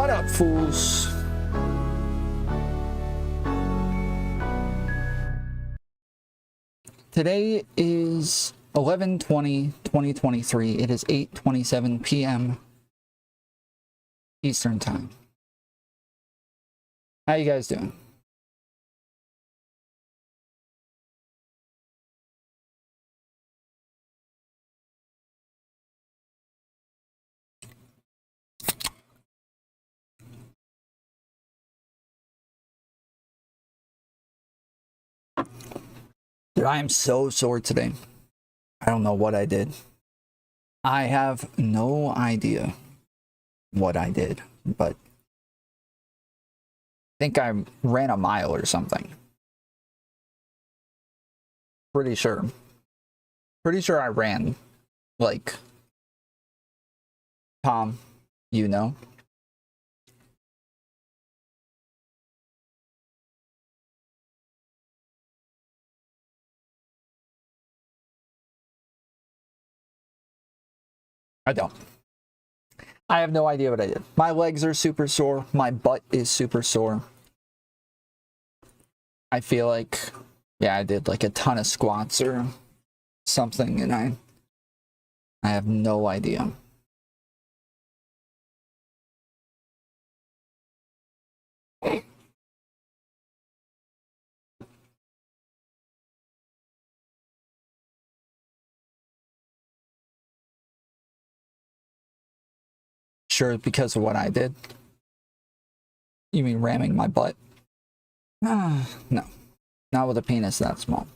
What up, fools? Today is 11/20/2023. It is 8:27 p.m. Eastern Time. How you guys doing? Dude, I am so sore today. I don't know what I did. I have no idea what I did, but I think I ran a mile or something. Pretty sure. Pretty sure I ran, like, Tom, you know. I don't. I have no idea what I did. My legs are super sore. My butt is super sore. I feel like, yeah, I did like a ton of squats or something, and I have no idea. Sure, because of what I did. You mean ramming my butt? No, not with a penis that small.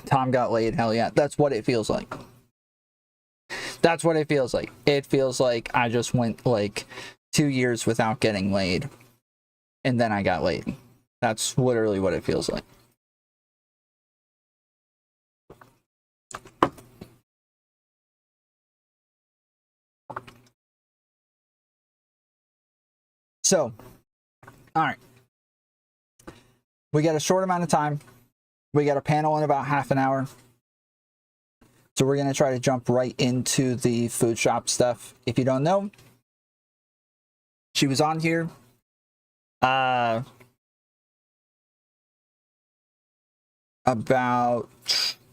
Tom got laid, hell yeah. That's what it feels like. That's what it feels like. It feels like I just went like 2 years without getting laid, and then I got laid. That's literally what it feels like. So, all right. We got a short amount of time. We got a panel in about half an hour. So we're going to try to jump right into the food shop stuff. If you don't know, she was on here about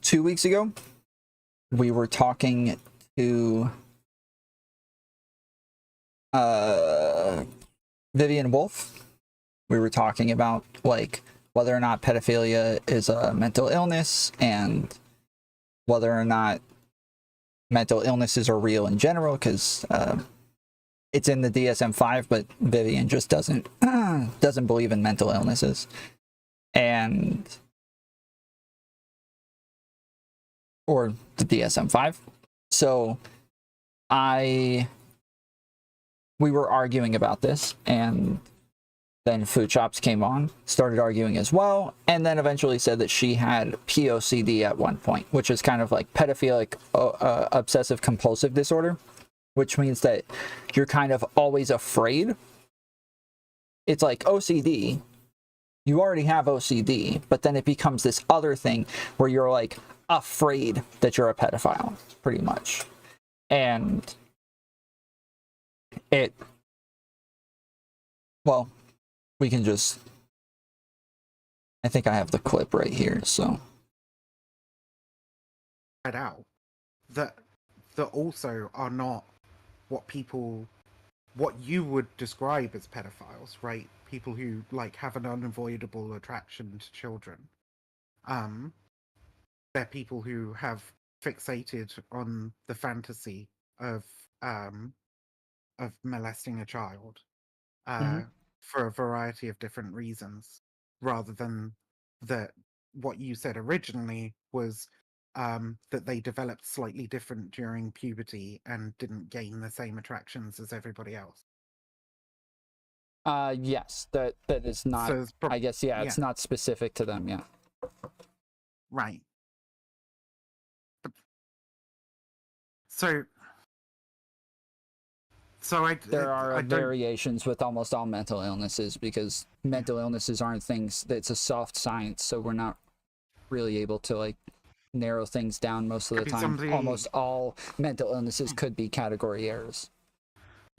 2 weeks ago. We were talking to Vivian Wolf. We were talking about like whether or not pedophilia is a mental illness and whether or not mental illnesses are real in general, because it's in the DSM-5, but Vivian just doesn't believe in mental illnesses, or the DSM-5. So we were arguing about this, and then Foodshops came on, started arguing as well, and then eventually said that she had POCD at one point, which is kind of like pedophilic obsessive compulsive disorder, which means that you're kind of always afraid. It's like OCD. You already have OCD, but then it becomes this other thing where you're like afraid that you're a pedophile, pretty much. And well, we can just, I think I have the clip right here, so. Out that also are not what you would describe as pedophiles, right? People who like have an unavoidable attraction to children. They're people who have fixated on the fantasy of molesting a child for a variety of different reasons, rather than that what you said originally was that they developed slightly different during puberty and didn't gain the same attractions as everybody else. Yes, that is not, so I guess, yeah, it's not specific to them, yeah. Right. So there are variations with almost all mental illnesses, because mental illnesses aren't things that's a soft science, so we're not really able to like narrow things down most of the time. Almost all mental illnesses could be category errors.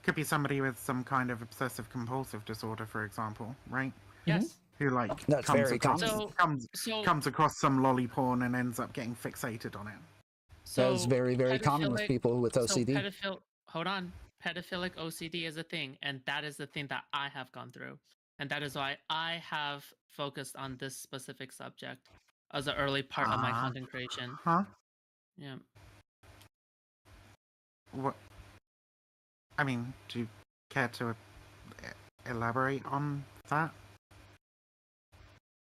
could be somebody with some kind of obsessive compulsive disorder, for example, right? Yes. Who like That's comes very across common. comes across some lolly porn and ends up getting fixated on it. That is So very, very common with pedophilic- people with OCD. Hold on. Pedophilic OCD is a thing, and that is the thing that I have gone through. And that is why I have focused on this specific subject as an early part of my content creation. Huh? Yeah. What? I mean, do you care to elaborate on that?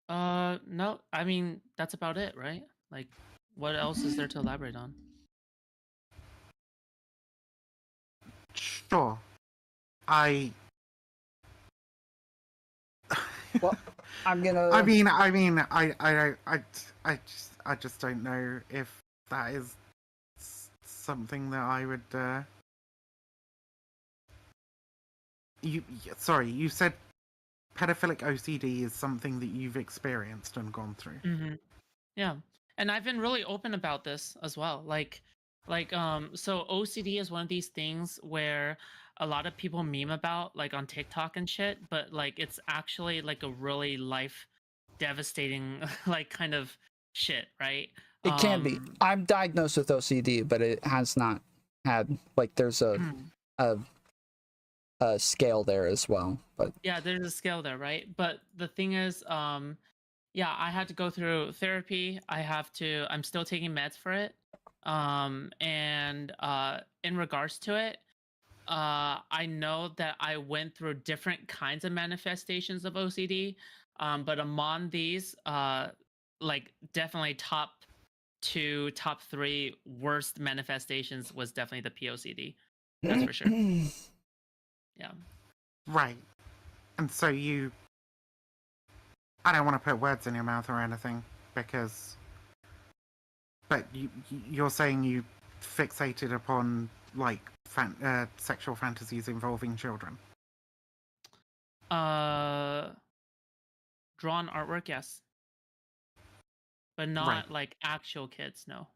No, I mean, that's about it, right? Like, what else is there to elaborate on? Sure. I Well, I'm gonna. I just don't know if that is something that I would. Sorry, you said pedophilic OCD is something that you've experienced and gone through. Mm-hmm. Yeah, and I've been really open about this as well. So OCD is one of these things where a lot of people meme about, like on TikTok and shit, but like it's actually like a really life devastating like kind of shit, right? It can be. I'm diagnosed with OCD, but it has not had like there's a scale there as well. But yeah, there's a scale there, right? But the thing is, yeah, I had to go through therapy. I'm still taking meds for it. And in regards to it, I know that I went through different kinds of manifestations of OCD. But among these, like definitely top 2, top 3 worst manifestations was definitely the POCD. That's for sure. Yeah. Right. And so I don't want to put words in your mouth or anything, but you're saying you fixated upon like sexual fantasies involving children. Drawn artwork, yes, but not Right. like actual kids, no.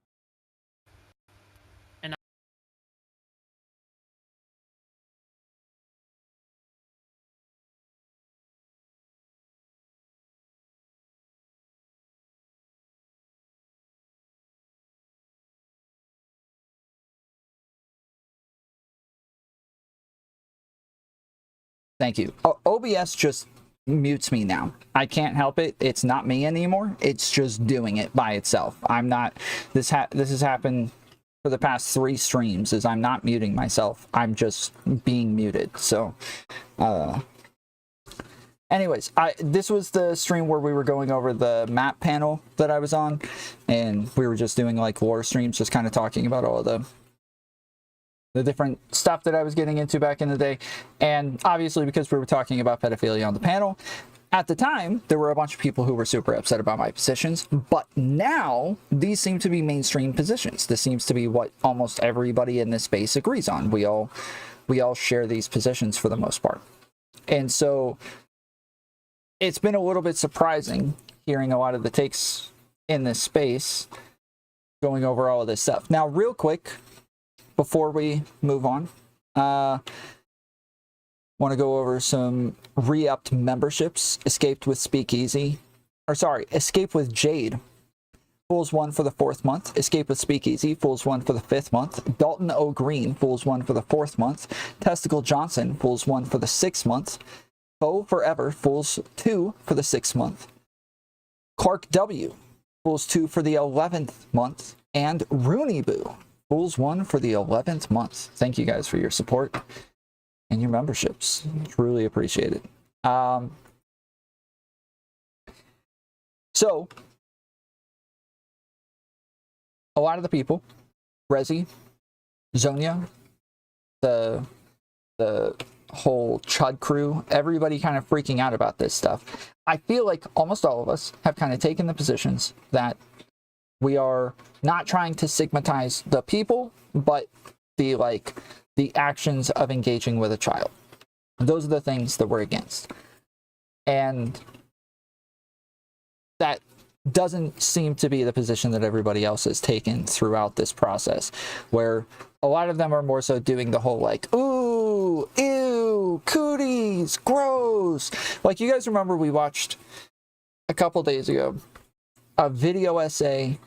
thank you. OBS just mutes me now. I can't help it. It's not me anymore. It's just doing it by itself. I'm not. This has happened for the past 3 streams. Is I'm not muting myself. I'm just being muted. So, anyways, this was the stream where we were going over the map panel that I was on, and we were just doing like lore streams, just kind of talking about all of the different stuff that I was getting into back in the day. And obviously, because we were talking about pedophilia on the panel, at the time, there were a bunch of people who were super upset about my positions, but now these seem to be mainstream positions. This seems to be what almost everybody in this space agrees on. We all share these positions for the most part. And so it's been a little bit surprising hearing a lot of the takes in this space going over all of this stuff. Now, real quick, before we move on, want to go over some re-upped memberships. Escaped with Jade, Fools 1 for the 4th month. Escape with Speakeasy, Fools 1 for the 5th month. Dalton O. Green, Fools 1 for the 4th month. Testicle Johnson, Fools 1 for the 6th month. Faux Forever, Fools 2 for the 6th month. Clark W, Fools 2 for the 11th month. And Rooney Boo, Fools 1 for the 11th month. Thank you guys for your support and your memberships. Truly appreciate it. So, a lot of the people, Rezzi, Zonia, the whole Chud crew, everybody kind of freaking out about this stuff. I feel like almost all of us have kind of taken the positions that we are not trying to stigmatize the people, but the actions of engaging with a child. Those are the things that we're against. And that doesn't seem to be the position that everybody else has taken throughout this process, where a lot of them are more so doing the whole like, ooh, ew, cooties, gross. Like, you guys remember we watched a couple days ago a video essay.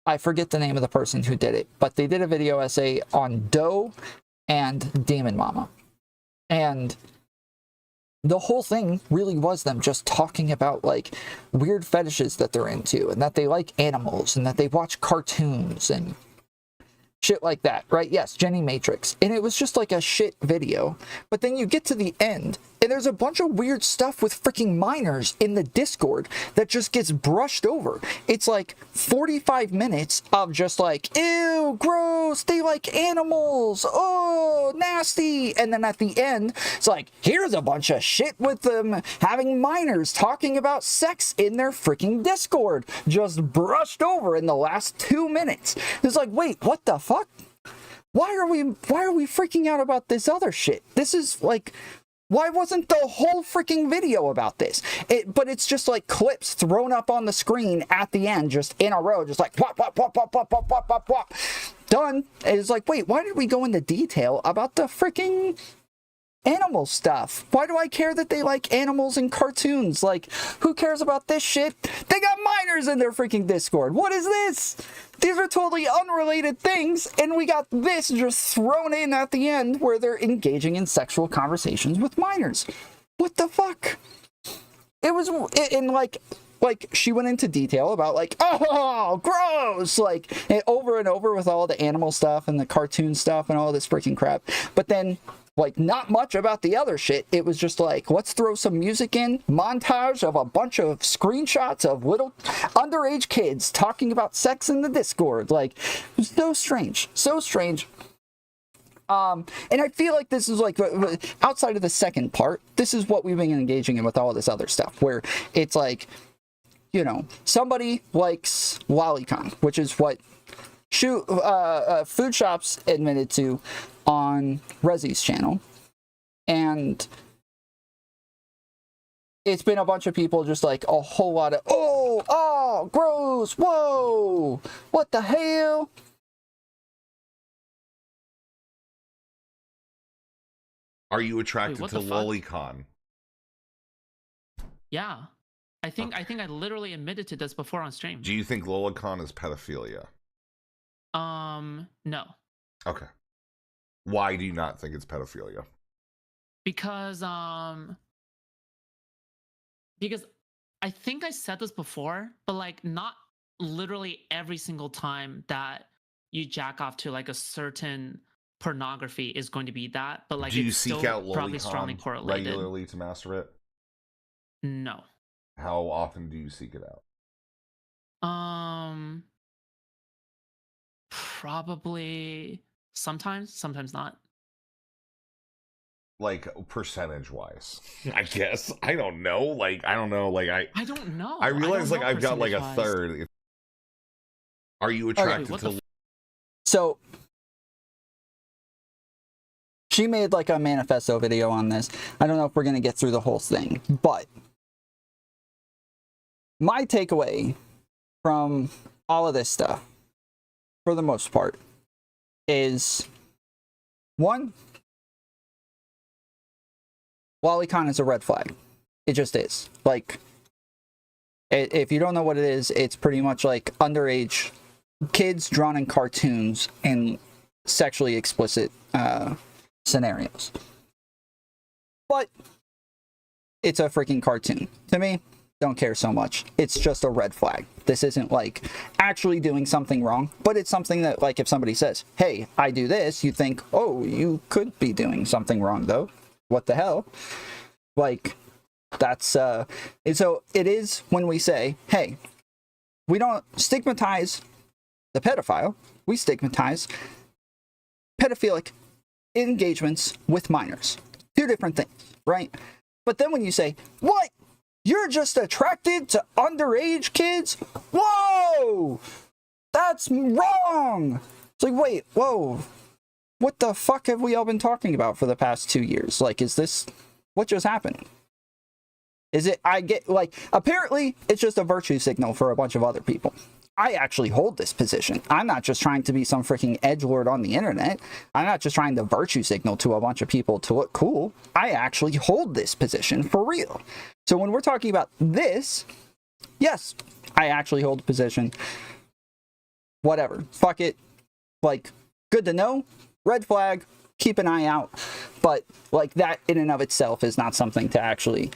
I forget the name of the person who did it, but they did a video essay on Doe and Demon Mama. And the whole thing really was them just talking about, like, weird fetishes that they're into, and that they like animals, and that they watch cartoons, and shit like that, right? Yes, Jenny Matrix. And it was just like a shit video. But then you get to the end, and there's a bunch of weird stuff with freaking minors in the Discord that just gets brushed over. It's like 45 minutes of just like, ew, gross, they like animals, oh, nasty. And then at the end, it's like, here's a bunch of shit with them having minors talking about sex in their freaking Discord. Just brushed over in the last 2 minutes. It's like, wait, what the fuck? Why are we freaking out about this other shit? This is like, why wasn't the whole freaking video about this? But it's just like clips thrown up on the screen at the end, just in a row, just like whop, whop, whop, whop, whop, whop, whop, whop, whop. Done. It's like, wait, why did we go into detail about the freaking animal stuff? Why do I care that they like animals and cartoons? Like, who cares about this shit? They got minors in their freaking Discord. What is this? These are totally unrelated things, and we got this just thrown in at the end where they're engaging in sexual conversations with minors. What the fuck? It was in like she went into detail about like, oh, gross, like over and over with all the animal stuff and the cartoon stuff and all this freaking crap. But then, like, not much about the other shit. It was just like, let's throw some music in, montage of a bunch of screenshots of little underage kids talking about sex in the Discord. Like, it was so strange, so strange. And I feel like this is like, outside of the second part, this is what we've been engaging in with all this other stuff, where it's like, you know, somebody likes Lolicon, which is what Foodshops admitted to on Rezzi's channel, and it's been a bunch of people just like a whole lot of oh, gross, whoa, what the hell? Are you attracted to Lolicon? Yeah, I think I literally admitted to this before on stream. Do you think Lolicon is pedophilia? No. Okay. Why do you not think it's pedophilia? Because I think I said this before, but like not literally every single time that you jack off to like a certain pornography is going to be that, but like, do you it's seek still out probably strongly Lolicon correlated regularly to masturbate? No. How often do you seek it out? Probably sometimes not. Like, percentage wise, I guess. I don't know. Like, I don't know. Like, I don't know. I realize like I've got like a third. Are you attracted to? So she made like a manifesto video on this. I don't know if we're gonna get through the whole thing, but my takeaway from all of this stuff, for the most part, is one, Lolicon is a red flag. It just is. Like, if you don't know what it is, it's pretty much like underage kids drawn in cartoons and sexually explicit scenarios. But it's a freaking cartoon. To me, don't care so much. It's just a red flag. This isn't like actually doing something wrong, but it's something that, like, if somebody says, hey, I do this, you think, oh, you could be doing something wrong though. What the hell? Like, that's and so it is when we say, hey, we don't stigmatize the pedophile, we stigmatize pedophilic engagements with minors. Two different things, right? But then when you say, what? You're just attracted to underage kids? Whoa! That's wrong! It's like, wait, whoa. What the fuck have we all been talking about for the past 2 years? Like, is this... what just happened? Is it... I get... like, apparently, it's just a virtue signal for a bunch of other people. I actually hold this position. I'm not just trying to be some freaking edgelord on the internet. I'm not just trying to virtue signal to a bunch of people to look cool. I actually hold this position for real. So when we're talking about this, yes, I actually hold the position. Whatever. Fuck it. Like, good to know. Red flag. Keep an eye out. But, like, that in and of itself is not something to actually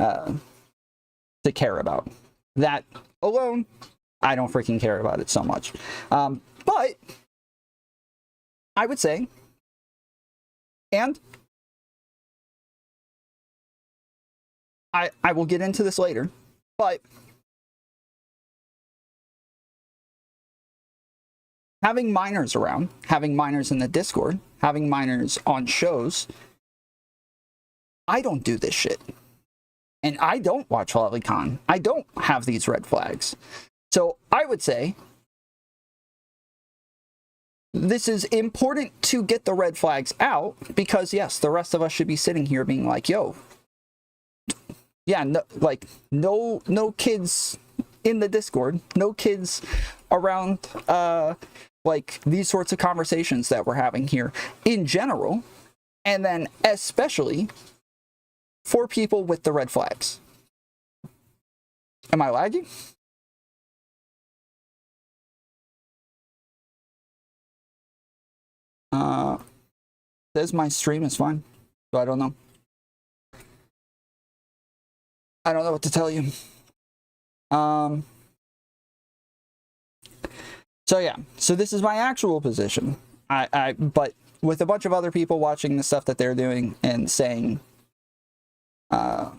to care about. That alone, I don't freaking care about it so much. But I would say, and I will get into this later, but having minors around, having minors in the Discord, having minors on shows, I don't do this shit. And I don't watch Lolicon. I don't have these red flags. So I would say this is important to get the red flags out because, yes, the rest of us should be sitting here being like, yo, yeah, no, like, no kids in the Discord, no kids around, like, these sorts of conversations that we're having here in general, and then especially for people with the red flags. Am I lagging? Says my stream is fine, so I don't know. I don't know what to tell you. So yeah, so this is my actual position. But with a bunch of other people watching the stuff that they're doing and saying, I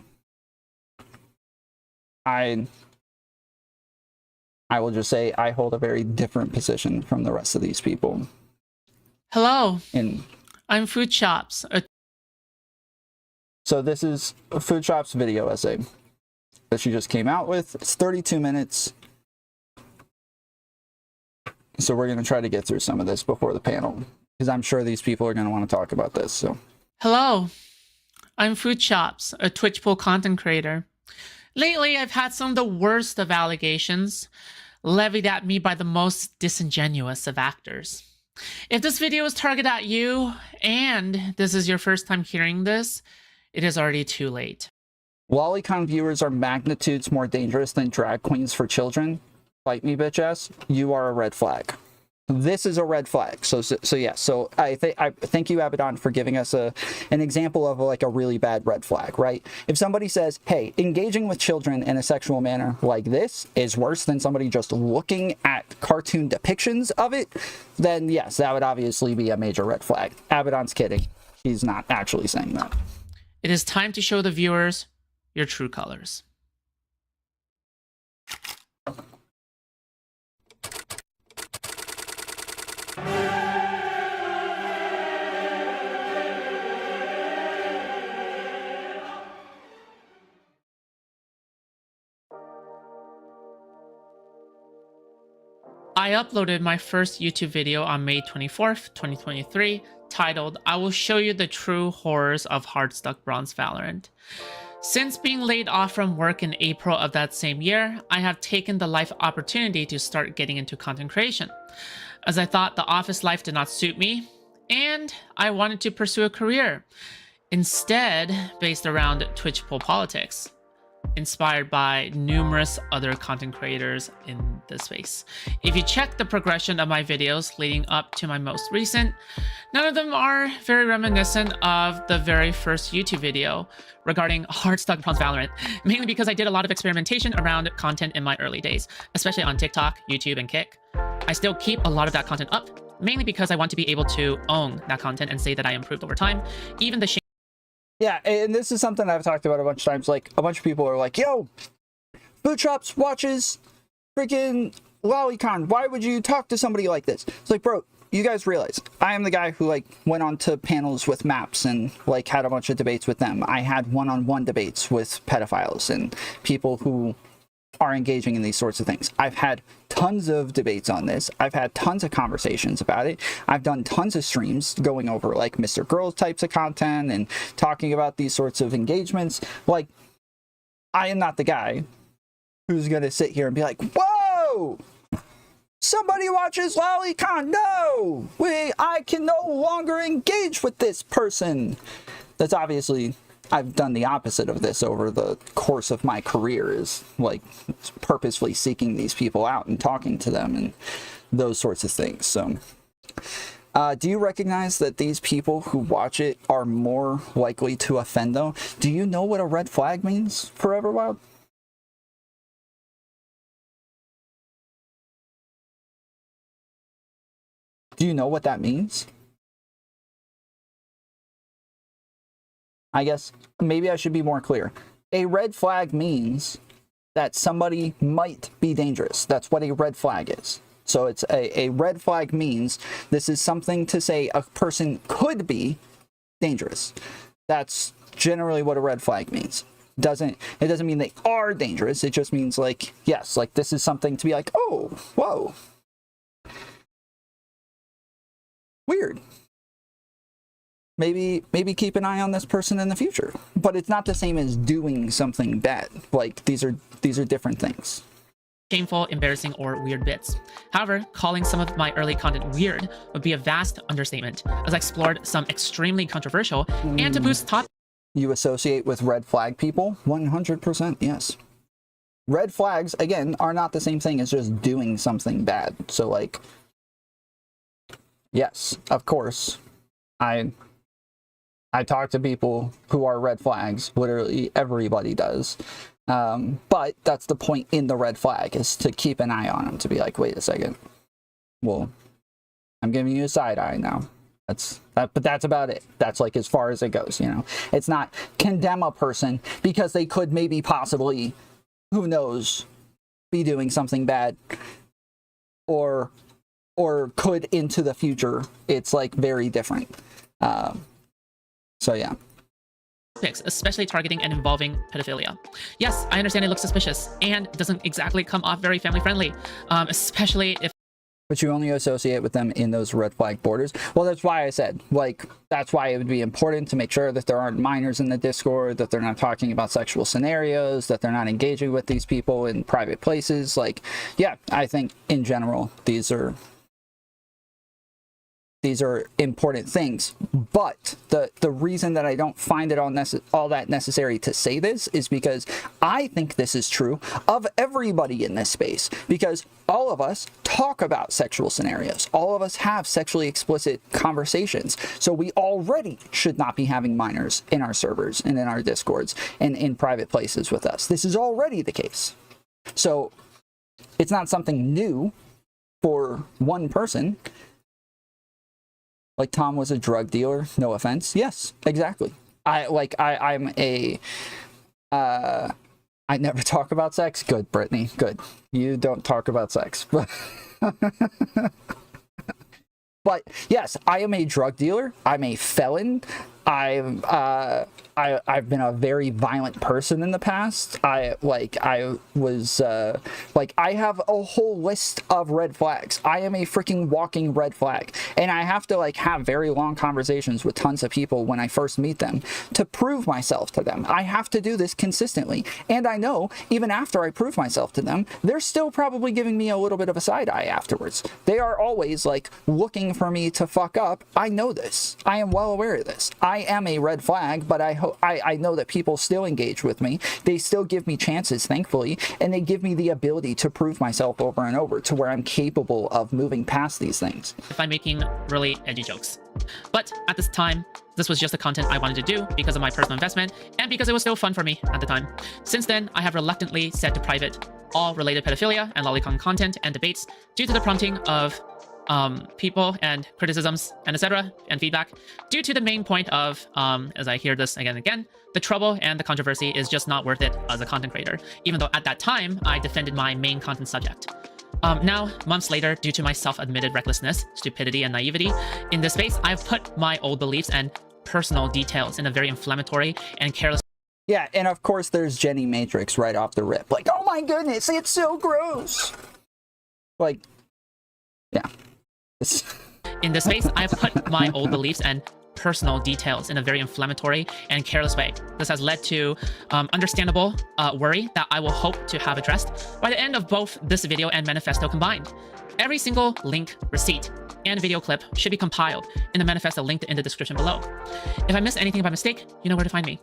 will just say I hold a very different position from the rest of these people. Hello, And I'm Foodshops. so this is a Foodshops video essay that she just came out with. It's 32 minutes. So we're going to try to get through some of this before the panel, because I'm sure these people are going to want to talk about this. So Hello, I'm Foodshops, a Twitch poll content creator. Lately, I've had some of the worst of allegations levied at me by the most disingenuous of actors. If this video is targeted at you, and this is your first time hearing this, it is already too late. Lolicon viewers are magnitudes more dangerous than drag queens for children. Fight me, bitch ass. You are a red flag. This is a red flag. So yeah. So I thank you, Abaddon, for giving us an example of like a really bad red flag, right? If somebody says, "Hey, engaging with children in a sexual manner like this is worse than somebody just looking at cartoon depictions of it," then yes, that would obviously be a major red flag. Abaddon's kidding. He's not actually saying that. It is time to show the viewers your true colors. I uploaded my first YouTube video on May 24th, 2023, titled, "I will show you the true horrors of Hardstuck Bronze Valorant." Since being laid off from work in April of that same year, I have taken the life opportunity to start getting into content creation, as I thought the office life did not suit me, and I wanted to pursue a career, instead based around Twitch poll politics, inspired by numerous other content creators in this space. If you check the progression of my videos leading up to my most recent, none of them are very reminiscent of the very first YouTube video regarding Hardstuck Bronze Valorant, mainly because I did a lot of experimentation around content in my early days, especially on TikTok, YouTube, and Kick. I still keep a lot of that content up, mainly because I want to be able to own that content and say that I improved over time. Even the Yeah, and this is something I've talked about a bunch of times. Like, a bunch of people are like, "Yo, Foodshops watches freaking Lolicon. Why would you talk to somebody like this?" It's like, bro, you guys realize I am the guy who like went on to panels with maps and like had a bunch of debates with them. I had one-on-one debates with pedophiles and people who are engaging in these sorts of things. I've had tons of debates on this. I've had tons of conversations about it. I've done tons of streams going over like Mr. Girls types of content and talking about these sorts of engagements. Like, I am not the guy who's gonna sit here and be like, "Whoa, somebody watches lolicon. No, I can no longer engage with this person. That's obviously, I've done the opposite of this over the course of my career, is like purposefully seeking these people out and talking to them and those sorts of things. So do you recognize that these people who watch it are more likely to offend, though? Do you know what a red flag means, Forever Wild? Do you know what that means? I guess maybe I should be more clear. A red flag means that somebody might be dangerous. That's what a red flag is. So it's a red flag means this is something to say a person could be dangerous. That's generally what a red flag means. It doesn't mean they are dangerous. It just means like, yes, like this is something to be like, oh, whoa. Weird. Maybe keep an eye on this person in the future. But it's not the same as doing something bad. Like these are different things. Shameful, embarrassing, or weird bits. However, calling some of my early content weird would be a vast understatement, as I explored some extremely controversial and to boost top. You associate with red flag people? 100%, yes. Red flags, again, are not the same thing as just doing something bad. So, like, yes, of course, I talk to people who are red flags. Literally everybody does. But that's the point in the red flag, is to keep an eye on them, to be like, wait a second. Well, I'm giving you a side eye now. But that's about it. That's like as far as it goes, you know. It's not condemn a person because they could maybe possibly, who knows, be doing something bad or could into the future. It's like very different. So yeah. Pics, especially targeting and involving pedophilia. Yes, I understand it looks suspicious and it doesn't exactly come off very family friendly, especially if. But you only associate with them in those red flag borders. Well, that's why I said, like, that's why it would be important to make sure that there aren't minors in the Discord, that they're not talking about sexual scenarios, that they're not engaging with these people in private places. Like, yeah, I think in general, these are important things. But the reason that I don't find it all that necessary to say this is because I think this is true of everybody in this space, because all of us talk about sexual scenarios. All of us have sexually explicit conversations. So we already should not be having minors in our servers and in our Discords and in private places with us. This is already the case. So it's not something new for one person. Like Tom was a drug dealer, no offense. Yes, exactly. I never talk about sex. Good, Brittany, good. You don't talk about sex. But yes, I am a drug dealer. I'm a felon. I've been a very violent person in the past. I have a whole list of red flags. I am a freaking walking red flag. And I have to like have very long conversations with tons of people when I first meet them to prove myself to them. I have to do this consistently. And I know even after I prove myself to them, they're still probably giving me a little bit of a side eye afterwards. They are always like looking for me to fuck up. I know this. I am well aware of this. I am a red flag, but I know that people still engage with me. They still give me chances, thankfully, and they give me the ability to prove myself over and over to where I'm capable of moving past these things. If I'm making really edgy jokes. But at this time, this was just the content I wanted to do because of my personal investment and because it was still fun for me at the time. Since then, I have reluctantly set to private all related pedophilia and lolicon content and debates due to the prompting of people and criticisms and etc. and feedback, due to the main point of, as I hear this again and again, the trouble and the controversy is just not worth it as a content creator, even though at that time I defended my main content subject. Now, months later, due to my self-admitted recklessness, stupidity, and naivety in this space, I've put my old beliefs and personal details in a very inflammatory and careless. Yeah, and of course there's Jenny Matrix right off the rip. Like, oh my goodness, it's so gross. Like, yeah. In this space, I've put my old beliefs and personal details in a very inflammatory and careless way. This has led to understandable worry that I will hope to have addressed by the end of both this video and manifesto combined. Every single link, receipt, and video clip should be compiled in the manifesto linked in the description below. If I missed anything by mistake, you know where to find me.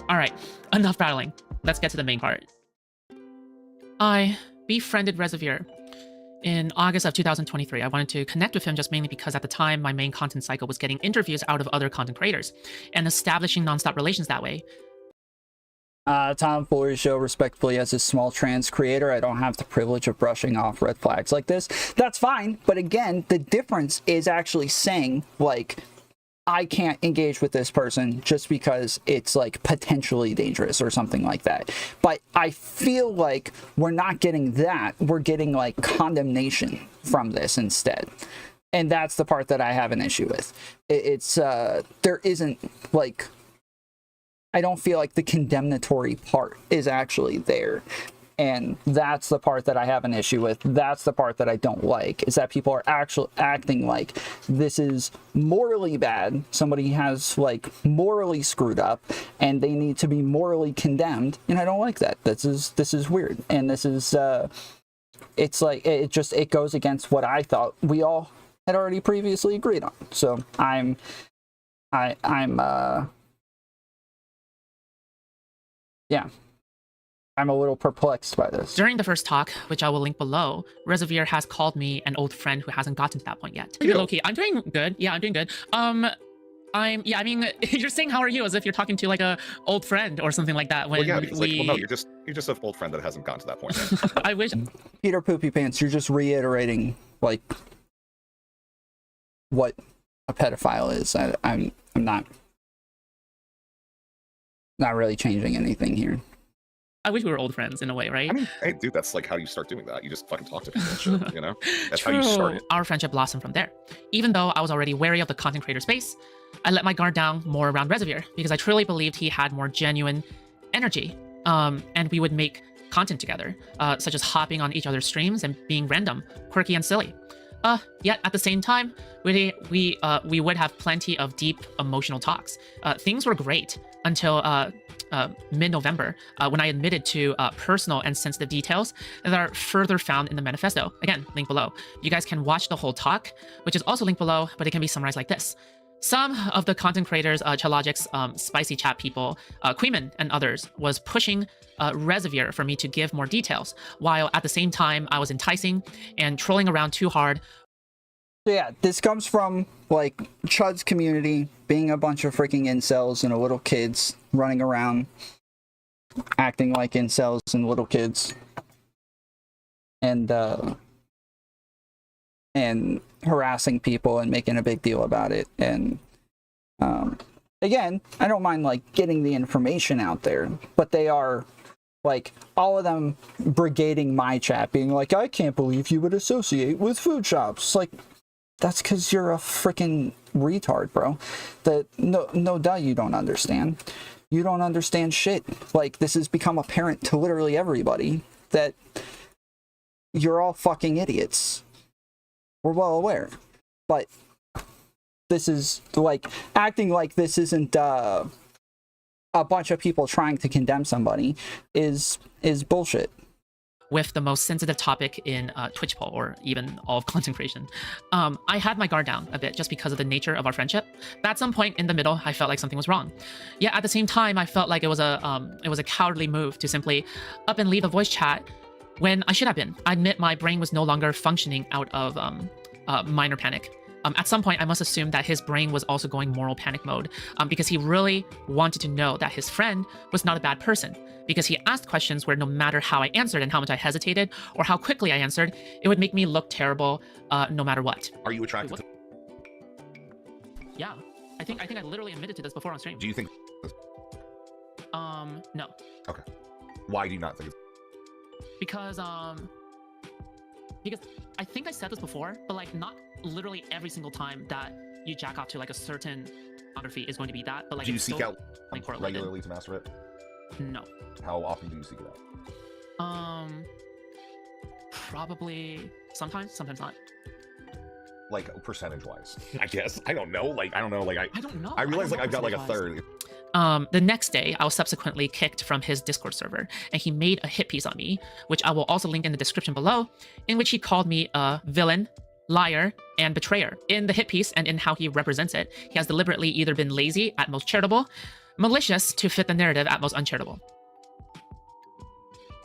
All right, enough battling. Let's get to the main part. I befriended Rezzi in August of 2023. I wanted to connect with him just mainly because at the time, my main content cycle was getting interviews out of other content creators and establishing nonstop relations that way. Tom Foolery Show, respectfully, as a small trans creator, I don't have the privilege of brushing off red flags like this. That's fine, but again, the difference is actually saying, like, I can't engage with this person just because it's, like, potentially dangerous or something like that. But I feel like we're not getting that. We're getting, like, condemnation from this instead. And that's the part that I have an issue with. It's, there isn't, like... I don't feel like the condemnatory part is actually there. And that's the part that I have an issue with. That's the part that I don't like, is that people are actually acting like this is morally bad. Somebody has, like, morally screwed up and they need to be morally condemned. And I don't like that. This is weird. And this is, it's like, it goes against what I thought we all had already previously agreed on. So yeah, I'm a little perplexed by this. During the first talk, which I will link below, Rezzi has called me an old friend who hasn't gotten to that point yet. Low-key, I'm doing good. Yeah, I'm doing good. I mean, you're saying how are you as if you're talking to like a old friend or something like that. When well, yeah, because like, well, no, you're just an old friend that hasn't gotten to that point yet. I wish. Peter Poopy Pants, you're just reiterating like what a pedophile is. I'm not really changing anything here. I wish we were old friends in a way, right? I mean, hey, dude, that's like how you start doing that. You just fucking talk to people and shit, you know? That's True. How you start it. Our friendship blossomed from there. Even though I was already wary of the content creator space, I let my guard down more around Rezzi because I truly believed he had more genuine energy. And we would make content together, such as hopping on each other's streams and being random, quirky, and silly. Yet at the same time, we would have plenty of deep emotional talks. Things were great until mid-November, when I admitted to personal and sensitive details that are further found in the manifesto. Again, link below. You guys can watch the whole talk, which is also linked below, but it can be summarized like this. Some of the content creators, Chalogic's spicy chat people, Queeman and others, was pushing Rezzi for me to give more details, while at the same time I was enticing and trolling around too hard. Yeah, this comes from, like, Chud's community being a bunch of freaking incels and little kids running around acting like incels and little kids. And harassing people and making a big deal about it. And, again, I don't mind, like, getting the information out there, but they are, like, all of them brigading my chat, being like, I can't believe you would associate with food shops. Like, that's because you're a freaking retard, bro. No doubt you don't understand. You don't understand shit. Like, this has become apparent to literally everybody that you're all fucking idiots. We're well aware. But this is, like, acting like this isn't a bunch of people trying to condemn somebody is bullshit. With the most sensitive topic in Twitch poll, or even all of content creation. I had my guard down a bit just because of the nature of our friendship. But at some point in the middle, I felt like something was wrong. Yet at the same time, I felt like it was a cowardly move to simply up and leave a voice chat when I should have been. I admit my brain was no longer functioning out of minor panic. At some point, I must assume that his brain was also going moral panic mode because he really wanted to know that his friend was not a bad person. Because he asked questions where no matter how I answered and how much I hesitated or how quickly I answered, it would make me look terrible no matter what. Are you attracted to... Yeah, I think I literally admitted to this before on stream. Do you think... No. Okay. Why do you not think it's... Because I think I said this before, but like not literally every single time that you jack off to like a certain pornography is going to be that, but like do you seek out regularly to masturbate? No. How often do you seek it out? Probably sometimes not. like percentage-wise? I guess. I don't know. Like, I don't know. Like, I don't know. I realize like I've got like a percentage-wise. third. The next day, I was subsequently kicked from his Discord server, and he made a hit piece on me, which I will also link in the description below, in which he called me a villain, liar, and betrayer. In the hit piece and in how he represents it, he has deliberately either been lazy, at most charitable, malicious to fit the narrative, at most uncharitable.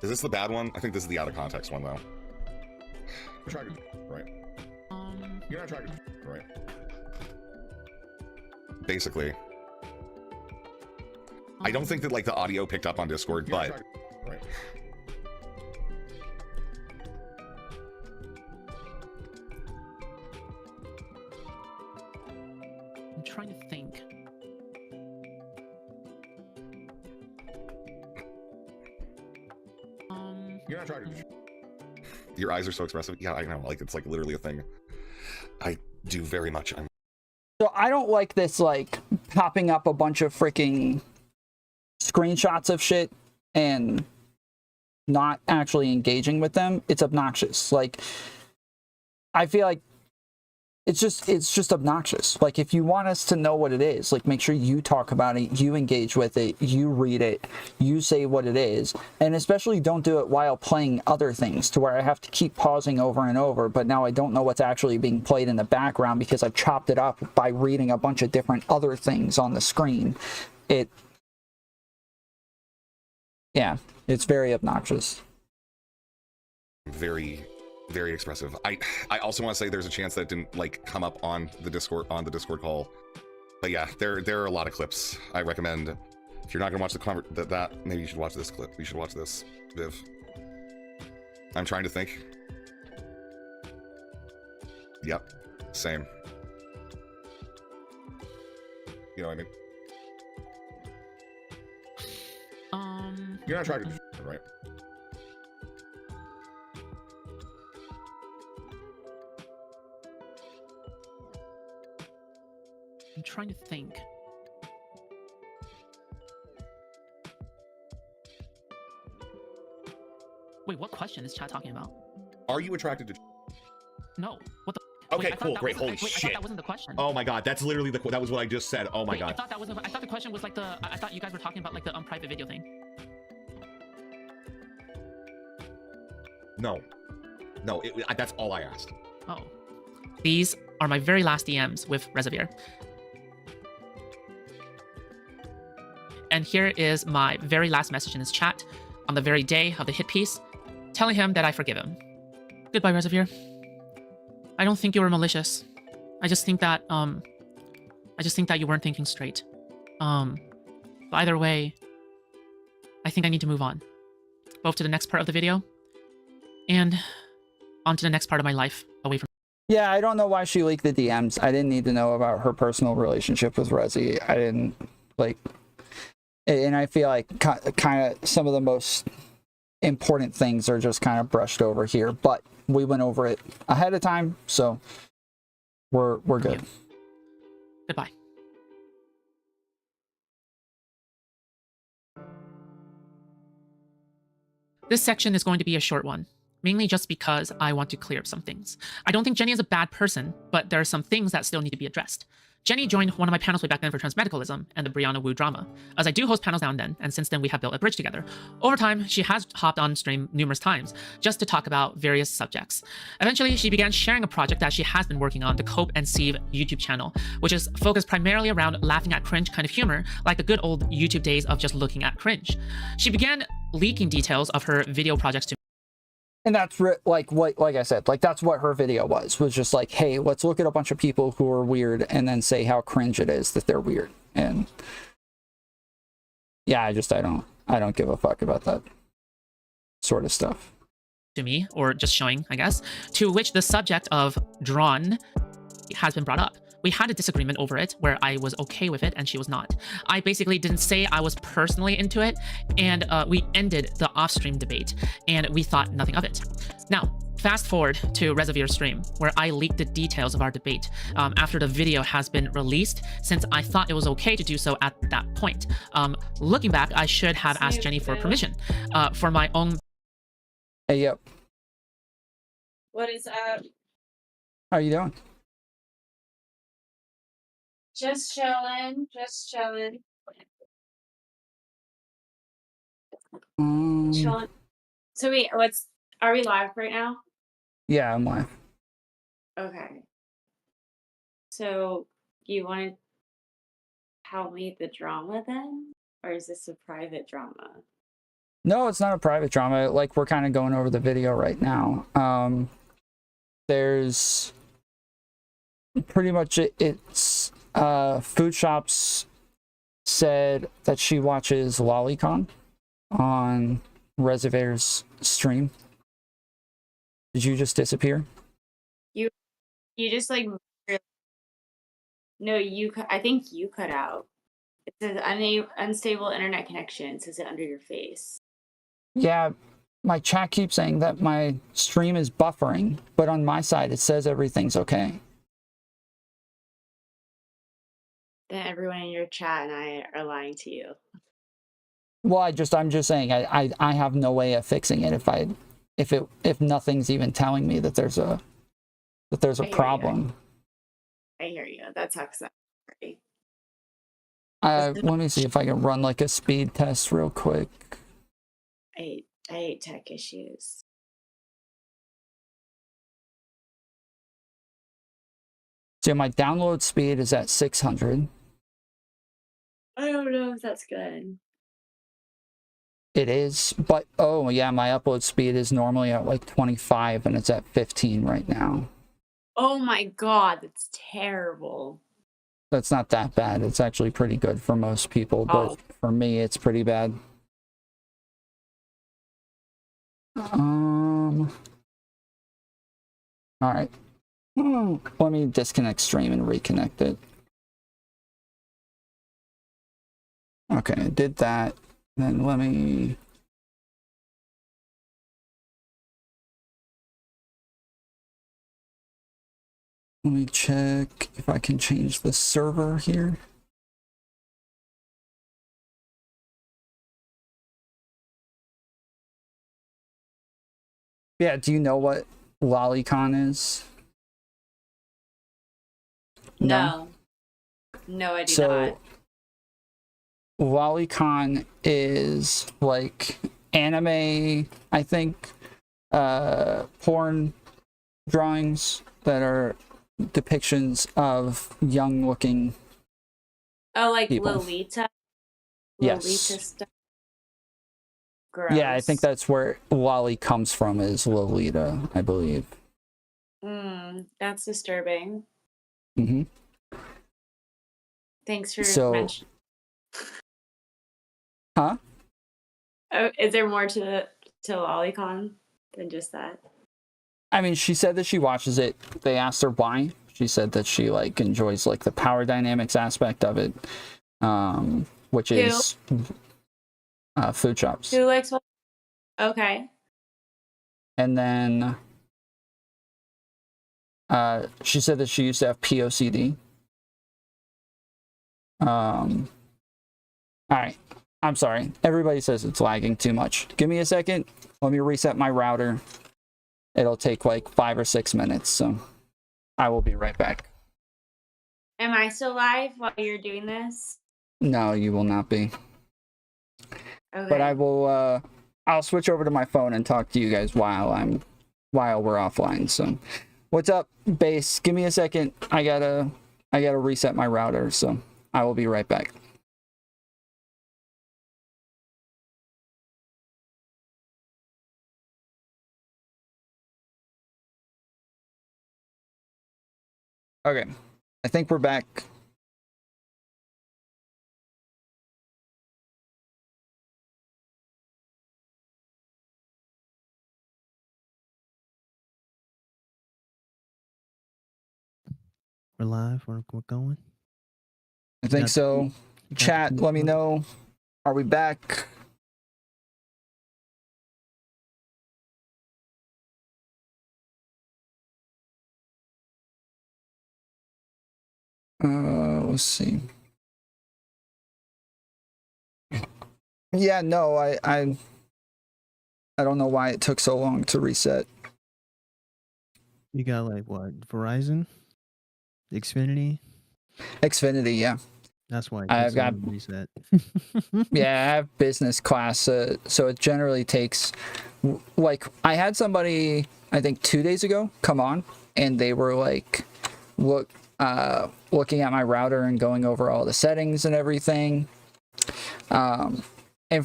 Is this the bad one? I think this is the out of context one though. You're trying to, right? You're not trying to, right? Basically. I don't think that like the audio picked up on Discord, but right. I'm trying to think. You're not trying to. Your eyes are so expressive. Yeah, I know. Like it's like literally a thing. I do very much. So I don't like this, like, popping up a bunch of freaking screenshots of shit and not actually engaging with them. It's obnoxious. Like, I feel like it's just obnoxious. Like, if you want us to know what it is, like, make sure you talk about it, you engage with it, you read it, you say what it is, and especially don't do it while playing other things to where I have to keep pausing over and over, but now I don't know what's actually being played in the background because I've chopped it up by reading a bunch of different other things on the screen. Yeah, it's very obnoxious. Very expressive. I also want to say there's a chance that it didn't like come up on the Discord call, but yeah, there are a lot of clips. I recommend if you're not gonna watch that maybe you should watch this clip. You should watch this, Viv. I'm trying to think. Yep, same. You know what I mean? You're not trying to, right? I'm trying to think. Wait, what question is chat talking about? Are you attracted to? No. What the? Okay, wait, cool, great, holy wait, I shit. thought that wasn't the question. Oh my god, that's literally that was what I just said. Oh my Wait, god. I thought the question was like the. I thought you guys were talking about like the unprivate video thing. No, that's all I asked. Oh. These are my very last DMs with Rezzi. And here is my very last message in his chat on the very day of the hit piece, telling him that I forgive him. Goodbye, Rezzi. I don't think you were malicious. I just think that you weren't thinking straight. But either way, I think I need to move on. Both to the next part of the video and on to the next part of my life away from. Yeah, I don't know why she leaked the DMs. I didn't need to know about her personal relationship with Rezzi. I didn't, like, and I feel like kind of some of the most important things are just kind of brushed over here, but we went over it ahead of time, so we're good. Goodbye. This section is going to be a short one, mainly just because I want to clear up some things. I don't think Jenny is a bad person, but there are some things that still need to be addressed. Jenny joined one of my panels way back then for transmedicalism and the Brianna Wu drama, as I do host panels now and then, and since then we have built a bridge together. Over time, she has hopped on stream numerous times, just to talk about various subjects. Eventually, she began sharing a project that she has been working on, the Cope and Sieve YouTube channel, which is focused primarily around laughing at cringe kind of humor, like the good old YouTube days of just looking at cringe. She began leaking details of her video projects to And that's like I said, like that's what her video was just like, hey, let's look at a bunch of people who are weird and then say how cringe it is that they're weird. And yeah, I don't give a fuck about that sort of stuff. To me, or just showing, I guess, to which the subject of drawn has been brought up. We had a disagreement over it where I was okay with it and she was not. I basically didn't say I was personally into it, and we ended the off-stream debate and we thought nothing of it. Now, fast forward to Rezzi's stream where I leaked the details of our debate after the video has been released, since I thought it was okay to do so at that point. Looking back, I should have asked Jenny for permission for my own. Hey, yep. What is up? How are you doing? Just chilling. Chilling. So wait, are we live right now? Yeah, I'm live. Okay. So you want to help me with the drama then? Or is this a private drama? No, it's not a private drama. Like, we're kind of going over the video right now. There's pretty much it's Foodshops said that she watches Lolicon on Rezzi's stream. Did you just disappear? You just like no, I think you cut out. It says unstable internet connection. It says it under your face. Yeah, my chat keeps saying that my stream is buffering, but on my side it says everything's okay. Then everyone in your chat and I are lying to you. Well, I'm just saying I have no way of fixing it if nothing's even telling me that there's a problem. I hear you. That sucks. Right? Let me see if I can run like a speed test real quick. I hate tech issues. So my download speed is at 600. I don't know if that's good. It is, but oh yeah, my upload speed is normally at like 25 and it's at 15 right now. Oh my god, that's terrible. That's not that bad. It's actually pretty good for most people, but for me it's pretty bad. All right. Let me disconnect stream and reconnect it. Okay, I did that. Then let me check if I can change the server here. Yeah, do you know what Lolicon is? No, I do not. Lolicon is like anime, I think, porn drawings that are depictions of young looking like people. Lolita? Yes. Lolita stuff? Gross. Yeah, I think that's where Lolly comes from, is Lolita, I believe. That's disturbing. Mm-hmm. Thanks for mentioning. Huh? Oh, is there more to Lolicon than just that? I mean, she said that she watches it. They asked her why. She said that she like enjoys like the power dynamics aspect of it, which is Foodshops. Who likes what? Okay. And then she said that she used to have POCD. All right. I'm sorry. Everybody says it's lagging too much. Give me a second. Let me reset my router. It'll take like 5 or 6 minutes, so I will be right back. Am I still live while you're doing this? No, you will not be. Okay. But I will I'll switch over to my phone and talk to you guys while we're offline. So what's up, base? Give me a second. I gotta reset my router, so I will be right back. Okay, I think we're back. We're live. We're going. I think so. Chat, let me know. Are we back? Let's see. Yeah, no, I don't know why it took so long to reset. You got like what? Verizon? Xfinity? Xfinity, yeah. That's why I've got reset. yeah, I have business class, so it generally takes like I had somebody I think 2 days ago come on, and they were like looking at my router and going over all the settings and everything. And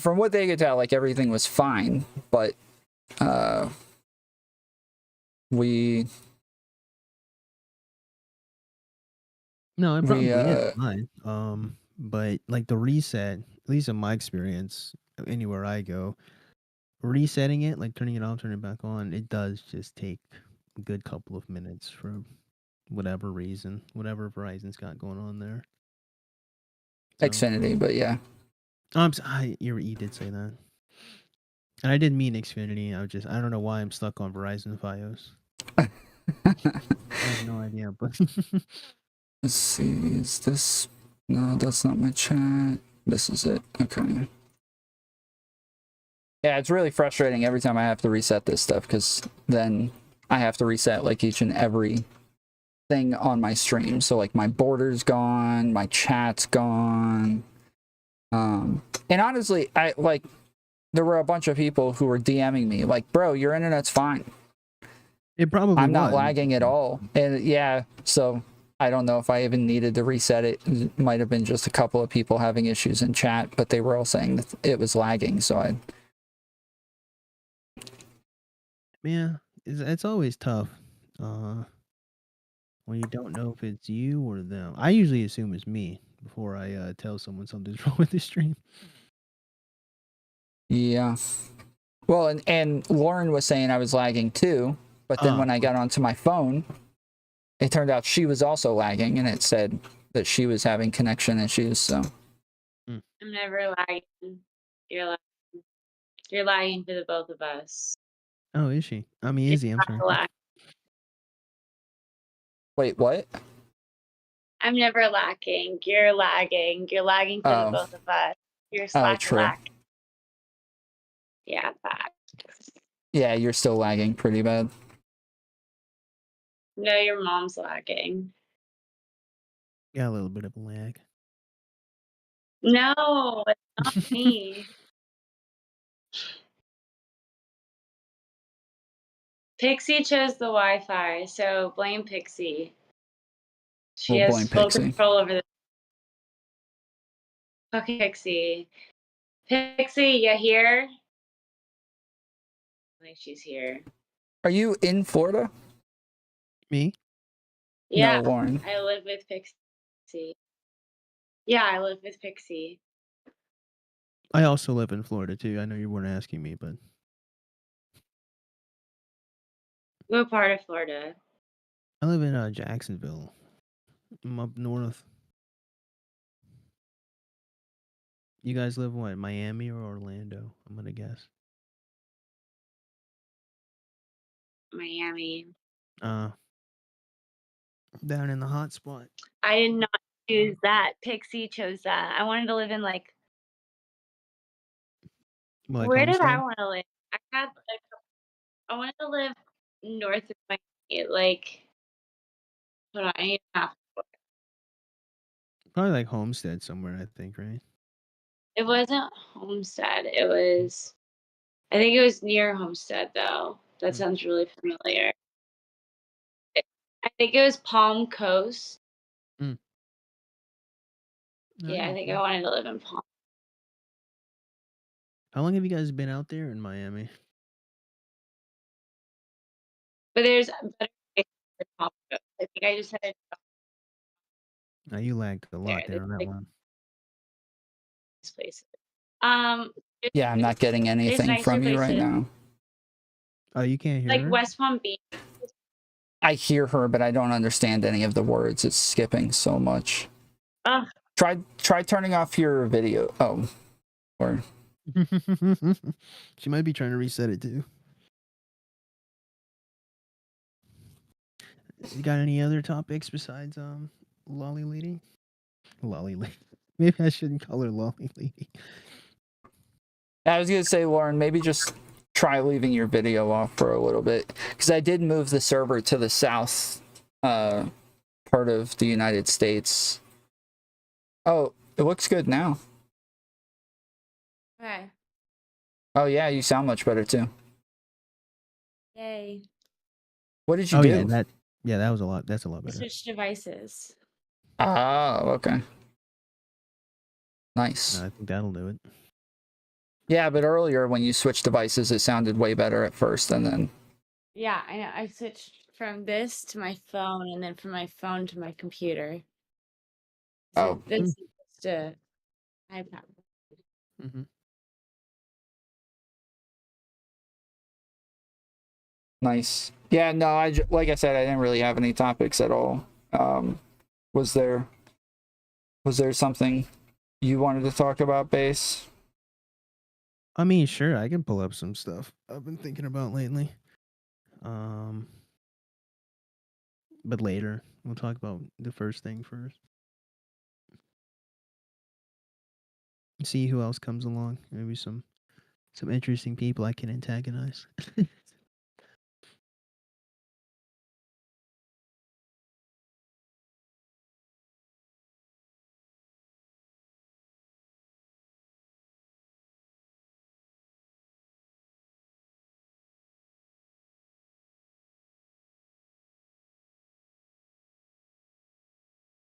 from what they could tell, like everything was fine, but No, it probably is fine. But like the reset, at least in my experience, anywhere I go, resetting it, like turning it off, turning it back on, it does just take a good couple of minutes for whatever reason, whatever Verizon's got going on there. So, Xfinity, but yeah. You did say that. And I didn't mean Xfinity. I don't know why I'm stuck on Verizon Fios. I have no idea, but Let's see, is this... No, that's not my chat. This is it. Okay. Yeah, it's really frustrating every time I have to reset this stuff, because then I have to reset like each and every thing on my stream. So like my border's gone, my chat's gone. And honestly, there were a bunch of people who were DMing me like, bro, your internet's fine. It probably I'm not lagging at all. And yeah, so I don't know if I even needed to reset it. It might have been just a couple of people having issues in chat, but they were all saying that it was lagging, so Yeah, it's always tough when you don't know if it's you or them. I usually assume it's me before I tell someone something's wrong with the stream. Yeah. Well, and Lauren was saying I was lagging too, but then when I got onto my phone, it turned out she was also lagging, and it said that she was having connection issues, so. I'm never lagging. You're lagging for the both of us. Oh, is she? I mean, Izzy, I'm sorry. Wait, what? I'm never lacking. You're lagging. You're lagging for the both of us. You're lacking. Yeah, fact. Yeah, you're still lagging pretty bad. No, your mom's lagging. Yeah, a little bit of a lag. No, it's not me. Pixie chose the Wi-Fi, so blame Pixie. She has full control over the. Okay, Pixie. Pixie, you here? I think she's here. Are you in Florida? Me? Yeah, no, Lauren. I live with Pixie. Yeah, I live with Pixie. I also live in Florida too. I know you weren't asking me, but. What part of Florida? I live in Jacksonville. I'm up north. You guys live what, Miami or Orlando? I'm gonna guess. Miami. Down in the hot spot. I did not choose that. Pixie chose that. I wanted to live in like where did I want to live? I wanted to live north of Miami. Like, hold on, I need to have. Probably like Homestead somewhere, I think, right? It wasn't Homestead. It was, I think it was near Homestead though. That sounds really familiar. I think it was Palm Coast. Yeah, I think I wanted to live in Palm. How long have you guys been out there in Miami? But there's a better place for Palm Coast. I think I just had. Now you lagged a lot there on that one. Places. Yeah, I'm not getting anything from you right now. Oh, you can't hear like her? West Palm Beach. I hear her, but I don't understand any of the words. It's skipping so much. Try turning off your video. Oh, or she might be trying to reset it too. You got any other topics besides Lolly Lady? Lolly Lady. Maybe I shouldn't call her Lolly Lady. I was gonna say, Lauren, maybe just try leaving your video off for a little bit, because I did move the server to the south part of the United States. Oh, it looks good now. Okay. Oh yeah, you sound much better too. Yay. What did you Oh do? that was a lot. That's a lot I better. switched devices. Oh, okay. Nice. I think that'll do it. Yeah, but earlier when you switched devices, it sounded way better at first, and then. Yeah, I know. I switched from this to my phone and then from my phone to my computer. So Oh. this is just a iPad. Mm-hmm. Nice. Yeah, no, like I said, I didn't really have any topics at all. Was there something you wanted to talk about, Base? I mean, sure, I can pull up some stuff I've been thinking about lately. But later, we'll talk about the first thing first. See who else comes along. Maybe some interesting people I can antagonize.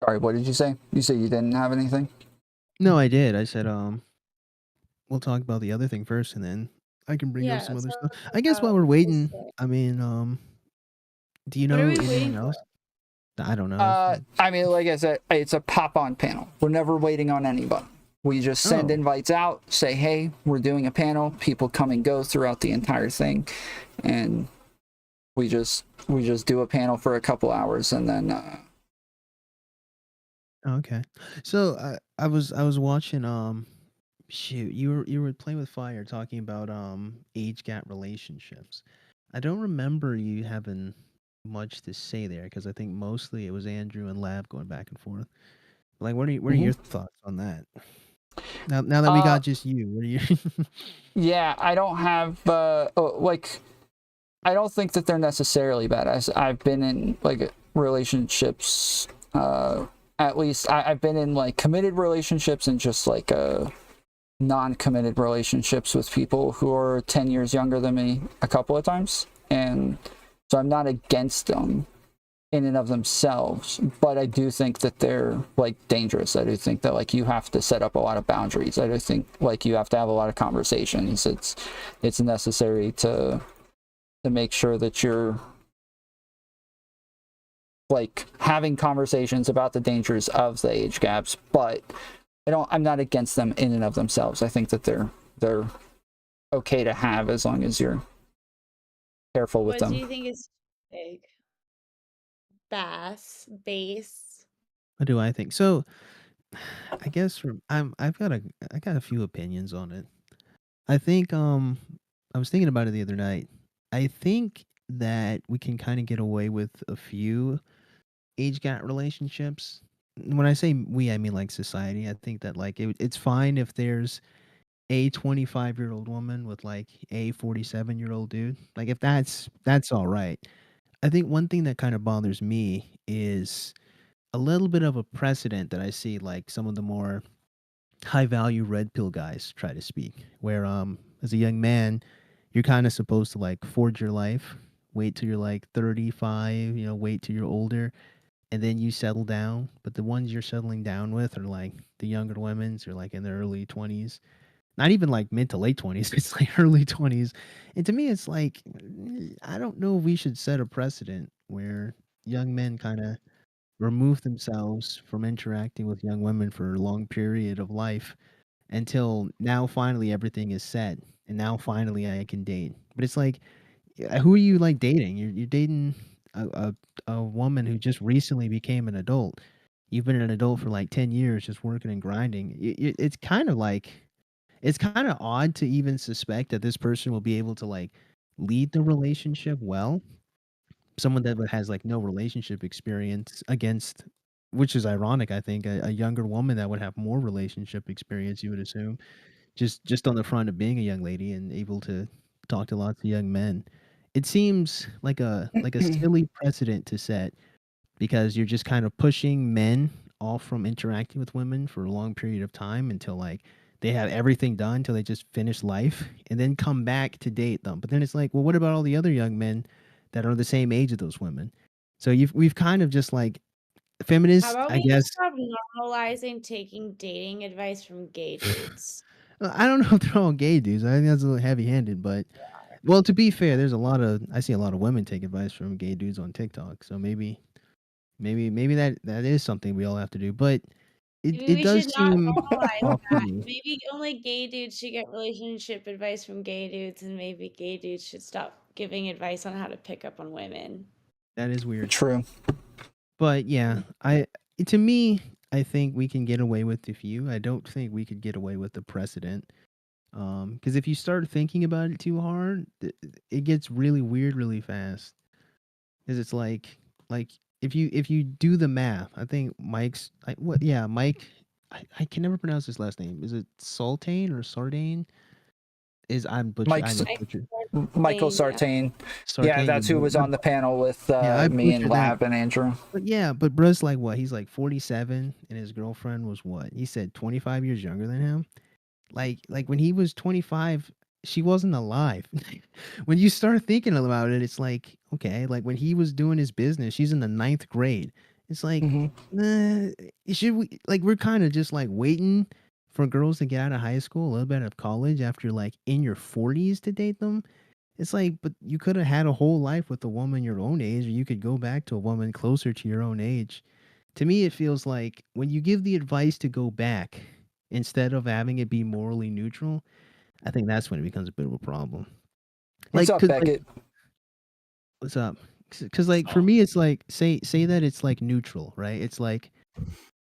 Sorry, what did you say? You said you didn't have anything? No, I did. I said we'll talk about the other thing first, and then I can bring up some other stuff. I guess while we're waiting, I mean, do you What are know we anyone waiting else? I don't know. I mean, like I said, it's a pop-on panel. We're never waiting on anybody. We just send invites out, say, hey, we're doing a panel. People come and go throughout the entire thing. And we just do a panel for a couple hours, and then Okay. So I was watching shoot, you were playing with fire talking about age gap relationships. I don't remember you having much to say there because I think mostly it was Andrew and Lab going back and forth. Like what are your thoughts on that? Now that we got just you, what are you yeah, I don't have like I don't think that they're necessarily bad. I've been in like relationships, at least I've been in like committed relationships and just like non-committed relationships with people who are 10 years younger than me a couple of times, and so I'm not against them in and of themselves, but I do think that they're like dangerous. I do think that like you have to set up a lot of boundaries. I do think like you have to have a lot of conversations. It's necessary to make sure that you're like having conversations about the dangers of the age gaps, but I'm not against them in and of themselves. I think that they're okay to have as long as you're careful with them. What do you think is big? Base? What do I think? So I guess I got a few opinions on it. I think I was thinking about it the other night. I think that we can kind of get away with a few age gap relationships. When I say we, I mean like society. I think that like it's fine if there's a 25-year-old woman with like a 47-year-old dude. Like if that's all right. I think one thing that kind of bothers me is a little bit of a precedent that I see like some of the more high value red pill guys try to speak, where as a young man you're kind of supposed to like forge your life, wait till you're like 35, wait till you're older, and then you settle down. But the ones you're settling down with are like the younger women's are like in their early 20s, not even like mid to late 20s, it's like early 20s. And to me it's like I don't know if we should set a precedent where young men kind of remove themselves from interacting with young women for a long period of life until now finally everything is set and now finally I can date. But it's like, who are you like dating? You're dating a woman who just recently became an adult. You've been an adult for like 10 years just working and grinding. It's kind of like it's kind of odd to even suspect that this person will be able to like lead the relationship well. Someone that has like no relationship experience against, which is ironic, I think, a younger woman that would have more relationship experience, you would assume, just on the front of being a young lady and able to talk to lots of young men. It seems like a silly precedent to set because you're just kind of pushing men off from interacting with women for a long period of time until like they have everything done until they just finish life and then come back to date them. But then it's like, well, what about all the other young men that are the same age as those women? So we've kind of just like How feminists, about I we guess. stop normalizing taking dating advice from gay dudes? I don't know if they're all gay dudes. I think that's a little heavy-handed, but well, to be fair, I see a lot of women take advice from gay dudes on TikTok. So maybe that is something we all have to do. But Maybe it we does should not seem normalize that. off-putting. Maybe only gay dudes should get relationship advice from gay dudes, and maybe gay dudes should stop giving advice on how to pick up on women. That is weird. True. But yeah, to me, I think we can get away with the few. I don't think we could get away with the precedent. Because if you start thinking about it too hard, it gets really weird really fast. Because it's like if you do the math, I think Mike. I can never pronounce his last name. Is it Sultane or Sardane? Michael Sartain. Yeah, that's who was on the panel with me and Lab and Andrew. But yeah, but bro's like what? He's like 47, and his girlfriend was what? He said 25 years younger than him. Like when he was 25, she wasn't alive. When you start thinking about it, it's like, okay, like when he was doing his business, she's in the 9th grade. It's like, should we, like, we're kind of just like waiting for girls to get out of high school, a little bit out of college after like in your 40s to date them. It's like, but you could have had a whole life with a woman your own age, or you could go back to a woman closer to your own age. To me, it feels like when you give the advice to go back instead of having it be morally neutral, I think that's when it becomes a bit of a problem. What's up, Beckett? What's up? Because like for me, it's like say that it's like neutral, right? It's like,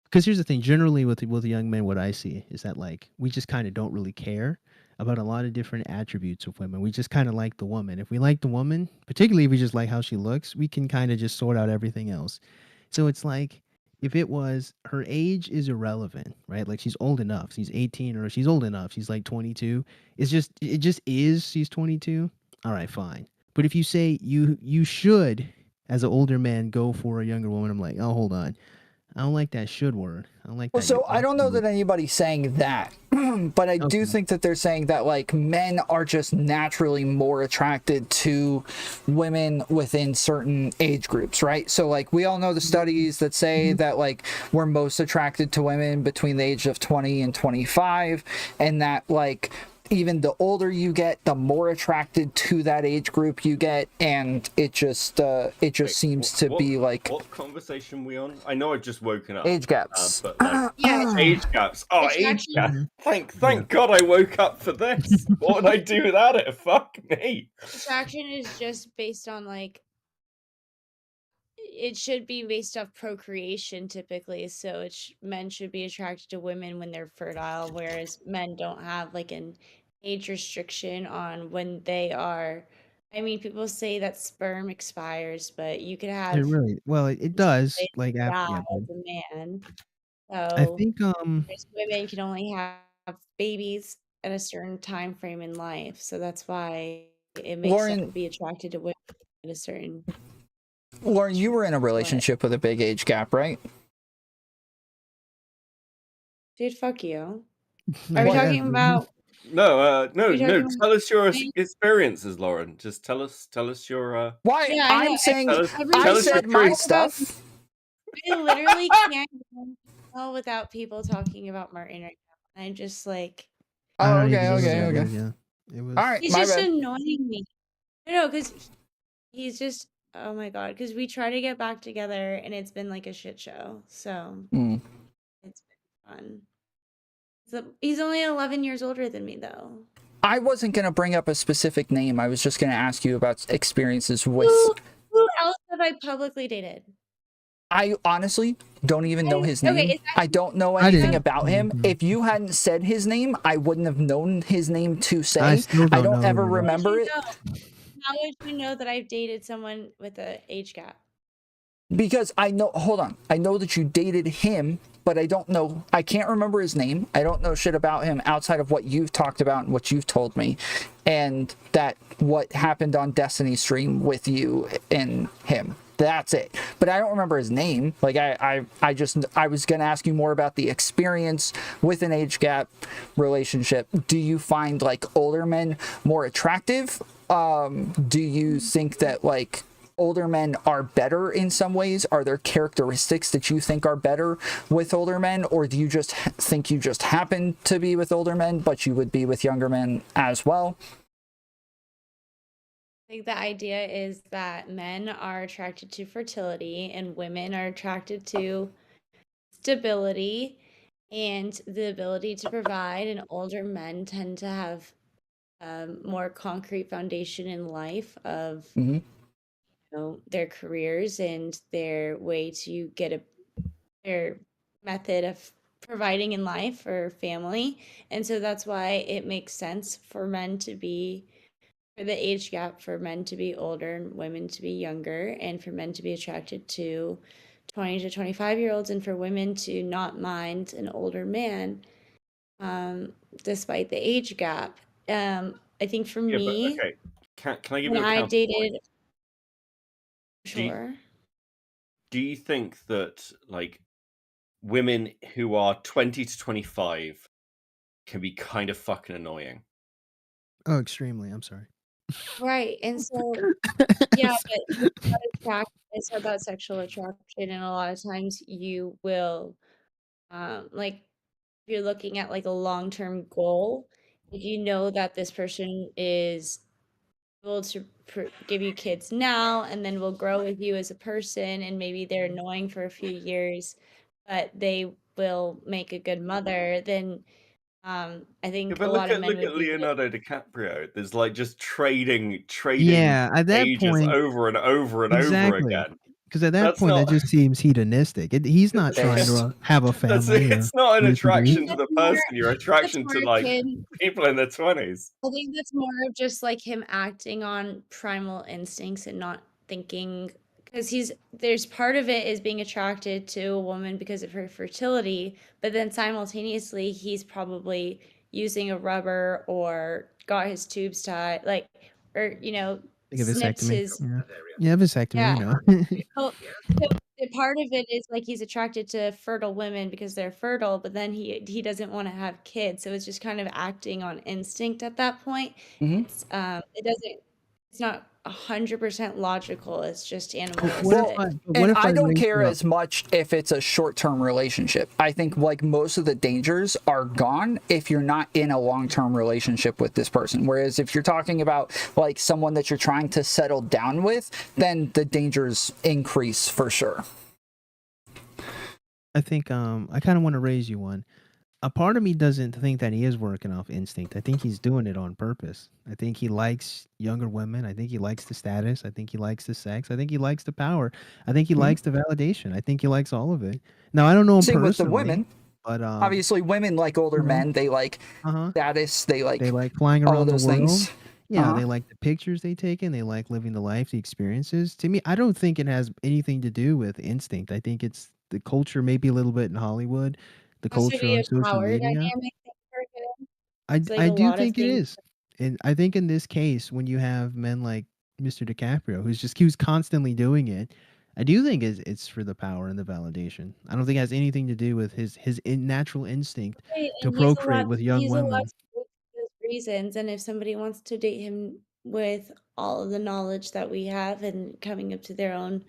because here's the thing. Generally, with young men, what I see is that like we just kind of don't really care about a lot of different attributes of women. We just kind of like the woman. If we like the woman, particularly if we just like how she looks, we can kind of just sort out everything else. So it's like, if it was her age is irrelevant, right? Like she's old enough. She's 18 or she's old enough. She's like 22. It just is she's 22. All right, fine. But if you say you should, as an older man, go for a younger woman, I'm like, oh, hold on. I don't like that should word. I don't like that. So I don't know that anybody's saying that, but I do think that they're saying that like men are just naturally more attracted to women within certain age groups, right? So like we all know the studies that say that like we're most attracted to women between the age of 20 and 25, and that like even the older you get, the more attracted to that age group you get, and it just seems to be like. What conversation we on? I know I've just woken up. Age gaps. But like, age gaps. Oh, age gaps. Thank Yeah. God I woke up for this. What would I do without it? Fuck me. Attraction is just based on like, it should be based off procreation typically. So men should be attracted to women when they're fertile, whereas men don't have like an age restriction on when they are. I mean, people say that sperm expires, but you could have it does. Like die after, as a man. I So think women can only have babies at a certain time frame in life. So that's why it makes Lauren- them be attracted to women at a certain. Lauren, you were in a relationship with a big age gap, right? Dude, fuck you. Are we talking about? No. You're talking Tell us your me? experiences, Lauren. Just tell us your. Why? Yeah, I know. I'm saying Tell us- I tell us said your my truth. stuff. I literally can't go without people talking about Martin right now. I'm just like, Oh, I don't even know okay. who that was, yeah. It was. All right, he's my just bad. annoying me. No, because he's just, oh my god, because we try to get back together and it's been like a shit show. So Mm. it's been fun. He's only 11 years older than me, though. I wasn't going to bring up a specific name. I was just going to ask you about experiences with. Who else have I publicly dated? I honestly don't even know his Okay, name. is that- I don't know I anything didn't. about him. If you hadn't said his name, I wouldn't have known his name to say. I still I don't don't know ever either. remember it. How would you know that I've dated someone with an age gap? Because I know, hold on, I know that you dated him, but I don't know, I can't remember his name. I don't know shit about him outside of what you've talked about and what you've told me. And that what happened on Destiny's stream with you and him. That's it. but I don't remember his name. Like I was gonna ask you more about the experience with an age gap relationship. Do you find like older men more attractive? Do you think that like older men are better in some ways? Are there characteristics that you think are better with older men, or do you just think you just happen to be with older men, but you would be with younger men as well? I think the idea is that men are attracted to fertility and women are attracted to stability and the ability to provide, and older men tend to have more concrete foundation in life of their careers and their way to get their method of providing in life or family. And so that's why it makes sense for the age gap for men to be older and women to be younger, and for men to be attracted to 20 to 25-year-olds, and for women to not mind an older man despite the age gap. I think for me, okay. Can I give when you a I counterpoint? dated, Do you- sure. Do you think that like women who are 20 to 25 can be kind of fucking annoying? Oh, extremely. I'm sorry. Right. And so, yeah, but it's about sexual attraction, and a lot of times you will, like, if you're looking at like a long-term goal, if you know that this person is able to give you kids now and then will grow with you as a person, and maybe they're annoying for a few years, but they will make a good mother, then I Yeah, think a but lot of men look would at be Leonardo DiCaprio. There's like just trading Yeah, at that ages point, over and over and over exactly. again. Because at that That's point, that not just seems hedonistic. He's not trying There's to have a that's family or it's not an reproduce. attraction to the person. Your that's attraction more to like akin. people in their 20s. I think that's more of just like him acting on primal instincts and not thinking, because there's part of it is being attracted to a woman because of her fertility, but then simultaneously he's probably using a rubber or got his tubes tied, like, or Like a snipped vasectomy. his. Yeah, vasectomy. Yeah. I know. So part of it is like he's attracted to fertile women because they're fertile, but then he doesn't want to have kids, so it's just kind of acting on instinct at that point. It's not 100% logical. It's just What animalistic. And if I I don't raise care you up? as much if it's a short-term relationship. I think like most of the dangers are gone if you're not in a long-term relationship with this person. Whereas if you're talking about like someone that you're trying to settle down with, then the dangers increase for sure. I think I kind of want to raise you one. A part of me doesn't think that he is working off instinct. I think he's doing it on purpose. I think he likes younger women. I think he likes the status. I think he likes the sex. I think he likes the power. I think he likes the validation. I think he likes all of it. Now, I don't know him Same with the personally, women. but Obviously, women like older men. They like status. They like flying all around of the those world. things. Yeah, they like the pictures they take in. They like living the life, the experiences. To me, I don't think it has anything to do with instinct. I think it's the culture, maybe a little bit in Hollywood, the Has to culture be on a social power media. dynamic for him. It's like I a do lot of think it things. is. And I think in this case, when you have men like Mr. DiCaprio, who's constantly doing it, I do think it's for the power and the validation. I don't think it has anything to do with his natural instinct Right, to and procreate with young he's allowed women. to do those reasons, and if somebody wants to date him with all of the knowledge that we have and coming up to their own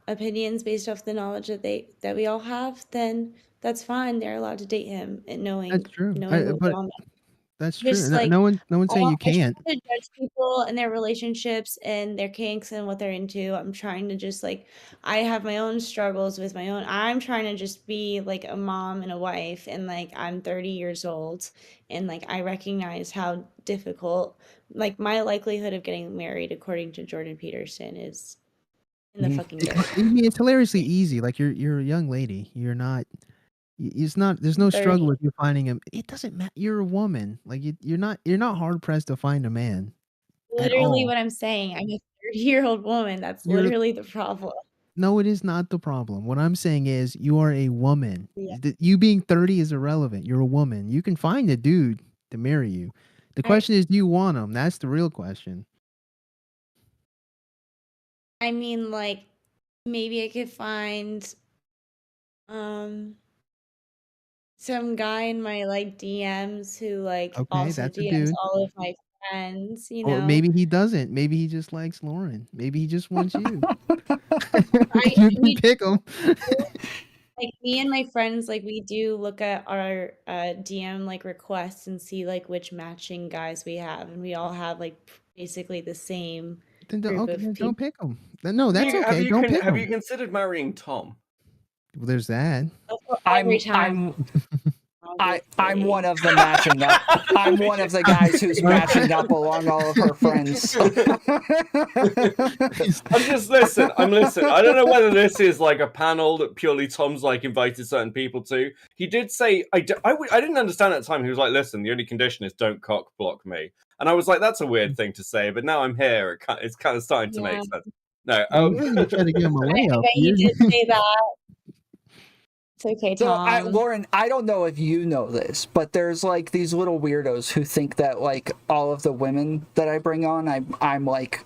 opinions based off the knowledge that we all have, then that's fine. They're allowed to date him and That's true. knowing what But we all know. that's true. Just No, like no one's saying you I try can't. to judge people and their relationships and their kinks and what they're into. I'm trying to just like, I have my own struggles with my own. I'm trying to just be like a mom and a wife, and like I'm 30 years old, and like I recognize how difficult, like my likelihood of getting married according to Jordan Peterson is in the fucking dirt. I mean, it's hilariously easy. Like you're a young lady. You're not. It's not. There's no 30. struggle with you finding him. It doesn't matter. You're a woman. Like you're not. You're not hard pressed to find a man at Literally all. what I'm saying. I'm a 30-year-old woman. That's You're literally the problem. no. It is not the problem. What I'm saying is you are a woman. Yeah. You being 30 is irrelevant. You're a woman. You can find a dude to marry you. The question is, do you want him? That's the real question. I mean, like, maybe I could find some guy in my like DMs who like Okay, also that's a DMs dude. all of my friends, you Or know. maybe he doesn't. Maybe he just likes Lauren. Maybe he just wants you. I You can we pick him. like me and my friends, like we do look at our DM like requests and see like which matching guys we have, and we all have like basically the same Then group okay, of then people. don't pick him. No, that's Have okay. you Don't pick have him. you considered marrying Tom? Well, there's that. Every time. I'm one of the matching up. I'm one of the guys who's matching up along all of her friends. I'm listening. I don't know whether this is like a panel that purely Tom's like invited certain people to. He did say, I didn't understand at the time. He was like, listen, the only condition is don't cock block me. And I was like, that's a weird thing to say. But now I'm here. It's kind of starting to make sense. No, you try to get him away I up bet you here. did say that. It's okay, So, Tom. Lauren, I don't know if you know this, but there's like these little weirdos who think that like all of the women that I bring on, I'm like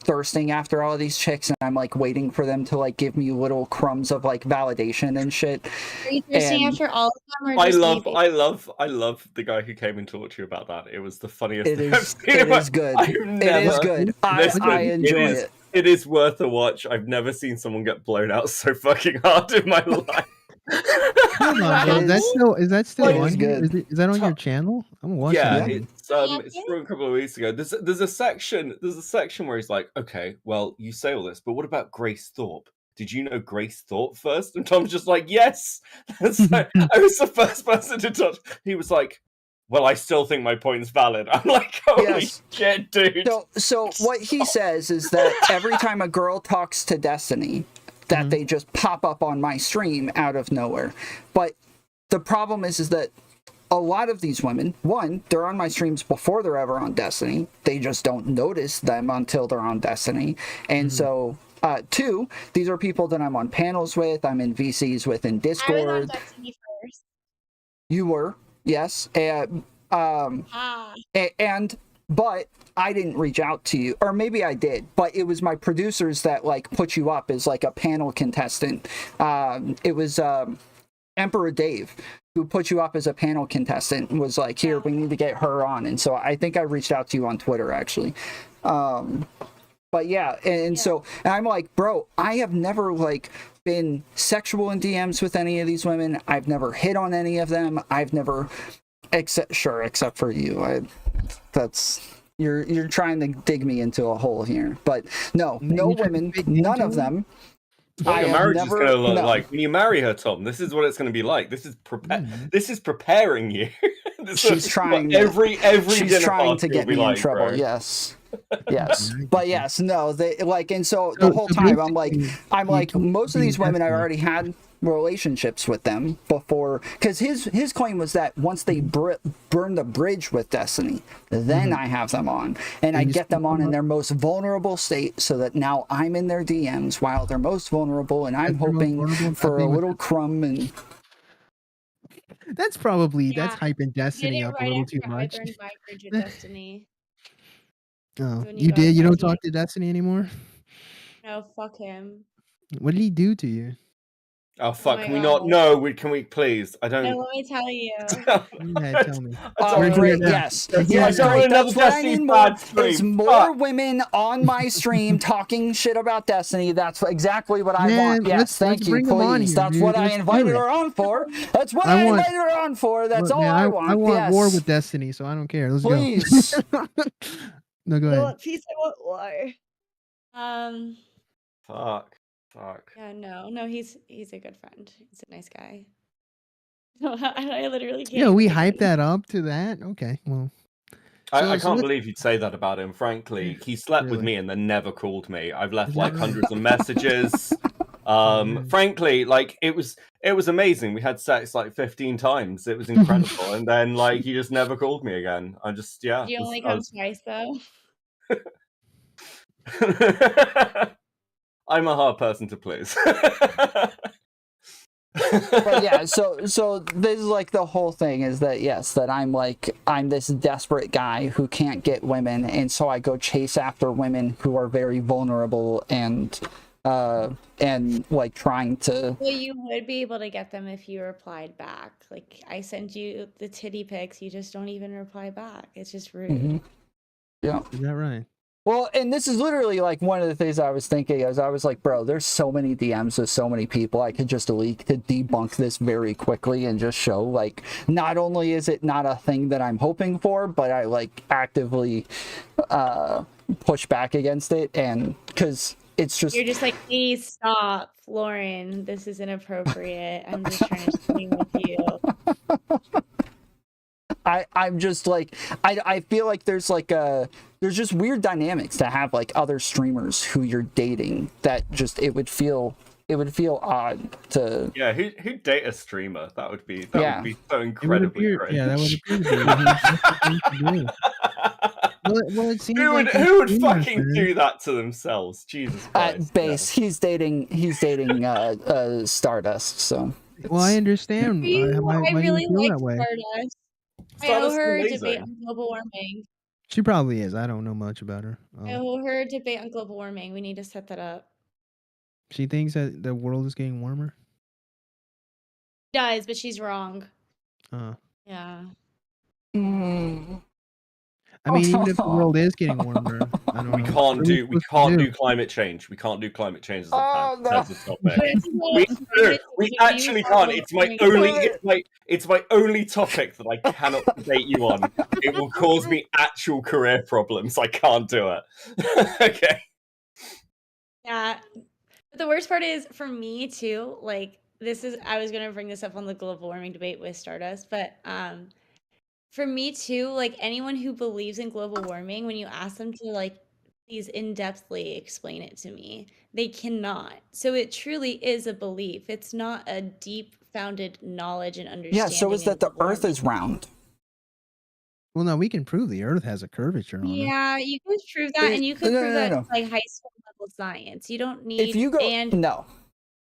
thirsting after all of these chicks, and I'm like waiting for them to like give me little crumbs of like validation and shit. Are you thirsting And after all of them, or I just love the me? guy who came and talked to you about that. It was the funniest it thing I've is seen. it is good. It is good. I enjoy it. It is worth a watch. I've never seen someone get blown out so fucking hard in my life. Hold on, bro. Is that still on here? good. Is that on your channel? I'm watching Yeah, it. it's from a couple of weeks ago. There's a section where he's like, okay, well, you say all this, but what about Grace Thorpe? Did you know Grace Thorpe first? And Tom's just like, yes. So, I was the first person to touch. He was like, well, I still think my point's valid. I'm like, holy shit, dude. So what he says is that every time a girl talks to Destiny, that they just pop up on my stream out of nowhere. But the problem is that a lot of these women, one, they're on my streams before they're ever on Destiny. They just don't notice them until they're on Destiny. And so, two, these are people that I'm on panels with, I'm in VCs with in Discord. I was on Destiny first. You were, yes. But I didn't reach out to you, or maybe I did, but it was my producers that like put you up as like a panel contestant. It was Emperor Dave who put you up as a panel contestant and was like, here, we need to get her on. And so I think I reached out to you on Twitter actually. But yeah, and so and I'm like, bro, I have never like been sexual in DMs with any of these women. I've never hit on any of them. I've never except for you. You're trying to dig me into a hole here, but no women, none of them. What your marriage is going to look like when you marry her, Tom. This is what it's going to be like. This is preparing you. She's trying. Every she's trying to get me in trouble. Bro. Yes. But yes, no. They like, and so the whole time I'm like, most of these women I already had relationships with them before, because his claim was that once they burn the bridge with Destiny, then I have them on, and I get them on in their most vulnerable state, so that now I'm in their DMs while they're most vulnerable, and I'm hoping for a little crumb. And that's hyping Destiny up a little too much. I burned my bridge with Destiny. Oh, you did? You don't talk to Destiny anymore? No, fuck him. What did he do to you? Oh fuck! Can we not? No, can we please? I don't. No, let me tell you. Yeah, tell me. Great, yes. That's what I need more. Is more women on my stream talking shit about Destiny. That's exactly what I want. Yes, thank you, please. That's what I invited her on for. That's what I invited her on for. That's all I want. I want war with Destiny, so I don't care. Let's go. No, go ahead. I want peace. I want war. Fuck. Yeah, no, he's a good friend. He's a nice guy. I literally can't. Yeah, we hyped that up to that. Okay, well. I can't believe you'd say that about him. Frankly, he slept with me and then never called me. I've left like hundreds of messages. Frankly, like it was amazing. We had sex like 15 times. It was incredible. And then like he just never called me again. You only come twice though. I'm a hard person to please. But yeah, so this is like the whole thing is that yes, that I'm this desperate guy who can't get women, and so I go chase after women who are very vulnerable and and like trying to. Well, you would be able to get them if you replied back. Like, I send you the titty pics, you just don't even reply back. It's just rude. Yeah. Is that right? Well, and this is literally like one of the things I was thinking as I was like, bro, there's so many DMs with so many people. I could just leak to debunk this very quickly and just show like, not only is it not a thing that I'm hoping for, but I like actively push back against it. And because it's just, You're just like, please stop, Lauren. This is inappropriate. I'm just trying to swing with you. I'm just like, I feel like there's like there's just weird dynamics to have like other streamers who you're dating that just, it would feel odd to. Yeah, who'd date a streamer? That would be so It would incredibly appear, great. yeah, that would appear to be the thing to do. Well, it seems Who like would the streamers, fucking man. do that to themselves? Jesus Christ. At base, he's dating Stardust, so. Well, I understand. I Why do really you feel like that way? Stardust. I owe Stardust is her a debate amazing. on global warming. She probably is. I don't know much about her. I owe her a debate on global warming. We need to set that up. She thinks that the world is getting warmer. Does, but she's wrong. Yeah. I mean, even if the world is getting warmer, I don't We know. can't What are do climate change. We can't do climate change as a as a topic. We actually can't. It's my only topic that I cannot debate you on. It will cause me actual career problems. I can't do it. Okay. Yeah. But the worst part is for me too, like I was gonna bring this up on the global warming debate with Stardust, but for me too, like anyone who believes in global warming, when you ask them to like please in-depthly explain it to me, they cannot. So it truly is a belief. It's not a deep founded knowledge and understanding. Yeah, so is that the Earth is round. Well, no, we can prove the Earth has a curvature on it. Yeah, you could prove that, and you could prove that it's like high school level science. You don't need. If you go,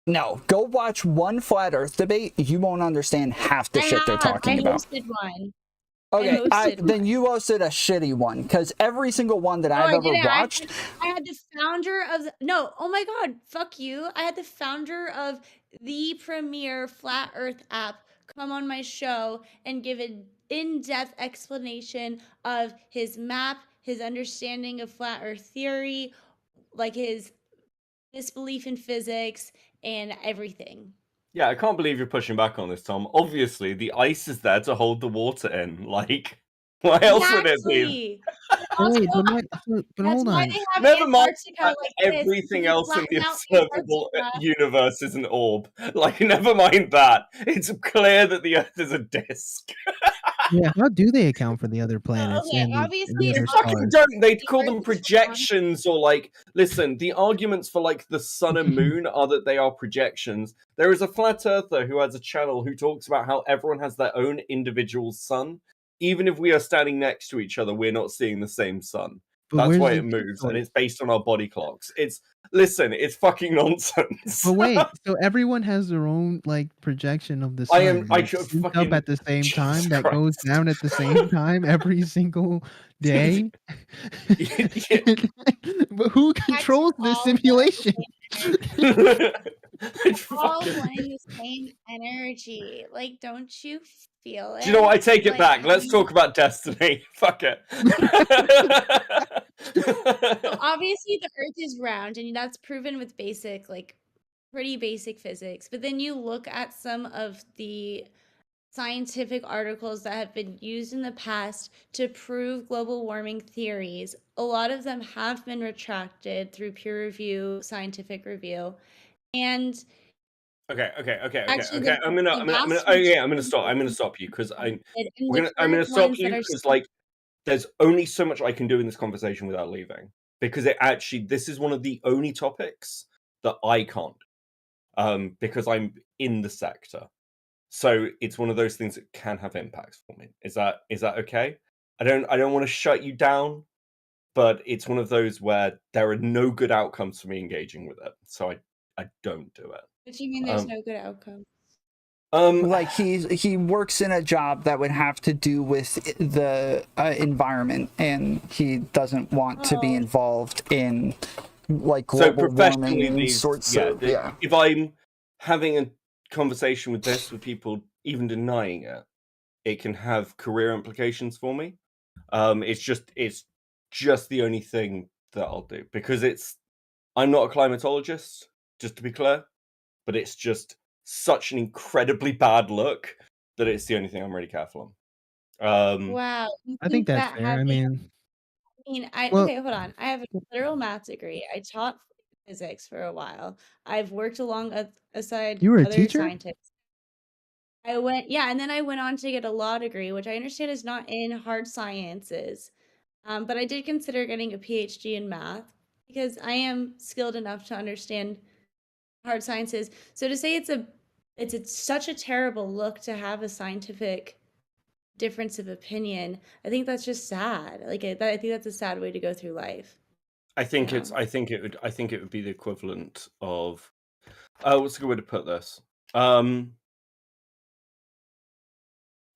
no, go watch one flat Earth debate. You won't understand half the shit they're talking about. I hosted one. Okay, then you hosted a shitty one, because every single one that I've ever watched. I had the founder of oh my god, fuck you. I had the founder of the premier flat Earth app come on my show and give an in-depth explanation of his map, his understanding of flat Earth theory, like his disbelief in physics and everything. Yeah, I can't believe you're pushing back on this, Tom. Obviously, the ice is there to hold the water in. Like, why else would it be? Wait, but hold on. Never mind that everything else in the observable universe is an orb. Like, never mind that. It's clear that the Earth is a disk. Yeah, how do they account for the other planets? Okay, and obviously, the other Fucking stars? don't. They'd call them projections, or like, listen, the arguments for like the sun and moon are that they are projections. There is a flat earther who has a channel who talks about how everyone has their own individual sun. Even if we are standing next to each other, we're not seeing the same sun. But That's why where's it the moves, and it's based on our body clocks. It's fucking nonsense. But wait, so everyone has their own like projection of the sun. I that could syncs up fucking- at the same time, Jesus that goes Christ. down at the same time every single day. But who controls this simulation? All wanting the same energy. Like, don't you feel it? Do you know what? I take it Like, back. Let's talk about Destiny. Fuck it. So obviously the Earth is round, and that's proven with pretty basic physics. But then you look at some of the scientific articles that have been used in the past to prove global warming theories. A lot of them have been retracted through peer review, scientific review, and Okay. Actually, I'm gonna stop you because I'm gonna stop you because like there's only so much I can do in this conversation without leaving, because this is one of the only topics that I can't because I'm in the sector. So it's one of those things that can have impacts for me. Is that okay? I don't want to shut you down, but it's one of those where there are no good outcomes for me engaging with it. So I don't do it. What do you mean there's no good outcome? Like he works in a job that would have to do with the environment, and he doesn't want to be involved in like So global professionally, warming these sorts yeah, of yeah. if I'm having a conversation with this with people even denying it, it can have career implications for me. It's just the only thing that I'll do because I'm not a climatologist, just to be clear, but it's just such an incredibly bad look that it's the only thing I'm really careful on. Wow. You I think that's that fair. I having mean, well, okay, hold on. I have a literal math degree. I taught physics for a while. I've worked aside you were a other teacher? scientists. Yeah, and then I went on to get a law degree, which I understand is not in hard sciences. But I did consider getting a PhD in math because I am skilled enough to understand hard sciences. So to say such a terrible look to have a scientific difference of opinion, I think that's just sad. I think that's a sad way to go through life. I think Yeah. I think it would be the equivalent of what's a good way to put this?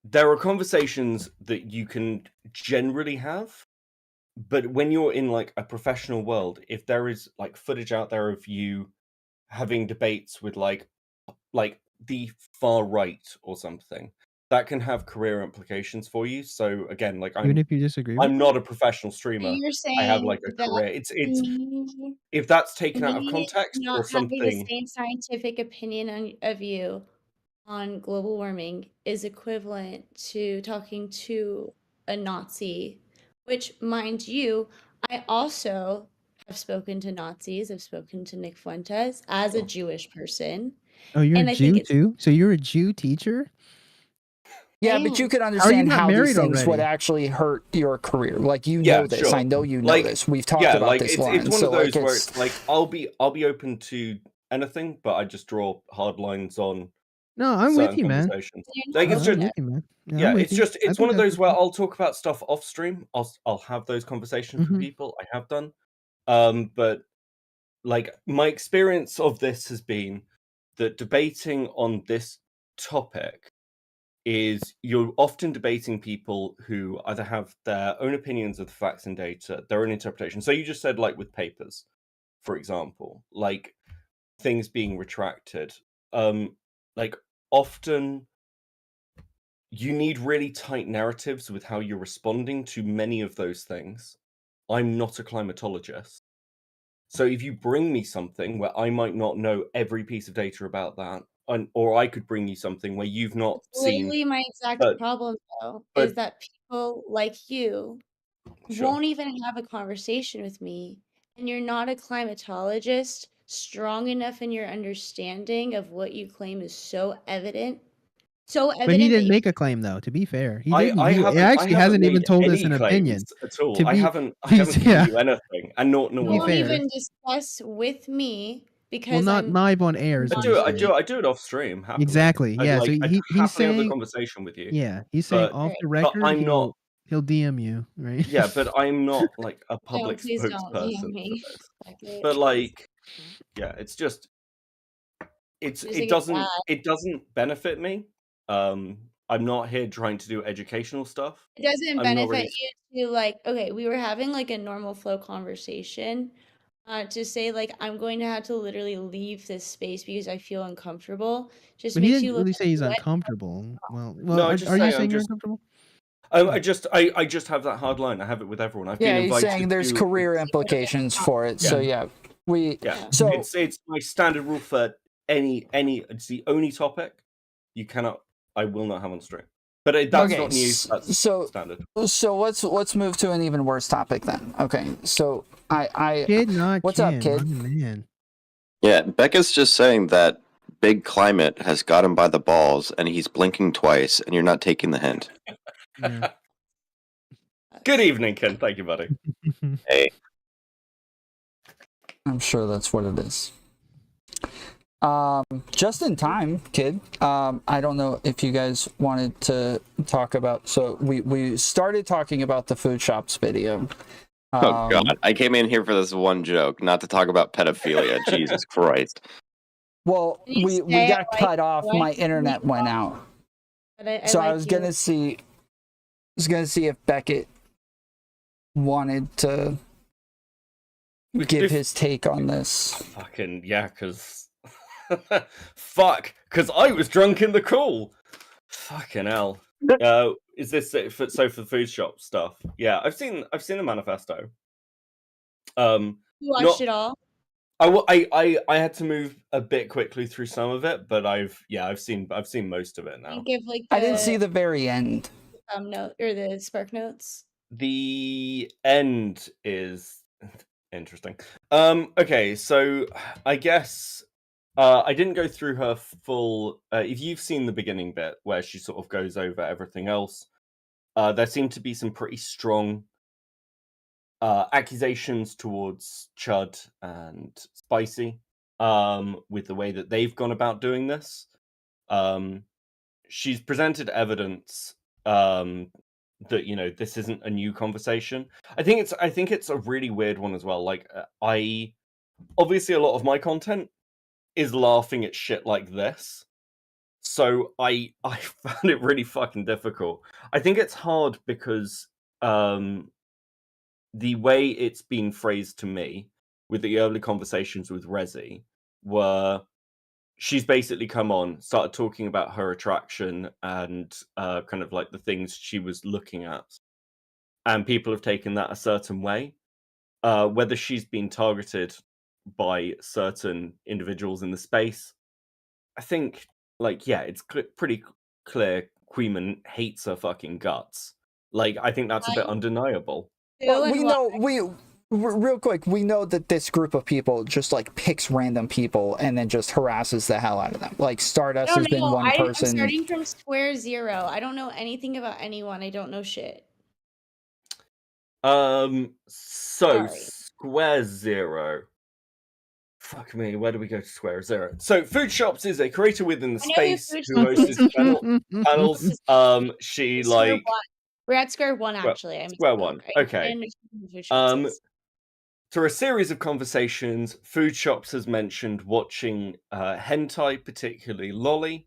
There are conversations that you can generally have, but when you're in like a professional world, if there is like footage out there of you having debates with like the far right or something, that can have career implications for you. So again, like Even if you disagree with I'm them? not a professional So streamer. you're I have saying like a that career. It's me, if that's taken out of me context not or having the something. same scientific opinion of you on global warming is equivalent to talking to a Nazi, which, mind you, I also have spoken to Nazis. I've spoken to Nick Fuentes as a Oh. Jewish person. Oh, you're And a I think Jew it's too? So you're a Jew teacher? Yeah, but you same. could How are you understand not how these married things would already? actually hurt your career. Like you Yeah, know this. sure. I know you know Like, this. We've talked yeah, about like this, it's Lauren. one So of those like where it's it's like I'll be open to anything, but I just draw hard lines on No, I'm with certain you, man. conversations. You're Like not it's I'm just with you, man. Yeah, yeah, I'm with it's you. just I it's think one of that's those where okay. I'll talk about stuff off stream. I'll have those conversations with Mhm. people. I have done. But like my experience of this has been that debating on this topic is you're often debating people who either have their own opinions of the facts and data, their own interpretation. So you just said like with papers, for example, like things being retracted. Like often you need really tight narratives with how you're responding to many of those things. I'm not a climatologist. So if you bring me something where I might not know every piece of data about that, or I could bring you something where you've not seen, literally my exact but problem, though, is but that people like you sure. won't even have a conversation with me, and you're not a climatologist strong enough in your understanding of what you claim is so evident But he that didn't you make a claim though, to be fair. He didn't. I He haven't actually hasn't even made told us any an opinion. claims at all. To be I he's haven't given yeah, you anything, and nor to you be will won't I. fair. even discuss with me Well, because not I'm live on air is I what do he's it. saying. I do it off stream happily. Exactly. Yeah. So I'd he's happily have a saying conversation with you, yeah, he's saying but off the right. record I'm not. he'll DM you, right? Yeah, but I'm not like a No, public please don't DM spokesperson for me. this. Fuck it. But like, yeah, it's just Just think it's bad. it doesn't benefit me. I'm not here trying to do educational stuff. It doesn't I'm not benefit really. you to like, okay, we were having like a normal flow conversation. To say like I'm going to have to literally leave this space because I feel uncomfortable just But he makes didn't you look really like say he's what? uncomfortable. Well, No, I are, just are you say I'm saying you're just. uncomfortable? I just have that hard line. I have it with everyone. I've yeah, been he's saying invited there's to. career implications for it. So yeah, Yeah, so it's my standard rule for any. It's the only topic you cannot. I will not have on stream. But that's okay, not new. That's so standard. let's move to an even worse topic then. Okay, so I Kid, not what's kid. up, kid? My man. Yeah, Becca's just saying that big climate has got him by the balls, and he's blinking twice, and you're not taking the hint. Yeah. Good evening, Ken. Thank you, buddy. Hey, I'm sure that's what it is. Just in time, kid. I don't know if you guys wanted to talk about. So we started talking about the food shops video. oh god, I came in here for this one joke, not to talk about pedophilia. Jesus Christ. Well, Can you we say got I cut off. like My you internet went more? out, But I so I like was you. gonna see. If Beckett wanted to give his take on this. Fucking yeah, because fuck, because I was drunk in the call. Fucking hell. Is this it for the food shop stuff? Yeah, I've seen the manifesto. You watched it all? I had to move a bit quickly through some of it, but I've seen most of it now. Give like I didn't see the very end. Note or the spark notes. The end is interesting. Okay, so I guess I didn't go through her full. If you've seen the beginning bit where she sort of goes over everything else, there seem to be some pretty strong accusations towards Chud and Spicy with the way that they've gone about doing this. She's presented evidence that this isn't a new conversation. I think it's a really weird one as well. Like I obviously a lot of my content is laughing at shit like this, so I found it really fucking difficult. I think it's hard because the way it's been phrased to me with the early conversations with Rezzi were she's basically come on, started talking about her attraction and kind of like the things she was looking at, and people have taken that a certain way. Whether she's been targeted by certain individuals in the space, I think, like, yeah, it's pretty clear Queeman hates her fucking guts. Like, I think that's a bit undeniable. Well, real quick, we know that this group of people just like picks random people and then just harasses the hell out of them. Like Stardust has been one person. I'm starting from square zero. I don't know anything about anyone. I don't know shit. So Sorry. Square Zero. Fuck me, where do we go to Square Zero? So Foodshops is a creator within the space who hosts his panels. She like we're at square one actually. Square one. Okay. Through a series of conversations, Foodshops has mentioned watching hentai, particularly lolly,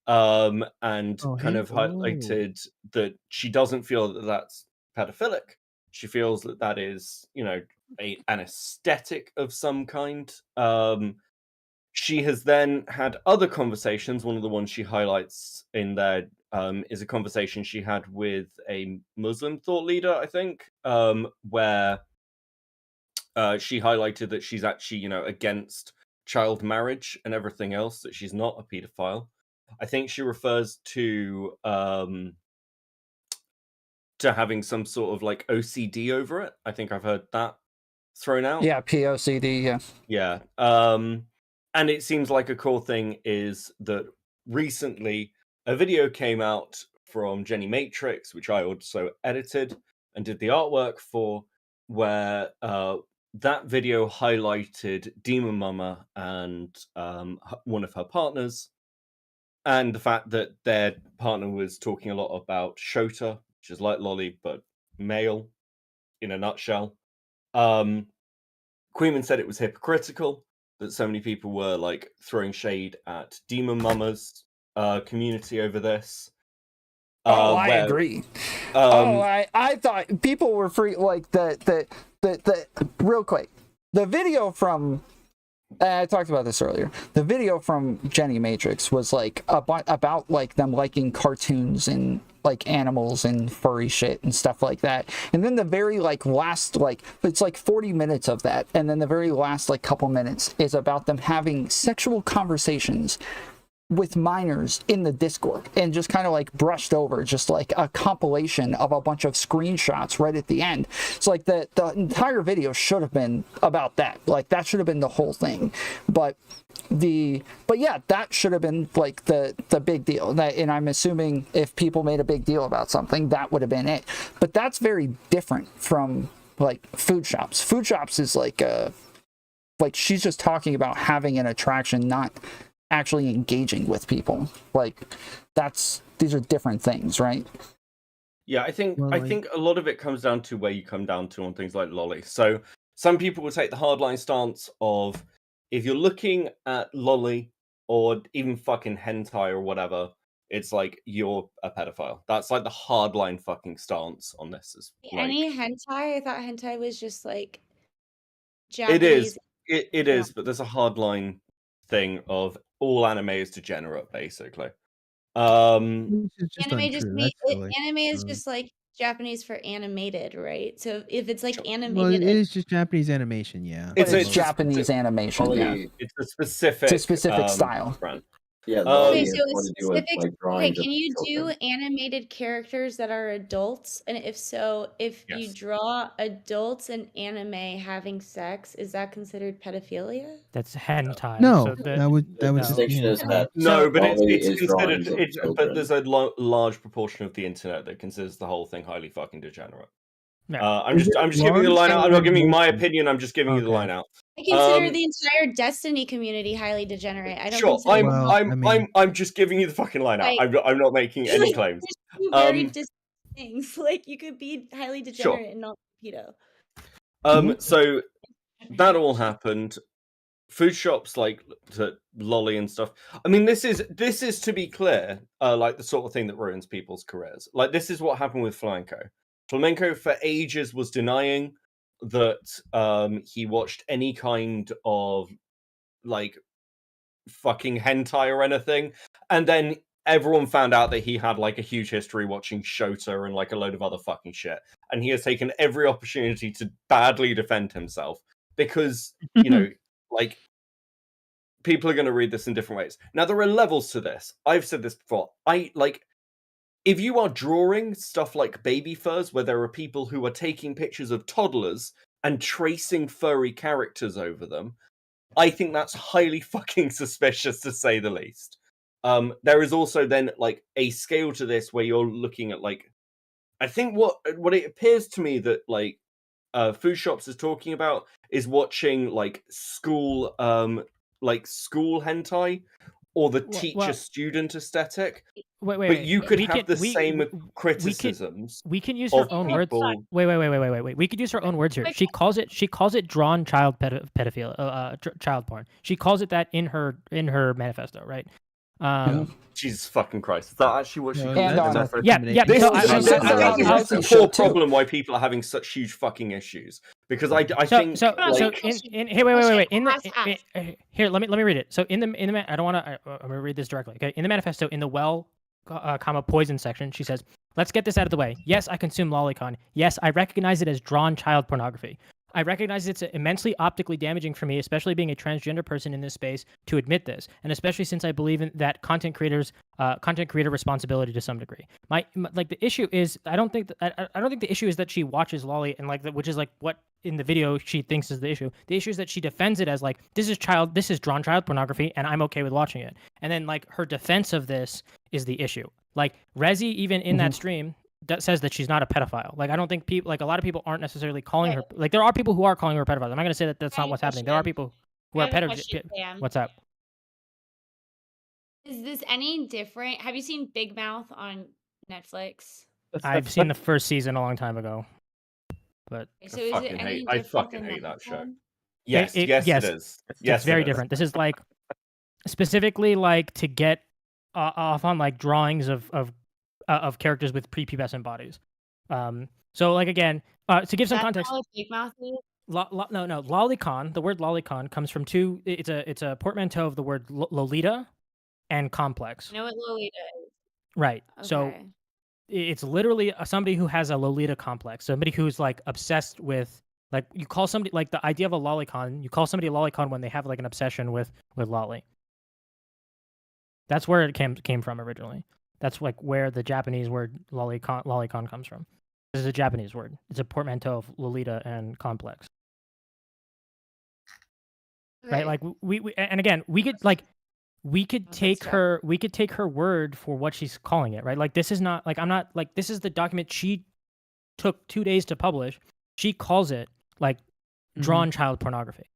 and kind of highlighted that she doesn't feel that that's pedophilic. She feels that that is, an aesthetic of some kind. She has then had other conversations. One of the ones she highlights in there is a conversation she had with a Muslim thought leader, I think, where she highlighted that she's actually, against child marriage and everything else, that she's not a pedophile. I think she refers to having some sort of like OCD over it. I think I've heard that thrown out. Yeah, POCD, yeah. Yeah. And it seems like a core thing is that recently a video came out from Jenny Matrix, which I also edited and did the artwork for, where that video highlighted Demon Mama and one of her partners, and the fact that their partner was talking a lot about Shota, which is like lolly, but male, in a nutshell. Queeman said it was hypocritical that so many people were like throwing shade at Demon Mama's community over this. I agree. I thought people were free, like the real quick. The video from I talked about this earlier. The video from Jenny Matrix was like about like them liking cartoons and like animals and furry shit and stuff like that. And then the very like last, like it's like 40 minutes of that, and then the very last like couple minutes is about them having sexual conversations with minors in the Discord, and just kind of like brushed over, just like a compilation of a bunch of screenshots right at the end. It's like the entire video should have been about that. Like that should have been the whole thing. But yeah, that should have been like the big deal. And I'm assuming if people made a big deal about something, that would have been it. But that's very different from like Foodshops. Foodshops is like she's just talking about having an attraction, not actually engaging with people. Like these are different things, right? Yeah, I think a lot of it comes down to where you come down to on things like lolly. So some people will take the hardline stance of, if you're looking at lolly or even fucking hentai or whatever, it's like you're a pedophile. That's like the hardline fucking stance on this. Is like, any hentai? I thought hentai was just like Japanese. It is, but there's a hard line thing of all anime is degenerate, basically. Which is just Anime just untrue, means actually. anime is just like Japanese for animated, right? So if it's like Well, animated, it is just Japanese animation, yeah. But It's it's a Japanese animation. Yeah. Probably, it's a specific style. brand. yeah, Um, Lolly okay, has so more it's to do with specific. like Okay, drawings of can you do children. animated characters that are adults? And if so, if you Yes. draw adults in anime having sex, is that considered pedophilia? That's hentai. No, so that would The just distinction be is that No, but Lolly it's is considered. drawings of But children. there's a large proportion of the internet that considers the whole thing highly fucking degenerate. Yeah. I'm just giving you the line out. I'm not giving you my opinion. I'm just giving you the Okay. line out. I consider the entire Destiny community highly degenerate. I don't Sure, consider Well, I mean- I'm just giving you the fucking line out. Like- I'm not making any like, claims. there's two very Um, distinct things. Like you could be highly Sure. degenerate and not pedo. So that all happened. Food shops like to lolly and stuff. I mean, this is to be clear, like the sort of thing that ruins people's careers. Like this is what happened with Flamenco. Flamenco for ages was denying that he watched any kind of like fucking hentai or anything, and then everyone found out that he had like a huge history watching Shota and like a load of other fucking shit, and he has taken every opportunity to badly defend himself because you know, like people are going to read this in different ways. Now there are levels to this. I've said this before. I like if you are drawing stuff like baby furs, where there are people who are taking pictures of toddlers and tracing furry characters over them, I think that's highly fucking suspicious, to say the least. There is also then like a scale to this where you're looking at like, I think what it appears to me that like Food Shops is talking about is watching like school hentai or the teacher-student aesthetic. Wait. But you could We have can- the we- same we- criticisms. We can use her of own words. people- Wait. We could use her own words here. She calls it drawn child pedophilia, child porn. She calls it that in her manifesto, right? Jesus fucking Christ! Is that actually what she No, did? that's not Yeah. This so is, I- I think I- it's the I- core problem why people are having such huge fucking issues. Because I think so like, in here wait in the here let me read it. So in the I don't want to I'm gonna read this directly. Okay, in the manifesto in the poison section, she says, "Let's get this out of the way. Yes, I consume lolicon. Yes, I recognize it as drawn child pornography. I recognize it's immensely optically damaging for me, especially being a transgender person in this space, to admit this, and especially since I believe in that content creator responsibility to some degree. My like the issue is I don't think the issue is that she watches lolly and like which is like what in the video she thinks is the issue. The issue is that she defends it as like this is drawn child pornography and I'm okay with watching it. And then like her defense of this is the issue. Like Rezzi even in that stream that says that she's not a pedophile. Like I don't think people like a lot of people aren't necessarily calling her like there are people who are calling her a pedophile. I'm not going to say that that's not what's happening. There are people who are pedophiles. What's up? Is this any different? Have you seen Big Mouth on Netflix? I've seen the first season a long time ago. But So is it any I different fucking than hate that show. one? Yes, It- yes, yes, it is. it's Yes, very it is. different. This is like specifically like to get off on like drawings of characters with prepubescent bodies. So like again, to give some That's context, all a Big Mouth is? no, lolicon. The word lolicon comes from two. It's a portmanteau of the word lolita and complex. I know what Lolita is. Right. So Okay. it's literally somebody who has a lolita complex. Somebody who's like obsessed with like you call somebody like the idea of a lolicon. You call somebody a lolicon when they have like an obsession with lolly. That's where it came from originally. That's like where the Japanese word lolicon comes from. This is a Japanese word. It's a portmanteau of lolita and complex. Right? Like we and again, we could take her word for what she's calling it, right? Like this is not like I'm not like this is the document she took 2 days to publish. She calls it like drawn child pornography.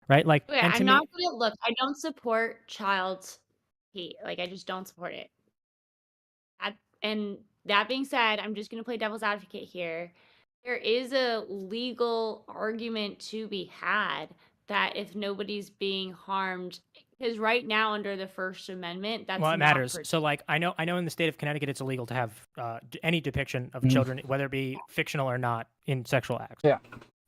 Right? Like Okay, and to I'm me, not gonna look. I don't support child hate. Like I just don't support it. And that being said, I'm just gonna play devil's advocate here. There is a legal argument to be had that if nobody's being harmed, because right now under the First Amendment, that's well, it not matters. So, like, I know in the state of Connecticut, it's illegal to have any depiction of children, whether it be fictional or not, in sexual acts. Yeah.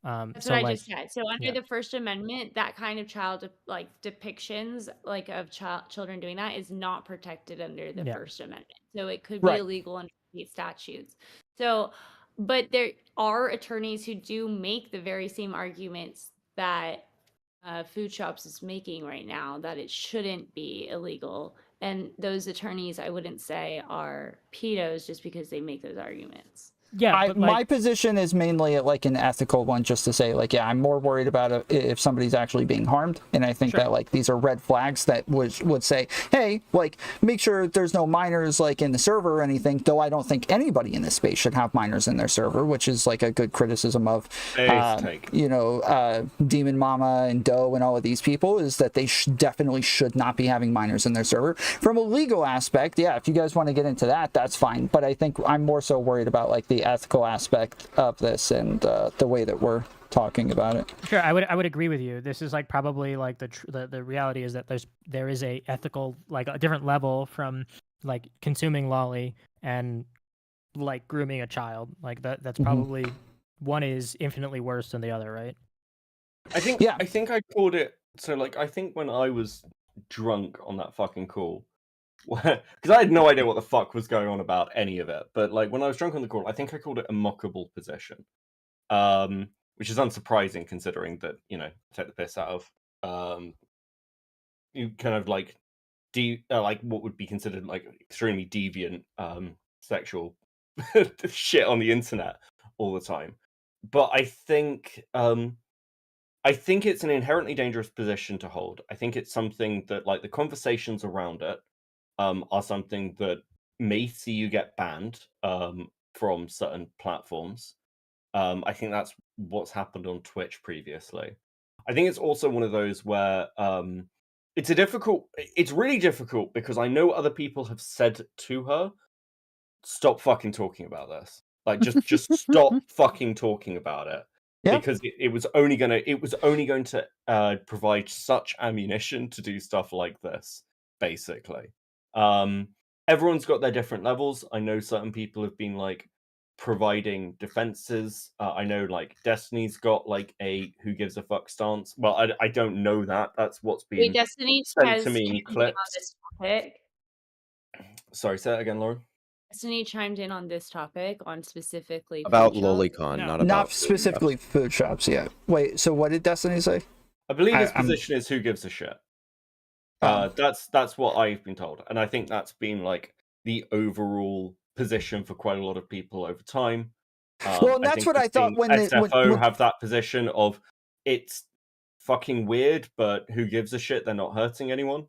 That's So what I like, just said. So under yeah. the First Amendment, that kind of child like depictions like of children doing that is not protected under the Yeah. First Amendment. So it could be Right. illegal under state statutes. So, but there are attorneys who do make the very same arguments that Foodshops is making right now, that it shouldn't be illegal. And those attorneys, I wouldn't say are pedos just because they make those arguments. Yeah, but like, my position is mainly like an ethical one, just to say like, yeah, I'm more worried about if somebody's actually being harmed, and I think Sure. that like these are red flags that would say, hey, like make sure there's no minors like in the server or anything. Though I don't think anybody in this space should have minors in their server, which is like a good criticism of you know, Demon Mama and Doe and all of these people, is that they definitely should not be having minors in their server. From a legal aspect, yeah, if you guys want to get into that, that's fine. But I think I'm more so worried about like the ethical aspect of this and the way that we're talking about it. Sure, I would agree with you. This is like probably like the reality is that there is a ethical, like a different level from like consuming lolly and like grooming a child. Like that's probably one is infinitely worse than the other, right? I think I called it. So like I think when I was drunk on that fucking call, because I had no idea what the fuck was going on about any of it, but like when I was drunk on the call, I think I called it a mockable position, which is unsurprising considering that, you know, take the piss out of you kind of like like what would be considered like extremely deviant sexual shit on the internet all the time. But I think it's an inherently dangerous position to hold. I think it's something that like the conversations around it are something that may see you get banned from certain platforms. I think that's what's happened on Twitch previously. I think it's also one of those where it's really difficult because I know other people have said to her, stop fucking talking about this. Like just stop fucking talking about it. Yep. Because it was only going to provide such ammunition to do stuff like this, basically. Everyone's got their different levels. I know certain people have been like providing defenses. I know like Destiny's got like a who gives a fuck stance. Well, I don't know that. That's what's been Destiny sent to me in on clips. this topic. Sorry, say that again, Lauren. Destiny chimed in on this topic on specifically About Foodshops. Lolicon, No. not about Not specifically food shops. Yeah. Wait. So what did Destiny say? I believe his position is who gives a shit. That's what I've been told, and I think that's been like the overall position for quite a lot of people over time. Well, that's what I thought when SFO have that position of it's fucking weird, but who gives a shit? They're not hurting anyone.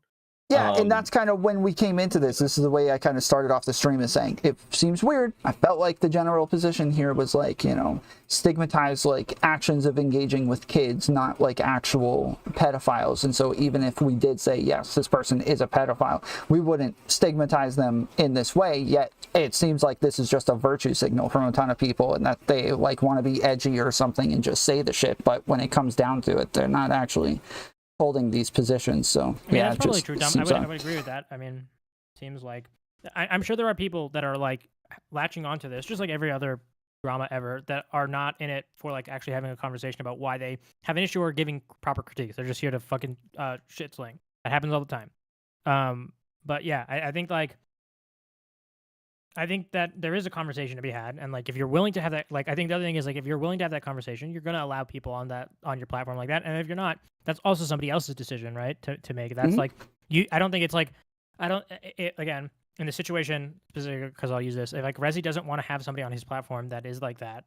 Yeah, and that's kind of when we came into this. This is the way I kind of started off the stream, as saying it seems weird. I felt like the general position here was like, you know, stigmatize like actions of engaging with kids, not like actual pedophiles. And so even if we did say, yes, this person is a pedophile, we wouldn't stigmatize them in this way. Yet it seems like this is just a virtue signal from a ton of people, and that they like want to be edgy or something and just say the shit. But when it comes down to it, they're not actually holding these positions. So I mean, yeah, that's probably true, Dom. I would agree with that. I mean, seems like I'm sure there are people that are like latching onto this, just like every other drama ever, that are not in it for like actually having a conversation about why they have an issue or giving proper critiques. They're just here to fucking shit sling. That happens all the time. But yeah, I think that there is a conversation to be had, and like if you're willing to have that, like I think the other thing is like if you're willing to have that conversation, you're gonna allow people on your platform like that, and if you're not, that's also somebody else's decision, right? To make that's like you. I don't think it's like again in the situation specifically because I'll use this. If like Rezzi doesn't want to have somebody on his platform that is like that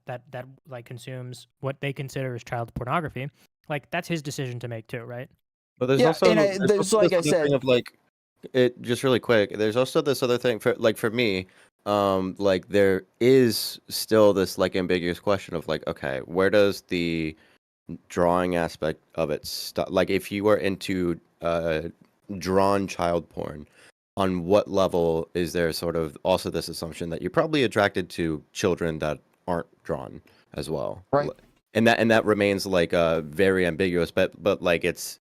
like consumes what they consider as child pornography, like that's his decision to make too, right? But there's also there's like I said, of like it just really quick. There's also this other thing for me. Like there is still this like ambiguous question of like, okay, where does the drawing aspect of it stop? Like if you were into drawn child porn, on what level is there sort of also this assumption that you're probably attracted to children that aren't drawn as well, right? And that remains like very ambiguous, but like it's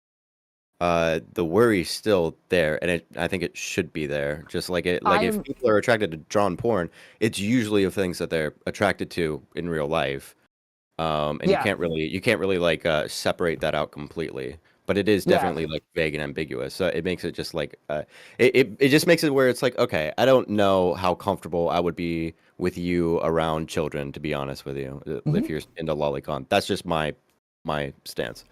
the worry's still there, and I think it should be there. Just like if people are attracted to drawn porn, it's usually of things that they're attracted to in real life. And Yeah. you can't really like separate that out completely. But it is definitely like vague and ambiguous. So it makes it just like it just makes it where it's like, okay, I don't know how comfortable I would be with you around children, to be honest with you, if you're into lolicon. That's just my stance.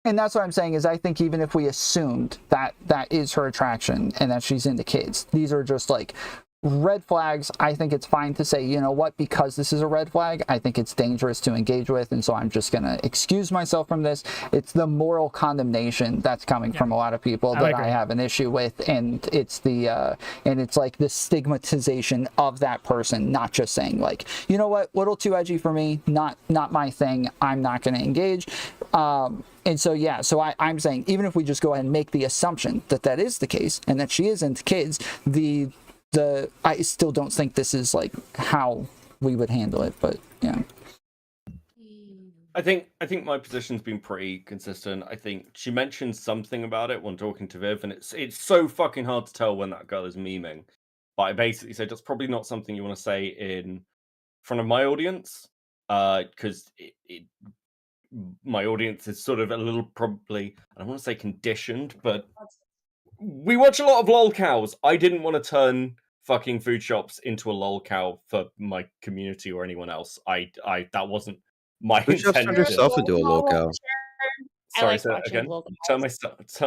And that's what I'm saying is I think even if we assumed that that is her attraction and that she's into kids, these are just like red flags. I think it's fine to say, you know what, because this is a red flag, I think it's dangerous to engage with, and so I'm just going to excuse myself from this. It's the moral condemnation that's coming from a lot of people that I have an issue with, and it's the and it's like the stigmatization of that person, not just saying like, you know what, little too edgy for me, not my thing, I'm not going to engage. And so, yeah, so I'm saying even if we just go ahead and make the assumption that that is the case and that she is into kids, I still don't think this is like how we would handle it, but yeah. I think my position's been pretty consistent. I think she mentioned something about it when talking to Viv, and it's so fucking hard to tell when that girl is memeing. But I basically said that's probably not something you want to say in front of my audience, because my audience is sort of a little probably, I don't want to say conditioned, but we watch a lot of lol cows. I didn't want to turn fucking food shops into a lol cow for my community or anyone else. That wasn't my Foodshops intention. turned herself into a lol cow. Sorry, say that again. Turn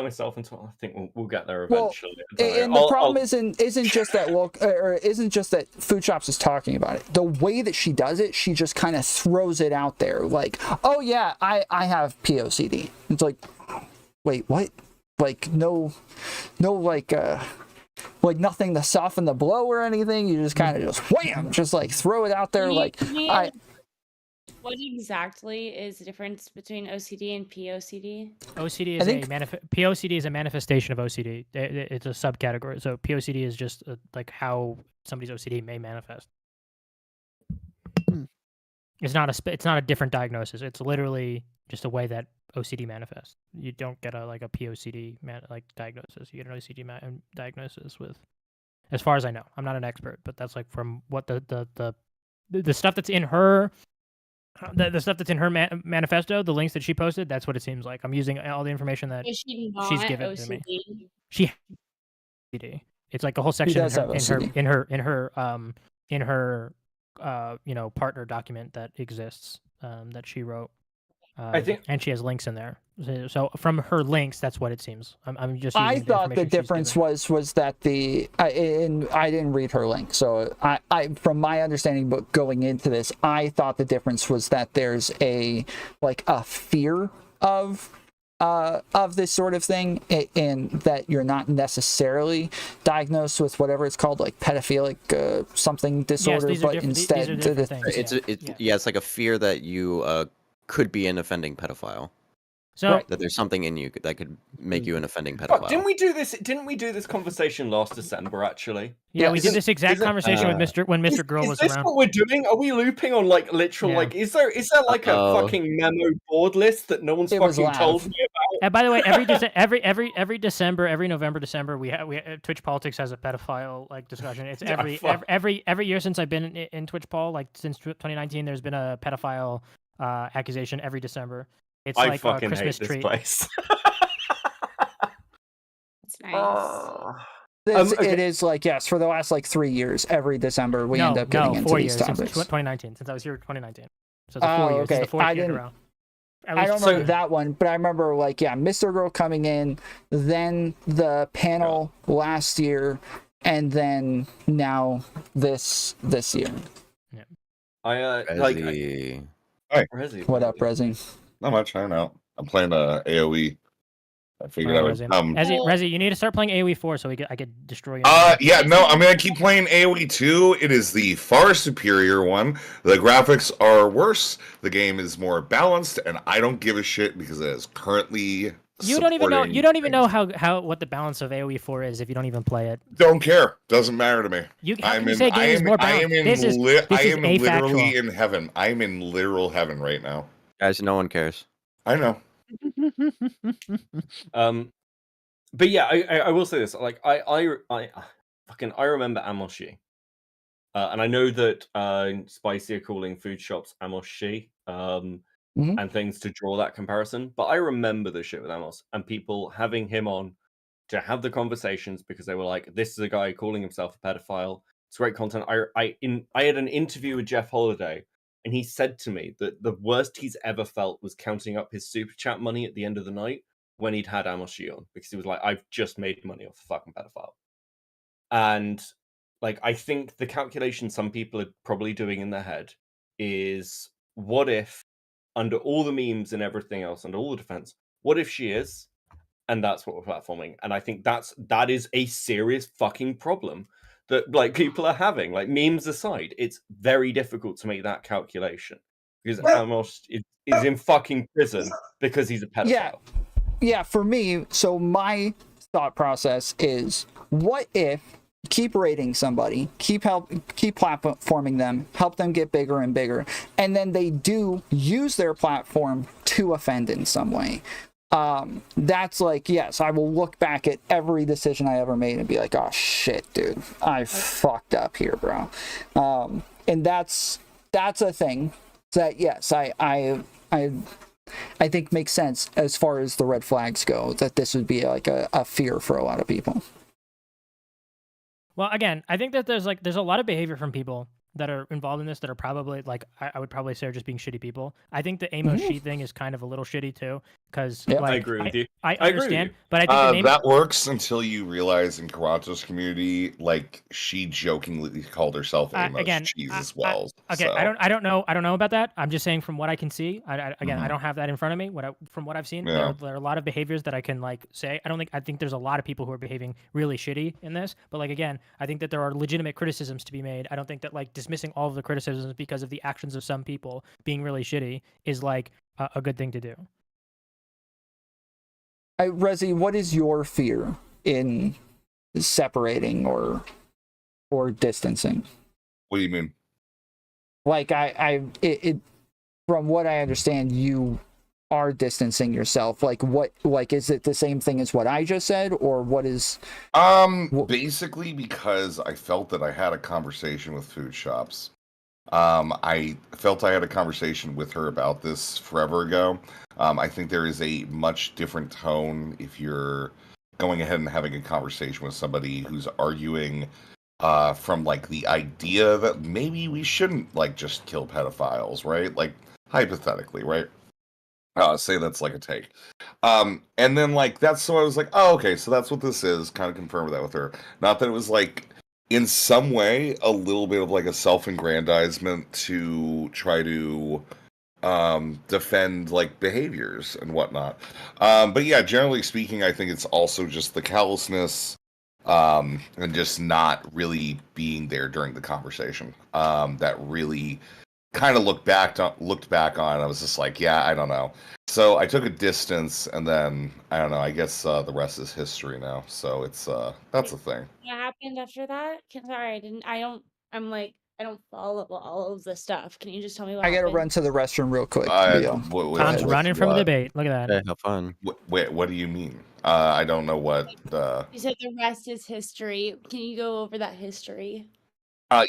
myself into. I think we'll get there eventually. And the problem isn't just that isn't just that Food Shops is talking about it. The way that she does it, she just kind of throws it out there, like, "Oh yeah, I have POCD." It's like, wait, what? Like no, like nothing to soften the blow or anything. You just kind of just wham, just like throw it out there. Like What exactly is the difference between OCD and POCD? OCD is POCD is a manifestation of OCD. It's a subcategory. So POCD is just like how somebody's OCD may manifest. It's not a different diagnosis. It's literally just a way that OCD manifests. You don't get a POCD diagnosis. You get an OCD diagnosis with, as far as I know. I'm not an expert, but that's like from what the stuff that's in her. The stuff that's in her manifesto, the links that she posted, that's what it seems like. I'm using all the information that she's given to me. She OCD. It's like a whole section in her partner document that exists that she wrote. I think, and she has links in there. So from her links, that's what it seems. I'm just. I thought the difference was that I didn't read her link, so I from my understanding, but going into this, I thought the difference was that there's a fear of this sort of thing, and that you're not necessarily diagnosed with whatever it's called, like pedophilic something disorder, but instead it's like a fear that you could be an offending pedophile. So that there's something in you that could make you an offending pedophile. Didn't we do this conversation last December? Actually, yeah, we did this exact conversation with Mr. Girl was around. Is this what we're doing? Are we looping on literal? Yeah. Is there like a fucking memo board list that no one's fucking told me about? And by the way, every December, every November, December, we Twitch Politics has a pedophile discussion. It's every year since I've been in Twitch Pol, since 2019, there's been a pedophile accusation every December. It's like a Christmas hate this treat. Place. It's nice. It is for the last 3 years, every December we end up getting into 4 these years, topics. since 2019, since I was here in 2019. So it's 4 years. Okay. It's the fourth year in a row. I don't remember that one, but I remember Mr. Girl coming in, then the panel last year, and then now this year. Yeah. Rezzi. Rezzi. What up, Rezzi? Not much. I don't know. I'm playing AOE. I figured I would. Rezzi, you need to start playing AOE 4 so I could destroy you. Yeah, no, I'm gonna keep playing AOE 2. It is the far superior one. The graphics are worse. The game is more balanced, and I don't give a shit because it is currently. You don't even know how what the balance of AOE 4 is if you don't even play it. Don't care. Doesn't matter to me. I am literally in heaven. I am in literal heaven right now. Guys, no one cares. I know. But yeah, I will say this. I remember Amoshi. And I know that Spicy are calling food shops Amoshi. and things to draw that comparison. But I remember the shit with Amos and people having him on to have the conversations because they were like, "This is a guy calling himself a pedophile. It's great content." I had an interview with Jeff Holiday, and he said to me that the worst he's ever felt was counting up his super chat money at the end of the night when he'd had Amos on, because he was like, "I've just made money off a fucking pedophile." And like, I think the calculation some people are probably doing in their head is, what if, under all the memes and everything else, under all the defense, what if she is? And that's what we're platforming. And I think that is a serious fucking problem that like people are having. Like, memes aside, it's very difficult to make that calculation because Amos is in fucking prison because he's a pedophile. Yeah, for me, so my thought process is, what if keep rating somebody, keep platforming them, help them get bigger and bigger, and then they do use their platform to offend in some way. That's like, yes, I will look back at every decision I ever made and be like, oh shit, dude, I fucked up here, bro. And that's a thing that, yes, I think makes sense as far as the red flags go, that this would be like a fear for a lot of people. Well, again, I think that there's a lot of behavior from people that are involved in this that are probably, like, I would probably say are just being shitty people. I think the Amos sheet thing is kind of a little shitty too, because like, I agree with you. I understand, but I think that works until you realize in Karato's community, like, she jokingly called herself Amos cheese as well. Okay, so. I don't know about that. I'm just saying from what I can see. I don't have that in front of me. From what I've seen, there are a lot of behaviors that I can like say. I think there's a lot of people who are behaving really shitty in this. But like, again, I think that there are legitimate criticisms to be made. I don't think that like dismissing all of the criticisms because of the actions of some people being really shitty is like a good thing to do. Rezzi, what is your fear in separating or distancing? What do you mean? Like, from what I understand, you are distancing yourself. Like, is it the same thing as what I just said, or what is? Basically, because I felt that I had a conversation with Foodshops. I felt I had a conversation with her about this forever ago. I think there is a much different tone if you're going ahead and having a conversation with somebody who's arguing from like the idea that maybe we shouldn't like just kill pedophiles, right? Like, hypothetically, right? Say that's like a take. And then like that's, so I was like, oh, okay, so that's what this is. Kind of confirmed that with her. Not that it was like in some way a little bit of like a self-aggrandizement to try to defend like behaviors and whatnot. But yeah, generally speaking, I think it's also just the callousness and just not really being there during the conversation that really kind of looked back on. I was just like, yeah, I don't know. So I took a distance, and then I don't know. I guess the rest is history now. So it's that's the thing. What happened after that? I don't follow all of the stuff. Can you just tell me what I gotta happened? run to the restroom real quick. Tom's running from a debate. Look at that. Hey, have fun. Wait, what do you mean? I don't know what. You said the rest is history. Can you go over that history?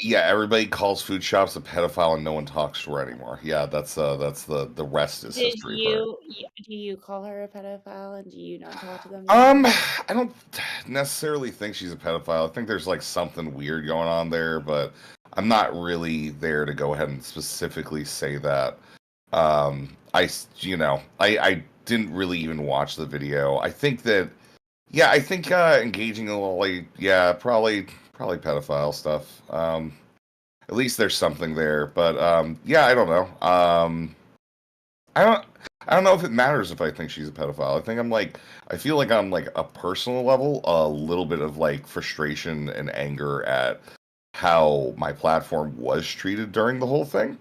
Yeah, everybody calls Foodshops a pedophile, and no one talks to her anymore. Yeah, that's the rest is history. Do you call her a pedophile, and do you not talk to them? I don't necessarily think she's a pedophile. I think there's like something weird going on there, but I'm not really there to go ahead and specifically say that. I didn't really even watch the video. I think that, yeah, I think engaging in a little, like, yeah, probably pedophile stuff. At least there's something there, but yeah, I don't know. I don't know if it matters if I think she's a pedophile. I feel like on like a personal level, a little bit of like frustration and anger at how my platform was treated during the whole thing.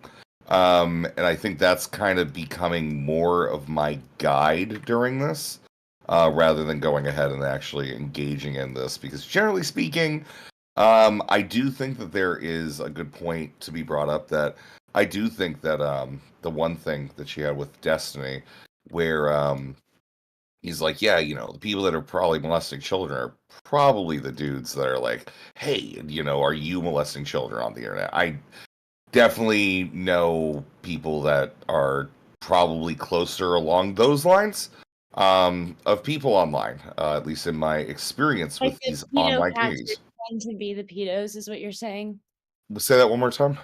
And I think that's kind of becoming more of my guide during this, rather than going ahead and actually engaging in this. Because generally speaking, I do think that there is a good point to be brought up, that I do think that the one thing that she had with Destiny, where he's like, yeah, the people that are probably molesting children are probably the dudes that are like, hey, are you molesting children on the internet? definitely know people that are probably closer along those lines of people online, at least in my experience Like with the these pedo online catchers gays. tend to be the pedos, is what you're saying? Say that one more time.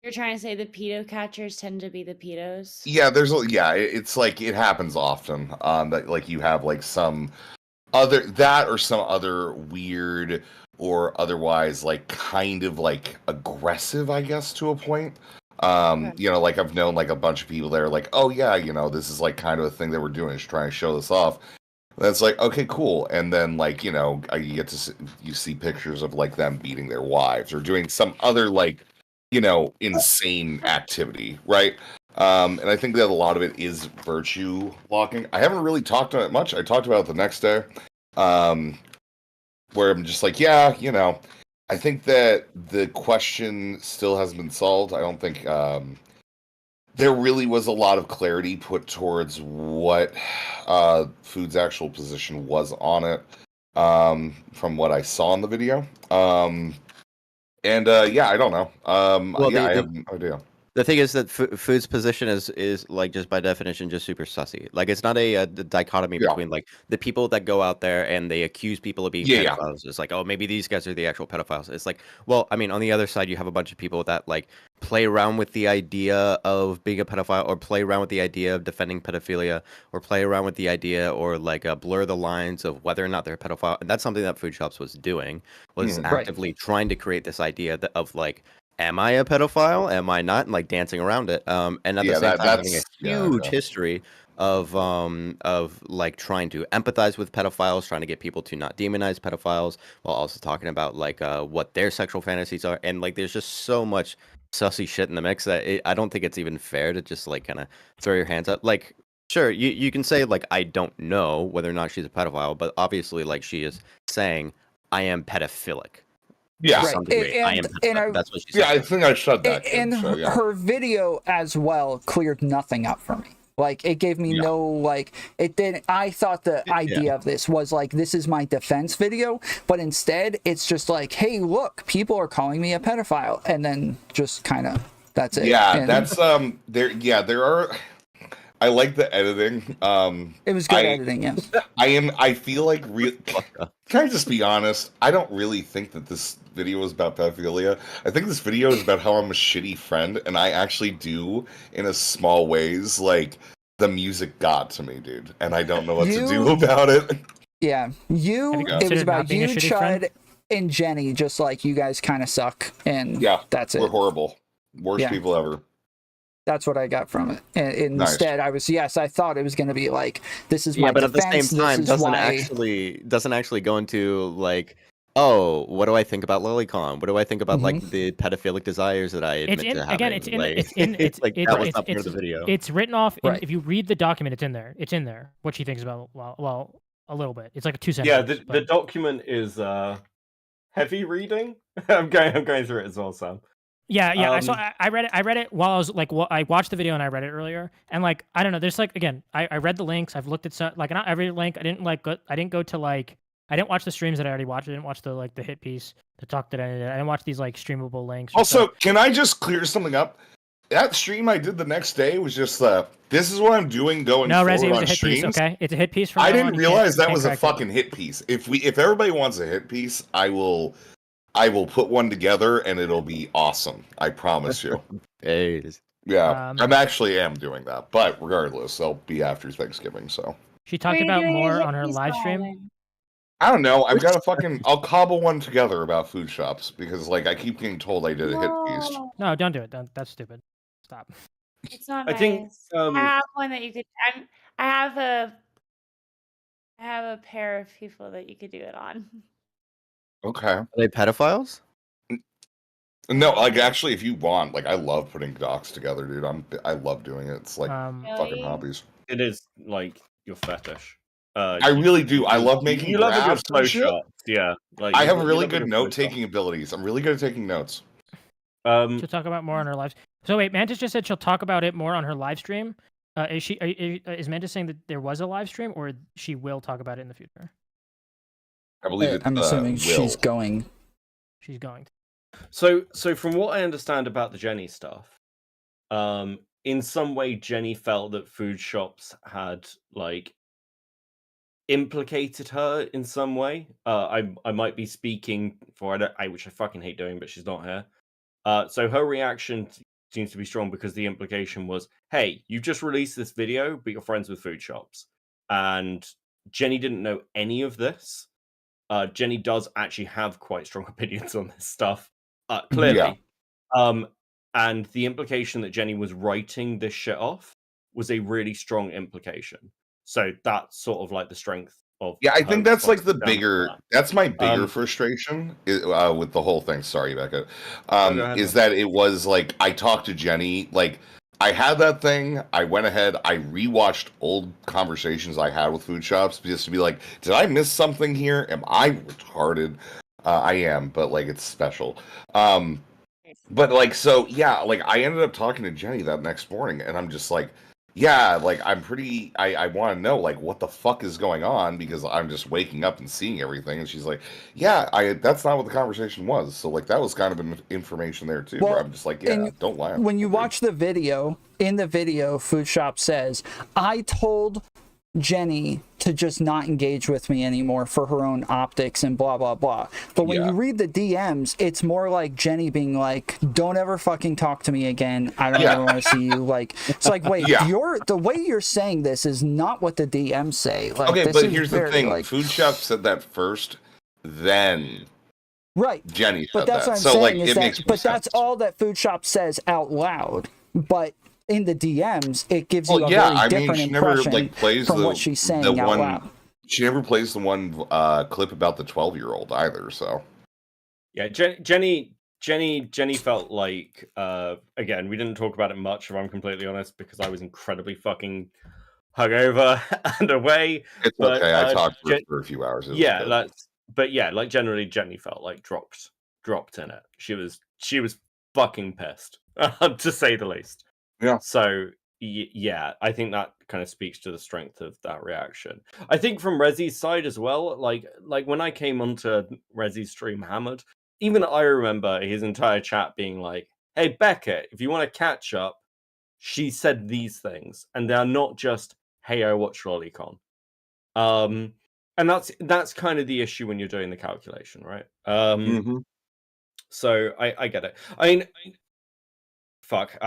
You're trying to say the pedo catchers tend to be the pedos? Yeah, it's like it happens often. That like you have like some other weird or otherwise like kind of like aggressive, I guess, to a point. Okay. You know, like I've known like a bunch of people that are like, oh yeah, you know, this is like kind of a thing that we're doing, is trying to show this off. That's like, okay, cool. And then like, you know, you get to you see pictures of like them beating their wives or doing some other like, you know, insane activity, right? And I think that a lot of it is virtue locking. I haven't really talked on it much. I talked about it the next day, where I'm just like, yeah, you know, I think that the question still hasn't been solved. I don't think there really was a lot of clarity put towards what Food's actual position was on it, from what I saw in the video. Yeah, I don't know. Well, I have no idea. The thing is that Food's position is like just by definition just super sussy. Like it's not a dichotomy between like the people that go out there and they accuse people of being pedophiles. It's like, oh, maybe these guys are the actual pedophiles. It's like, well, I mean, on the other side, you have a bunch of people that like play around with the idea of being a pedophile, or play around with the idea of defending pedophilia, or play around with the idea, or like blur the lines of whether or not they're a pedophile. And that's something that Foodshops was doing, was actively trying to create this idea of like, am I a pedophile? Am I not? And like dancing around it. And at the same time, having a huge history of like trying to empathize with pedophiles, trying to get people to not demonize pedophiles, while also talking about like what their sexual fantasies are. And like, there's just so much sussy shit in the mix that I don't think it's even fair to just like kind of throw your hands up. Like, sure, you can say like, I don't know whether or not she's a pedophile, but obviously like she is saying, I am pedophilic. Yeah, that's what she said. Yeah, I think I said that. And her video as well cleared nothing up for me. Like it gave me no like it didn't. I thought the idea of this was like, this is my defense video, but instead it's just like, hey, look, people are calling me a pedophile, and then just kind of that's it. Yeah, and that's there are. I like the editing. It was good editing, yeah. I feel like can I just be honest? I don't really think that this video is about pedophilia. I think this video is about how I'm a shitty friend, and I actually do, in a small ways, like the music got to me, dude, and I don't know what to do about it. Yeah, it was about you, Chud, and Jenny, just like you guys kind of suck, and that's it. We're horrible. Worst people ever. That's what I got from it. And instead, I thought it was going to be like, this is my but defense, at the same time, doesn't actually go into like, oh, what do I think about Lolicon? What do I think about like the pedophilic desires that I admit to having? Again, it's that was not part of the video. It's written off. If you read the document, it's in there. It's in there. What she thinks about well, a little bit. It's like a 2 sentence. Yeah, the document is heavy reading. I'm going through it as well, Sam. Yeah. I read it while I was like, I watched the video and I read it earlier, and like, I don't know. There's like, again, I read the links. I've looked at some, like, not every link. I didn't go to like, I didn't watch the streams that I already watched. I didn't watch the hit piece, the talk that I did. I didn't watch these like streamable links. Also, can I just clear something up? That stream I did the next day was just this is what I'm doing going forward Rezzi, it was on a hit streams. Piece, okay, it's a hit piece. I didn't realize that was a fucking hit piece. If everybody wants a hit piece, I will put one together and it'll be awesome. I promise you. Yeah, I'm actually doing that, but regardless, they'll be after Thanksgiving. So she talked about more on her live stream. I don't know. I've got I'll cobble one together about food shops because like I keep getting told I did a hit piece. No, don't do it. That's stupid. Stop. It's not I nice. think I have one that you could. I have a pair of people that you could do it on. Okay. Are they pedophiles? No, like actually, if you want, like I love putting docs together, dude. I love doing it. It's like fucking hobbies. It is like your fetish. I really do. I love making. You love a good graphs flow and shit. chart. Yeah, like I have really good note-taking abilities. I'm really good at taking notes. She'll talk about more on her live. So wait, Mantis just said she'll talk about it more on her live stream. Is Mantis saying that there was a live stream, or she will talk about it in the future? I believe it. I'm assuming she's going. She's going. So from what I understand about the Jenny stuff, in some way Jenny felt that Foodshops had like implicated her in some way. I might be speaking for which I fucking hate doing, but she's not here. So her reaction seems to be strong because the implication was, hey, you've just released this video, but you're friends with Foodshops. And Jenny didn't know any of this. Jenny does actually have quite strong opinions on this stuff, clearly. Yeah. And the implication that Jenny was writing this shit off was a really strong implication. So that's sort of like the strength of. Yeah, I think that's like the bigger. That's my bigger frustration with the whole thing. Sorry, Becca. Is that it was like I talked to Jenny, like I had that thing. I went ahead. I rewatched old conversations I had with Foodshops just to be like, did I miss something here? Am I retarded? I am, but like it's special. But like so, yeah. Like I ended up talking to Jenny that next morning, and I'm just like, yeah, like I'm pretty. I want to know like what the fuck is going on because I'm just waking up and seeing everything, and she's like, yeah, that's not what the conversation was. So like that was kind of information there too. Well, where I'm just like, yeah, don't lie. When you watch the video, in the video, Foodshop says, I told Jenny to just not engage with me anymore for her own optics and blah blah blah. But when you read the DMs, it's more like Jenny being like, don't ever fucking talk to me again, I don't ever want to see you. Like it's like, wait, the way you're saying this is not what the DMs say. Like, okay, but here's the thing, like, Foodshop said that first, then Jenny said but that's that. What I'm so saying like is it that, makes but sense. that's all that Foodshop says out loud. But in the DMs, it gives you a very different impression from what she's saying out loud. She never plays the one clip about the 12-year-old either. So, yeah, Jenny felt like again, we didn't talk about it much, if I'm completely honest, because I was incredibly fucking hungover and away. It's okay. I talked for a few hours. Like generally, Jenny felt like dropped in it. She was fucking pissed, to say the least. Yeah. So yeah, I think that kind of speaks to the strength of that reaction. I think from Rezzi's side as well, like when I came onto Rezzi's stream hammered, even I remember his entire chat being like, "Hey Beckett, if you want to catch up, she said these things, and they're not just, hey, I watched Lolicon." And that's kind of the issue when you're doing the calculation, right? So I get it. I mean, fuck,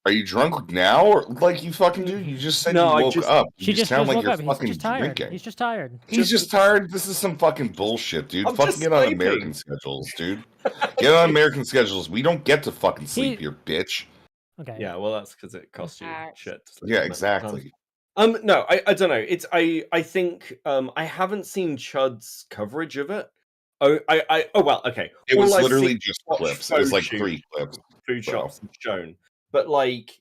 Are you drunk now, or like you fucking do? You just said you woke up. You just sound like you're fucking drinking. He's just tired. He's just tired. This is some fucking bullshit, dude. Fucking get on American schedules, dude. Get on American schedules. We don't get to fucking sleep here, bitch. Okay. Yeah, well, that's because it costs you shit. Yeah, exactly. No, I don't know. It's I think I haven't seen Chud's coverage of it. Well, okay. It was literally just clips. It was like 3 clips. Foodshops shown. But like,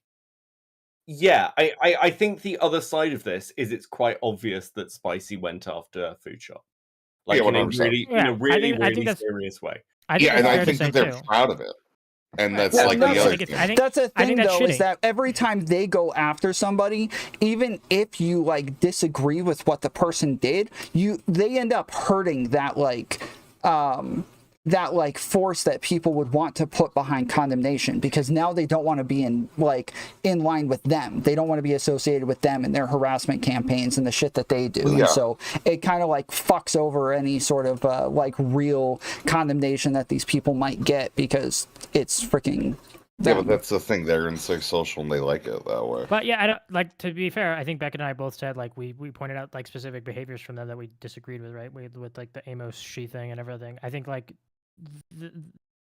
yeah, I think the other side of this is it's quite obvious that Spicy went after Foodshop, like in a really serious way. And I think that they're proud of it. And that's like the other thing. That's a thing, though, is that every time they go after somebody, even if you like disagree with what the person did, they end up hurting that force that people would want to put behind condemnation, because now they don't want to be in line with them. They don't want to be associated with them and their harassment campaigns and the shit that they do. And so it kind of like fucks over any sort of real condemnation that these people might get, because it's freaking them. Yeah, but that's the thing. They're in social and they like it that way. But yeah, I don't like, to be fair, I think Beckett and I both said like we pointed out like specific behaviors from them that we disagreed with, right? With like the Amos she thing and everything. I think like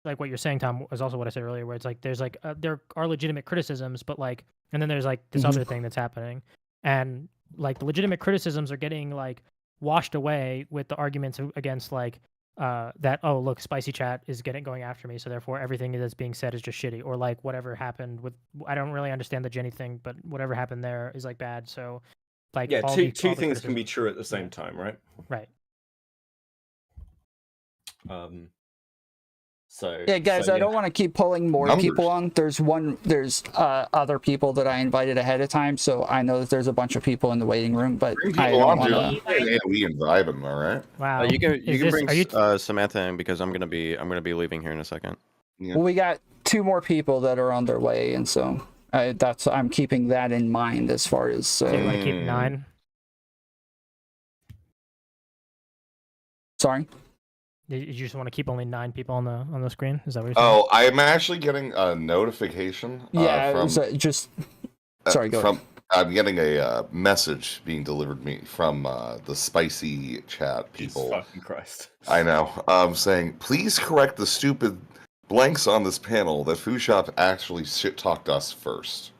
what you're saying, Tom, was also what I said earlier, where it's like there's like there are legitimate criticisms, but like, and then there's like this other thing that's happening, and like the legitimate criticisms are getting like washed away with the arguments against like that, oh look, Spicy Chat is going after me, so therefore everything that's being said is just shitty, or like whatever happened with, I don't really understand the Jenny thing, but whatever happened there is like bad. So like, yeah, two things can be true at the same time, right? Right. So yeah, guys, so, I don't want to keep pulling more people on. There's other people that I invited ahead of time, so I know that there's a bunch of people in the waiting room, but Bring I people don't on, want dude. to. AoE and vibe them, all right? Wow. You can Is bring this- are you Samantha in because I'm gonna be leaving here in a second. Yeah. Well, we got 2 more people that are on their way, and so I'm keeping that in mind as far as. So you want to keep 9? Sorry. You just want to keep only 9 people on the screen? Is that what you're saying? Oh, I'm actually getting a notification. Yeah, from, it was just. Sorry, go ahead. I'm getting a message being delivered me from the spicy chat people. Jesus fucking Christ. I know. Saying, please correct the stupid blanks on this panel that Food Shop actually shit talked us first.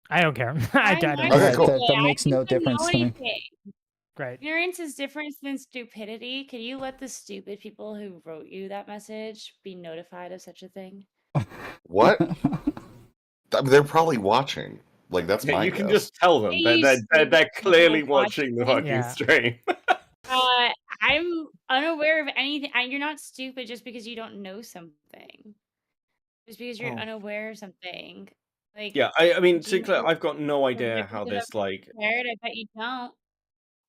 I don't care. I don't Okay, care. cool. That makes no difference to me. Great. Ignorance is different than stupidity. Could you let the stupid people who wrote you that message be notified of such a thing? What? I mean, they're probably watching. Like, that's my You can guess. just tell them. Hey, you They're stupid clearly people watching the watching. fucking stream. I'm unaware of anything. You're not stupid just because you don't know something. Just because you're unaware of something. Like, Yeah, I mean, do you Sinclair, know I've got no the idea how likelihood this of like. prepared? I bet you don't.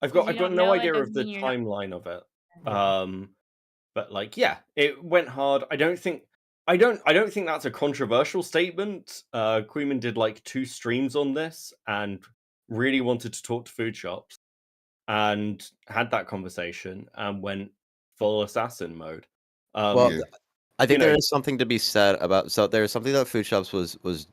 I've 'Cause got you don't no know it idea of doesn't the mean you're not. timeline of it. But like, yeah, it went hard. I don't think that's a controversial statement. Queeman did like 2 streams on this and really wanted to talk to Food Shops and had that conversation and went full assassin mode. Well, I think you know- there is something to be said about. So there's something that Food Shops was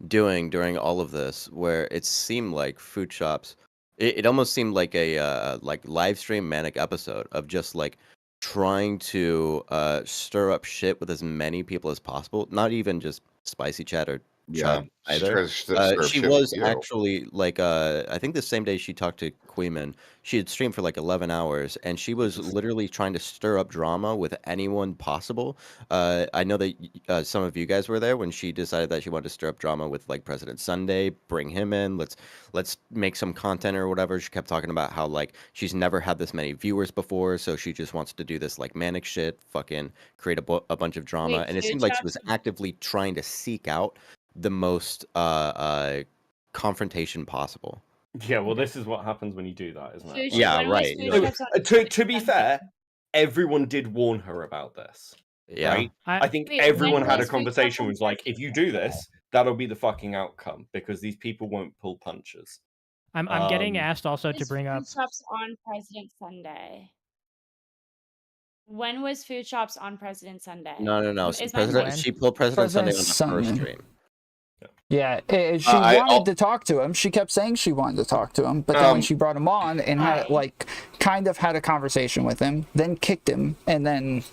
doing during all of this, where it seemed like Food Shops. It almost seemed like a like live stream manic episode of just like trying to stir up shit with as many people as possible. Not even just spicy chat or Chud either. She was actually like I think the same day she talked to Queeman, she had streamed for like 11 hours and she was literally trying to stir up drama with anyone possible. I know that some of you guys were there when she decided that she wanted to stir up drama with like President Sunday, bring him in, let's make some content or whatever. She kept talking about how like she's never had this many viewers before, so she just wants to do this like manic shit, fucking create a bunch of drama. Wait, And it seemed like she was actively trying to seek out the most confrontation possible. Yeah, well, this is what happens when you do that, isn't it? Yeah, right. To be fair, everyone did warn her about this. Yeah. Right? I think Wait, everyone when had a was Food conversation Shops was like, if you do this, that'll be the fucking outcome because these people won't pull punches. I'm getting asked also to bring up. Food Shops on President Sunday. When was Food Shops on President Sunday? No. Is She pulled President Sunday on the first stream. Yeah, she wanted to talk to him. She kept saying she wanted to talk to him, but then when she brought him on and had like kind of had a conversation with him, then kicked him, and then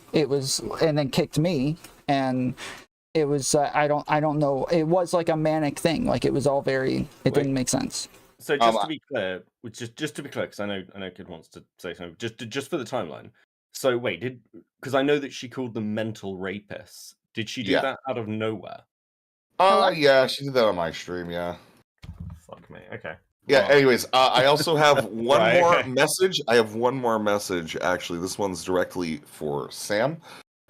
kicked me, and it was I don't know. It was like a manic thing. Like it was all very. It didn't make sense. So just to be clear, just to be clear, because I know Kid wants to say something. Just for the timeline. So wait, because I know that she called them mental rapists. Did she do that out of nowhere? Yeah, she did that on my stream, yeah. Fuck me. Okay. Yeah, anyways, I also have one Right, more okay. message. I have one more message, actually. This one's directly for Sam.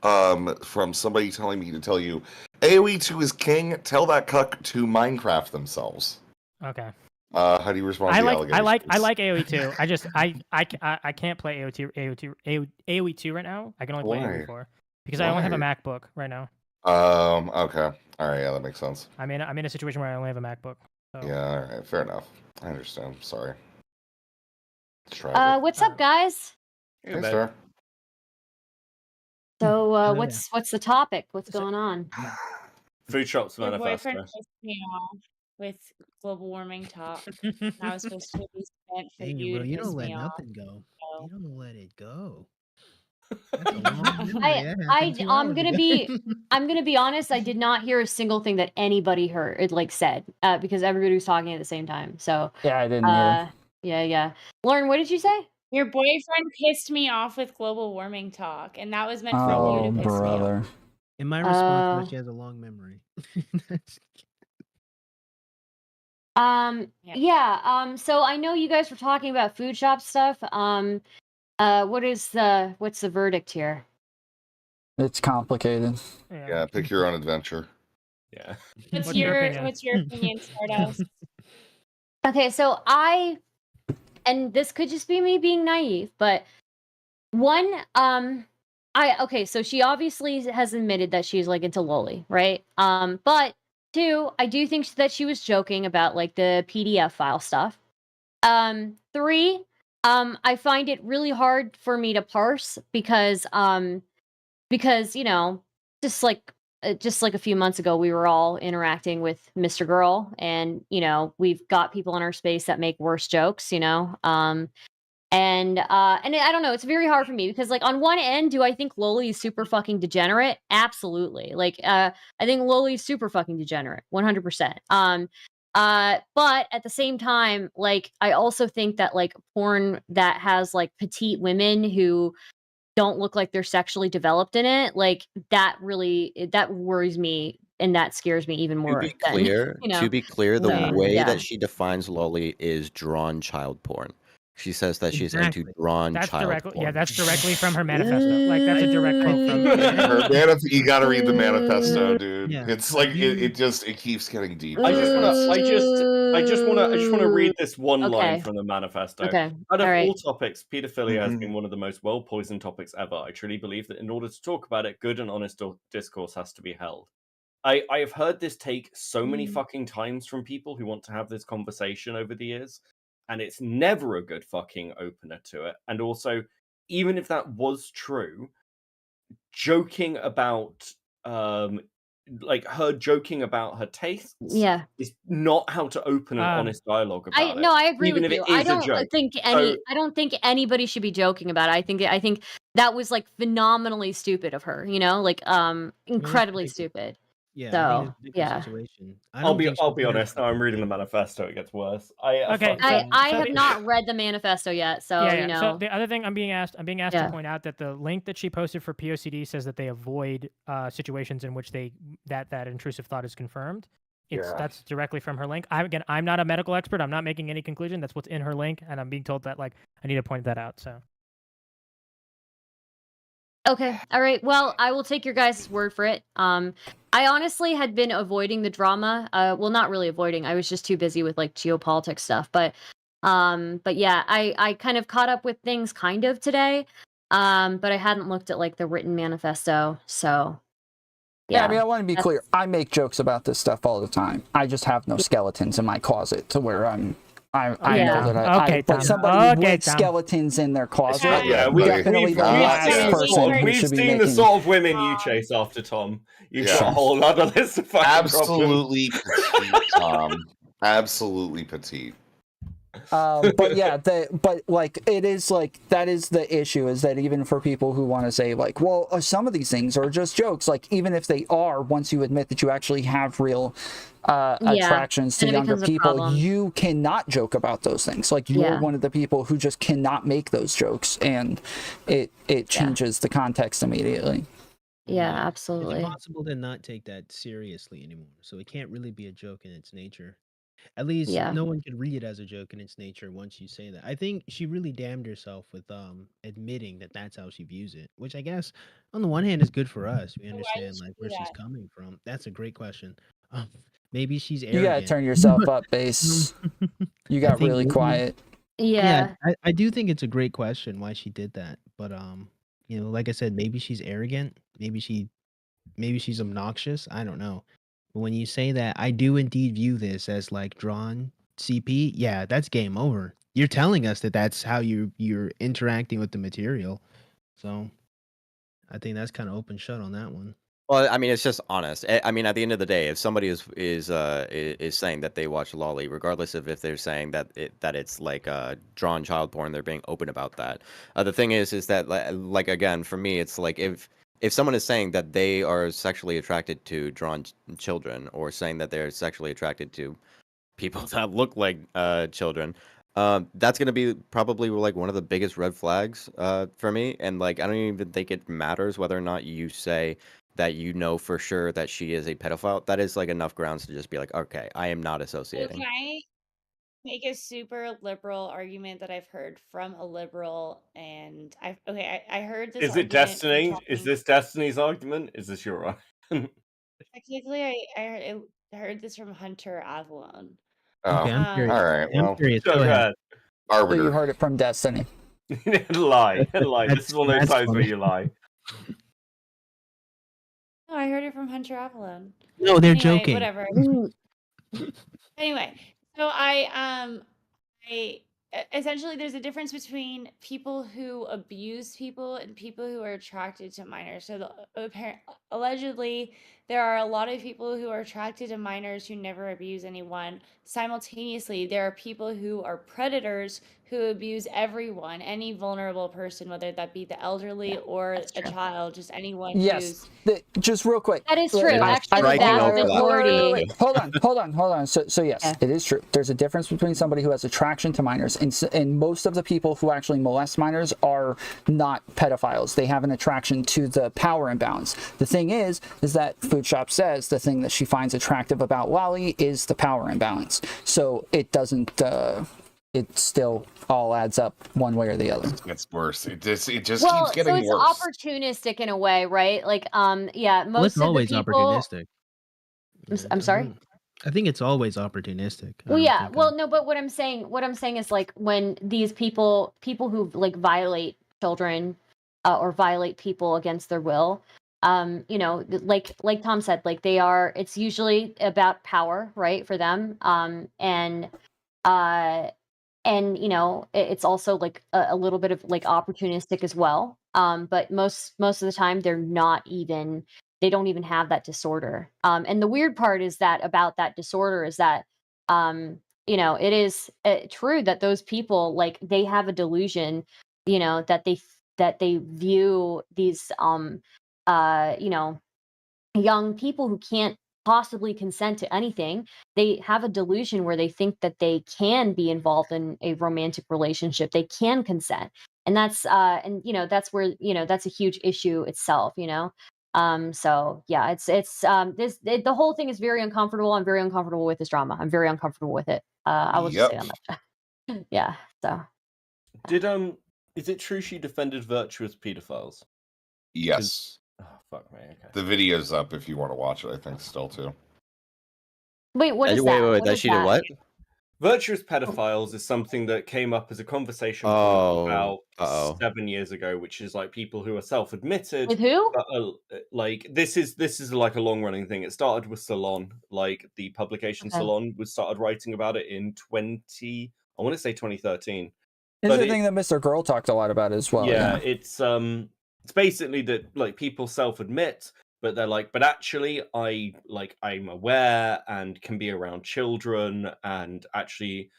From somebody telling me to tell you, AoE2 is king, tell that cuck to Minecraft themselves. Okay. How do you respond to the allegations? I like AoE2. I just I can't play AoE2 right now. I can only play Why? AoE4 because I only have a Why? MacBook right now. Okay. All right, yeah, that makes sense. I'm in a situation where I only have a MacBook. So. Yeah, all right, fair enough. I understand. Sorry. It's tragic. What's up, guys? Hey, Star. So, what's the topic? What's going on? Food Shops Your Manifesto. boyfriend pissed me off with global warming talk. I was supposed to be spent for Dang it, you bro, to you piss don't let me off. nothing go. So. You don't let it go. That's a long memory. That happened 2 I'm hours gonna ago. be honest. I did not hear a single thing that anybody heard. It like said because everybody was talking at the same time. So yeah, I didn't either. Yeah. Lauren, what did you say? Your boyfriend pissed me off with global warming talk, and that was meant for you to piss me off. In my response, was she has a long memory. Yeah. So I know you guys were talking about food shop stuff. What's the verdict here? It's complicated. Yeah, pick your own adventure. Yeah. What's your opinion, Stardust? Okay, so and this could just be me being naive, but one, so she obviously has admitted that she's like into loli, right? But two, I do think that she was joking about like the PDF file stuff. Three, I find it really hard for me to parse because you know, just like a few months ago, we were all interacting with Mr. Girl, and you know, we've got people in our space that make worse jokes, you know. And I don't know, it's very hard for me because like on one end, do I think Loli is super fucking degenerate? Absolutely. Like I think Loli is super fucking degenerate, 100%. But at the same time, like I also think that like porn that has like petite women who don't look like they're sexually developed in it, like that worries me and that scares me even more. To be clear, you know? to be clear, the So, way yeah. that she defines loli is drawn child porn. She says that she's into drawn That's child directly, porn. yeah, that's directly from her manifesto. Like that's a direct quote from. You gotta read the manifesto, dude. Yeah. It's like it keeps getting deeper. I just wanna read this one line Okay. from the manifesto. Okay. Out of All right. all topics, pedophilia has been one of the most well-poisoned topics ever. I truly believe that in order to talk about it, good and honest discourse has to be held. I have heard this take so many fucking times from people who want to have this conversation over the years, and it's never a good fucking opener to it. And also, even if that was true, joking about like her joking about her tastes is not how to open an honest dialogue about it. I agree even with if you. it is a joke. I don't think anybody should be joking about it. I think that was like phenomenally stupid of her, you know, like incredibly stupid. Yeah, So, I think it's a different yeah. situation. I'll be honest. Now I'm reading the manifesto. It gets worse. I have not read the manifesto yet, so yeah. you know. So the other thing I'm being asked to point out that the link that she posted for POCD says that they avoid situations in which that intrusive thought is confirmed. That's directly from her link. I'm not a medical expert. I'm not making any conclusion. That's what's in her link, and I'm being told that like I need to point that out. So. Okay. All right. Well, I will take your guys' word for it. I honestly had been avoiding the drama. Well, not really avoiding. I was just too busy with like geopolitics stuff. But yeah, I kind of caught up with things kind of today. But I hadn't looked at like the written manifesto. So yeah, I mean, I want to be clear. I make jokes about this stuff all the time. I just have no skeletons in my closet to where I know that but somebody with skeletons in their closet, definitely the last person who we've should be seen making... the sort of women you chase after, Tom. You've got a whole other list of fucking absolutely petite, Tom. Absolutely petite. But yeah, but like it is like that is the issue, is that even for people who want to say like, well, some of these things are just jokes, like even if they are, once you admit that you actually have real attractions to younger people, you cannot joke about those things. Like you're one of the people who just cannot make those jokes, and it changes the context immediately. Yeah, absolutely. It's impossible to not take that seriously anymore. So it can't really be a joke in its nature. At least no one could read it as a joke in its nature once you say that. I think she really damned herself with admitting that that's how she views it, which I guess on the one hand is good for us. We understand like where she's coming from. That's a great question. Maybe she's arrogant. You gotta turn yourself up, Base. You got really quiet. Yeah. I do think it's a great question why she did that. But you know, like I said, maybe she's arrogant. Maybe she's obnoxious. I don't know. But when you say that, I do indeed view this as like drawn CP. Yeah, that's game over. You're telling us that that's how you're interacting with the material. So I think that's kind of open shut on that one. Well, I mean, it's just honest. I mean, at the end of the day, if somebody is saying that they watch loli, regardless of if they're saying that it's like drawn child porn, they're being open about that. The thing is that like again, for me, it's like if someone is saying that they are sexually attracted to drawn children, or saying that they're sexually attracted to people that look like children, that's going to be probably like one of the biggest red flags for me. And like, I don't even think it matters whether or not you say that you know for sure that she is a pedophile. That is like enough grounds to just be like, okay, I am not associating. make a super liberal argument that I've heard from a liberal, and I heard this Is it argument from Destiny? Is talking. this Destiny's argument? Is this your argument? Technically, I heard this from Hunter Avalon. Oh, Okay, I'm Um, curious. all right. I'm Well, curious. Sure, Go go ahead. ahead. So you arbiter. heard it from Destiny. Lie. This is one of those That's times where funny. you lie. No, I heard it from Hunter Avalon. No, they're Anyway, joking. whatever. Anyway, so essentially there's a difference between people who abuse people and people who are attracted to minors. So allegedly there are a lot of people who are attracted to minors who never abuse anyone. Simultaneously, there are people who are predators who abuse everyone, any vulnerable person, whether that be the elderly or that's a true. child, just anyone Yes, just real quick. That is Like, true. Actually, the striking vast over that. majority. Hold on. So yes, Yeah. it is true. There's a difference between somebody who has attraction to minors, and most of the people who actually molest minors are not pedophiles. They have an attraction to the power imbalance. The thing is that Foodshop says the thing that she finds attractive about Lolly is the power imbalance. So it doesn't. It still all adds up one way or the other. It gets worse. It just Well, keeps getting so it's worse. opportunistic in a way, right? Like, yeah, Well, most it's of the always people. opportunistic. I'm sorry. I think it's always opportunistic. I Well, don't yeah. think Well, no, but what I'm saying is like when these people who like violate children or violate people against their will, you know, like Tom said, like it's usually about power, right, for them, and you know, it's also like a little bit of like opportunistic as well. But most of the time they don't even have that disorder. And the weird part is that about that disorder is that you know, it is true that those people, like, they have a delusion, you know, that they view these you know, young people who can't possibly consent to anything. They have a delusion where they think that they can be involved in a romantic relationship, they can consent, and that's and you know, that's where, you know, that's a huge issue itself, you know. So yeah, the whole thing is very uncomfortable. I'm very uncomfortable with this drama. I'm very uncomfortable with it. I will just say Yep. on that. Yeah, so Did is it true she defended virtuous pedophiles? Yes. Oh fuck me. Okay. The video's up if you want to watch it. I think still too. wait, what is Wait, that? wait, What that is she did that? what? Virtuous pedophiles is something that came up as a conversation point Oh, about uh-oh. 7 years ago, which is like people who are self-admitted. With who? But like this is like a long-running thing. It started with Salon, like the publication Okay. Salon was started writing about it in I want to say 2013. It's But the thing that Mr. Girl talked a lot about as well. yeah, it's basically that like people self-admit, but they're like, but actually I'm aware and can be around children and actually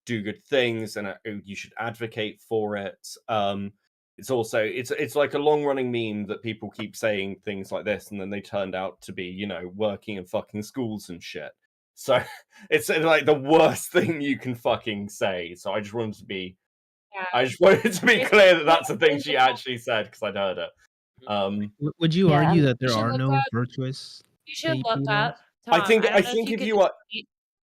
do good things, and you should advocate for it. It's also it's like a long-running meme that people keep saying things like this, and then they turned out to be, you know, working in fucking schools and shit. So it's like the worst thing you can fucking say. So I just wanted to be clear that that's the thing she actually said, because I'd heard it. Would you Yeah. argue that there You should are look no up- virtuous? You should gay look pedos? up. Tom, I think don't know if could you are, just-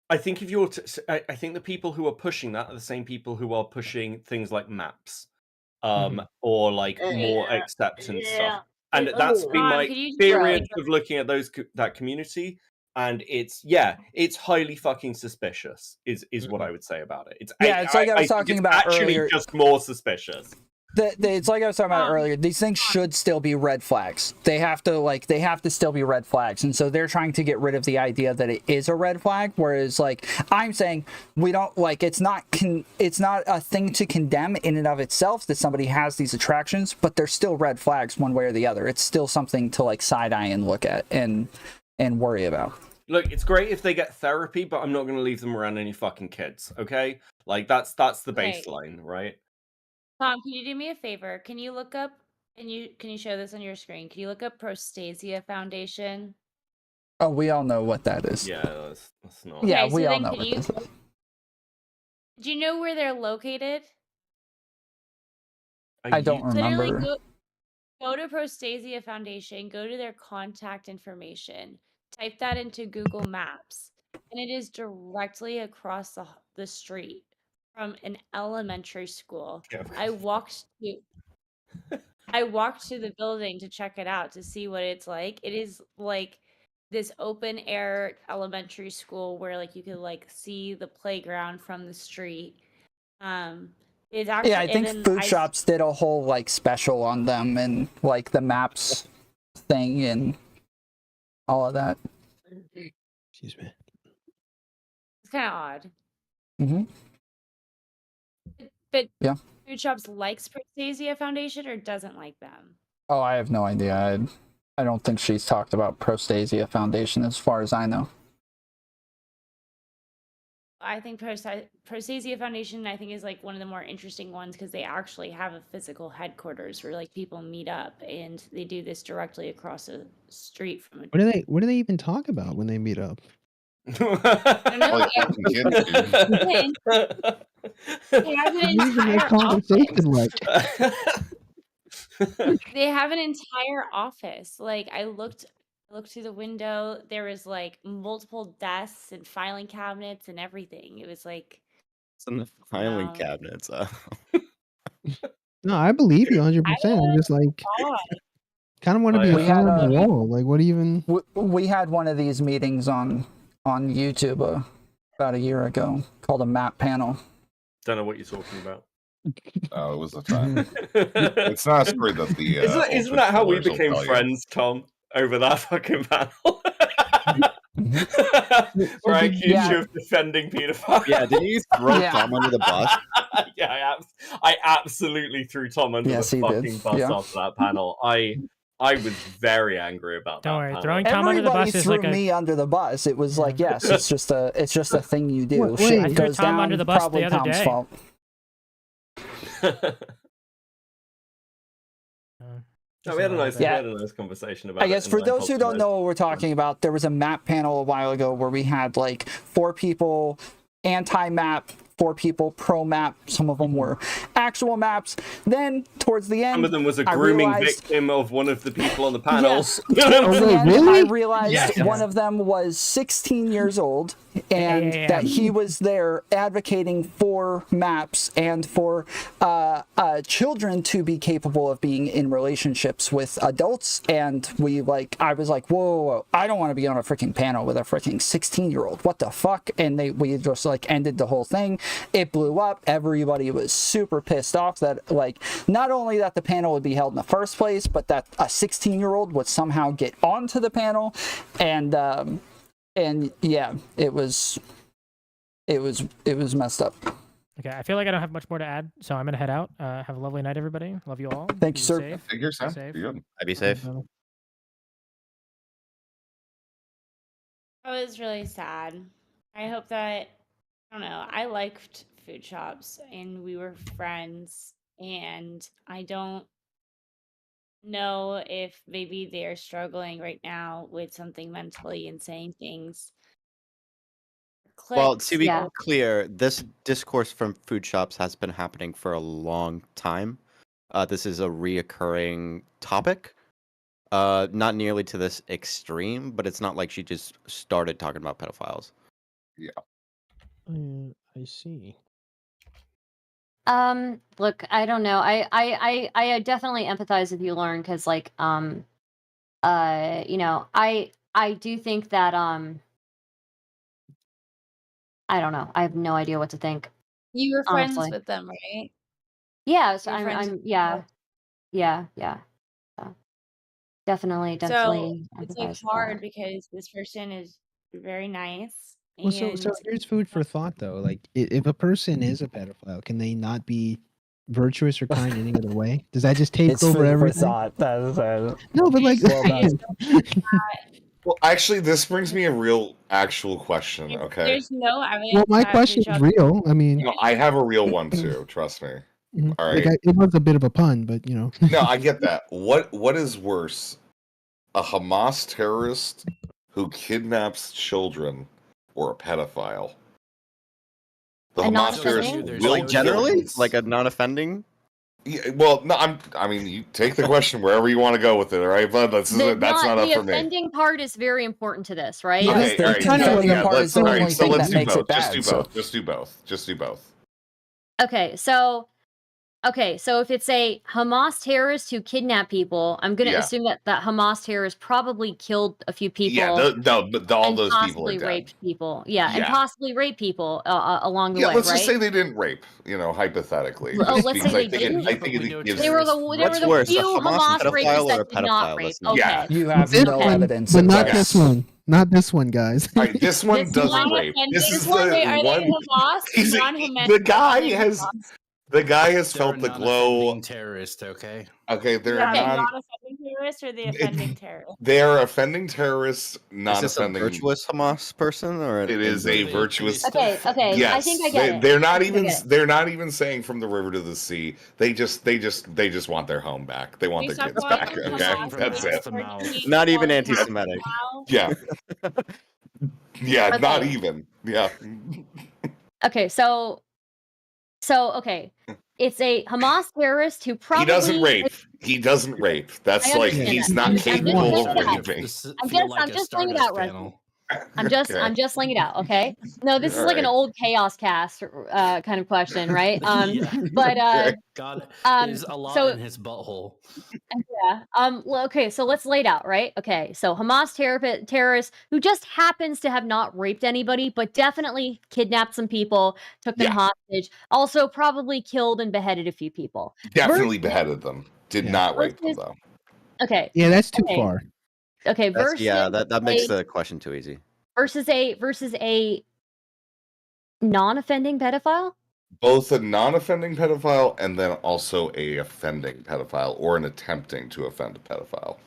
I think if you're, I think the people who are pushing that are the same people who are pushing things like maps, or like more acceptance stuff. And that's been my could you just experience like- of looking at that community, and it's highly fucking suspicious. Is what I would say about it. It's it's like I was think talking it's about actually earlier. just more suspicious. It's like I was talking about earlier. These things should still be red flags. They have to still be red flags. And so they're trying to get rid of the idea that it is a red flag. Whereas, like, I'm saying we don't, like, it's not a thing to condemn in and of itself that somebody has these attractions, but they're still red flags one way or the other. It's still something to like side eye and look at and worry about. Look, it's great if they get therapy, but I'm not going to leave them around any fucking kids. Okay, like that's the Right. baseline, right? Tom, can you do me a favor? Can you look up can you show this on your screen? Can you look up Prostasia Foundation? Oh, we all know what that is. Yeah, that's not. Yeah, Okay, we so all then know can what you- this is. Do you know where they're located? I don't Literally remember. go to Prostasia Foundation, go to their contact information, type that into Google Maps, and it is directly across the street from an elementary school. Yeah. I walked to the building to check it out to see what it's like. It is like this open air elementary school where like you could like see the playground from the street. It's actually, Yeah, I think Foodshops did a whole like special on them and like the maps thing and all of that. Excuse me. It's kind of odd. Mm-hmm. But yeah, Foodshops likes Prostasia Foundation or doesn't like them? Oh, I have no idea. I don't think she's talked about Prostasia Foundation as far as I know. I think Prostasia Foundation, I think, is like one of the more interesting ones because they actually have a physical headquarters where like people meet up, and they do this directly across the street from it. What do they even talk about when they meet up? I they have an entire office. They have an entire office. Like I looked through the window. There was like multiple desks and filing cabinets and everything. It was like Some of the filing cabinets. No, I believe you 100%. I'm just like, kind of want to be a fly on the wall. Like, what even? We had one of these meetings on YouTube about a year ago called a map panel. Don't know what you're talking about. Oh, it was a time. It's not a story that the. Isn't that how we became friends, Tom? Over that fucking panel. Where I accused you of defending pedophiles. Yeah, didn't you throw Tom under the bus? Yeah, I absolutely threw Tom under the fucking bus after that panel. I was very angry about that. Don't worry, panel. throwing Tom under the bus is like me under the bus. It was like, yes, it's just a thing you do. Wait, Shit I threw goes Tom down, under the bus probably the other Tom's day. fault. No, we had a nice conversation about it. I guess for those who don't know what we're talking about, there was a map panel a while ago where we had like 4 people anti-map, 4 people pro-map. Some of them were actual maps. Then towards the end, some of them was a grooming victim of one of the people on the panel. Yes. Towards the end, I realized one of them was 16 years old and that he was there advocating for maps and for children to be capable of being in relationships with adults. And I was like, whoa, I don't want to be on a freaking panel with a freaking 16-year-old. What the fuck? And we just like ended the whole thing. It blew up. Everybody was super pissed off that like not only that the panel would be held in the first place, but that a 16-year-old would somehow get onto the panel. And yeah, it was messed up. Okay, I feel like I don't have much more to add, so I'm gonna head out. Have a lovely night, everybody. Love you all. Thank you, sir. Safe. Figure, Be safe. I'd be safe. That was really sad. I hope that, I don't know, I liked Foodshops and we were friends, and I don't know if maybe they're struggling right now with something mentally and saying things. Well, to be clear, this discourse from Foodshops has been happening for a long time. This is a reoccurring topic. Not nearly to this extreme, but it's not like she just started talking about pedophiles. Yeah. I see. Look, I don't know. I definitely empathize with you, Lauren, because like you know, I do think that I don't know. I have no idea what to think. You were friends honestly. with them, right? Yeah, so You're friends I'm with yeah. So, definitely So it's like empathize with hard that. because this person is very nice. Well, so And here's food for thought though. Like, if a person is a pedophile, can they not be virtuous or kind any other way? Does that just take It's over food for everything? thought. That is No, but like, well done. Well, actually, this brings me a real, actual question. Okay. there's no evidence. well, my that question is Foodshops- real. I mean, No, I have a real one too. Trust me. All right. like it was a bit of a pun, but you know. No, I get that. What is worse, a Hamas terrorist who kidnaps children, or a pedophile? The A Hamas terrorist non-offending? will Like generally, kill like a non-offending. Yeah, well, no, I mean, you take the question wherever you want to go with it, all right? But that's not up the for me. offending part is very important to this, right? Okay, all right. Offending part is the only So thing let's that do makes both. it bad. Just do both. Just do both. Okay, so if it's a Hamas terrorist who kidnapped people, I'm going to assume that Hamas terrorist probably killed a few people. Yeah, but all and those people are possibly dead. raped people. Yeah, and possibly raped people along the Yeah, way, let's right? just say they didn't rape, hypothetically. Oh, just let's because say they didn't. I think it gives They were the few Hamas rapists that did not rape. Okay. You have no evidence But of not that. this one. Not this one, guys. All right, this one This doesn't one rape. offended- This is one, the wait, are one. they Hamas? He's- Non-Hamas? The guy has They're felt a the glow. non-offending terrorist, okay? Okay, they're Yeah, non. non-offending terrorist or the offending terrorist? They are offending terrorists, Is not this a offending. virtuous Hamas person or It is a virtuous. Okay, Yes, I think I get it. they're not I think I even. get it. They're not even saying from the river to the sea. They just want their home back. They want We their talk kids about back. Hamas Okay, from that's mouth it. to mouth. Not even anti-Semitic. Yeah. Yeah, Okay. not even. Yeah. Okay, so okay, it's a Hamas terrorist who probably He doesn't rape. He doesn't rape. That's I like understand he's that. not I'm just capable of saying that. raping. I'm just laying it out, Rezzi. I'm just laying it out, okay? No, this is like an Alright. old chaos cast kind of question, right? Yeah. But God, um, there's a lot so in his butthole. yeah. Well, okay, so let's lay it out, right? Okay, so Hamas terrorist who just happens to have not raped anybody, but definitely kidnapped some people, took them hostage, also probably killed and beheaded a few people. Definitely beheaded them. Did not rape them though. Okay. Yeah, that's too okay. far. Okay, versus that makes the question too easy. versus a non-offending pedophile. Both a non-offending pedophile and then also a offending pedophile or an attempting to offend a pedophile.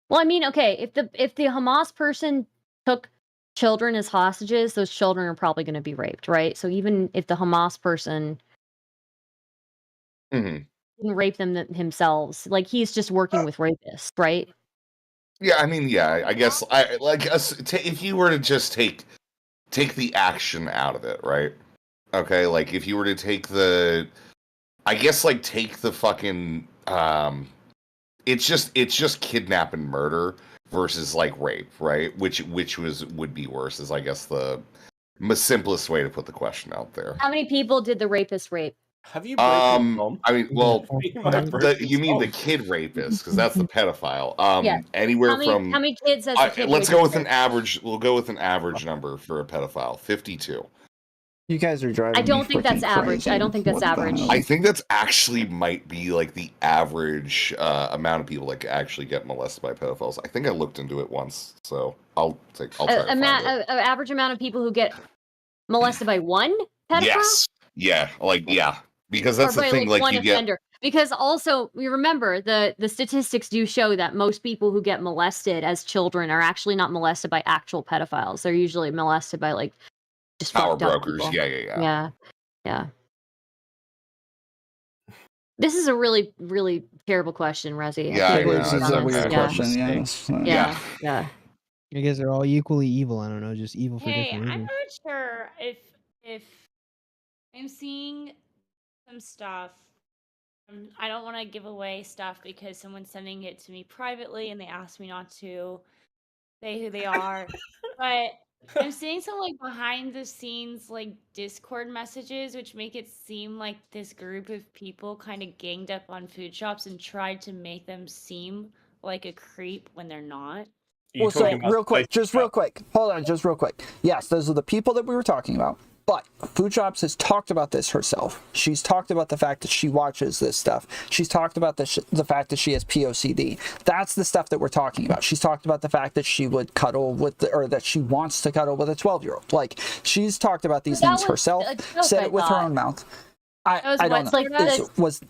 Well, I mean, okay, if the Hamas person took children as hostages, those children are probably going to be raped, right? So even if the Hamas person didn't rape them themselves, like he's just working with rapists, right? Yeah, I mean, yeah, I guess if you were to just take the action out of it, right? Okay, like if you were to take the fucking it's just kidnap and murder versus like rape, right? Which would be worse is I guess the simplest way to put the question out there. How many people did the rapist rape? Have you I mean, well, you mean the kid rapist because that's the pedophile. Yeah. Anywhere how many kids has the kid let's go with rapist? an average. We'll go with an average number for a pedophile. 52. You guys are driving. I don't think that's average. I don't think that's average. I think that's actually might be like the average amount of people that actually get molested by pedophiles. I think I looked into it once, so I'll try to find it. An average amount of people who get molested by one pedophile. Yes. Yeah. Because that's or the by, thing. Like one you offender. Because also we remember the statistics do show that most people who get molested as children are actually not molested by actual pedophiles. They're usually molested by like just power fucked up brokers. people. Yeah. This is a really, really terrible question, Rezzi. Yeah, I can't this believe is you a found weird this. question. Yes. Yeah. I guess they're all equally evil. I don't know, just evil for Hey, different I'm reasons. not sure if I'm seeing some stuff. I don't want to give away stuff because someone's sending it to me privately and they asked me not to say who they are. But I'm seeing some like behind the scenes like Discord messages which make it seem like this group of people kind of ganged up on food shops and tried to make them seem like a creep when they're not. Well, so real quick, hold on, just real quick. Yes, those are the people that we were talking about. But Foodshops has talked about this herself. She's talked about the fact that she watches this stuff. She's talked about the fact that she has POCD. That's the stuff that we're talking about. She's talked about the fact that she would cuddle with, or that she wants to cuddle with a 12-year-old. Like, she's talked about these things herself, said it with her own mouth. I don't know. That was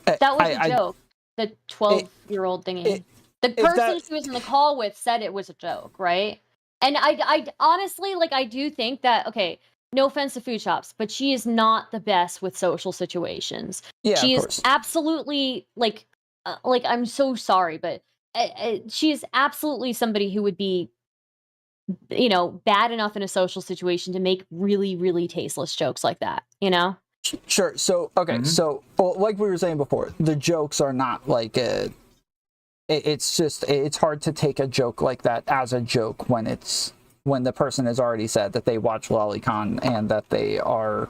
a joke. The 12-year-old thingy. The person she was in the call with said it was a joke, right? And I honestly, like, I do think that, okay, no offense to food shops, but she is not the best with social situations. Yeah, she of is course. absolutely like I'm so sorry, but she is absolutely somebody who would be, bad enough in a social situation to make really, really tasteless jokes like that. Sure. So okay. So like we were saying before, the jokes are not like it's just it's hard to take a joke like that as a joke when the person has already said that they watch Lolicon and that they are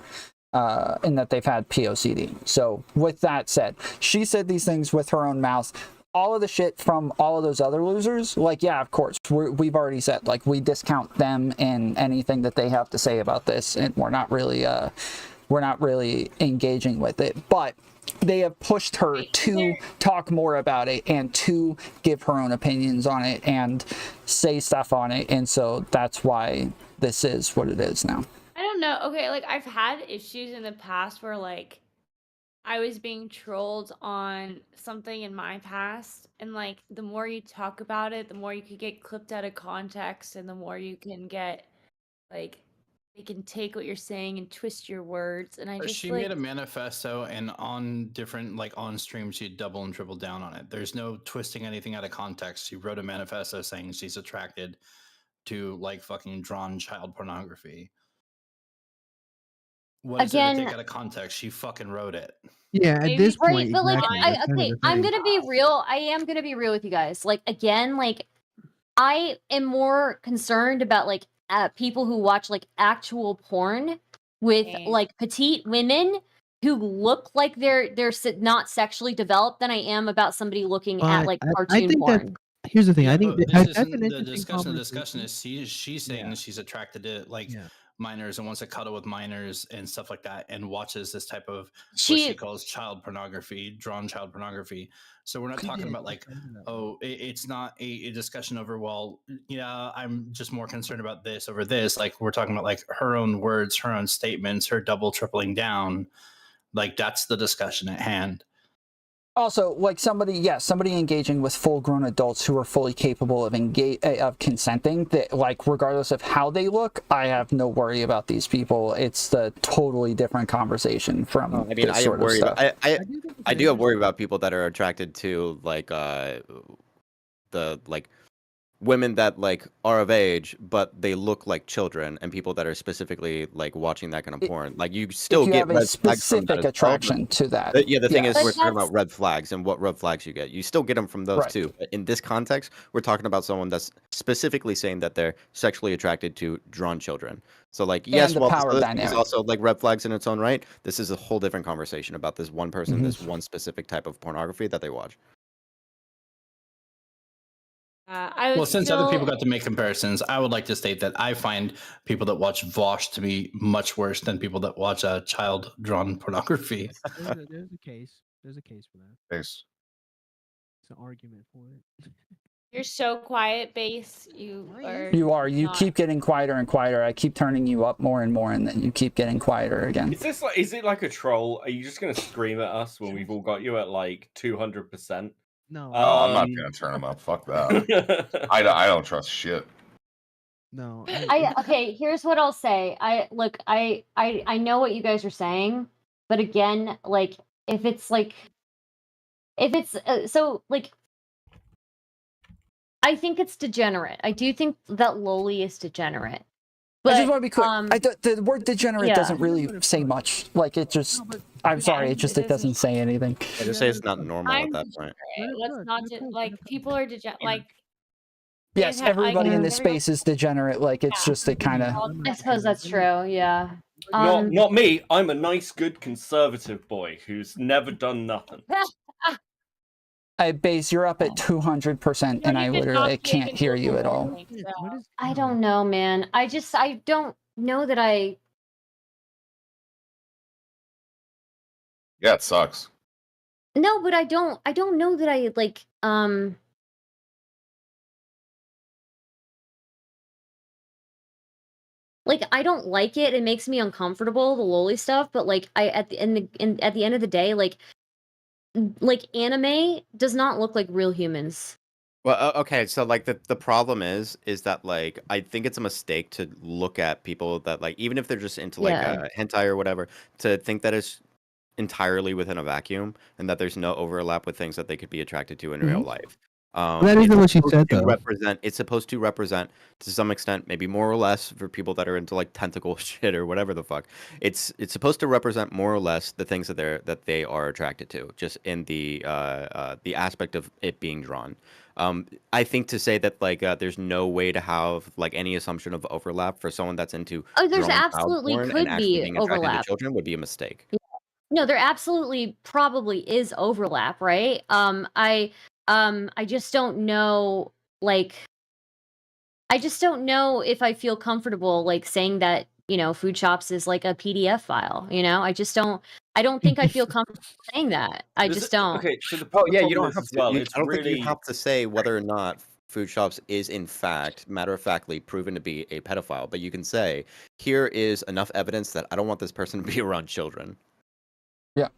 and that they've had POCD. So with that said, she said these things with her own mouth. All of the shit from all of those other losers, like, yeah, of course, we've already said, like, we discount them and anything that they have to say about this, and we're not really engaging with it. But they have pushed her to talk more about it and to give her own opinions on it and say stuff on it, and so that's why this is what it is now. I don't know. Okay, like I've had issues in the past where like I was being trolled on something in my past, and like the more you talk about it, the more you could get clipped out of context, and the more you can get like they can take what you're saying and twist your words. And I just She like made a manifesto, and on different like on stream, she double and triple down on it. There's no twisting anything out of context. She wrote a manifesto saying she's attracted to like fucking drawn child pornography. What is there to take out of context? She fucking wrote it. Yeah, at this Right, point, but like, exactly, that's kind of okay, the I'm thing. gonna be real. I am gonna be real with you guys. Like, again, like, I am more concerned about like people who watch like actual porn with like petite women who look like they're not sexually developed than I am about somebody looking at But like I cartoon think that porn. here's the thing. Yeah, I think but that, this that's isn't an the interesting discussion. The conversation. discussion is she's saying she's attracted to like minors and wants to cuddle with minors and stuff like that, and watches this type of what she calls child pornography, drawn child pornography. So we're not talking about like, oh, it's not a discussion over, well, yeah, I'm just more concerned about this over this. Like we're talking about like her own words, her own statements, her double tripling down. Like that's the discussion at hand. Also, like somebody engaging with full-grown adults who are fully capable of consenting, that like regardless of how they look, I have no worry about these people. It's the totally different conversation from I mean, this I sort of worry stuff. about, I do have worry about people that are attracted to like the like women that like are of age but they look like children, and people that are specifically like watching that kind of porn. Like you still you get have a red flags from that specific as well, attraction to that. yeah, the thing is, Yes. we're talking about red flags and what red flags you get. You still get them from those Right. too. But in this context, we're talking about someone that's specifically saying that they're sexually attracted to drawn children. So like, yes, the while power this other thing is dynamic. also like red flags in its own right, this is a whole different conversation about this one person, this one specific type of pornography that they watch. Well, since other people got to make comparisons, I would like to state that I find people that watch Vosh to be much worse than people that watch child drawn pornography. There's a case. There's a case for that. Case. It's an argument for it. You're so quiet, Base. You are. You keep getting quieter and quieter. I keep turning you up more and more, and then you keep getting quieter again. Is it like a troll? Are you just gonna scream at us when we've all got you at like 200%? No. Oh, I'm not gonna turn him up. Fuck that. I don't trust shit. No. Okay, here's what I'll say. I know what you guys are saying, but again, like if it's so like, I think it's degenerate. I do think that Loli is degenerate. But, I just want to be clear. The word degenerate doesn't really say much. Like it just. I'm sorry. It doesn't say anything. I just say it's not normal at that point. Let's not like people are like. Yes, everybody in this space is degenerate. Like it's just a kind of. I suppose that's true. Yeah. Not me. I'm a nice, good conservative boy who's never done nothing. Base, you're up at 200%, and I literally can't hear you at all. I don't know, man. I don't know that I. Yeah, it sucks. No, but I don't know that I like. Like I don't like it. It makes me uncomfortable, the loli stuff. But like at the end of the day, like anime does not look like real humans. Well, okay, so like the problem is that like I think it's a mistake to look at people that like, even if they're just into like hentai or whatever, to think that it's entirely within a vacuum and that there's no overlap with things that they could be attracted to in real life. That isn't what she said, though. It's supposed to represent, to some extent, maybe more or less, for people that are into like tentacle shit or whatever the fuck. It's supposed to represent more or less the things that they are attracted to, just in the aspect of it being drawn. I think to say that like there's no way to have like any assumption of overlap for someone that's into there's drawing child absolutely porn and could actually be being attracted to overlap. children would be a mistake. No, there absolutely probably is overlap, right? I just don't know, like, I just don't know if I feel comfortable like saying that, Foodshops is like a PDF file, I don't think I feel comfortable saying that. I just don't. Okay, so the Yeah, problem you don't is have as to. well. I It's don't think really you have to say whether or not Foodshops is in fact, matter of factly, proven to be a pedophile, but you can say, here is enough evidence that I don't want this person to be around children. Yeah.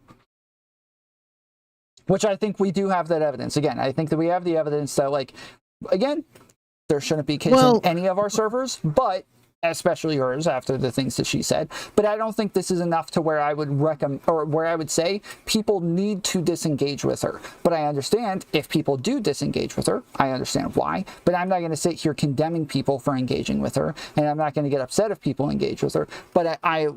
Which I think we do have that evidence. Again, I think that we have the evidence that, like, again, there shouldn't be kids in any of our servers, but especially hers after the things that she said. But I don't think this is enough to where I would recommend, or where I would say people need to disengage with her. But I understand if people do disengage with her, I understand why. But I'm not going to sit here condemning people for engaging with her, and I'm not going to get upset if people engage with her. But I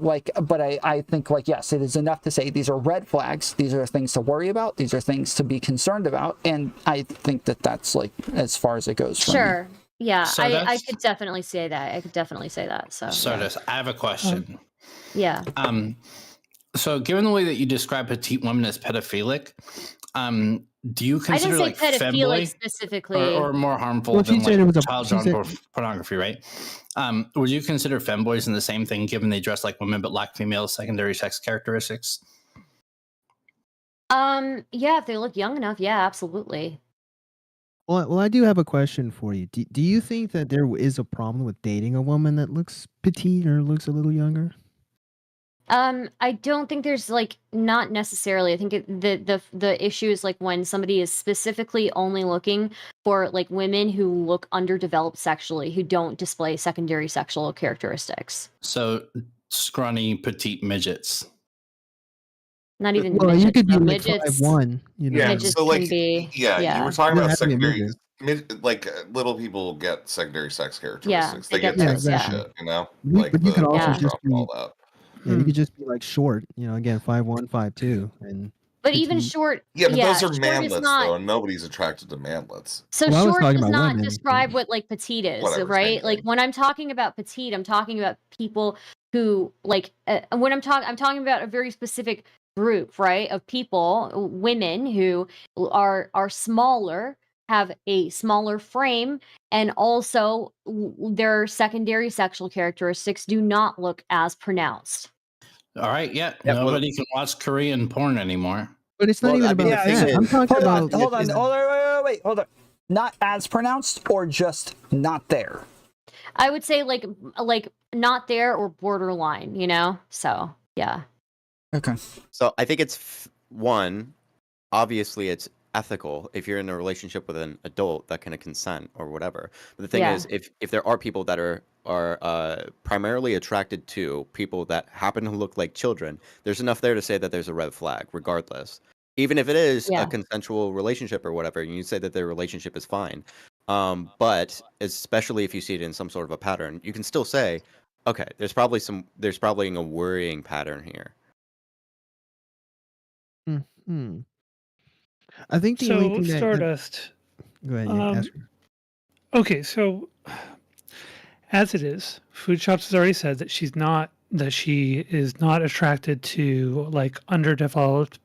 think, like, yes, it is enough to say these are red flags. These are things to worry about. These are things to be concerned about. And I think that that's like as far as it goes. Sure. Me. Yeah, So I could definitely say that. So Sardis, I have a question. Yeah. So given the way that you describe petite women as pedophilic, do you consider I didn't say pedophilic specifically, or more harmful than like child pornography, right? Would you consider femboys in the same thing, given they dress like women but lack female secondary sex characteristics? Yeah, if they look young enough, yeah, absolutely. Well, I do have a question for you. Do you think that there is a problem with dating a woman that looks petite or looks a little younger? I don't think there's like not necessarily. I think the issue is like when somebody is specifically only looking for like women who look underdeveloped sexually, who don't display secondary sexual characteristics. So scrawny petite midgets. Not even well, midgets. You could be like midgets. 5'1", you know. Yeah, Midgets so like, can be, you were talking You about don't have to be a secondary, like little people get secondary sex characteristics. they They get get text those, and yeah. shit, you know, You- like but you the could also Donald just Trump and all that. Yeah, you could just be like short, again, 5'1", 5'2", and But even short, Yeah, but those are short is manlets not. though, and nobody's attracted to manlets. So Well, I was short talking does about not women. describe what like petite is, Whatever, right? same Like when I'm talking about petite, I'm talking about people who like when I'm talking about a very specific group, right? Of people, women who are smaller, have a smaller frame, and also their secondary sexual characteristics do not look as pronounced. All right, nobody can watch Korean porn anymore. But it's not even about that. I'm talking about. Hold on, wait, hold on. Not as pronounced, or just not there? I would say like not there or borderline, So yeah. Okay. So I think it's one. Obviously, it's ethical if you're in a relationship with an adult that can consent or whatever. But the thing is, if there are people that are primarily attracted to people that happen to look like children, there's enough there to say that there's a red flag, regardless. Even if it is a consensual relationship or whatever, and you say that their relationship is fine. But especially if you see it in some sort of a pattern, you can still say, okay, there's probably a worrying pattern here. I think the only thing Stardust. Go ahead. Ask her. Okay, so as it is, Foodshops has already said that she is not attracted to like underdeveloped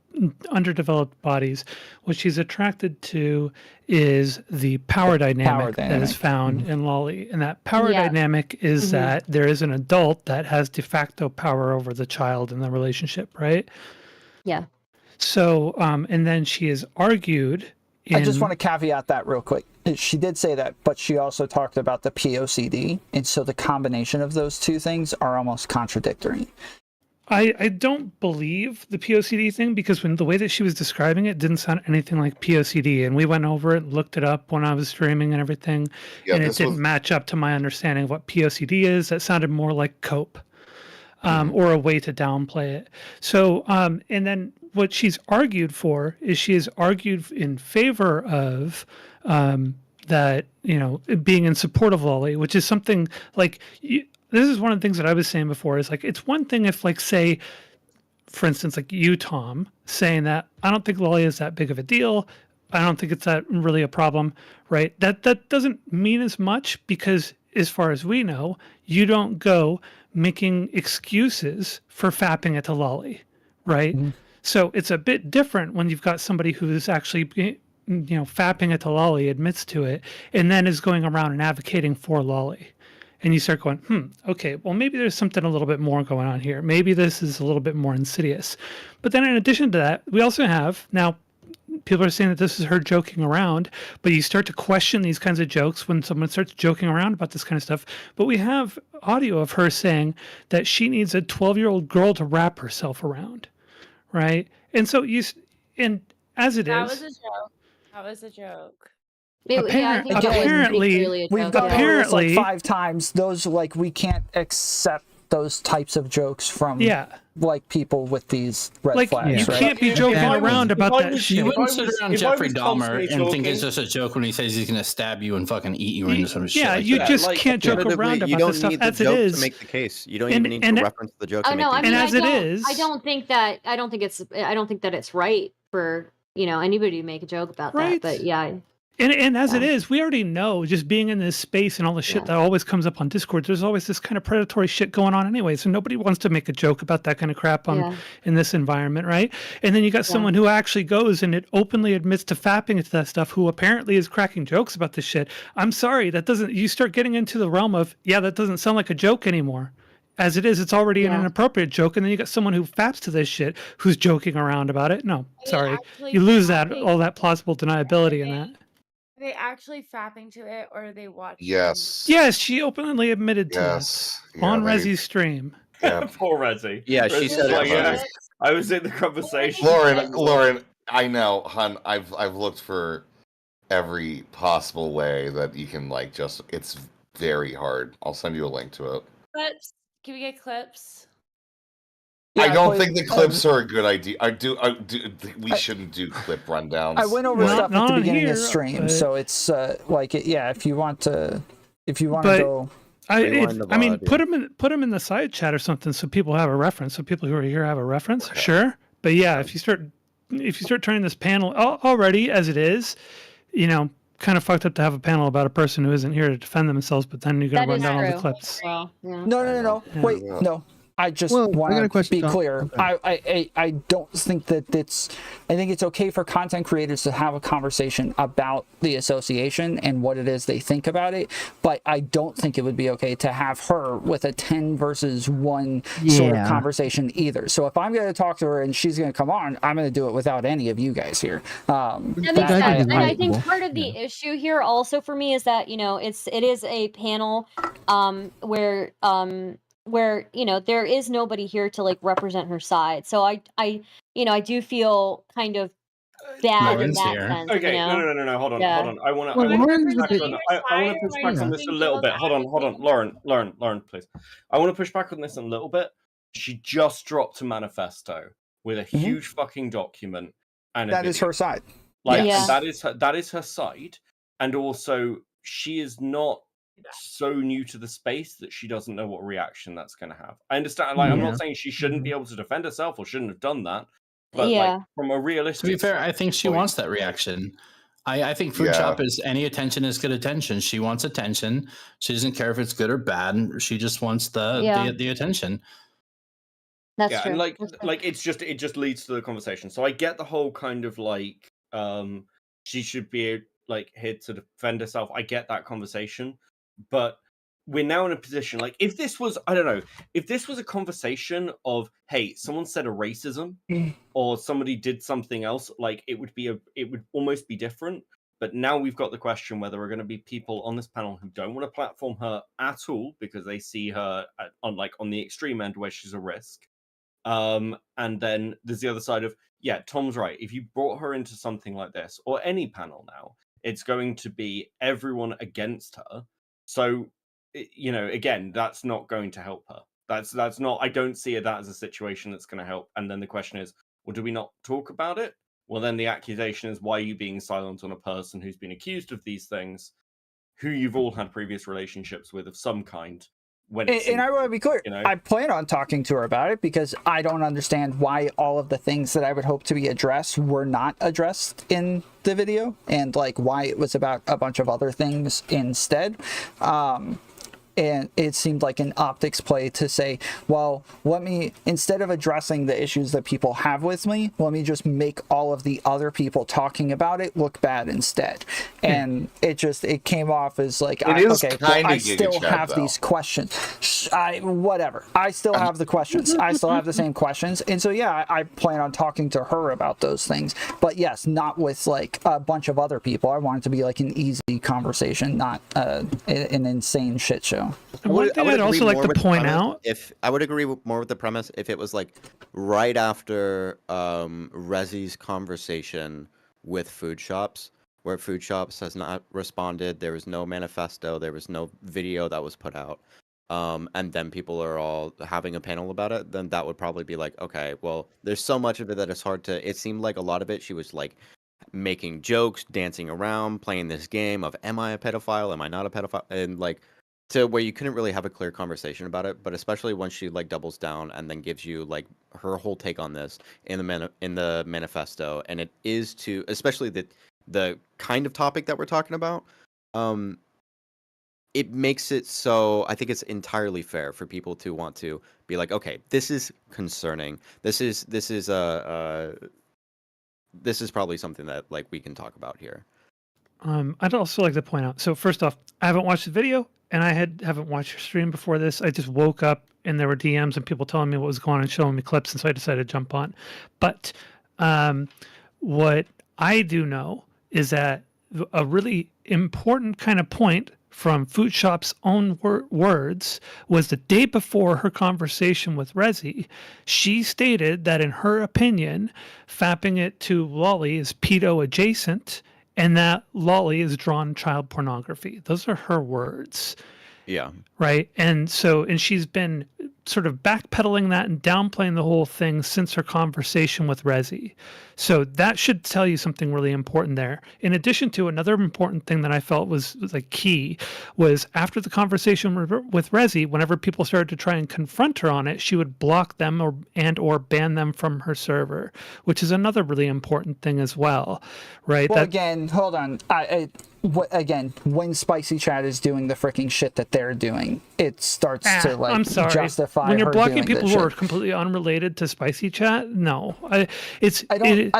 bodies. What she's attracted to is the power dynamic that is found in Lolly, and that power dynamic is that there is an adult that has de facto power over the child in the relationship, right? Yeah. So, and then she has argued. I just want to caveat that real quick. She did say that, but she also talked about the POCD, and so the combination of those two things are almost contradictory. I don't believe the POCD thing, because when the way that she was describing it didn't sound anything like POCD, and we went over it, looked it up when I was streaming and everything, and it didn't match up to my understanding of what POCD is. That sounded more like cope, or a way to downplay it. So, and then what she's argued for is she has argued in favor of that, being in support of Lolly, which is something like, this is one of the things that I was saying before, is like, it's one thing if, like, say, for instance, like you, Tom, saying that I don't think Lolly is that big of a deal. I don't think it's that really a problem, right? That doesn't mean as much, because as far as we know, you don't go making excuses for fapping it to Lolly, right? So it's a bit different when you've got somebody who is actually, fapping it to Lolly, admits to it, and then is going around and advocating for Lolly. And you start going, okay, well, maybe there's something a little bit more going on here. Maybe this is a little bit more insidious. But then in addition to that, we also have, now, people are saying that this is her joking around, but you start to question these kinds of jokes when someone starts joking around about this kind of stuff. But we have audio of her saying that she needs a 12-year-old girl to wrap herself around, right? And so and as it That is, was a joke. That was a joke. Apparently, we've gone over this like 5 times. Those, like, we can't accept those types of jokes from like people with these red flags. You can't be joking around about that shit. You wouldn't sit around Jeffrey Dahmer and think it's just a joke when he says he's going to stab you and fucking eat you into some shit. Yeah, like you that. just can't joke around about this stuff as it is. To make the case. You don't even need to reference the joke. Oh no, I mean, as it is, I don't think that it's right for anybody to make a joke about that. But yeah. And as it is, we already know, just being in this space and all the shit that always comes up on Discord, there's always this kind of predatory shit going on anyway. So nobody wants to make a joke about that kind of crap in this environment, right? And then you got someone who actually goes and it openly admits to fapping into that stuff, who apparently is cracking jokes about this shit. I'm sorry, you start getting into the realm of, that doesn't sound like a joke anymore. As it is, it's already an inappropriate joke, and then you got someone who faps to this shit who's joking around about it. No, sorry. You lose all that plausible deniability in that. Are they actually fapping to it, or are they watching? Yes. Yes, she openly admitted to it on Rezzi's stream. Yeah. Poor Rezzi. Yeah, she said it. I was in the conversation. Lauren, I know, hun. I've looked for every possible way that you can it's very hard. I'll send you a link to it. Clips? Can we get clips? I don't think the clips are a good idea. We shouldn't do clip rundowns. I went over stuff at the beginning of the stream, so it's if you want to go. I mean, put them in the side chat or something, so people have a reference. So people who are here have a reference. Okay. Sure, but if you start turning this panel already as it is, kind of fucked up to have a panel about a person who isn't here to defend themselves, but then you're gonna run down all the clips. Well, No. Wait, no. I just want to be clear. Okay. I don't think that I think it's okay for content creators to have a conversation about the association and what it is they think about it, but I don't think it would be okay to have her with a 10 versus 1 sort of conversation either. So if I'm going to talk to her and she's going to come on, I'm going to do it without any of you guys here. That makes sense. And I think part of the issue here also for me is that, it is a panel where there is nobody here to represent her side. So I do feel kind of bad in that sense. Okay, no, hold on. I want to push back on this a little bit. Hold on, Lauren, please. I want to push back on this a little bit. She just dropped a manifesto with a huge fucking document, and that is her side. That is her side, and also she is not so new to the space that she doesn't know what reaction that's going to have. I understand. I'm not saying she shouldn't be able to defend herself or shouldn't have done that. But from a realistic, to be fair, I think she wants that reaction. I think Foodshop is any attention is good attention. She wants attention. She doesn't care if it's good or bad. She just wants the attention. That's true. And it just leads to the conversation. So I get the whole kind of she should be here to defend herself. I get that conversation. But we're now in a position, if this was, I don't know, if this was a conversation of, hey, someone said a racism or somebody did something else, it would almost be different. But now we've got the question whether there are going to be people on this panel who don't want to platform her at all because they see her on the extreme end where she's a risk. And then there's the other side of, Tom's right. If you brought her into something like this or any panel now, it's going to be everyone against her. So, again, that's not going to help her. That's not. I don't see that as a situation that's going to help. And then the question is, well, do we not talk about it? well, then the accusation is, why are you being silent on a person who's been accused of these things, who you've all had previous relationships with of some kind? And I want to be clear, I plan on talking to her about it because I don't understand why all of the things that I would hope to be addressed were not addressed in the video, and like why it was about a bunch of other things instead. And it seemed like an optics play to say, well, instead of addressing the issues that people have with me, let me just make all of the other people talking about it look bad instead. And it came off as like, I still have these questions. Whatever. I still have the questions. I still have the same questions. And so, yeah, I plan on talking to her about those things. But yes, not with like a bunch of other people. I want it to be like an easy conversation, not an insane shit show. One thing I'd also like to point out, if I would agree more with the premise if it was like right after Rezzi's conversation with Foodshops, where Foodshops has not responded, there was no manifesto, there was no video that was put out, and then people are all having a panel about it, then that would probably be like, okay, well, there's so much of it that it's hard to. It seemed like a lot of it she was like making jokes, dancing around, playing this game of, am I a pedophile, am I not a pedophile, and like, to where you couldn't really have a clear conversation about it. But especially when she like doubles down and then gives you like her whole take on this in the manifesto, and it is to, especially the kind of topic that we're talking about, it makes it so I think it's entirely fair for people to want to be like, okay, this is concerning, this is probably something that like we can talk about here. I'd also like to point out, so first off, I haven't watched the video, and I haven't watched your stream before this. I just woke up and there were DMs and people telling me what was going on and showing me clips, and so I decided to jump on. But what I do know is that a really important kind of point from Foodshops' own words was the day before her conversation with Rezzi. She stated that in her opinion, fapping it to Lolly is pedo adjacent, and that Lolly is drawn child pornography. Those are her words. Yeah. Right. And she's been sort of backpedaling that and downplaying the whole thing since her conversation with Rezzi. So that should tell you something really important there. In addition to another important thing that I felt was like key was after the conversation with Rezzi, whenever people started to try and confront her on it, she would block them or ban them from her server, which is another really important thing as well. Right. Well, again, hold on. Again, when Spicy Chat is doing the freaking shit that they're doing, it starts to like I'm sorry. justify when you're her blocking doing people this who shit. are completely unrelated to Spicy Chat. No, I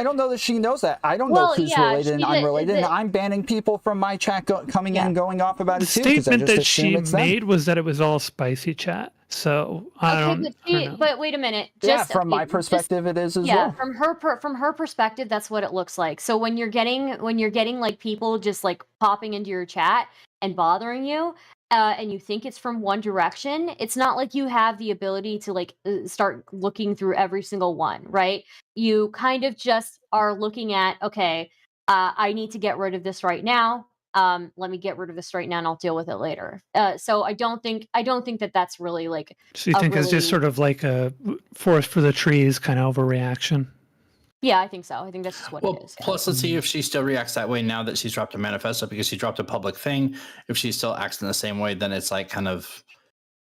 don't know that she knows that. I don't know who's related and unrelated, and I'm banning people from my chat coming in and going off about the it too. The statement that she made was that it was all Spicy Chat. So I don't know. But wait a minute. From my perspective, it is as well. From her perspective, that's what it looks like. So when you're getting like people just like popping into your chat and bothering you, and you think it's from one direction, it's not like you have the ability to like start looking through every single one, right? You kind of just are looking at, okay, I need to get rid of this right now. Let me get rid of this right now and I'll deal with it later. So I don't think that that's really like. So you think it's just sort of like a forest for the trees kind of overreaction? Yeah, I think so. I think that's just what it is. Plus, let's see if she still reacts that way now that she's dropped a manifesto, because she dropped a public thing. If she still acts in the same way, then it's like kind of,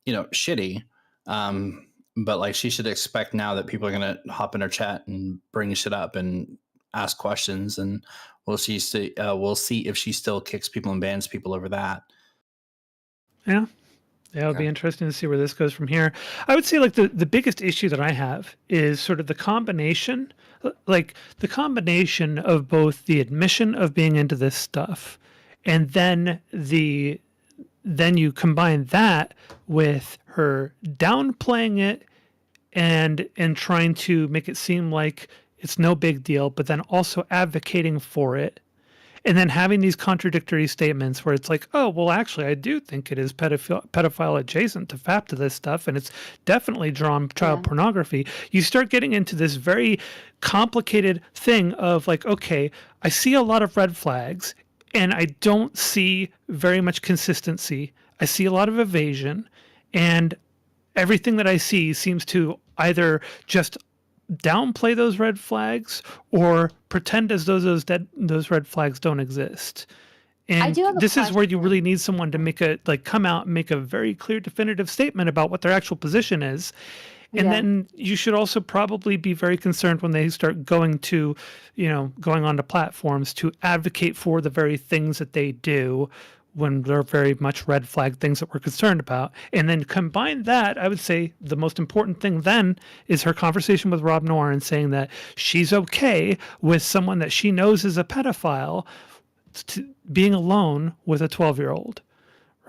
shitty. But like she should expect now that people are going to hop in her chat and bring shit up and ask questions, and we'll see if she still kicks people and bans people over that. Yeah. Yeah, it'll be interesting to see where this goes from here. I would say like the biggest issue that I have is sort of the combination of both the admission of being into this stuff, and then you combine that with her downplaying it and trying to make it seem like it's no big deal, but then also advocating for it. And then having these contradictory statements where it's like, oh, well, actually, I do think it is pedophile adjacent to FAP to this stuff, and it's definitely drawn child pornography. You start getting into this very complicated thing of like, okay, I see a lot of red flags, and I don't see very much consistency. I see a lot of evasion, and everything that I see seems to either just downplay those red flags or pretend as though those red flags don't exist. And this is where you really need someone to come out and make a very clear, definitive statement about what their actual position is. And then you should also probably be very concerned when they start going onto platforms to advocate for the very things that they do when they're very much red flag things that we're concerned about. And then combine that, I would say the most important thing then is her conversation with Rob Noir and saying that she's okay with someone that she knows is a pedophile being alone with a 12-year-old,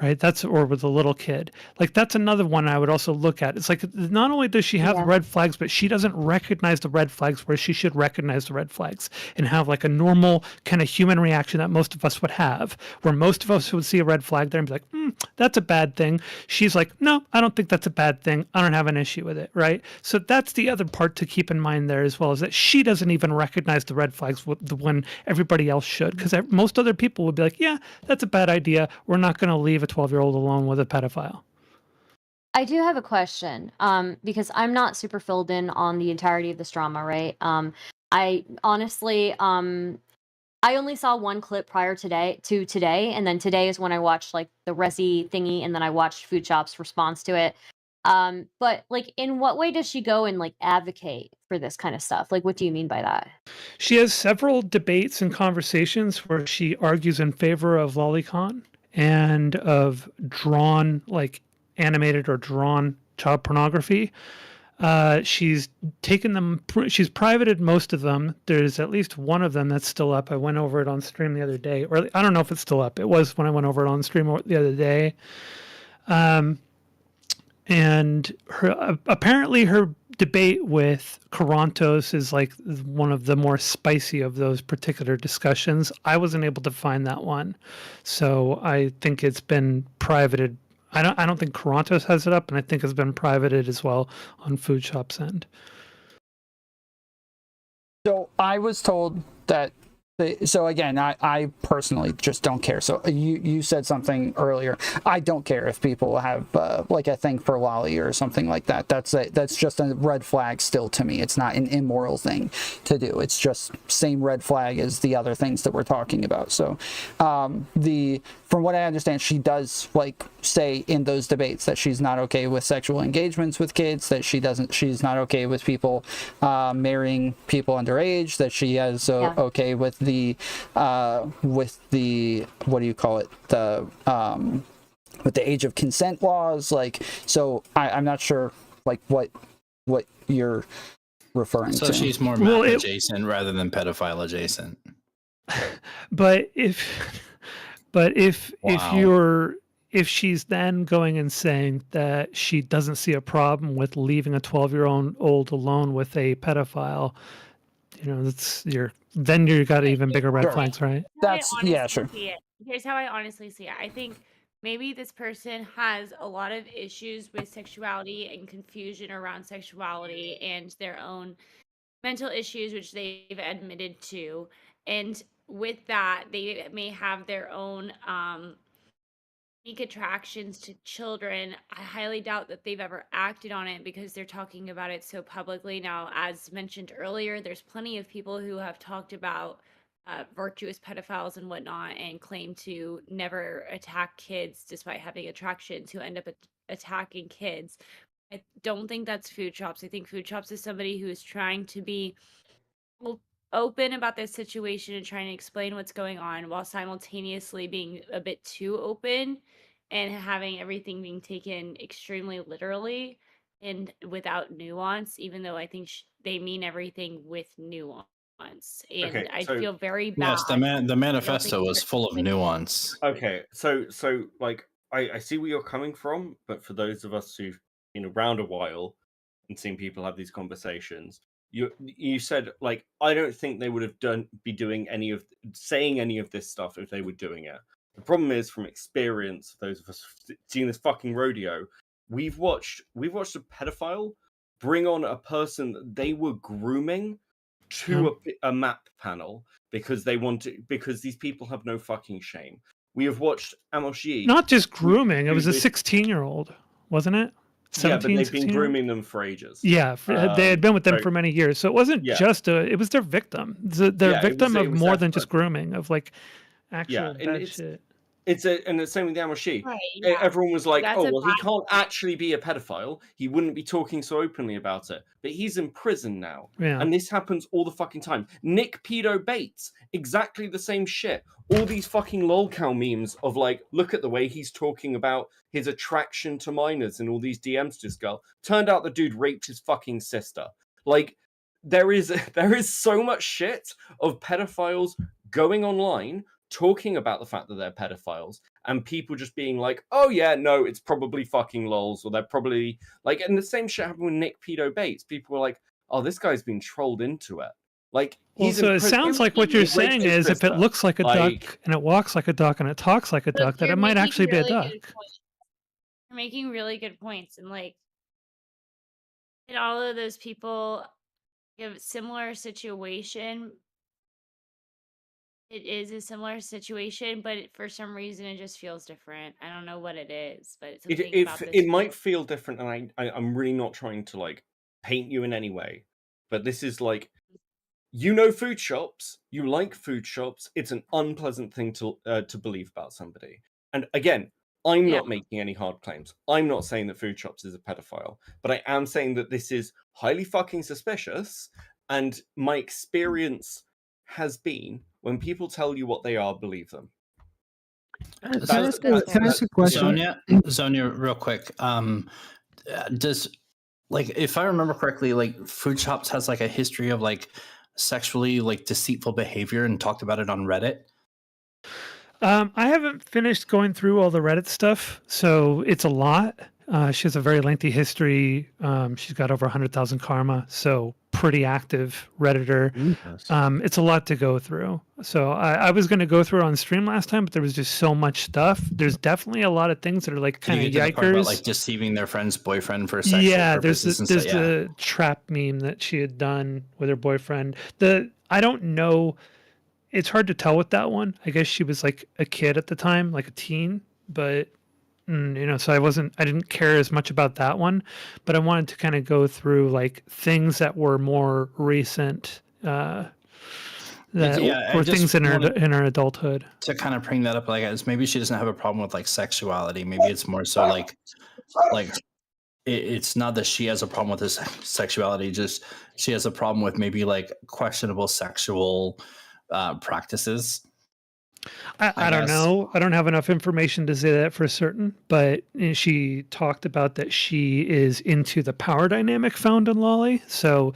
right? Or with a little kid. Like, that's another one I would also look at. It's like, not only does she have the red flags, but she doesn't recognize the red flags where she should recognize the red flags and have like a normal kind of human reaction that most of us would have, where most of us would see a red flag there and be like, that's a bad thing. She's like, no, I don't think that's a bad thing. I don't have an issue with it, right? So that's the other part to keep in mind there as well, is that she doesn't even recognize the red flags when everybody else should, because most other people would be like, yeah, that's a bad idea. We're not going to leave a 12-year-old alone with a pedophile. I do have a question, because I'm not super filled in on the entirety of this drama, right? I honestly, I only saw one clip prior to today, and then today is when I watched like the Rezzi thingy, and then I watched Foodshops' response to it. But like, in what way does she go and like advocate for this kind of stuff? Like, what do you mean by that? She has several debates and conversations where she argues in favor of lolicon and of animated or drawn child pornography. She's taken them, she's privated most of them. There's at least one of them that's still up. I went over it on stream the other day, or I don't know if it's still up. It was when I went over it on stream the other day. And apparently her debate with Karantos is like one of the more spicy of those particular discussions. I wasn't able to find that one, so I think it's been privated. I don't think Karantos has it up, and I think it's been privated as well on Foodshops' end. So I was told that. So again, I personally just don't care. So you said something earlier. I don't care if people have like a thing for lolly or something like that. That's just a red flag still to me. It's not an immoral thing to do. It's just same red flag as the other things that we're talking about. So from what I understand, she does like say in those debates that she's not okay with sexual engagements with kids, that she's not okay with people marrying people underage, that she is okay with the what do you call it, with the age of consent laws. Like, so I'm not sure like what you're referring to. So she's more map adjacent rather than pedophile adjacent. But if she's then going and saying that she doesn't see a problem with leaving a 12-year-old alone with a pedophile, then you got even bigger red flags, right? Sure. Here's how I honestly see it. I think maybe this person has a lot of issues with sexuality and confusion around sexuality and their own mental issues, which they've admitted to. And with that, they may have their own unique attractions to children. I highly doubt that they've ever acted on it because they're talking about it so publicly. Now, as mentioned earlier, there's plenty of people who have talked about virtuous pedophiles and whatnot and claim to never attack kids despite having attractions, who end up attacking kids. I don't think that's Foodshops. I think Foodshops is somebody who is trying to be open about this situation and trying to explain what's going on while simultaneously being a bit too open and having everything being taken extremely literally and without nuance, even though I think they mean everything with nuance. And I feel very bad. Yes, the manifesto was full of nuance. Okay, so like I see where you're coming from, but for those of us who've been around a while and seen people have these conversations, you said like, I don't think they would have saying any of this stuff if they were doing it. The problem is, from experience, those of us seeing this fucking rodeo, we've watched a pedophile bring on a person that they were grooming to a map panel because these people have no fucking shame. We have watched Amoshi. Not just grooming, it was a 16-year-old, wasn't it? 17, yeah, but they've 16 been year old? grooming them for ages. Yeah, they had been with them so- for many years. So it wasn't Yeah. just it was their victim. They're Yeah, victim it of was more their than just friend. grooming, of like actual and bad shit. and the same with Yamashi. Right, yeah. Everyone was like, That's "Oh, a well, he bad can't actually be a pedophile. He wouldn't be talking so openly about it." But he's in prison now, Yeah. and this happens all the fucking time. Nick Pedo Bates, exactly the same shit. All these fucking lolcow memes of like, look at the way he's talking about his attraction to minors and all these DMs to this girl. Turned out the dude raped his fucking sister. Like, there is so much shit of pedophiles going online talking about the fact that they're pedophiles and people just being like, oh yeah, no, it's probably fucking lols, or they're probably like, and the same shit happened with Nick Pedo Bates. People were like, oh, this guy's been trolled into it. Like, Well, so it sounds like what you're saying is if it looks like a duck and it walks like a duck and it talks like a duck, that You're it might making actually be a really duck. good points. You're making really good points, and like, and all of those people have a similar situation. It is a similar situation, but for some reason it just feels different. I don't know what it is, but something about this. It might feel different, and I'm really not trying to like paint you in any way, but this is like, you know, food shops, you like food shops. It's an unpleasant thing to believe about somebody. And again, I'm not making any hard claims. I'm not saying that Food Shops is a pedophile, but I am saying that this is highly fucking suspicious. And my experience has been, when people tell you what they are, believe them. Can I ask a question? Sonia, real quick. Does, like, if I remember correctly, like Food Shops has like a history of like sexually like deceitful behavior and talked about it on Reddit? I haven't finished going through all the Reddit stuff, so it's a lot. She has a very lengthy history. She's got over 100,000 karma, so pretty active Redditor. It's a lot to go through. So I was going to go through it on stream last time, but there was just so much stuff. There's definitely a lot of things that are like kind of yikers. About, like deceiving their friend's boyfriend for sexual purposes. There's the trap meme that she had done with her boyfriend. I don't know. It's hard to tell with that one. I guess she was like a kid at the time, like a teen, but so I didn't care as much about that one, but I wanted to kind of go through like things that were more recent, were things in her adulthood. To kind of bring that up, like, maybe she doesn't have a problem with like sexuality. Maybe it's more so like it's not that she has a problem with this sexuality, just she has a problem with maybe like questionable sexual practices. I don't know. I don't have enough information to say that for certain, but she talked about that she is into the power dynamic found in Lolly. So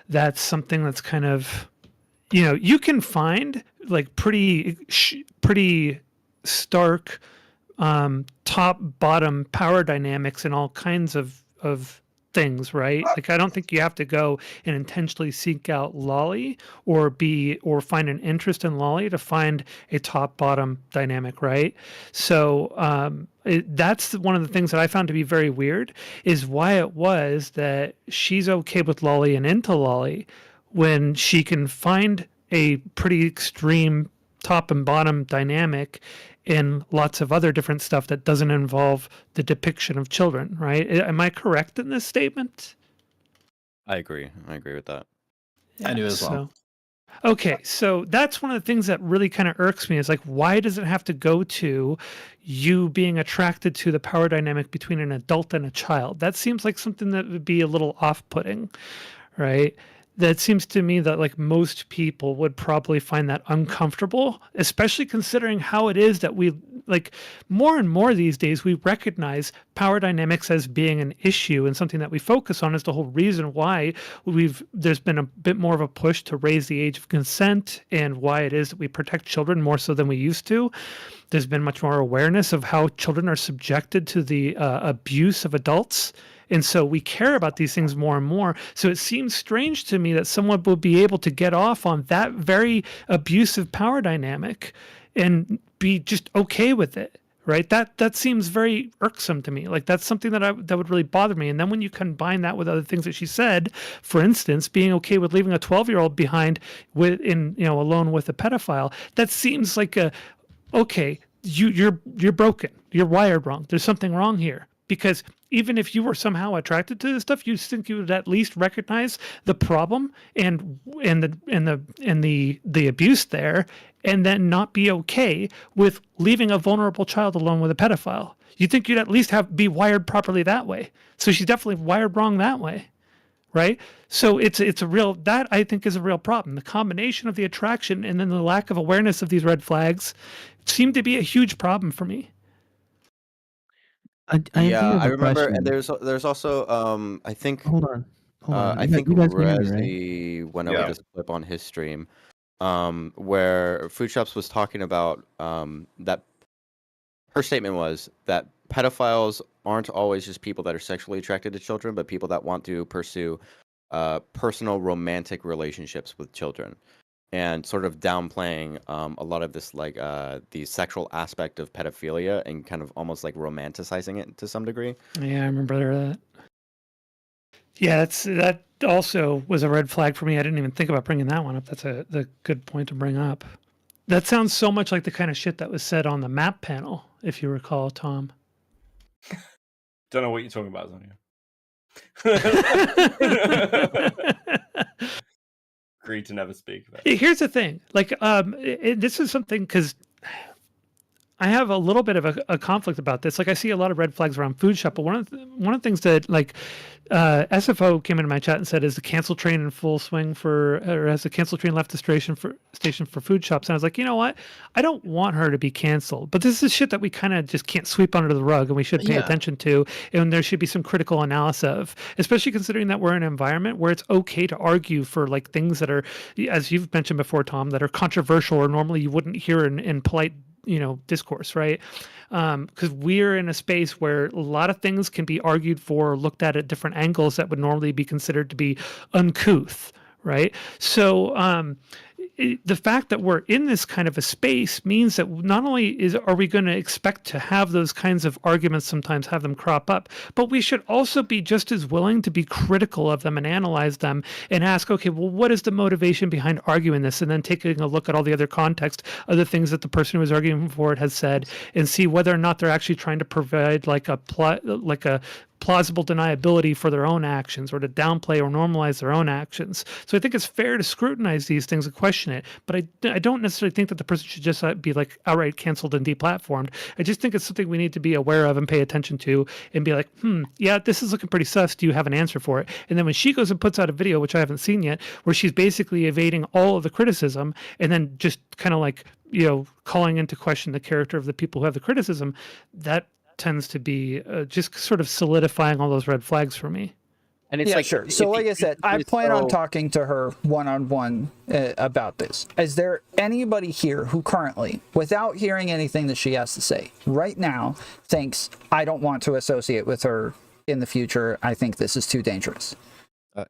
that's something that's kind of, you can find like pretty stark top bottom power dynamics in all kinds of things, right? Like, I don't think you have to go and intentionally seek out Lolly or find an interest in Lolly to find a top bottom dynamic, right? So that's one of the things that I found to be very weird, is why it was that she's okay with Lolly and into Lolly when she can find a pretty extreme top and bottom dynamic in lots of other different stuff that doesn't involve the depiction of children, right? Am I correct in this statement? I agree with that. I do as well. Okay, so that's one of the things that really kind of irks me, is like, why does it have to go to you being attracted to the power dynamic between an adult and a child? That seems like something that would be a little off-putting, right? That seems to me that like most people would probably find that uncomfortable, especially considering how it is that we, like, more and more these days, we recognize power dynamics as being an issue and something that we focus on. Is the whole reason why there's been a bit more of a push to raise the age of consent, and why it is that we protect children more so than we used to. There's been much more awareness of how children are subjected to the abuse of adults. And so we care about these things more and more. So it seems strange to me that someone would be able to get off on that very abusive power dynamic and be just okay with it, right? That seems very irksome to me. Like, that's something that would really bother me. And then when you combine that with other things that she said, for instance, being okay with leaving a 12-year-old behind alone with a pedophile, that seems like okay, you're broken. You're wired wrong. There's something wrong here. because even if you were somehow attracted to this stuff, you think you would at least recognize the problem and the abuse there, and then not be okay with leaving a vulnerable child alone with a pedophile. You think you'd at least be wired properly that way. So she's definitely wired wrong that way, right? So it's a real, that I think is a real problem. The combination of the attraction and then the lack of awareness of these red flags seem to be a huge problem for me. I remember. And there's also I think. Hold on. I think Rezzi went over this clip on his stream, where Foodshops was talking about that. Her statement was that pedophiles aren't always just people that are sexually attracted to children, but people that want to pursue personal romantic relationships with children, and sort of downplaying a lot of this, like the sexual aspect of pedophilia, and kind of almost like romanticizing it to some degree. Yeah, I remember that. Yeah, that also was a red flag for me. I didn't even think about bringing that one up. That's the good point to bring up. That sounds so much like the kind of shit that was said on the map panel, if you recall, Tom. Don't know what you're talking about, Zonia. Agreed to never speak about it. Here's the thing. Like, this is something, because I have a little bit of a conflict about this. Like, I see a lot of red flags around Food Shop, but one of the things that, like, SFO came into my chat and said, is the cancel train in full swing or has the cancel train left the station for Food Shops? And I was like, you know what? I don't want her to be canceled, but this is shit that we kind of just can't sweep under the rug, and we should pay attention to, and there should be some critical analysis of, especially considering that we're in an environment where it's okay to argue for, like, things that are, as you've mentioned before, Tom, that are controversial or normally you wouldn't hear in polite discourse, right? Because we're in a space where a lot of things can be argued for or looked at different angles that would normally be considered to be uncouth, right? So the fact that we're in this kind of a space means that not only are we going to expect to have those kinds of arguments, sometimes have them crop up, but we should also be just as willing to be critical of them and analyze them and ask, okay, well, what is the motivation behind arguing this? And then taking a look at all the other context of the things that the person who is arguing for it has said, and see whether or not they're actually trying to provide like a plausible deniability for their own actions, or to downplay or normalize their own actions. So I think it's fair to scrutinize these things and question it, but I don't necessarily think that the person should just be like outright canceled and deplatformed. I just think it's something we need to be aware of and pay attention to, and be like, yeah, this is looking pretty sus. Do you have an answer for it? And then when she goes and puts out a video, which I haven't seen yet, where she's basically evading all of the criticism and then just kind of like, calling into question the character of the people who have the criticism, that tends to be just sort of solidifying all those red flags for me. And it's like, sure. So like I said, I plan on talking to her one-on-one about this. Is there anybody here who currently, without hearing anything that she has to say right now, thinks, I don't want to associate with her in the future, I think this is too dangerous?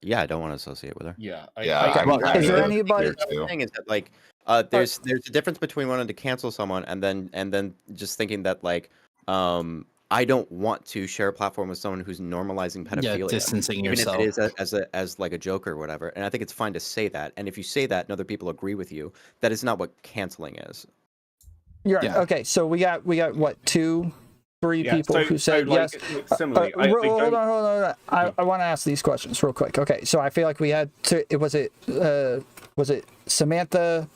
Yeah, I don't want to associate with her. Yeah. Is there anybody? The thing is that, like, there's a difference between wanting to cancel someone and then just thinking that, like, I don't want to share a platform with someone who's normalizing pedophilia. Yeah, distancing even yourself. if it is as like a joke or whatever. And I think it's fine to say that. And if you say that and other people agree with you, that is not what canceling is. You're right. Okay, so we got what, 2-3 people who said like, yes. Similarly, hold on. I want to ask these questions real quick. Okay, so I feel like we had to. Was it Samantha?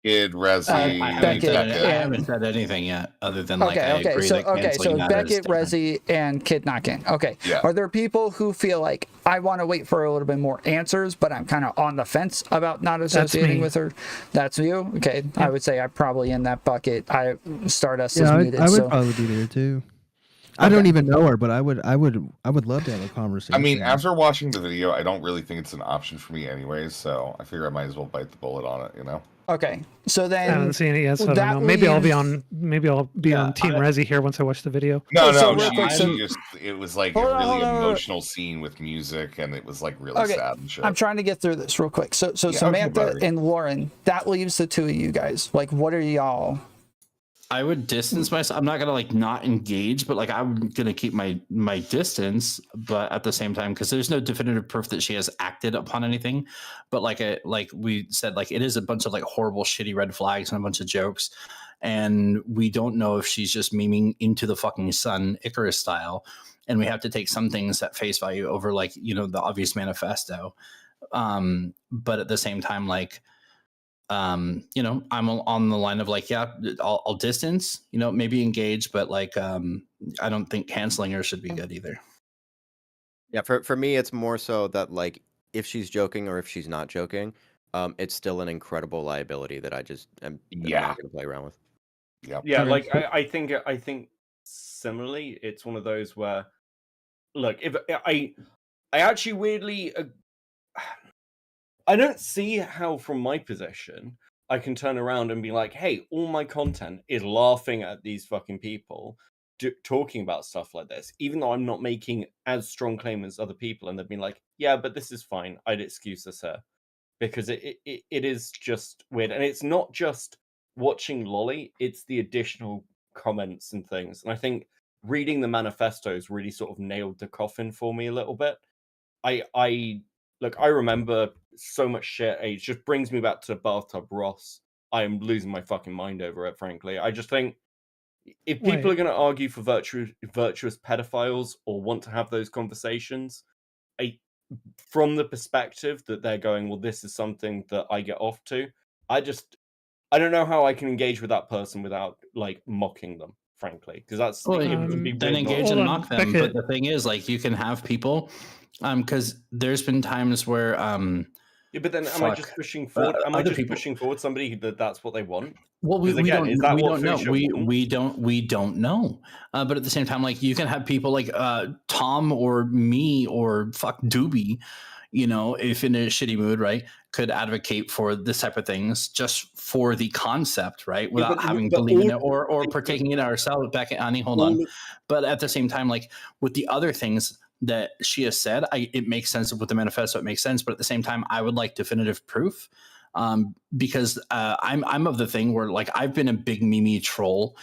Rezzi, I haven't said anything yet, other than like I agree that canceling so Beckett, Rezzi, and Kid Knockin. Okay. Yeah. Are there people who feel like, I want to wait for a little bit more answers, but I'm kind of on the fence about not associating with her? That's you? Okay. Yeah. I would say I'm probably in that bucket. Stardust is muted. I would probably be there too. I don't even know her, but I would love to have a conversation. I mean, after watching the video, I don't really think it's an option for me anyways, so I figure I might as well bite the bullet on it, Okay, so then I haven't seen it yet, so I don't know. Maybe I'll be on Team Rezzi here once I watch the video. No, it was like a really emotional scene with music, and it was like really sad and shit. I'm trying to get through this real quick. So Samantha and Lauren, that leaves the two of you guys. Like, what are y'all? I would distance myself. I'm not gonna like not engage, but like I'm gonna keep my distance. But at the same time, because there's no definitive proof that she has acted upon anything. But like we said, like it is a bunch of like horrible, shitty red flags and a bunch of jokes. and we don't know if she's just memeing into the fucking sun, Icarus style, and we have to take some things at face value over, like, you know, the obvious manifesto. But at the same time, like, you know, I'm on the line of like, yeah, I'll distance, you know, maybe engage, but like, I don't think canceling her should be good either. Yeah, for me, it's more so that, like, if she's joking or if she's not joking, it's still an incredible liability that I'm not going to play around with. Yeah, like I think similarly, it's one of those where, look, if I actually weirdly, I don't see how from my position I can turn around and be like, hey, all my content is laughing at these fucking people talking about stuff like this, even though I'm not making as strong claim as other people, and they've been like, yeah, but this is fine, I'd excuse this here, because it is just weird. And it's not just watching Lolly, it's the additional comments and things. And I think reading the manifestos really sort of nailed the coffin for me a little bit. I look, I remember so much shit. It just brings me back to Bathtub Ross. I am losing my fucking mind over it, frankly. I just think if people are going to argue for virtuous pedophiles or want to have those conversations, from the perspective that they're going, well, this is something that I get off to, I don't know how I can engage with that person without like mocking them, frankly, because that's then engage and mock them. But the thing is, like, you can have people, because there's been times where yeah, but then am I just pushing forward? Am I just pushing forward somebody that's what they want? Well, we don't know. We don't know. But at the same time, like, you can have people like Tom or me or fuck Doobie, you know, if in a shitty mood, right, could advocate for this type of things just for the concept, right, without having believed in it or partaking in it ourselves. Back at Annie, hold on. But at the same time, like with the other things that she has said, it makes sense with the manifesto. It makes sense, but at the same time, I would like definitive proof, because I'm of the thing where, like, I've been a big Meme troll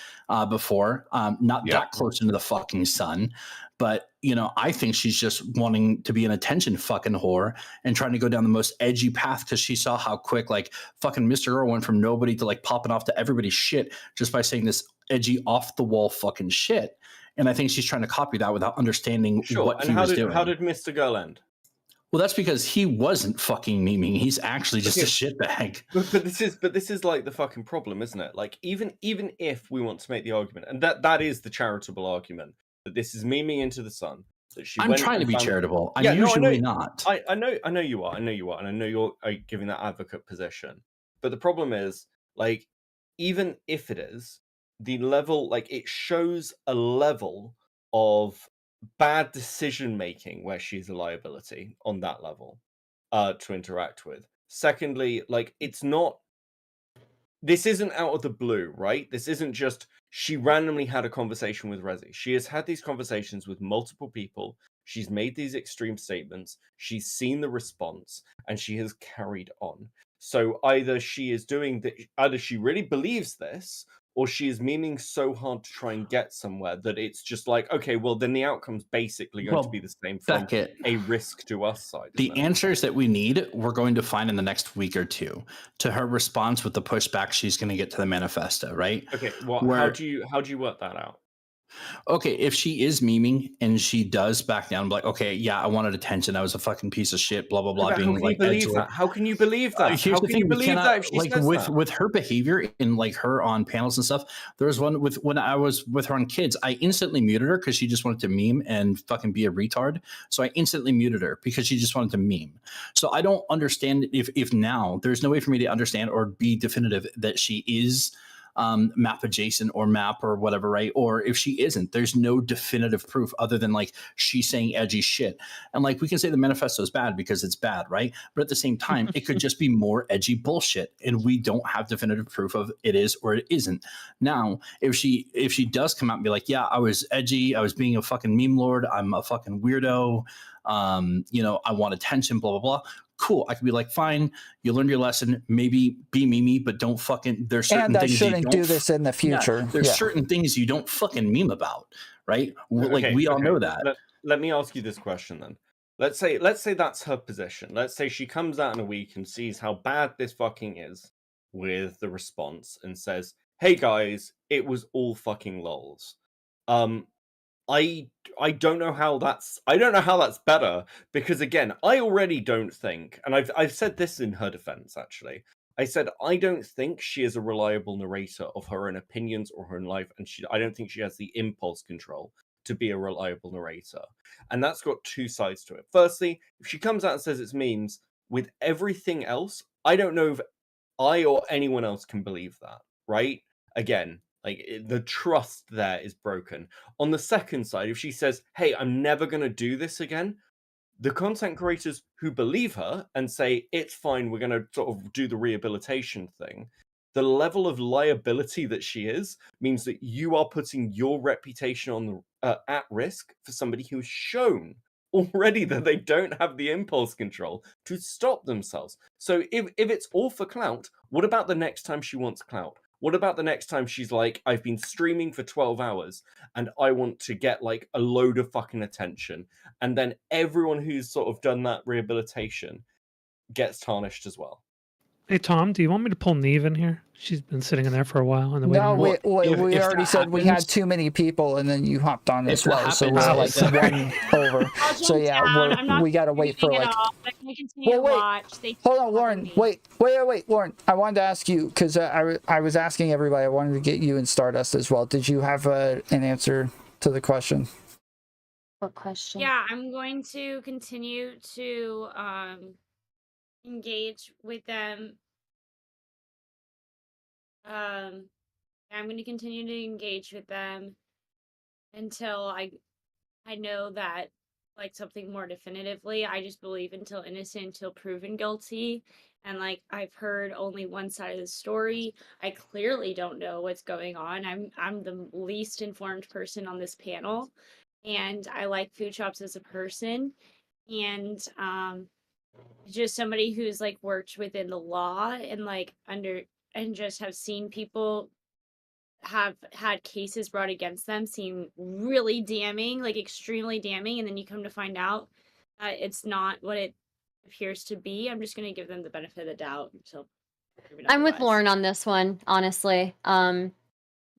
before, not that close into the fucking sun, but you know, I think she's just wanting to be an attention fucking whore and trying to go down the most edgy path because she saw how quick like fucking Mr. Girl went from nobody to like popping off to everybody's shit just by saying this edgy off the wall fucking shit. And I think she's trying to copy that without understanding what he was doing. How did Mr. Girl end? Well, that's because he wasn't fucking memeing. He's actually just a shitbag. But this is like the fucking problem, isn't it? Like, even if we want to make the argument, and that is the charitable argument, that this is memeing into the sun. That I'm trying to be charitable. I'm usually not. I know you are. I know you are, and I know you're giving that advocate position. But the problem is, like, even if it is, the level, like, it shows a level of bad decision making where she's a liability on that level to interact with. Secondly, like, this isn't out of the blue, right? This isn't just she randomly had a conversation with Rezzi. She has had these conversations with multiple people. She's made these extreme statements. She's seen the response, and she has carried on. So either she really believes this, or she is memeing so hard to try and get somewhere that it's just like, okay, well, then the outcome's basically going to be the same from a risk to us side. The answers that we need, we're going to find in the next week or two to her response with the pushback she's going to get to the manifesto, right? Okay, well, how do you work that out? Okay, if she is memeing and she does back down, like, okay, yeah, I wanted attention. I was a fucking piece of shit, blah, blah, blah. How can you believe that? How can you believe that? Here's the thing, with her behavior and like her on panels and stuff, there was one when I was with her on Kids, I instantly muted her because she just wanted to meme and fucking be a retard. So I instantly muted her because she just wanted to meme. So I don't understand if now there's no way for me to understand or be definitive that she is map adjacent or map or whatever, right? Or if she isn't, there's no definitive proof other than like she's saying edgy shit. And like we can say the manifesto is bad because it's bad, right? But at the same time, it could just be more edgy bullshit, and we don't have definitive proof of it is or it isn't. Now, if she does come out and be like, yeah, I was edgy, I was being a fucking meme lord, I'm a fucking weirdo, you know, I want attention, blah blah blah. Cool. I could be like, fine, you learned your lesson. Maybe be meme, but don't fucking. There's certain and I things shouldn't do this in the future. Yeah, there's certain things you don't fucking meme about, right? Like we all know that. Let me ask you this question then. Let's say that's her position. Let's say she comes out in a week and sees how bad this fucking is with the response and says, hey guys, it was all fucking lols. I don't know how that's better, because again, I already don't think, and I've said this in her defense actually. I said I don't think she is a reliable narrator of her own opinions or her own life, and I don't think she has the impulse control to be a reliable narrator. And that's got two sides to it. Firstly, if she comes out and says it's memes, with everything else, I don't know if I or anyone else can believe that, right? Again, like the trust there is broken. On the second side, if she says, hey, I'm never going to do this again, the content creators who believe her and say, it's fine, we're going to sort of do the rehabilitation thing, the level of liability that she is means that you are putting your reputation on at risk for somebody who's shown already that they don't have the impulse control to stop themselves. So if it's all for clout, what about the next time she wants clout? What about the next time she's like, I've been streaming for 12 hours and I want to get like a load of fucking attention, and then everyone who's sort of done that rehabilitation gets tarnished as well? Hey Tom, do you want me to pull Neve in here? She's been sitting in there for a while. In the No, waiting room. we already said we had too many people, and then you hopped on as well, so we're like one over. So yeah, we gotta wait for like. Well, wait. Hold on, Lauren. Wait, Lauren. I wanted to ask you, because I was asking everybody. I wanted to get you in Stardust as well. Did you have an answer to the question? What question? Yeah, I'm going to continue to engage with them. I'm going to continue to engage with them until I know that, like, something more definitively. I just believe until innocent, until proven guilty. And like, I've heard only one side of the story. I clearly don't know what's going on. I'm the least informed person on this panel, and I like Foodshops as a person, and just somebody who's like worked within the law and like and just have seen people have had cases brought against them seem really damning, like extremely damning, and then you come to find out it's not what it appears to be. I'm just going to give them the benefit of the doubt until I'm with Lauren on this one, honestly. You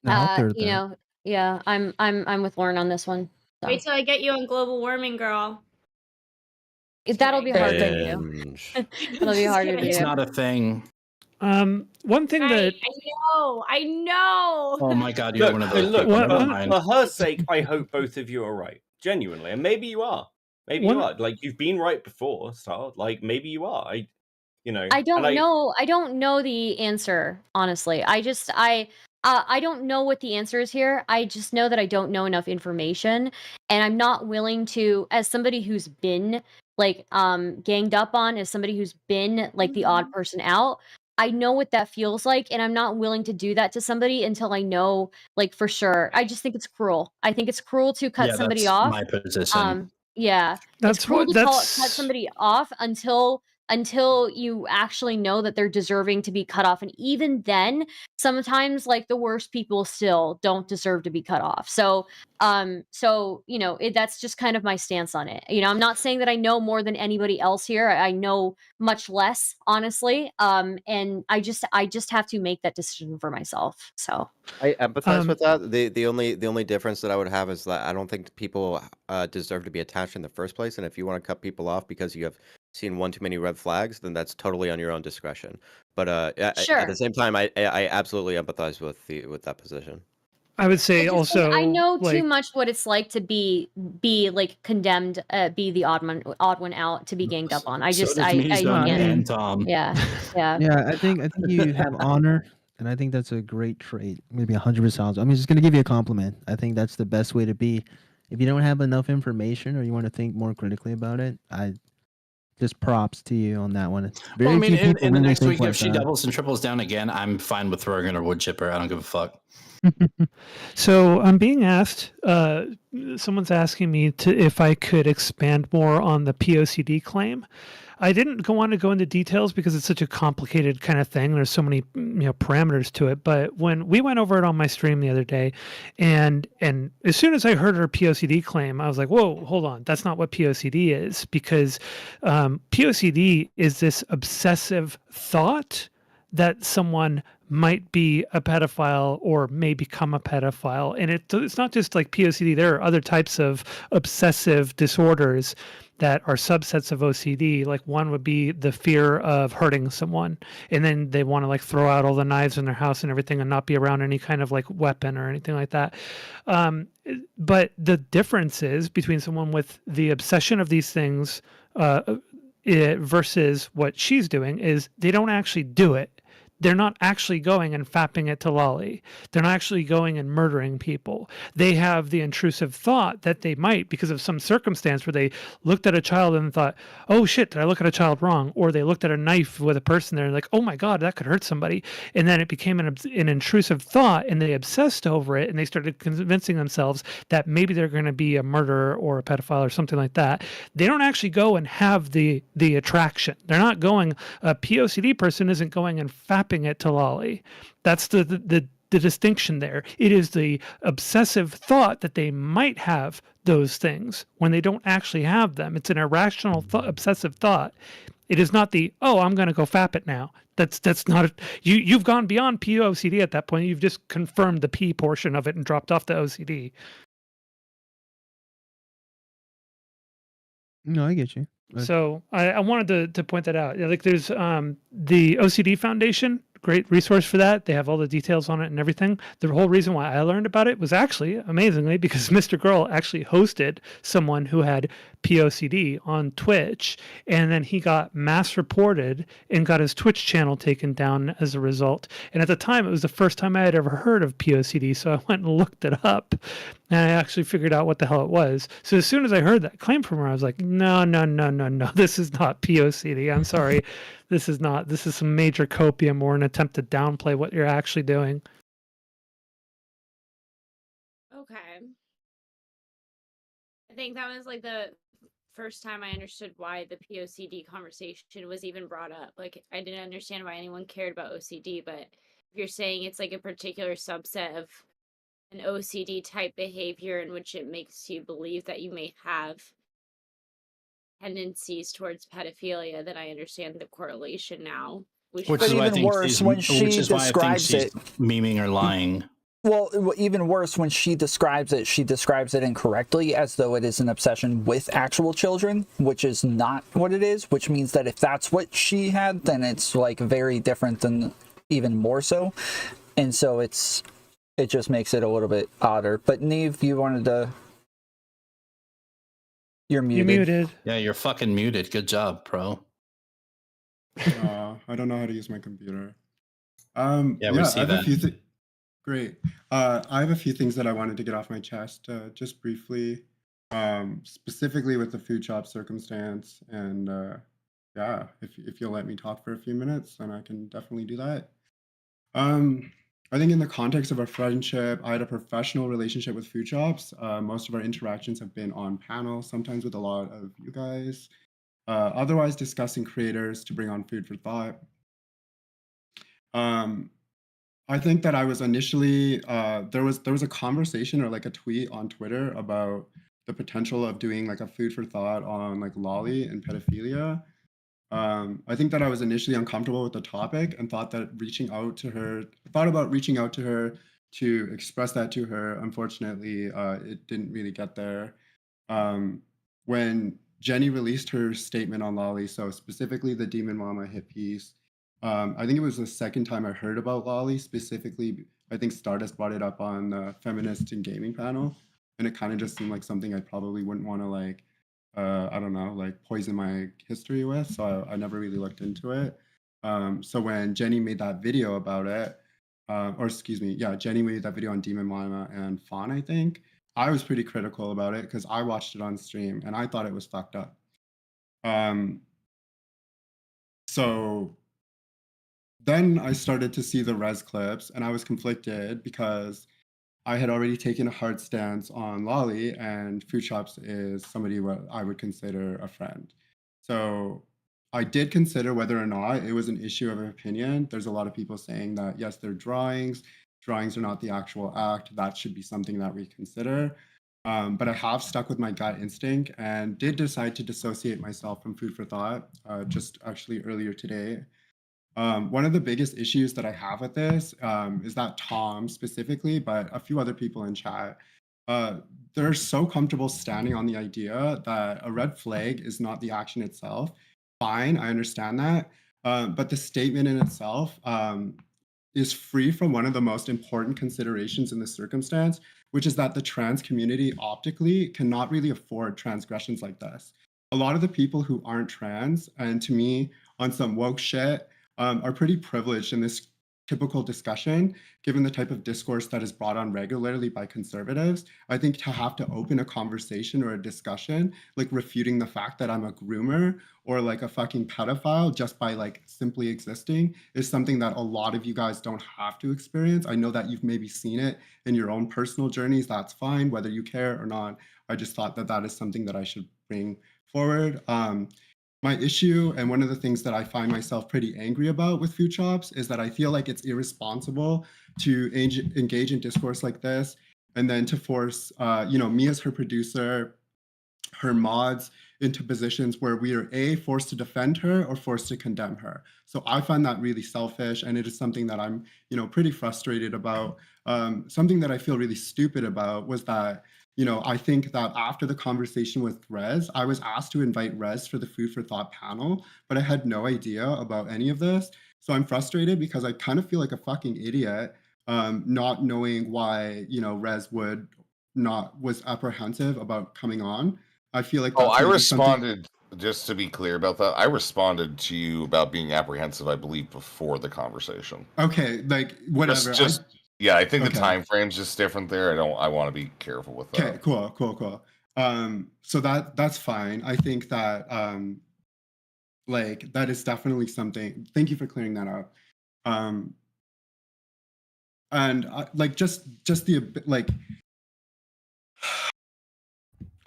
know, yeah, I'm with Lauren on this one. So. Wait till I get you on global warming, girl. That'll be hard to do. That'll be harder to do. It's not a thing. One thing that I know. Oh my god, you're one of those. Look, for her sake, I hope both of you are right. Genuinely, and maybe you are. Maybe you are. Like, you've been right before, Star. Like, maybe you are. I don't know. I don't know the answer, honestly. I don't know what the answer is here. I just know that I don't know enough information, and I'm not willing to, as somebody who's been like ganged up on, as somebody who's been like the odd person out. I know what that feels like, and I'm not willing to do that to somebody until I know, like, for sure. I just think it's cruel. I think it's cruel to cut somebody off. My position. Yeah, it's cruel to cut somebody off until you actually know that they're deserving to be cut off. And even then, sometimes like the worst people still don't deserve to be cut off. So you know, that's just kind of my stance on it. You know, I'm not saying that I know more than anybody else here. I know much less, honestly. And I just have to make that decision for myself. So I empathize with that. The only difference that I would have is that I don't think people deserve to be attached in the first place. And if you want to cut people off because you have seen one too many red flags, then that's totally on your own discretion. But sure. At the same time, I absolutely empathize with that position. I would say also I know too much what it's like to be like condemned, be the odd one out, to be ganged up on. I can't. Yeah. I think you have honor, and I think that's a great trait. Maybe 100%. I'm just gonna give you a compliment. I think that's the best way to be. If you don't have enough information or you want to think more critically about it, just props to you on that one. Well, I mean, in the next week, if she doubles and triples down again, I'm fine with throwing in a wood chipper. I don't give a fuck. So I'm being asked, someone's asking me if I could expand more on the POCD claim. I didn't want to go into details because it's such a complicated kind of thing. There's so many parameters to it. But when we went over it on my stream the other day, and as soon as I heard her POCD claim, I was like, whoa, hold on. That's not what POCD is, because POCD is this obsessive thought that someone might be a pedophile or may become a pedophile. And it's not just like POCD. There are other types of obsessive disorders that are subsets of OCD. Like one would be the fear of hurting someone, and then they want to like throw out all the knives in their house and everything and not be around any kind of like weapon or anything like that. But the difference is between someone with the obsession of these things versus what she's doing is they don't actually do it. They're not actually going and fapping it to Lolly. They're not actually going and murdering people. They have the intrusive thought that they might because of some circumstance where they looked at a child and thought, oh shit, did I look at a child wrong? Or they looked at a knife with a person there and like, oh my God, that could hurt somebody. And then it became an intrusive thought and they obsessed over it and they started convincing themselves that maybe they're going to be a murderer or a pedophile or something like that. They don't actually go and have the attraction. They're not going, a POCD person isn't going and fapping it to Lolly. That's the distinction there. It is the obsessive thought that they might have those things when they don't actually have them. It's an irrational obsessive thought. It is not the, oh, I'm going to go fap it now. That's not you've gone beyond POCD at that point. You've just confirmed the P portion of it and dropped off the OCD. No, I get you. So I wanted to point that out. Like there's the OCD Foundation, great resource for that. They have all the details on it and everything. The whole reason why I learned about it was actually, amazingly, because Mr. Girl actually hosted someone who had POCD on Twitch, and then he got mass reported and got his Twitch channel taken down as a result. And at the time, it was the first time I had ever heard of POCD, so I went and looked it up, and I actually figured out what the hell it was. So as soon as I heard that claim from her, I was like, no, this is not POCD. I'm sorry. This is not. This is some major copium or an attempt to downplay what you're actually doing. Okay. I think that was like the first time I understood why the POCD conversation was even brought up. Like, I didn't understand why anyone cared about OCD, but if you're saying it's like a particular subset of an OCD type behavior in which it makes you believe that you may have tendencies towards pedophilia, then I understand the correlation now. Which is why I think she's memeing or lying. Well, even worse, when she describes it incorrectly, as though it is an obsession with actual children, which is not what it is, which means that if that's what she had, then it's like very different than even more so. And so it just makes it a little bit odder. But Neve, you wanted to... You're muted. You're muted. Yeah, you're fucking muted. Good job, bro. I don't know how to use my computer. Yeah, we see that. Great. I have a few things that I wanted to get off my chest, just briefly, specifically with the food shop circumstance. And yeah, if you'll let me talk for a few minutes, then I can definitely do that. I think in the context of our friendship, I had a professional relationship with food shops. Most of our interactions have been on panel, sometimes with a lot of you guys. Otherwise discussing creators to bring on food for thought. I think that I was initially, there was a conversation or like a tweet on Twitter about the potential of doing like a food for thought on like Lolly and pedophilia. I think that I was initially uncomfortable with the topic and thought about reaching out to her to express that to her. Unfortunately, it didn't really get there. When Jenny released her statement on Lolly, so specifically the Demon Mama hit piece, I think it was the second time I heard about Lolly. Specifically, I think Stardust brought it up on the Feminist and Gaming panel, and it kind of just seemed like something I probably wouldn't want to like, I don't know, like poison my history with. So I never really looked into it. So when Jenny made that video about it, Jenny made that video on Demon Mama and Fawn, I think. I was pretty critical about it because I watched it on stream and I thought it was fucked up. So then I started to see the res clips and I was conflicted because I had already taken a hard stance on Lolly, and Foodshops is somebody what I would consider a friend. So I did consider whether or not it was an issue of opinion. There's a lot of people saying that, yes, they're drawings. Drawings are not the actual act. That should be something that we consider. But I have stuck with my gut instinct and did decide to dissociate myself from food for thought just actually earlier today. One of the biggest issues that I have with this is that Tom specifically, but a few other people in chat, they're so comfortable standing on the idea that a red flag is not the action itself. Fine, I understand that. But the statement in itself is free from one of the most important considerations in the circumstance, which is that the trans community optically cannot really afford transgressions like this. A lot of the people who aren't trans, and to me, on some woke shit, are pretty privileged in this typical discussion, given the type of discourse that is brought on regularly by conservatives. I think to have to open a conversation or a discussion, like refuting the fact that I'm a groomer or like a fucking pedophile just by like simply existing, is something that a lot of you guys don't have to experience. I know that you've maybe seen it in your own personal journeys. That's fine, whether you care or not. I just thought that that is something that I should bring forward. My issue, and one of the things that I find myself pretty angry about with Foodshops, is that I feel like it's irresponsible to engage in discourse like this, and then to force, me as her producer, her mods, into positions where we are forced to defend her or forced to condemn her. So I find that really selfish, and it is something that I'm, pretty frustrated about. Something that I feel really stupid about was that, I think that after the conversation with Rez, I was asked to invite Rez for the Food for Thought panel, but I had no idea about any of this. So I'm frustrated because I kind of feel like a fucking idiot, not knowing why, Rez was apprehensive about coming on. I feel like I maybe responded, just to be clear about that, I responded to you about being apprehensive, I believe, before the conversation. Okay, like whatever. Yeah, I think the Okay. time frame's just different there. I want to be careful with that. Okay, cool. So that's fine. I think that like that is definitely something. Thank you for clearing that up. And like just the like,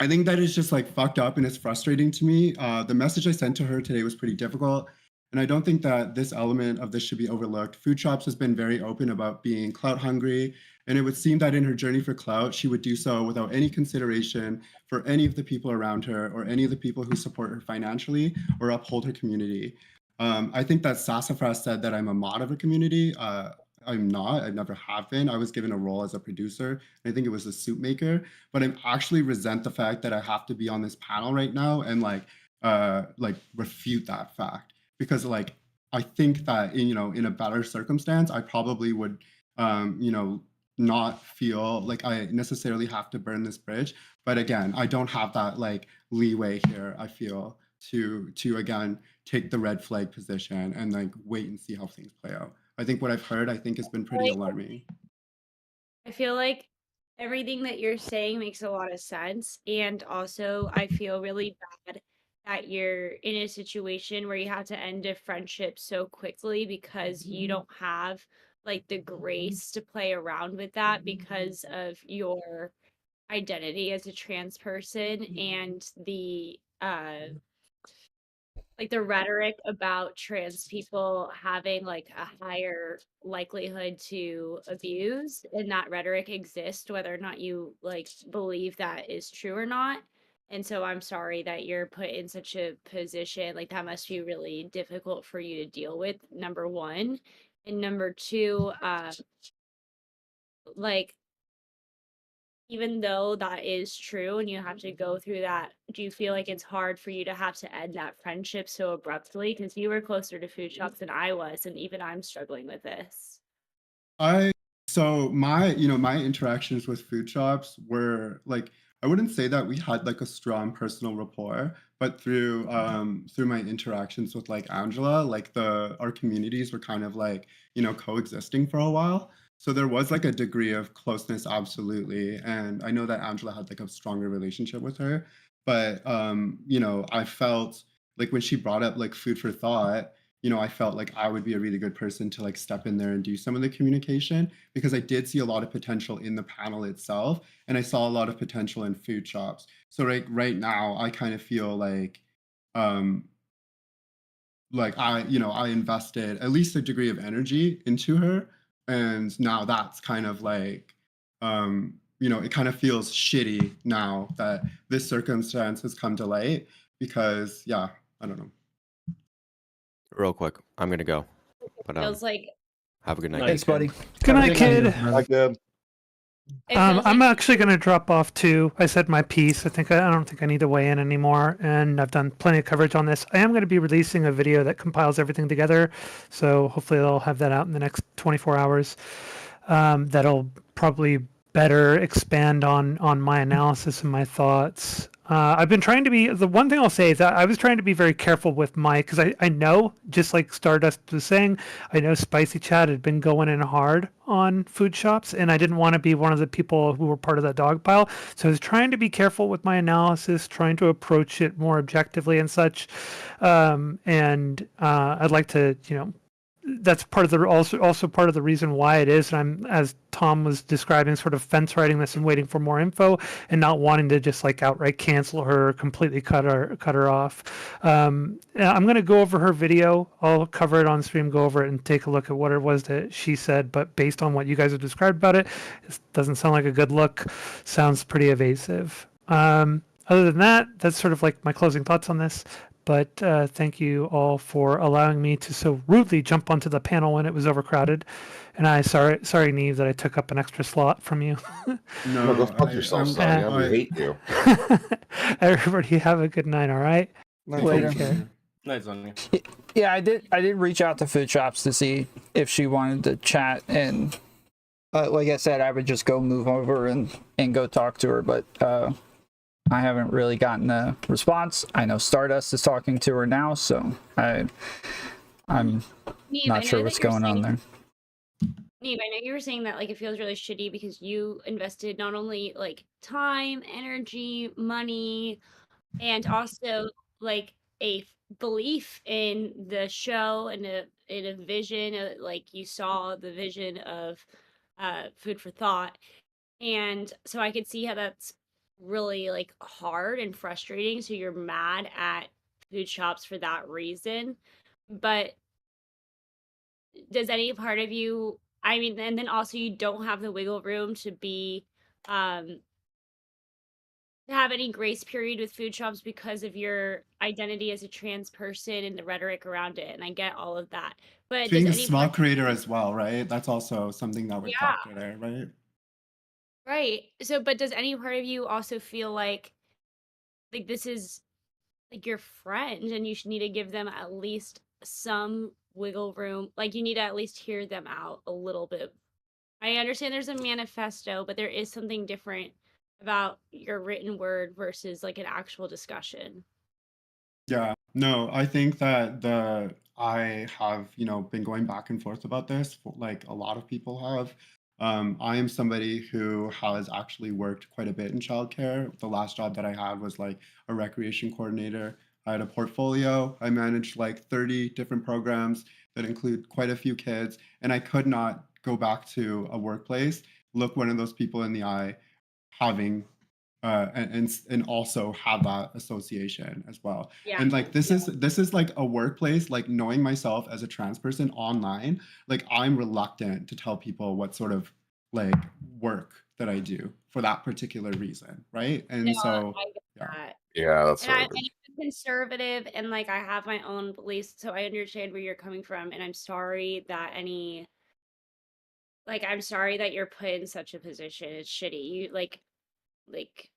I think that is just like fucked up and it's frustrating to me. The message I sent to her today was pretty difficult, and I don't think that this element of this should be overlooked. Foodshops has been very open about being clout hungry, and it would seem that in her journey for clout, she would do so without any consideration for any of the people around her or any of the people who support her financially or uphold her community. I think that Sassafras said that I'm a mod of a community. I'm not. I never have been. I was given a role as a producer. And I think it was a soup maker. But I actually resent the fact that I have to be on this panel right now and like refute that fact, because like I think that in a better circumstance, I probably would not feel like I necessarily have to burn this bridge. But again, I don't have that like leeway here, I feel, to again take the red flag position and like wait and see how things play out. I think what I've heard, has been pretty alarming. I feel like everything that you're saying makes a lot of sense. And also, I feel really bad that you're in a situation where you have to end a friendship so quickly because you don't have like the grace to play around with that because of your identity as a trans person and the like the rhetoric about trans people having like a higher likelihood to abuse, and that rhetoric exists whether or not you like believe that is true or not. And so I'm sorry that you're put in such a position. Like that must be really difficult for you to deal with, number one. And number two, like even though that is true and you have to go through that, do you feel like it's hard for you to have to end that friendship so abruptly? Because you were closer to Foodshops than I was, and even I'm struggling with this. So my interactions with Foodshops were like, I wouldn't say that we had like a strong personal rapport, but through my interactions with like Angela, like our communities were kind of like coexisting for a while. So there was like a degree of closeness, absolutely. And I know that Angela had like a stronger relationship with her. But I felt like when she brought up like food for thought, I felt like I would be a really good person to like step in there and do some of the communication, because I did see a lot of potential in the panel itself, and I saw a lot of potential in Foodshops. So right now I kind of feel like I invested at least a degree of energy into her, and now that's kind of like it kind of feels shitty now that this circumstance has come to light, because I don't know. Real quick, I'm gonna go. But feels like have a good night. Thanks, buddy. Good night, kid. feels I'm actually going to drop off too. I said my piece. I don't think I need to weigh in anymore, and I've done plenty of coverage on this. I am going to be releasing a video that compiles everything together, so hopefully I'll have that out in the next 24 hours. That'll probably better expand on my analysis and my thoughts. I've been trying to be, the one thing I'll say is that I was trying to be very careful with Mike, because I know, just like Stardust was saying, I know Spicy Chat had been going in hard on food shops, and I didn't want to be one of the people who were part of that dog pile. So I was trying to be careful with my analysis, trying to approach it more objectively and such. And I'd like to, that's part of the also part of the reason why it is. And I'm, as Tom was describing, sort of fence riding this and waiting for more info and not wanting to just like outright cancel her or completely cut her off. I'm going to go over her video. I'll cover it on stream, go over it and take a look at what it was that she said. But based on what you guys have described about it, it doesn't sound like a good look. Sounds pretty evasive. Other than that, that's sort of like my closing thoughts on this. But thank you all for allowing me to so rudely jump onto the panel when it was overcrowded. And sorry, Neve, that I took up an extra slot from you. No, go fuck yourself, Sonny. I hate you. Everybody have a good night, all right? Later. Night, Sonny. Yeah, I did reach out to Food Shops to see if she wanted to chat, and like I said, I would just go move over and go talk to her, but I haven't really gotten a response. I know Stardust is talking to her now, so I'm Neve, not sure what's going on there. Neve, I know you were saying that like it feels really shitty because you invested not only like time, energy, money, and also like a belief in the show and in a vision. Like you saw the vision of food for thought, and so I could see how that's really like hard and frustrating. So you're mad at food shops for that reason, but does any part of you, I mean, and then also you don't have the wiggle room to be to have any grace period with food shops because of your identity as a trans person and the rhetoric around it, and I get all of that, but Being a does any small part creator as well, right? That's also something that would yeah factor there, right? right, so but does any part of you also feel like this is like your friend and you should need to give them at least some wiggle room, like you need to at least hear them out a little bit? I understand there's a manifesto, but there is something different about your written word versus like an actual discussion. Yeah, no, I think that I have, been going back and forth about this, like a lot of people have. I am somebody who has actually worked quite a bit in childcare. The last job that I had was like a recreation coordinator. I had a portfolio. I managed like 30 different programs that include quite a few kids, and I could not go back to a workplace, look one of those people in the eye, having and also have that association as well. Yeah. And like this is like a workplace, like knowing myself as a trans person online, like I'm reluctant to tell people what sort of like work that I do for that particular reason, right? And No, so I get that. Yeah, that's And what I'm conservative and like I have my own beliefs, so I understand where you're coming from, and I'm sorry that I'm sorry that you're put in such a position. It's shitty. You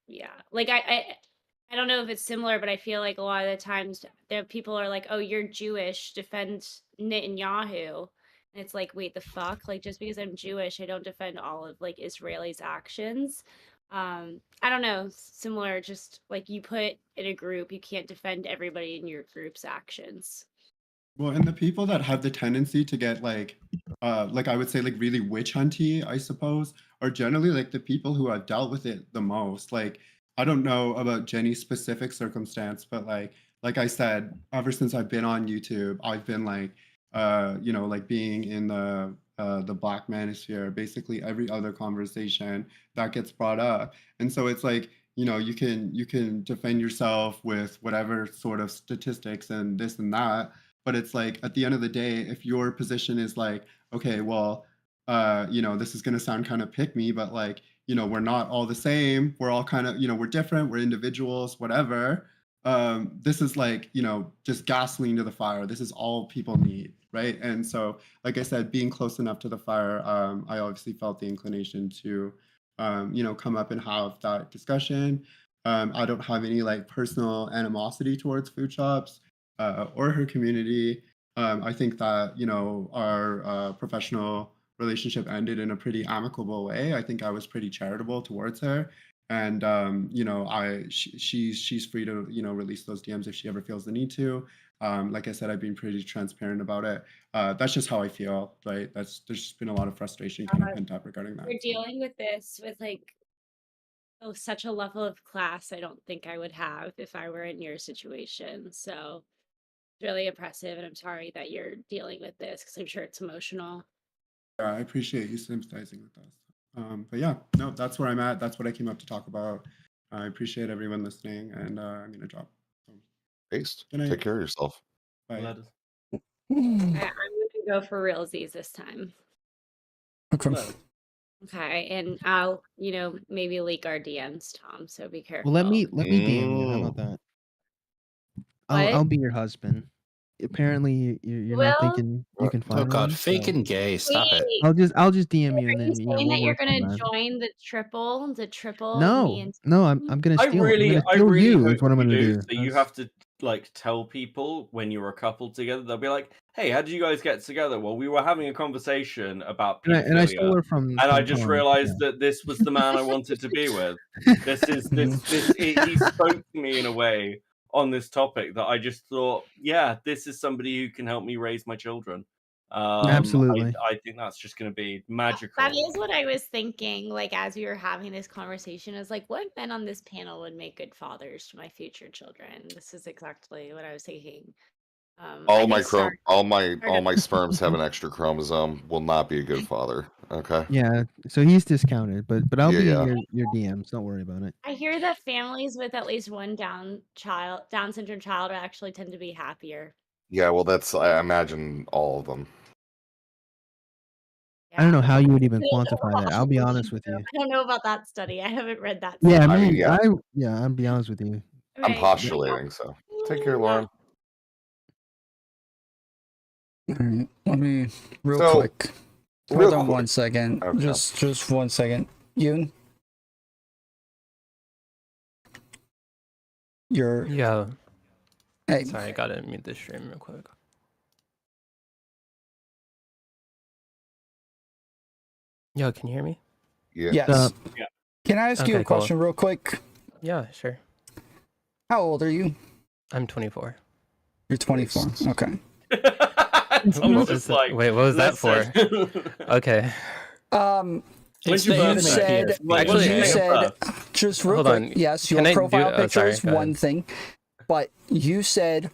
yeah, like I don't know if it's similar, but I feel like a lot of the times there people are like, oh, you're Jewish, defend Netanyahu, and it's like, wait, the fuck, like just because I'm Jewish I don't defend all of like Israel's actions. I don't know, similar, just like you put in a group, you can't defend everybody in your group's actions. Well, and the people that have the tendency to get like I would say like really witch hunty, I suppose, are generally like the people who have dealt with it the most. Like I don't know about Jenny's specific circumstance, but like I said, ever since I've been on YouTube, I've been like like being in the Black manosphere, basically every other conversation that gets brought up. And so it's like, you can defend yourself with whatever sort of statistics and this and that. But it's like at the end of the day, if your position is like, okay, well, this is going to sound kind of pick me, but like, we're not all the same. We're all kind of, we're different. We're individuals, whatever. this is like, you know, just gasoline to the fire. This is all people need, right? And so, like I said, being close enough to the fire, I obviously felt the inclination to, you know, come up and have that discussion. I don't have any like personal animosity towards Foodshops or her community. I think that, you know, our professional relationship ended in a pretty amicable way. I think I was pretty charitable towards her. And you know, she's free to, you know, release those DMs if she ever feels the need to. Like I said, I've been pretty transparent about it. That's just how I feel, right? There's just been a lot of frustration kind of pent up regarding that. We're dealing with this with like such a level of class I don't think I would have if I were in your situation. So it's really impressive, and I'm sorry that you're dealing with this because I'm sure it's emotional. I appreciate you sympathizing with us. But yeah, no, that's where I'm at. That's what I came up to talk about. I appreciate everyone listening, and I'm gonna drop. Based. Good night. Take care of yourself. Bye. I'm gonna go for realsies this time. Okay. Okay, and I'll, you know, maybe leak our DMs, Tom. So be careful. Well, let me DM you. How about that? I'll be your husband. Apparently, you're not thinking you can find Oh God, one, fake so- and gay. Stop it. I'll just DM you, and Are then you you know saying we'll that you're work from gonna that. join the triple? No, me and no, I'm gonna I steal. I'm really gonna steal you. hope Is what I'm you gonna do. So you have to like tell people when you're a couple together. They'll be like, "Hey, how did you guys get together?" Well, we were having a conversation about And I pedophilia, stole her from I just Tom, realized that this was the man I wanted to be with. He spoke to me in a way on this topic that I just thought, yeah, this is somebody who can help me raise my children. Absolutely. I think that's just going to be magical. That is what I was thinking. Like as we were having this conversation, is like, what men on this panel would make good fathers to my future children? This is exactly what I was thinking. All my sperms have an extra chromosome. Will not be a good father. Okay. Yeah, so he's discounted, but I'll be Yeah. in your DMs. Don't worry about it. I hear that families with at least one Down syndrome child actually tend to be happier. Yeah. Well, I imagine all of them. I don't know how you would even quantify that. I'll be honest with you. I don't know about that study. I haven't read that. Yeah, study. I'll be honest with you. I'm postulating. So take care, Lauren. All right, let me real quick. Hold on 1 second. Okay. Just 1 second. Yuune? Yeah. Hey. Sorry, I gotta mute this stream real quick. Yo, can you hear me? Yeah. Yes. Can I ask you a Okay, cool. question real quick? Yeah, sure. How old are you? I'm 24. You're 24. Okay. What was that? Wait, what was that for? Okay. You said, just real Hold quick, on. yes, your Can I profile do- oh, picture sorry, is go one ahead. thing, but you said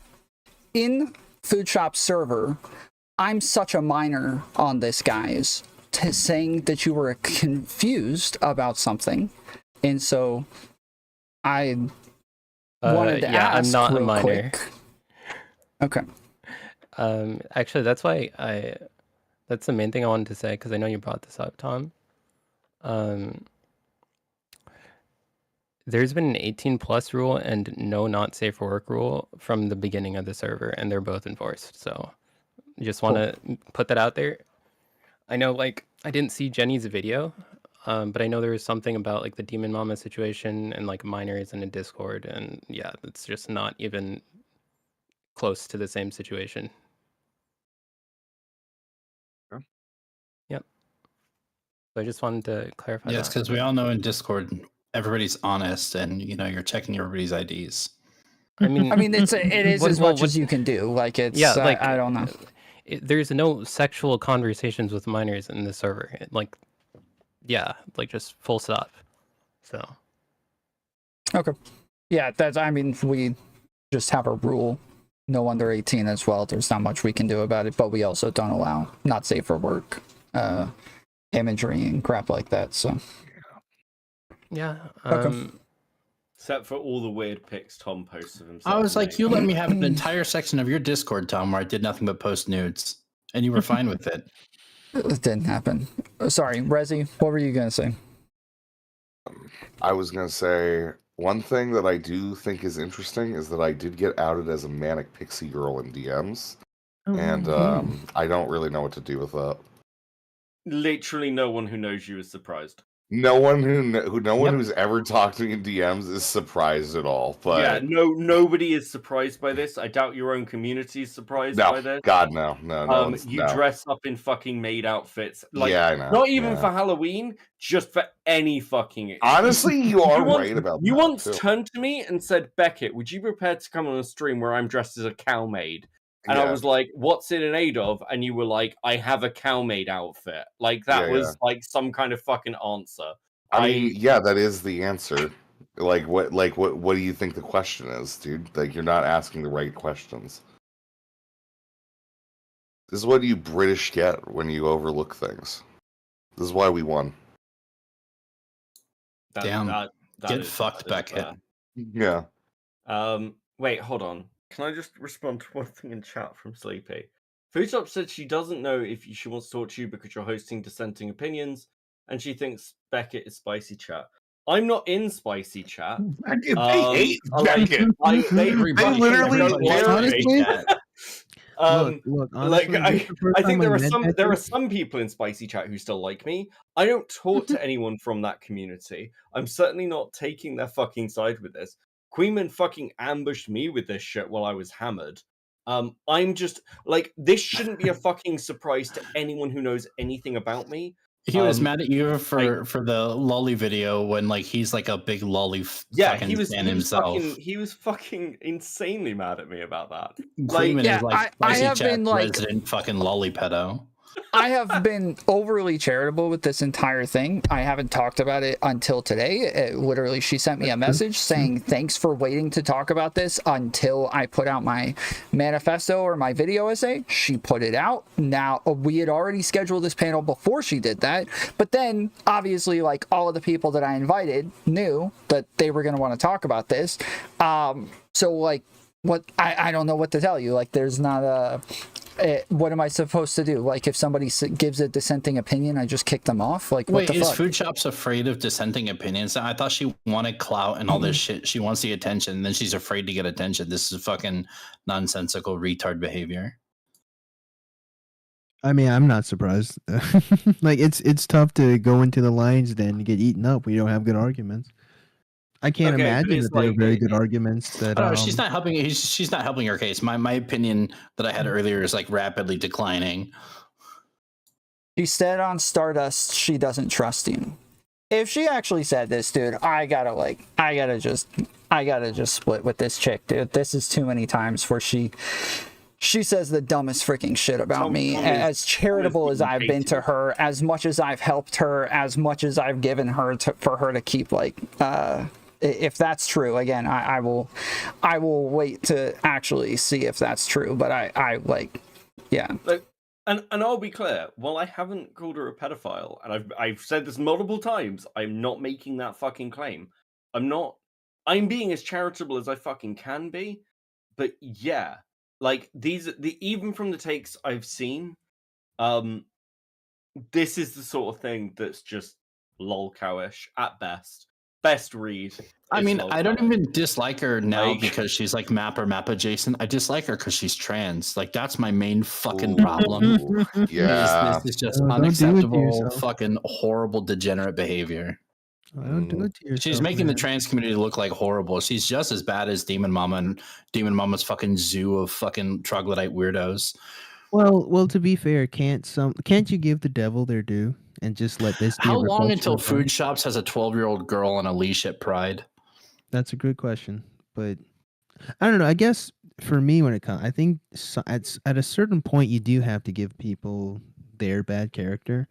in Foodshop server, I'm such a minor on this, guys, saying that you were confused about something, and so I wanted to ask I'm not a real minor. quick. Okay. Actually, that's why that's the main thing I wanted to say, because I know you brought this up, Tom. There's been an 18+ rule and no not safe for work rule from the beginning of the server, and they're both enforced. So just want to put that out there. I know, like, I didn't see Jenny's video, but I know there was something about like the Demon Mama situation and like minors in a Discord, and yeah, it's just not even close to the same situation. Yep. So I just wanted to clarify Yeah, it's that. because we all know in Discord everybody's honest, and you're checking everybody's IDs. I mean, it is as much as you can do. Like it's, yeah, like I don't know. There's no sexual conversations with minors in the server. Like, yeah, like just full stop. So. Okay. Yeah, I mean, we just have a rule. No under 18 as well. There's not much we can do about it, but we also don't allow not safe for work imagery and crap like that. So. Yeah. Except for all the weird pics Tom posts of himself. I was like, you let me have an entire section of your Discord, Tom, where I did nothing but post nudes, and you were fine with it. It didn't happen. Sorry, Rezzi, what were you gonna say? I was gonna say one thing that I do think is interesting is that I did get outed as a manic pixie girl in DMs, and I don't really know what to do with that. Literally, no one who knows you is surprised. No one who's ever talked to me in DMs is surprised at all. But yeah, nobody is surprised by this. I doubt your own community is surprised by this. God, no. You dress up in fucking maid outfits, like yeah, I know. Not even for Halloween, just for any fucking. Honestly, you are right about that. You once too. turned to me and said, "Beckett, would you be prepared to come on a stream where I'm dressed as a cow maid?" And I was like, "What's it in aid of?" And you were like, "I have a cow maid outfit." Like that was like some kind of fucking answer. I mean, yeah, that is the answer. What do you think the question is, dude? Like, you're not asking the right questions. This is what you British get when you overlook things. This is why we won. Get fucked, Beckett. Yeah. Wait, hold on. Can I just respond to one thing in chat from Sleepy? Foodshops said she doesn't know if she wants to talk to you because you're hosting dissenting opinions, and she thinks Beckett is spicy chat. I'm not in spicy chat. They hate Beckett. They literally Look, honestly, I think there are some people in spicy chat who still like me. I don't talk to anyone from that community. I'm certainly not taking their fucking side with this. Queenman fucking ambushed me with this shit while I was hammered. I'm just like, this shouldn't be a fucking surprise to anyone who knows anything about me. He was mad at you for the lolly video when like he's like a big lolly he was himself. He was fucking insanely mad at me about that. Queenman is like I have been like resident fucking lolly pedo. I have been overly charitable with this entire thing. I haven't talked about it until today. Literally, she sent me a message saying, thanks for waiting to talk about this until I put out my manifesto or my video essay. She put it out. Now, we had already scheduled this panel before she did that. But then, obviously, like, all of the people that I invited knew that they were going to want to talk about this. So, like, what I don't know what to tell you. Like, there's not a... what am I supposed to do? Like, if somebody gives a dissenting opinion, I just kick them off? Like, what the fuck? Is Foodshops afraid of dissenting opinions? I thought she wanted clout and all this shit. She wants the attention, and then she's afraid to get attention. This is fucking nonsensical retard behavior. I mean, I'm not surprised. Like, it's tough to go into the lion's den and get eaten up when you don't have good arguments. I can't imagine that there are very good arguments that. She's not helping. She's not helping her case. My opinion that I had earlier is like rapidly declining. She said on Stardust she doesn't trust you. If she actually said this, dude, I gotta just split with this chick, dude. This is too many times where she says the dumbest freaking shit about me. As charitable as I've been to her, as much as I've helped her, as much as I've given her for her to keep, like, if that's true, again, I will wait to actually see if that's true. But I like, yeah. Like, and I'll be clear. While I haven't called her a pedophile, and I've said this multiple times, I'm not making that fucking claim. I'm being as charitable as I fucking can be. But yeah, like even from the takes I've seen, this is the sort of thing that's just lol cowish at best. Best read. I mean, I don't even dislike her now because she's like map or map adjacent. I dislike her because she's trans. Like, that's my main fucking problem. Yeah, this is just unacceptable, fucking horrible, degenerate behavior. Don't do it to yourself. She's making the trans community look like horrible. She's just as bad as Demon Mama and Demon Mama's fucking zoo of fucking troglodyte weirdos. Well, to be fair, can't you give the devil their due and just let this? How long until Foodshops has a 12-year-old girl on a leash at Pride? That's a good question, but I don't know. I guess for me, when it comes, I think at a certain point you do have to give people their bad character,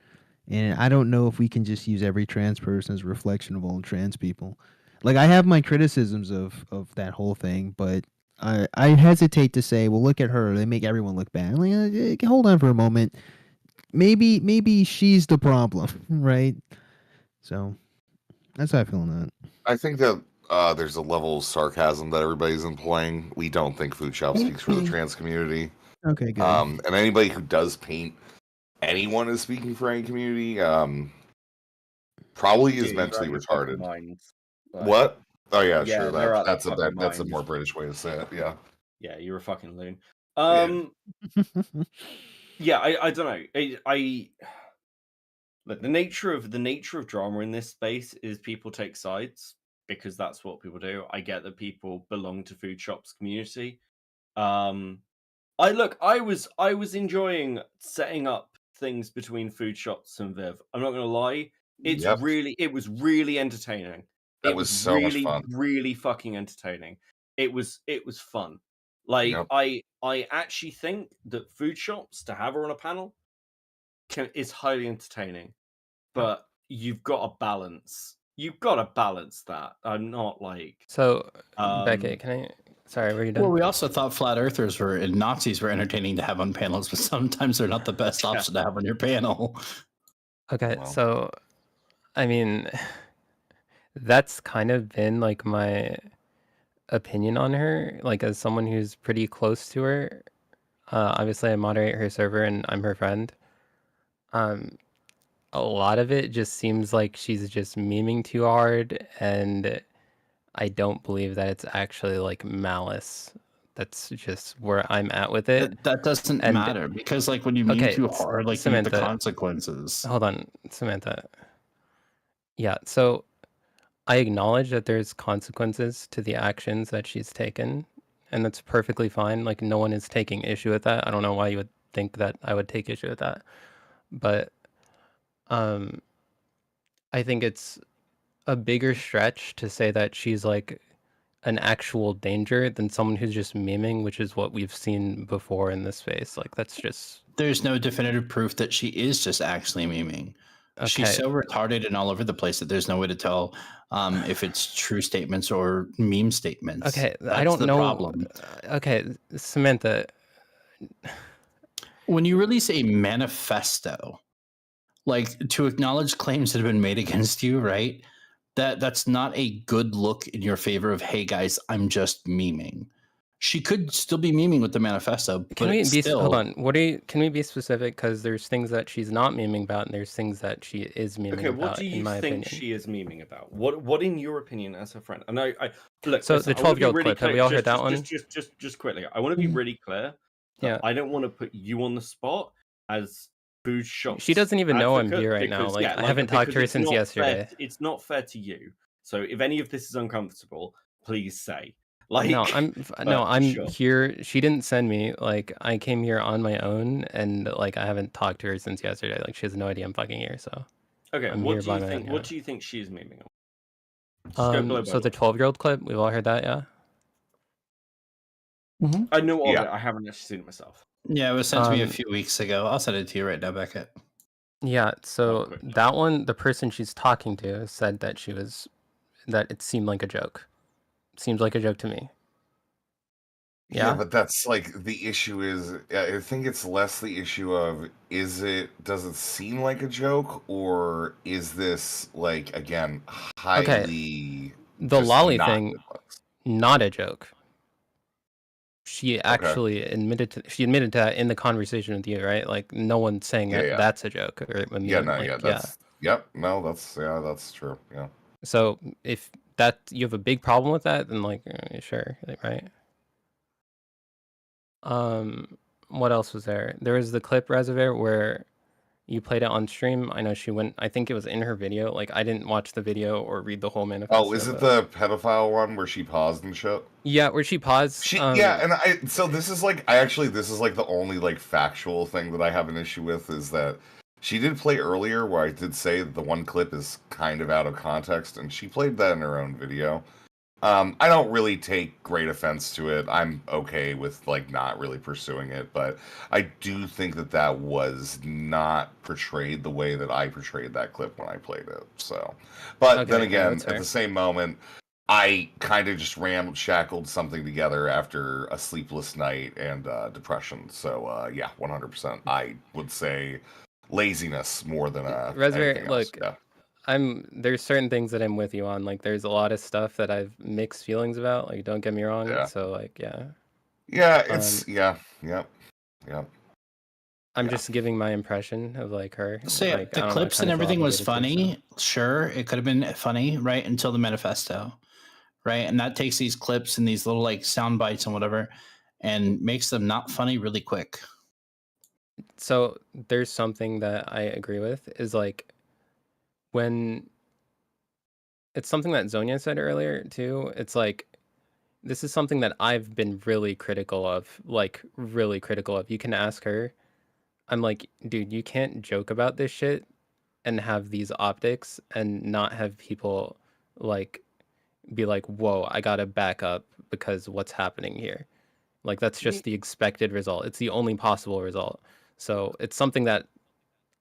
and I don't know if we can just use every trans person as a reflection of all trans people. Like, I have my criticisms of that whole thing, but I hesitate to say, well, look at her. They make everyone look bad. Like, hold on for a moment. Maybe she's the problem, right? So that's how I feel on that. I think that there's a level of sarcasm that everybody's employing. We don't think Foodshops speaks for the trans community. Okay, good. And anybody who does paint anyone as speaking for any community probably is mentally retarded. What? Oh yeah, Yeah, sure. they're out That's of a fucking that's a mind. more British way to say it. Yeah. Yeah, you're a fucking loon. Yeah. Yeah, I don't know. I look, the nature of drama in this space is people take sides because that's what people do. I get that people belong to Food Shops community. I was enjoying setting up things between Food Shops and Viv. I'm not gonna lie. It was really entertaining. That It was was so much really, fun. really fucking entertaining. It was fun. Like Yep. I actually think that Food Shops, to have her on a panel, is highly entertaining. But you've got to balance. You've got to balance that. I'm not like. So, Beckett, can I? Sorry, were you done? Well, we also thought flat earthers and Nazis were entertaining to have on panels, but sometimes they're not the best option to have on your panel. Okay, so I mean, that's kind of been like my opinion on her, like as someone who's pretty close to her. Obviously, I moderate her server and I'm her friend. A lot of it just seems like she's just memeing too hard, and I don't believe that it's actually like malice. That's just where I'm at with it. That doesn't matter because, like, when you meme too hard, like, you get the consequences. Hold on, Samantha. Yeah, so I acknowledge that there's consequences to the actions that she's taken, and that's perfectly fine. Like, no one is taking issue with that. I don't know why you would think that I would take issue with that, but I think it's a bigger stretch to say that she's like an actual danger than someone who's just memeing, which is what we've seen before in this space. Like, that's just... There's no definitive proof that she is just actually memeing. Okay. She's so retarded and all over the place that there's no way to tell if it's true statements or meme statements. Okay, That's I don't the know. problem. Okay, Samantha. When you release a manifesto, like, to acknowledge claims that have been made against you, right? That's not a good look in your favor of, hey guys, I'm just memeing. She could still be memeing with the manifesto, Can but we it's be still... hold on? Can we be specific? Because there's things that she's not memeing about, and there's things that she is memeing Okay, about. what do you in my think opinion. she is memeing about? What in your opinion, as a friend? And I look. So listen, the I wanna be 12-year-old really clip. Have clear- we all just, heard that one? Just quickly. I want to be really clear. Yeah. I don't want to put you on the spot as Food Shops. She doesn't even know I'm advocate here right now. because, Like, yeah, I haven't talked to her because it's since not yesterday. fair- it's not fair to you. So if any of this is uncomfortable, please say. Like, No, I'm sure. here. She didn't send me. Like, I came here on my own, and like I haven't talked to her since yesterday. Like, she has no idea I'm fucking here. So Okay, I'm what here do by you my think? own, What yeah. do you think she's memeing on? Just go blow by So the blow. 12-year-old clip, we've all heard that, yeah. I know of it. I haven't actually seen it myself. Yeah, it was sent to me a few weeks ago. I'll send it to you right now, Beckett. Yeah, so that one, the person she's talking to said that that it seemed like a joke. Seems like a joke to me. Yeah, Yeah? but that's like the issue is I think it's less the issue of does it seem like a joke, or is this like, again, highly The just lolly not thing, good looks? not a joke. She actually admitted to that in the conversation with you, right? Like, no one's saying that Yeah. that's a joke or a Yeah, meme. no, Like, yeah, that's that's true. Yeah. So if that you have a big problem with that, then like sure, right? What else was there? There was the clip reservoir where you played it on stream. I know she went. I think it was in her video. Like, I didn't watch the video or read the whole manifesto. Oh, is it but- the pedophile one where she paused and shit? Yeah, where she paused. Yeah, and so this is like this is like the only like factual thing that I have an issue with is that she did play earlier where I did say that the one clip is kind of out of context, and she played that in her own video. I don't really take great offense to it. I'm okay with like not really pursuing it, but I do think that was not portrayed the way that I portrayed that clip when I played it. So, but then again, at the same moment, I kind of just ramshackled something together after a sleepless night and depression. So yeah, 100%. I would say laziness more than Reservoir, anything else. look, Yeah. there's certain things that I'm with you on. Like, there's a lot of stuff that I've mixed feelings about. Like, don't get me wrong. Yeah. So like, yeah. Yeah, it's yep. I'm just giving my impression of like her. So yeah, like, I the don't know, clips I and kinda feel everything was obligated to, so. funny. Sure, it could have been funny, right, until the manifesto, right? And that takes these clips and these little like sound bites and whatever, and makes them not funny really quick. So there's something that I agree with is like when it's something that Zonia said earlier too. It's like this is something that I've been really critical of, like really critical of. You can ask her. I'm like, dude, you can't joke about this shit and have these optics and not have people like be like, whoa, I gotta back up because what's happening here. Like that's just the expected result. It's the only possible result. So it's something that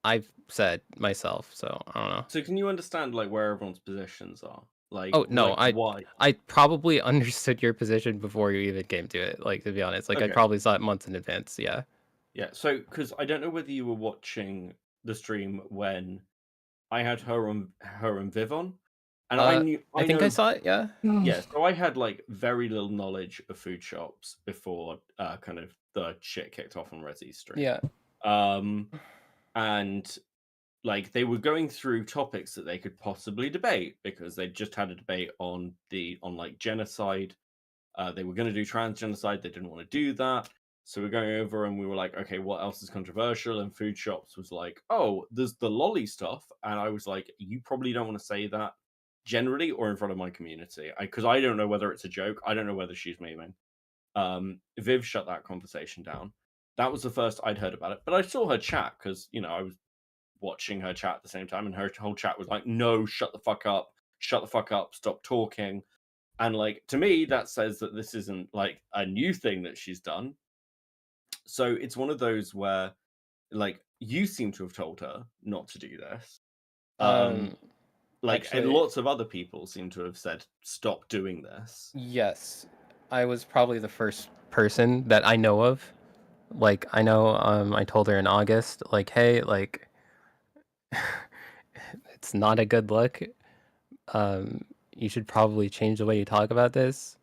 I've said myself. So I don't know. So can you understand like where everyone's positions are? Like, Oh no, like, why? I probably understood your position before you even came to it. Like to be honest, like I Okay. probably saw it months in advance. Yeah. Yeah. So because I don't know whether you were watching the stream when I had her and Viv on, and I think I saw it. Yeah. Yeah. So I had like very little knowledge of food shops before kind of the shit kicked off on Rezzi's stream. Yeah. And like they were going through topics that they could possibly debate because they just had a debate on like genocide. They were going to do trans genocide. They didn't want to do that. So we're going over and we were like, okay, what else is controversial? And Food Shops was like, oh, there's the lolly stuff. And I was like, you probably don't want to say that generally or in front of my community. Because I don't know whether it's a joke. I don't know whether she's memeing. Viv shut that conversation down. That was the first I'd heard about it. But I saw her chat because, you know, I was watching her chat at the same time. And her whole chat was like, no, shut the fuck up. Shut the fuck up. Stop talking. And like, to me, that says that this isn't like a new thing that she's done. So it's one of those where, like, you seem to have told her not to do this. Like, Actually, and lots of other people seem to have said, stop doing this. Yes, I was probably the first person that I know of. Like, I know, I told her in August, like, hey, like, it's not a good look. You should probably change the way you talk about this,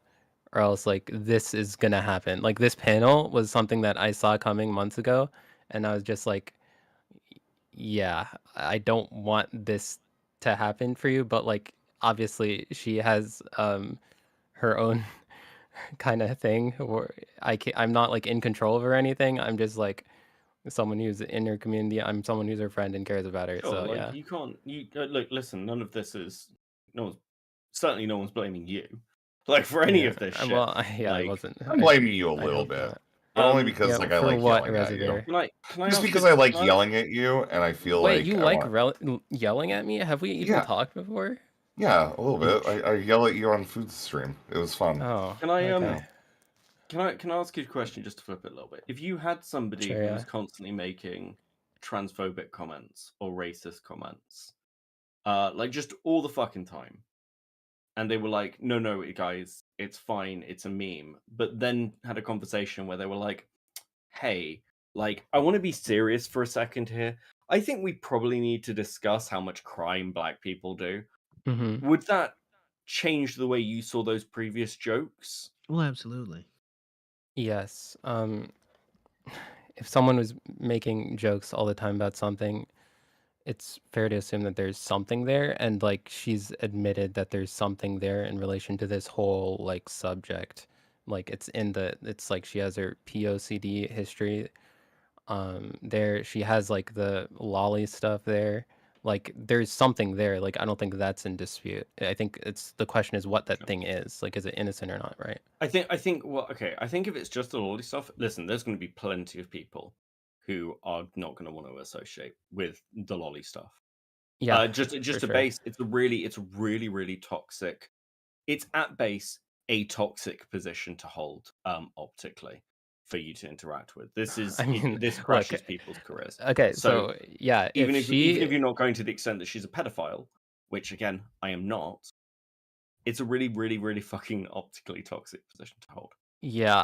or else, like, this is gonna happen. Like, this panel was something that I saw coming months ago, and I was just like, yeah, I don't want this to happen for you, but, like, obviously, she has, her own kind of thing where I'm not like in control of her or anything. I'm just like someone who's in her community. I'm someone who's her friend and cares about her. Sure, So like, yeah. you can't. You look. Listen, none of this is. Certainly no one's blaming you. Like for any of this shit. Well, yeah, like, I wasn't. I'm blaming you a little bit. But only because like I like yelling at you. Can I Just ask because you- I like can I- yelling at you, and I feel Wait, like you I like want- yelling at me? Have we even talked before? Yeah, a little bit. I yell at you on food stream. It was fun. Oh. Can I okay. Can I ask you a question just to flip it a little bit? If you had somebody Sure, who yeah. was constantly making transphobic comments or racist comments, like just all the fucking time, and they were like, no, guys, it's fine, it's a meme, but then had a conversation where they were like, hey, like, I want to be serious for a second here. I think we probably need to discuss how much crime black people do. Mm-hmm. Would that change the way you saw those previous jokes? Well, absolutely. Yes. If someone was making jokes all the time about something, it's fair to assume that there's something there, and like she's admitted that there's something there in relation to this whole like subject. Like it's like she has her POCD history. There she has like the lolly stuff there. Like there's something there. Like I don't think that's in dispute. I think the question is what that thing is. Like is it innocent or not, right? I think well, okay, I think if it's just the lolly stuff, listen, there's going to be plenty of people who are not going to want to associate with the lolly stuff. Yeah, just for a sure. base. It's really toxic. It's at base a toxic position to hold optically for you to interact with. This is I mean, this look, crushes people's careers. Okay, so yeah, even if if you're not going to the extent that she's a pedophile, which again I am not, it's a really fucking optically toxic position to hold. Yeah,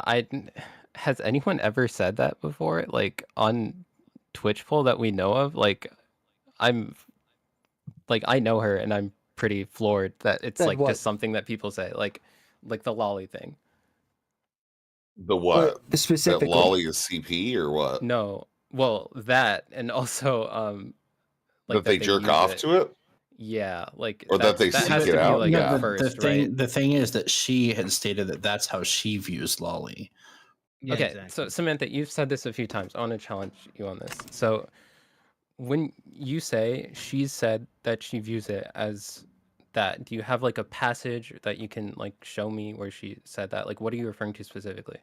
has anyone ever said that before? Like on Twitch poll that we know of? Like I'm like I know her and I'm pretty floored that it's That like what? just something that people say, like the lolly thing. The what? Specifically. That lolly is CP or what? No. Well, that and also like that they jerk use off it. to it? Yeah, like Or that they that seek has it to be out. like Yeah. first, right? The thing is that she had stated that that's how she views Lolly. Yeah, Okay, exactly. so Samantha, you've said this a few times. I want to challenge you on this. So when you say she's said that she views it as that, do you have like a passage that you can like show me where she said that? Like, what are you referring to specifically?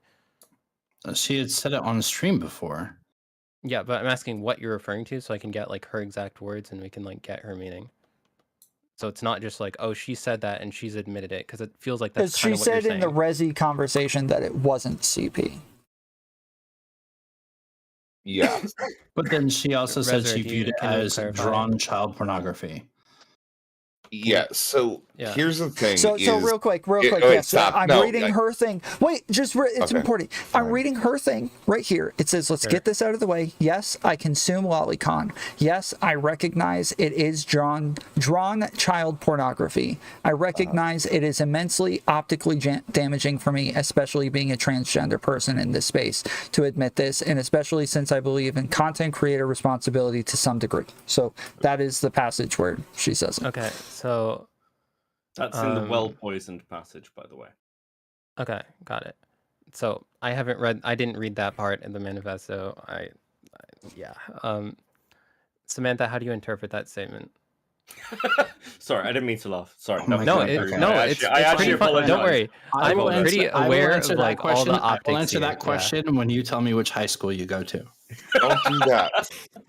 She had said it on stream before. Yeah, but I'm asking what you're referring to so I can get like her exact words and we can like get her meaning. So it's not just like, oh, she said that and she's admitted it, because it feels like that's Because kind she of what you're said in the saying. Rezzi conversation that it wasn't CP. Yeah. But then she also said Rezzi, she viewed it as clarify? drawn child pornography. Yeah. So Yeah. here's the thing. So is, real quick, wait, yes. stop. I'm No, reading her thing. Wait, it's Okay, important. I'm reading her thing right here. It says, let's Sure. get this out of the way. Yes, I consume lolicon. Yes, I recognize it is drawn child pornography. I recognize it is immensely optically damaging for me, especially being a transgender person in this space, to admit this, and especially since I believe in content creator responsibility to some degree. So that is the passage where she says it. Okay, so That's in the well-poisoned passage, by the way. okay, got it. So I didn't read that part in the manifesto. Yeah. Samantha, how do you interpret that statement? Sorry, I didn't mean to laugh. Sorry. No, it's pretty fun. Don't worry. I'm pretty aware of like all the optics. I will answer here. that question when you tell me which high school you go to. Don't do that.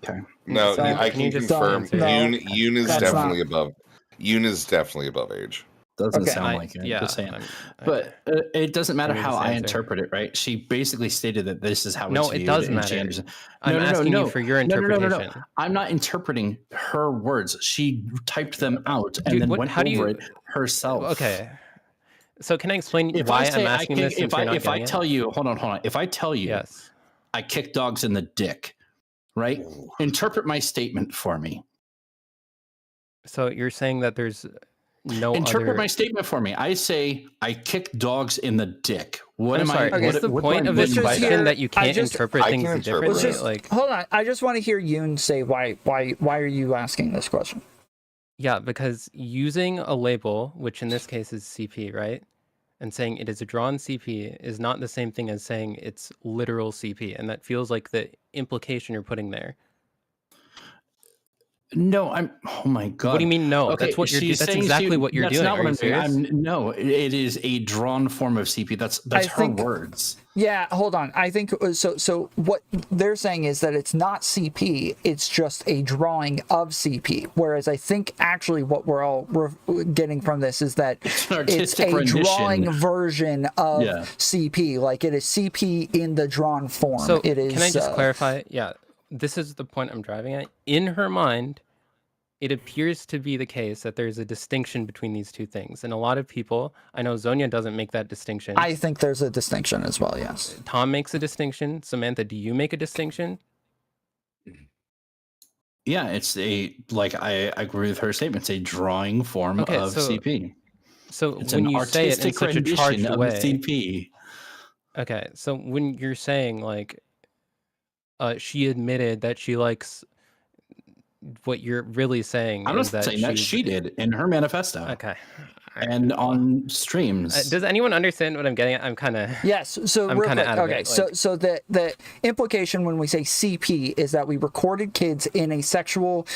Okay. No, So, I can you can just confirm. answer? Youne is definitely above. Youne is definitely above age. Doesn't Okay. sound like it. Yeah, Just saying. I'm- But it doesn't matter Can you how just I answer? interpret it, right? She basically stated that this is how No, it's it viewed, does and matter. she understands- I'm asking you for your interpretation. No. I'm not interpreting her words. She typed them out and Dude, then what- went how do you- over it herself. Okay. So can I explain If why I say I'm asking this? Since you're not if I getting it? tell you, hold on. If I tell you, Yes. I kick dogs in the dick, right? Interpret my statement for me. So you're saying that there's no Interpret other... my statement for me. I say I kick dogs in the dick. What I'm am sorry. I? Is the what point do I of this mean by question that? that you can't interpret I things can interpret differently? it. Like, Hold on. I just want to hear Youne say why are you asking this question? yeah, because using a label, which in this case is CP, right? And saying it is a drawn CP is not the same thing as saying it's literal CP. And that feels like the implication you're putting there. No, I'm. Oh my god! What do you mean? No, Okay, that's what you're doing. she's That's saying exactly what you're that's doing. not Are what you I'm doing. serious? No, it is a drawn form of CP. That's I her think- words. Yeah, hold on. I think so what they're saying is that it's not CP, it's just a drawing of CP. Whereas I think actually what we're all getting from this is that It's an it's artistic a rendition. drawing version of Yeah. CP. Like it is CP in the drawn form. So it is can I just clarify? Yeah, this is the point I'm driving at. In her mind, it appears to be the case that there's a distinction between these two things. And a lot of people, I know Zonia doesn't make that distinction. I think there's a distinction as well, yes. Tom makes a distinction. Samantha, do you make a distinction? Yeah, it's I agree with her statement. It's a drawing form Okay, of so- CP. So It's when an you say it in artistic such a rendition charged of way, CP. okay, so when you're saying like, she admitted that she likes, what you're really saying I'm is not that saying that she did in her manifesto. Okay. And on streams. Does anyone understand what I'm getting at? I'm kind of Yes. So I'm real kind of quick. out of Okay. it. So the implication when we say CP is that we recorded kids in a sexual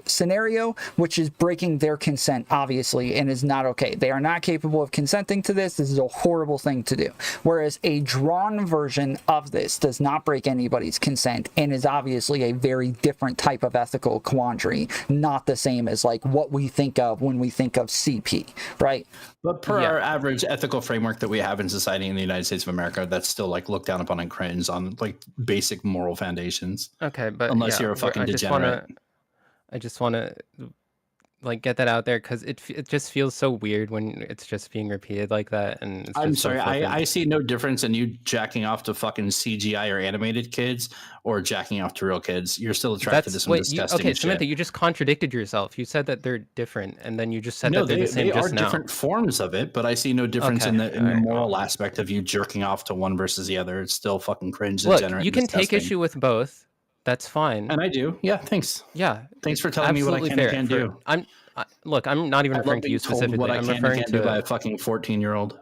scenario, which is breaking their consent, obviously, and is not okay. They are not capable of consenting to this. This is a horrible thing to do. Whereas a drawn version of this does not break anybody's consent and is obviously a very different type of ethical quandary, not the same as like what we think of when we think of CP, right? But per our average ethical framework that we have in society in the United States of America, that's still like looked down upon and cringed on like basic moral foundations. Okay, but unless you're a fucking degenerate. I just want to like get that out there because it just feels so weird when it's just being repeated like that. And it's I'm just so sorry, flippant. I see no difference in you jacking off to fucking CGI or animated kids or jacking off to real kids. You're still attracted to some disgusting okay, shit. Samantha, you just contradicted yourself. You said that they're different, and then you just said No, that they're the same they just are now. different forms of it, but I see no difference Okay, in the alright, moral aspect of you jerking off to one versus the other. It's still fucking cringe. Look, degenerate, you and can take disgusting. issue with both, That's fine. And I do. Yeah, thanks. Yeah. Thanks for telling me what I can and can't do. Look, I'm not even I referring love to being you told specifically. what I I'm can and referring can't do by a to. fucking 14-year-old.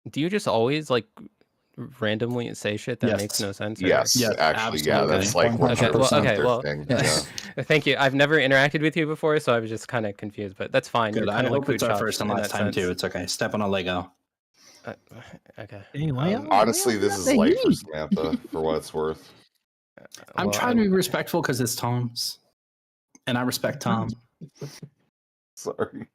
Do you just always like randomly say shit that makes Yes. no sense? Or... Yes, Yes, actually, yeah, that's like Okay, well, 100% okay, their well, thing. Yeah. thank you. I've never interacted with you before, so I was just kind of confused, but that's fine. Good. You're I kind of like hope it's our Foodshops first and in last that time sense. too. It's okay. Step on a Lego. Okay. Hey, why y'all- Honestly, why this y'all is say light for he? Samantha, for what it's worth. I'm Well, trying to be respectful because it's Tom's, and I respect Tom. Sorry.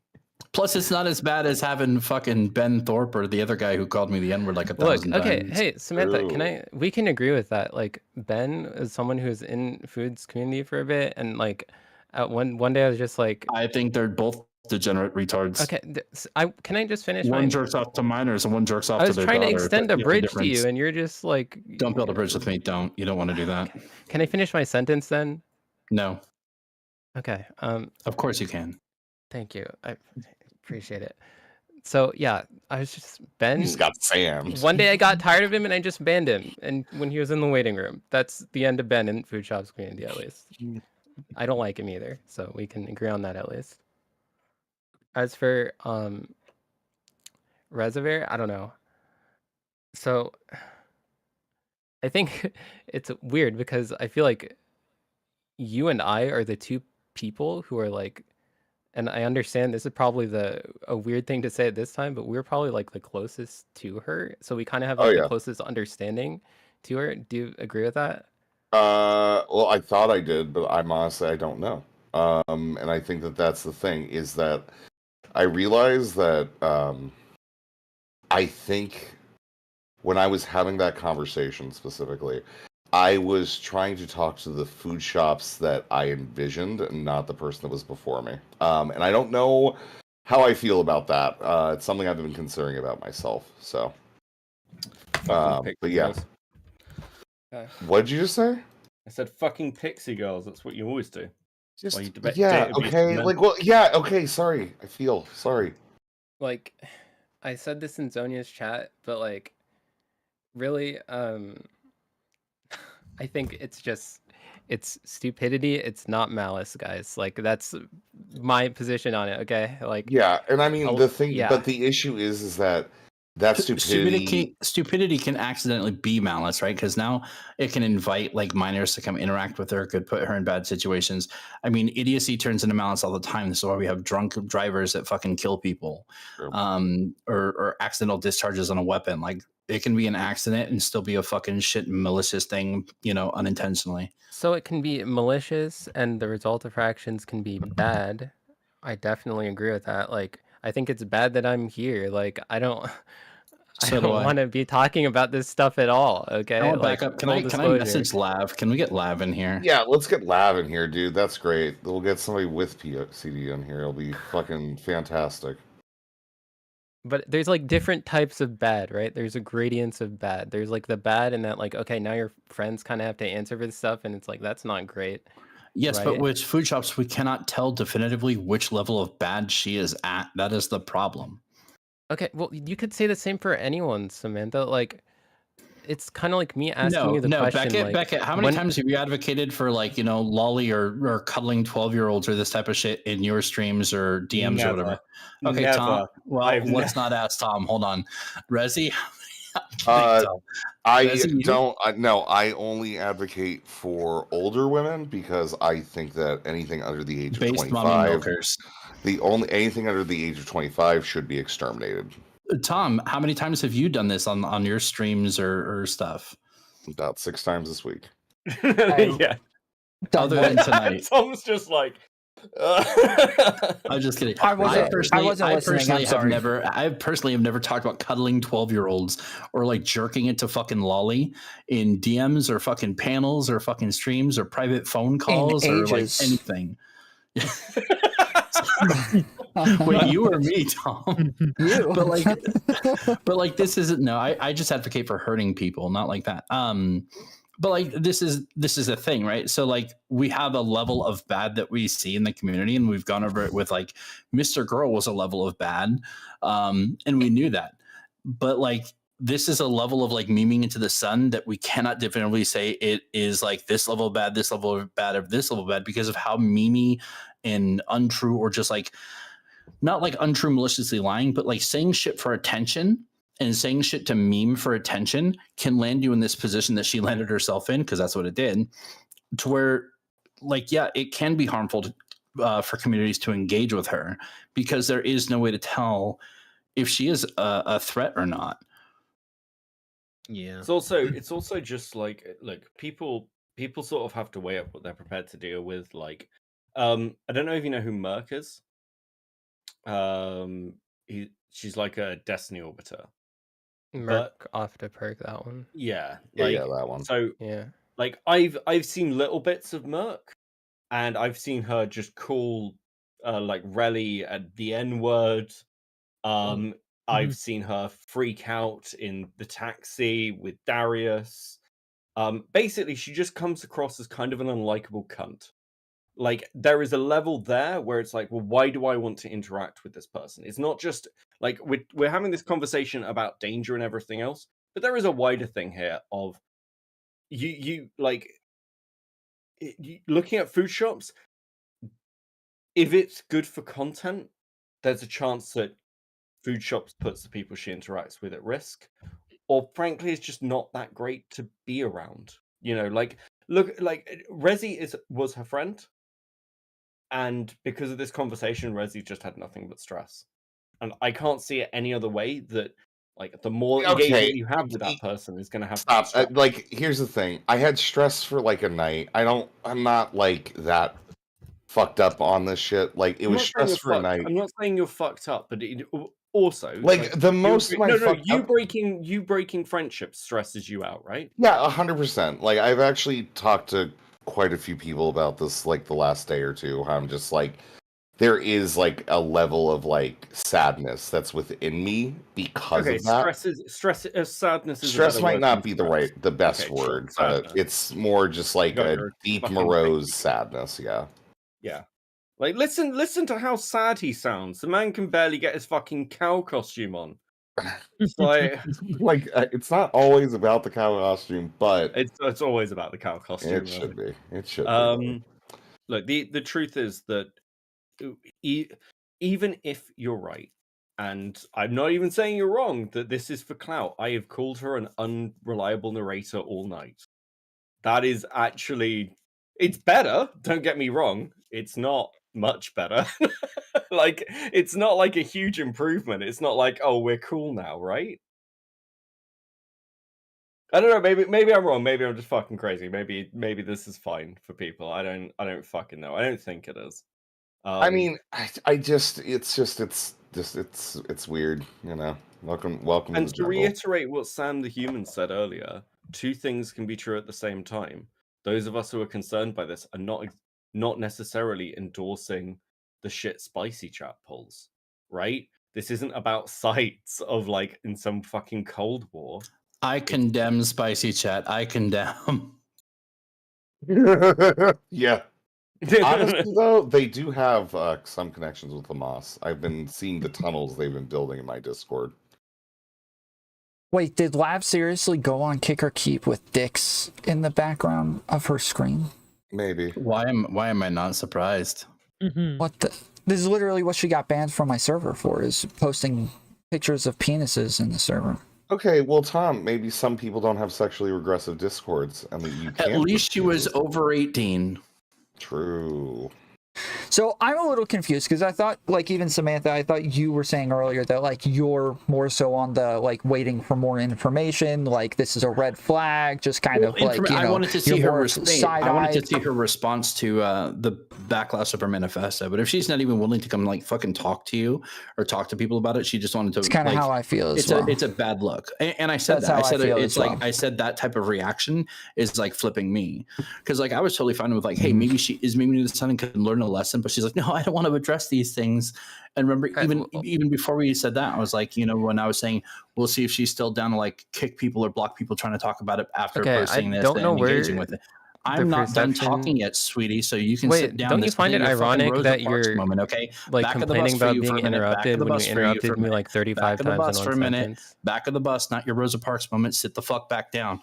Plus, it's not as bad as having fucking Ben Thorpe or the other guy who called me the N-word like a Look, thousand okay, times. hey Samantha, we can agree with that. Like Ben is someone who's in Foods community for a bit, and like one day I was just like, I think they're both degenerate retards. Okay, can I just finish? One jerks off to minors and one jerks off I to was their trying to daughter. extend a That's the bridge to difference. you, and you're just like, Don't build a bridge with me. Don't. You don't want to do that. Can I finish my sentence then? No. Okay. Of course you can. Thank you. I appreciate it. So yeah, I was just Ben. You just got Sam. One day I got tired of him and I just banned him. And when he was in the waiting room, that's the end of Ben in Foodshops community at least. I don't like him either, so we can agree on that at least. As for Reservoir, I don't know. So I think it's weird because I feel like you and I are the two people who are like, and I understand this is probably a weird thing to say at this time, but we're probably like the closest to her. So we kind of have like the closest understanding to her. Do you agree with that? Well, I thought I did, but I'm honestly, I don't know. And I think that that's the thing, is that I realized that I think when I was having that conversation specifically, I was trying to talk to the food shops that I envisioned and not the person that was before me. And I don't know how I feel about that. It's something I've been considering about myself. So, but yeah. What did you just say? I said fucking pixie girls. That's what you always do. Just, you debate yeah, database okay. men. Like, well, yeah, okay. Sorry. I feel sorry. Like, I said this in Zonia's chat, but like, really, I think it's stupidity. It's not malice, guys. Like, that's my position on it. Okay, like, Yeah, and I mean the thing, yeah. but the issue is that stupidity. Stupidity can accidentally be malice, right? Because now it can invite like minors to come interact with her, could put her in bad situations. I mean, idiocy turns into malice all the time. This is why we have drunk drivers that fucking kill people, or accidental discharges on a weapon. Like, it can be an accident and still be a fucking shit malicious thing, unintentionally. So it can be malicious, and the result of her actions can be bad. I definitely agree with that. Like, I think it's bad that I'm here. Like, I don't want to be talking about this stuff at all. Okay, I want like, back up. Can full I disclosure. message Lav? Can we get Lav in here? Yeah, let's get Lav in here, dude. That's great. We'll get somebody with POCD in here. It'll be fucking fantastic. But there's like different types of bad, right? There's a gradients of bad. There's like the bad and that, like, okay, now your friends kind of have to answer for this stuff, and it's like, that's not great. Yes, right? but with food shops, we cannot tell definitively which level of bad she is at. That is the problem. Okay, well, you could say the same for anyone, Samantha. Like, it's kind of like me asking you the question. Beckett, how many times have you advocated for, like, lolly or cuddling 12-year-olds or this type of shit in your streams or DMs or whatever? Okay, Never. Tom. Well, let's not ask Tom. Hold on. Rezzi? I don't. No, I only advocate for older women because I think that anything under the age of 25, anything under the age of 25 should be exterminated. Tom, how many times have you done this on your streams or stuff? About 6 times this week. Yeah. Other than tonight. Tom's just like. I'm just kidding. I personally have never talked about cuddling 12-year-olds or like jerking it to fucking lolly in DMs or fucking panels or fucking streams or private phone calls or like anything. Wait, you or me, Tom? You. But like this isn't. No, I just advocate for hurting people, not like that. But like this is a thing, right? So like we have a level of bad that we see in the community, and we've gone over it with like Mr. Girl was a level of bad, and we knew that. But like this is a level of like memeing into the sun that we cannot definitively say it is like this level bad, this level bad, or this level bad because of how memey and untrue, or just like not like untrue maliciously lying, but like saying shit for attention and saying shit to meme for attention can land you in this position that she landed herself in, because that's what it did, to where like, yeah, it can be harmful to, for communities to engage with her because there is no way to tell if she is a threat or not. Yeah. It's also just like, look, people sort of have to weigh up what they're prepared to deal with. Like, I don't know if you know who Merc is. She's like a Destiny Orbiter. Merc off to perk that one. Yeah, Yeah, like yeah, that one. So Yeah. like I've seen little bits of Merc, and I've seen her just call like Relly at the N word. I've seen her freak out in the taxi with Darius. Basically, she just comes across as kind of an unlikable cunt. Like, there is a level there where it's like, well, why do I want to interact with this person? It's not just like we're having this conversation about danger and everything else, but there is a wider thing here of you like looking at food shops. If it's good for content, there's a chance that food shops puts the people she interacts with at risk, or frankly, it's just not that great to be around. You know, like look, like Rezzi was her friend, and because of this conversation, Rezzi just had nothing but stress, and I can't see it any other way that like the more engagement you have with that person is going to have Stop. stress. Like, here's the thing. I had stress for like a night. I'm not like that fucked up on this shit. Like, it was stress for a night. I'm not saying you're fucked up, but also like the most of my you breaking friendships stresses you out, right? Yeah, 100%. Like, I've actually talked to quite a few people about this like the last day or two. How I'm just like, there is like a level of like sadness that's within me because of that. Sadness is stress might not be the best word, but it's more just like a deep morose sadness. Yeah. Like, listen to how sad he sounds. The man can barely get his fucking cow costume on. It's like it's not always about the cow costume, but it's always about the cow costume. It should be. It should be. Look, the truth is that even if you're right, and I'm not even saying you're wrong, that this is for clout. I have called her an unreliable narrator all night. That is actually, it's better. Don't get me wrong. It's not much better. Like, it's not like a huge improvement. It's not like, oh, we're cool now, right? I don't know. Maybe I'm wrong. Maybe I'm just fucking crazy. Maybe this is fine for people. I don't fucking know. I don't think it is. I mean, it's weird, you know. Welcome. And to the to jungle. reiterate what Sam the Human said earlier, two things can be true at the same time. Those of us who are concerned by this are not necessarily endorsing the shit spicy chat polls, right? This isn't about sites of like in some fucking Cold War. I condemn spicy chat. I condemn. Yeah. Honestly, though, they do have some connections with Hamas. I've been seeing the tunnels they've been building in my Discord. Wait, did Lab seriously go on Kick or Keep with dicks in the background of her screen? Maybe. Why am I not surprised? What the? This is literally what she got banned from my server for, is posting pictures of penises in the server. Okay, well, Tom, maybe some people don't have sexually regressive Discords, and that you can't. At least she was over 18. True. So I'm a little confused because I thought, like, even Samantha, I thought you were saying earlier that like you're more so on the like waiting for more information, like this is a red flag, just kind of like, you know, I wanted to see her side-eyed. I wanted to see her response to the backlash of her manifesto. But if she's not even willing to come like fucking talk to you or talk to people about it, she just wanted to. It's kind of like, how I feel as it's well. It's a bad look, and I said That's that. how I said I feel it's as like well. I said that type of reaction is like flipping me, because like I was totally fine with like, hey, maybe she is maybe the son and can learn a lesson, but she's like, no, I don't want to address these things. And remember, even before we said that, I was like, you know, when I was saying we'll see if she's still down to like kick people or block people trying to talk about it after posting this and engaging with it. I'm not done perception- talking yet, sweetie. So you can Wait, sit down. don't you This find will it be your fucking ironic Rosa that Parks you're moment, okay? like Back of the complaining bus for about you being for a minute. Back interrupted of the when you bus for you for interrupted a me minute. like 35 Back of the times bus in for one a minute. sentence? Back of the bus, not your Rosa Parks moment. Sit the fuck back down.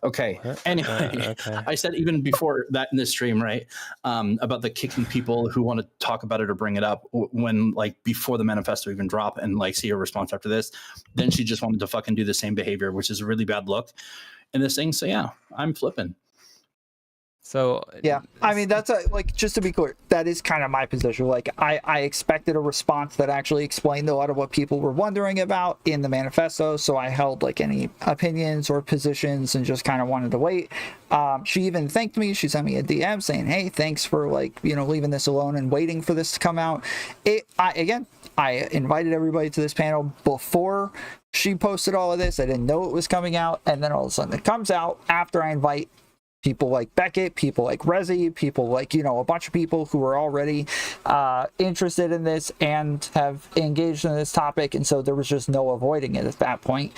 Okay. Anyway, okay. I said even before that in this stream, right? About the kicking people who want to talk about it or bring it up when like before the manifesto even drop and like see her response after this. Then she just wanted to fucking do the same behavior, which is a really bad look. And this thing, so yeah, I'm flipping. So yeah, I mean that's like, just to be clear, that is kind of my position. Like I expected a response that actually explained a lot of what people were wondering about in the manifesto, so I held like any opinions or positions and just kind of wanted to wait. She even thanked me. She sent me a DM saying, hey, thanks for like, you know, leaving this alone and waiting for this to come out. I invited everybody to this panel before she posted all of this. I didn't know it was coming out, and then all of a sudden it comes out after I invite people like Beckett, people like Rezzi, people like, you know, a bunch of people who are already interested in this and have engaged in this topic, and so there was just no avoiding it at that point.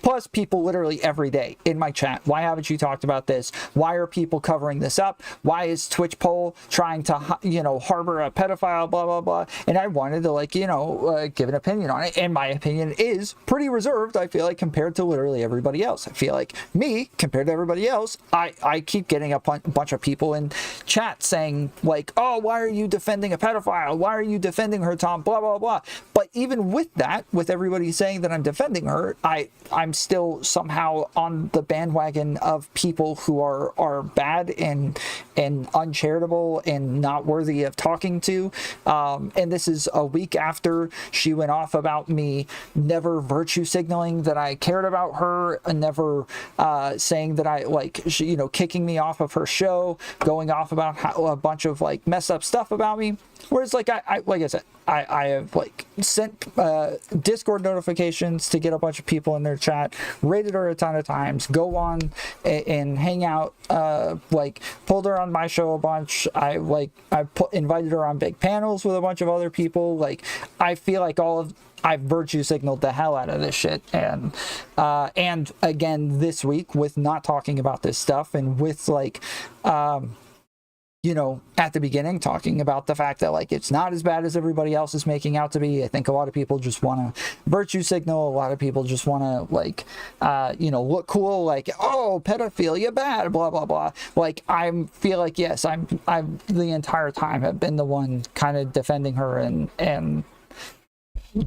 Plus, people literally every day in my chat, why haven't you talked about this? Why are people covering this up? Why is Twitch poll trying to, you know, harbor a pedophile, blah, blah, blah. And I wanted to, like, you know, give an opinion on it. And my opinion is pretty reserved, I feel like, compared to literally everybody else. I feel like me, compared to everybody else, I keep getting a bunch of people in chat saying, like, oh, why are you defending a pedophile? Why are you defending her, Tom? Blah, blah, blah. But even with that, with everybody saying that I'm defending her, I'm still somehow on the bandwagon of people who are bad and uncharitable and not worthy of talking to. And this is a week after she went off about me never virtue signaling that I cared about her, and never saying that I, like, she, you know, kicking me off of her show, going off about a bunch of like messed up stuff about me. Whereas, like, like I said, I have like sent Discord notifications to get a bunch of people in their chat, rated her a ton of times, go on and hang out, like pulled her on my show a bunch. I invited her on big panels with a bunch of other people. Like, I feel like I've virtue signaled the hell out of this shit, and again this week with not talking about this stuff, and with like you know, at the beginning talking about the fact that like it's not as bad as everybody else is making out to be. I think a lot of people just want to virtue signal. A lot of people just want to like you know, look cool, like, oh, pedophilia bad, blah blah blah. Like, I feel like, yes, I'm the entire time have been the one kind of defending her and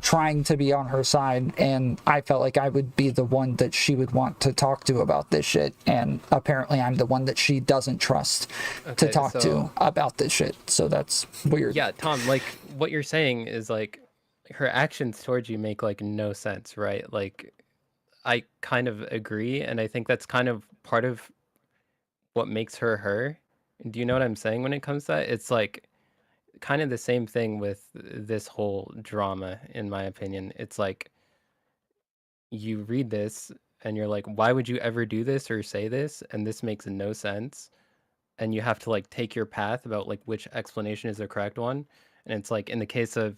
trying to be on her side, and I felt like I would be the one that she would want to talk to about this shit, and apparently I'm the one that she doesn't trust to talk to about this shit, so that's weird. Yeah, Tom, like, what you're saying is like her actions towards you make like no sense, right? Like, I kind of agree, and I think that's kind of part of what makes her her. Do you know what I'm saying when it comes to that? It's like kind of the same thing with this whole drama, in my opinion. It's like you read this and you're like, why would you ever do this or say this? And this makes no sense. And you have to like take your path about like which explanation is the correct one. And it's like in the case of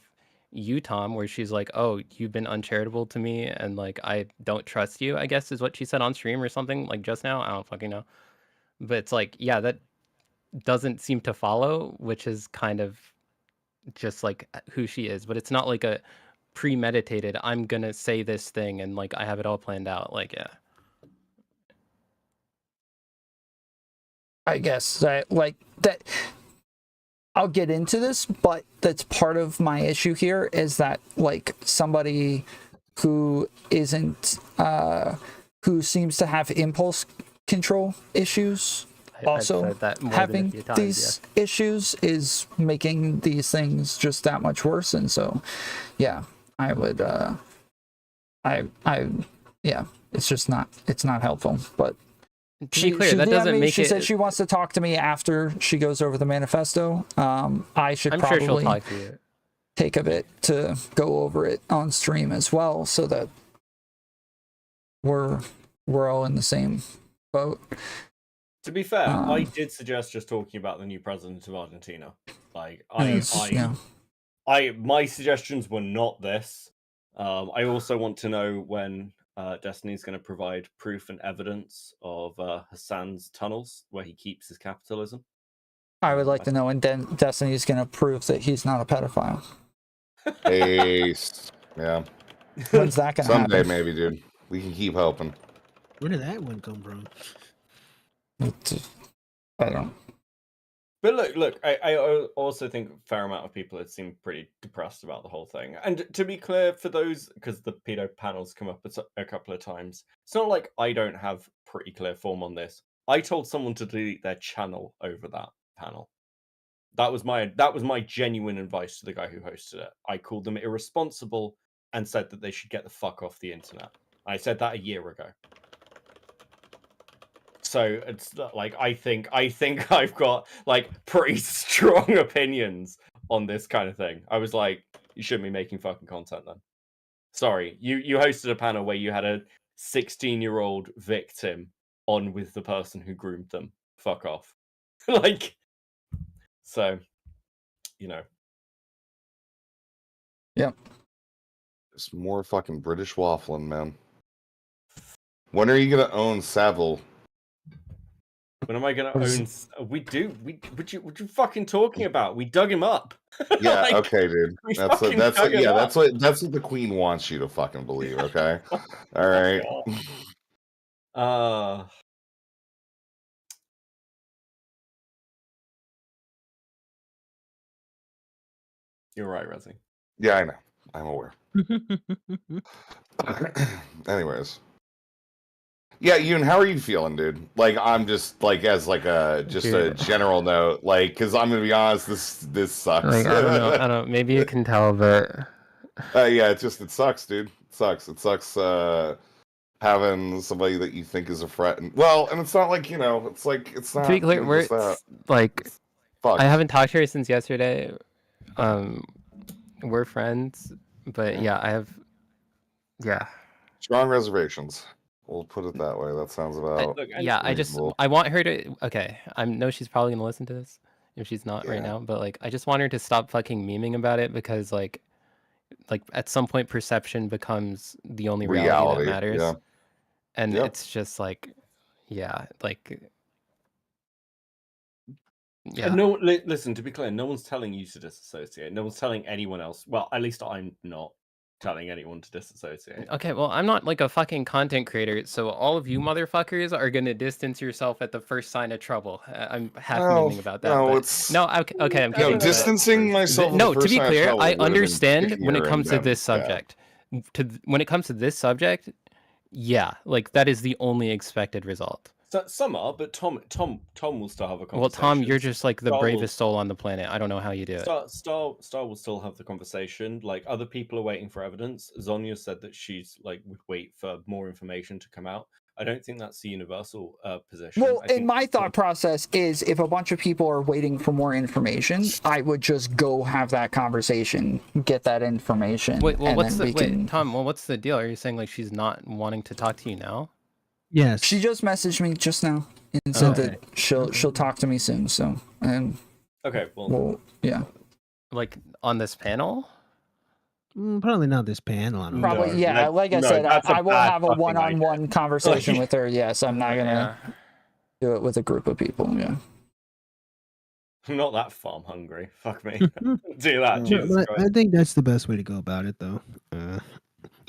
you, Tom, where she's like, oh, you've been uncharitable to me and like I don't trust you, I guess is what she said on stream or something like just now. I don't fucking know. But it's like, yeah, that doesn't seem to follow, which is kind of just like who she is. But it's not like a premeditated, I'm gonna say this thing and like I have it all planned out. Like, yeah, I guess like that. I'll get into this, but that's part of my issue here, is that like somebody who isn't who seems to have impulse control issues also having these issues is making these things just that much worse. And so yeah, I would yeah, it's just not, it's not helpful. But to be clear, that doesn't make she it. said she wants to talk to me after she goes over the manifesto. I should I'm probably sure she'll talk to you. take a bit to go over it on stream as well, so that we're all in the same boat. To be fair, I did suggest just talking about the new president of Argentina. Like, my suggestions were not this. I also want to know when Destiny's going to provide proof and evidence of Hassan's tunnels where he keeps his capitalism. I would like to know when Destiny's going to prove that he's not a pedophile. Ace. Yeah. When's that going to happen? Someday, maybe, dude. We can keep hoping. Where did that one come from? I don't. But look. I also think a fair amount of people have seemed pretty depressed about the whole thing. And to be clear, for those, because the pedo panels come up a couple of times, it's not like I don't have pretty clear form on this. I told someone to delete their channel over that panel. That was my genuine advice to the guy who hosted it. I called them irresponsible and said that they should get the fuck off the internet. I said that a year ago. So it's like I think I've got like pretty strong opinions on this kind of thing. I was like, you shouldn't be making fucking content then. Sorry, you hosted a panel where you had a 16-year-old victim on with the person who groomed them. Fuck off. Like, so, you know. Yep. It's more fucking British waffling, man. When are you gonna own Savile? When am I gonna own? What you fucking talking about? We dug him up. Yeah, Like, okay, dude. we That's fucking what dug him up. that's what the Queen wants you to fucking believe. Okay, all right. You're right, Rezzi. Yeah, I know. I'm aware. Anyways. Yeah, Yuune, how are you feeling, dude? Like, I'm just like as like a a general note, like, because I'm gonna be honest, this sucks. Like, I don't know. Maybe you can tell, but yeah, it sucks, dude. It sucks. It sucks having somebody that you think is a threat. And it's not like, it's like it's not. To be clear, we're like, fuck. I haven't talked to her since yesterday. We're friends, but yeah, I have, strong reservations. We'll put it that way. That sounds about reasonable. I want her to. Okay, I know she's probably gonna listen to this if she's not right now, but like, I just want her to stop fucking memeing about it because like at some point, perception becomes the only reality that matters, and it's just like, No, listen. To be clear, no one's telling you to disassociate. No one's telling anyone else. Well, at least I'm not telling anyone to disassociate. Okay, well, I'm not like a fucking content creator, so all of you motherfuckers are gonna distance yourself at the first sign of trouble. I'm half memeing about that. Okay, I'm kidding. Distancing myself. No, to be clear, I understand when it comes to this subject. When it comes to this subject, like that is the only expected result. So, some are, but Tom will still have a conversation. Well, Tom, you're just like the bravest soul on the planet. I don't know how you do it. Star will still have the conversation. Like, other people are waiting for evidence. Zonia said that she's like would wait for more information to come out. I don't think that's the universal position. Well, my thought process is if a bunch of people are waiting for more information, I would just go have that conversation, get that information. Wait, Tom, what's the deal? Are you saying like she's not wanting to talk to you now? Yes. She just messaged me just now and said that she'll talk to me soon. So okay, well, yeah. Like on this panel? Probably not this panel. I don't Probably, know. yeah. Like I said, I will have a one-on-one conversation with her. Yes, I'm not gonna do it with a group of people. Yeah. I'm not that farm hungry. Fuck me. Do that. But I think that's the best way to go about it, though.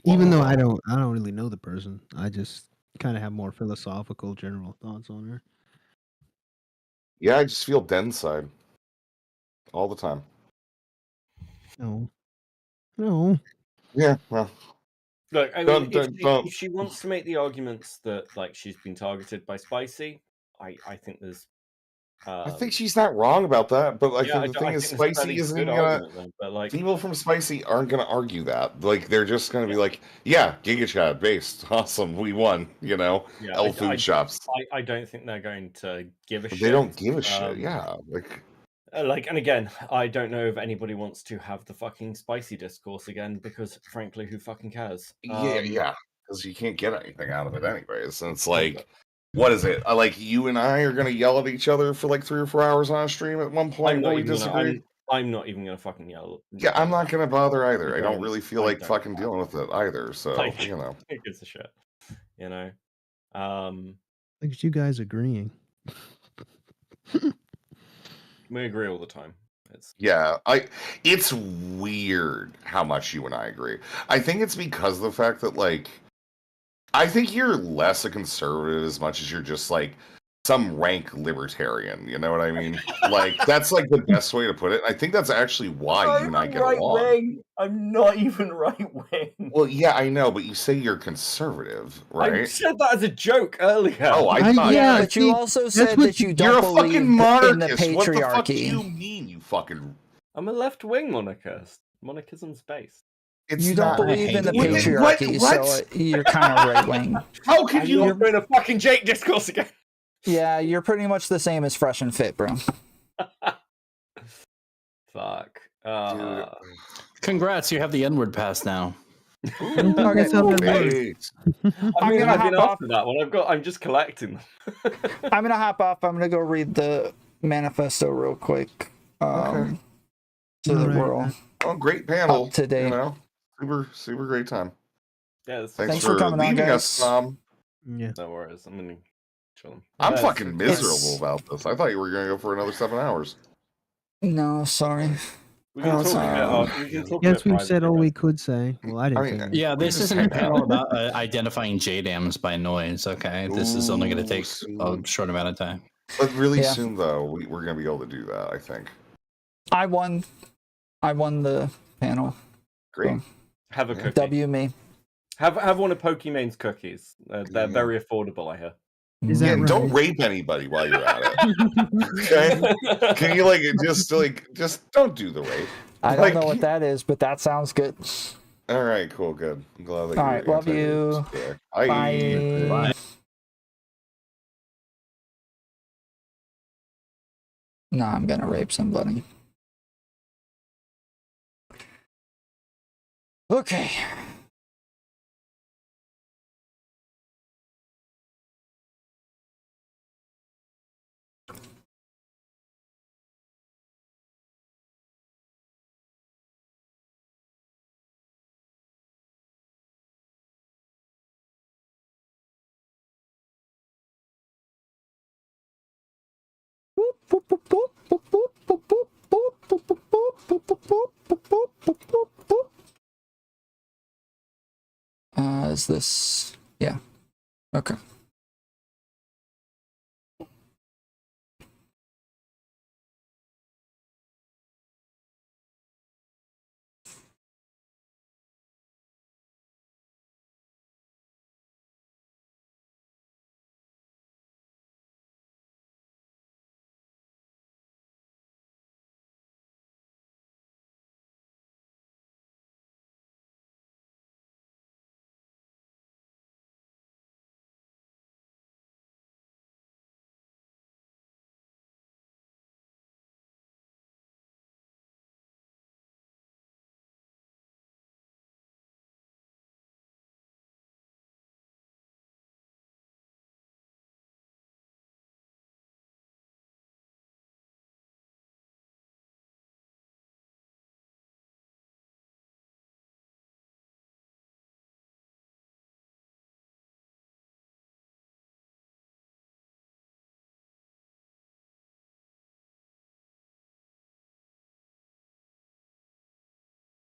Even though I don't really know the person, I just kind of have more philosophical, general thoughts on her. Yeah, I just feel dead inside all the time. No. Yeah, well. Look, I mean, if she wants to make the arguments that like she's been targeted by Spicy, I think there's. I think she's not wrong about that, but like the thing is, Spicy isn't gonna. But like, people from Spicy aren't gonna argue that. Like they're just gonna be like, "Yeah, Giga Chat based, awesome, we won." Food shops. I don't think they're going to give a shit. They don't give a shit. Yeah, and again, I don't know if anybody wants to have the fucking Spicy discourse again because, frankly, who fucking cares? Yeah, because you can't get anything out of it anyways, and it's like. What is it? Like you and I are gonna yell at each other for like 3 or 4 hours on a stream at one point when we disagree. I'm not even gonna fucking yell. Yeah, I'm not gonna bother either. I don't really feel like fucking dealing with it either. So Who gives a shit? you know. Look at you guys agreeing. We agree all the time. Yeah, it's weird how much you and I agree. I think it's because of the fact that, like, I think you're less a conservative as much as you're just like some rank libertarian. You know what I mean? Like, that's like the best way to put it. I think that's actually why you and I get along. Wing. I'm not even right wing. Well, yeah, I know, but you say you're conservative, right? I said that as a joke earlier. Oh, I thought. Yeah, but you also said that you You're don't a believe fucking in the monarchist. What the fuck do patriarchy. you mean, you fucking? I'm a left-wing monarchist. Monarchism's based. You don't believe in the patriarchy, so you're kind of right wing. How can You're in a fucking Jake discourse again? Yeah, you're pretty much the same as Fresh and Fit, bro. Fuck. Congrats, you have the N-word pass now. Okay, I cool. mean, I've been off to that one. I'm just collecting them. I'm gonna hop off. I'm gonna go read the manifesto real quick. So that we're all great panel up to date. You know, super great time. Yeah, Thanks for coming on, leaving guys. us, Tom. Yeah. No worries. I'm gonna chill them. I'm fucking miserable about this. I thought you were gonna go for another 7 hours. No, sorry. We can talk Yes, we've said all we could say. Well, I didn't. say anything. Yeah, this isn't a panel about identifying JDAMs by noise, okay? This is only going to take a short amount of time. But really soon, though, we're gonna be able to do that. I think. I won the panel. Great. Have a cookie. W me. Have one of Pokemon's cookies. They're very affordable, I hear. Is that right? Don't rape anybody while you're at it. Okay? Can you just don't do the rape? I don't know what that is, but that sounds good. All right, cool, good. I'm glad that All right, love you. Bye. Bye. No, I'm gonna rape somebody. Okay. Is this? Yeah. Okay.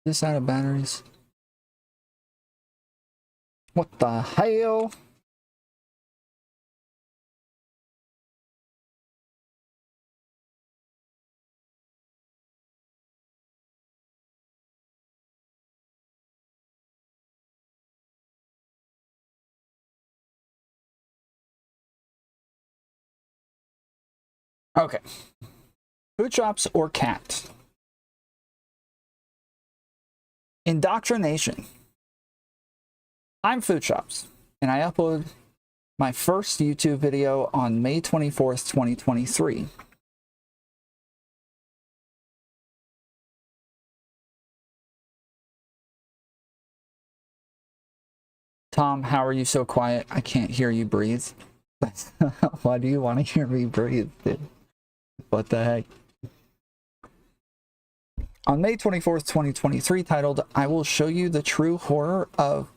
This out of batteries. What the hell? Okay. Foodshops or cat? Indoctrination. I'm Foodshops, and I uploaded my first YouTube video on May 24th, 2023. Tom, how are you so quiet? I can't hear you breathe. Why do you want to hear me breathe, dude? What the heck? On May 24th, 2023, titled, I Will Show You the True Horror of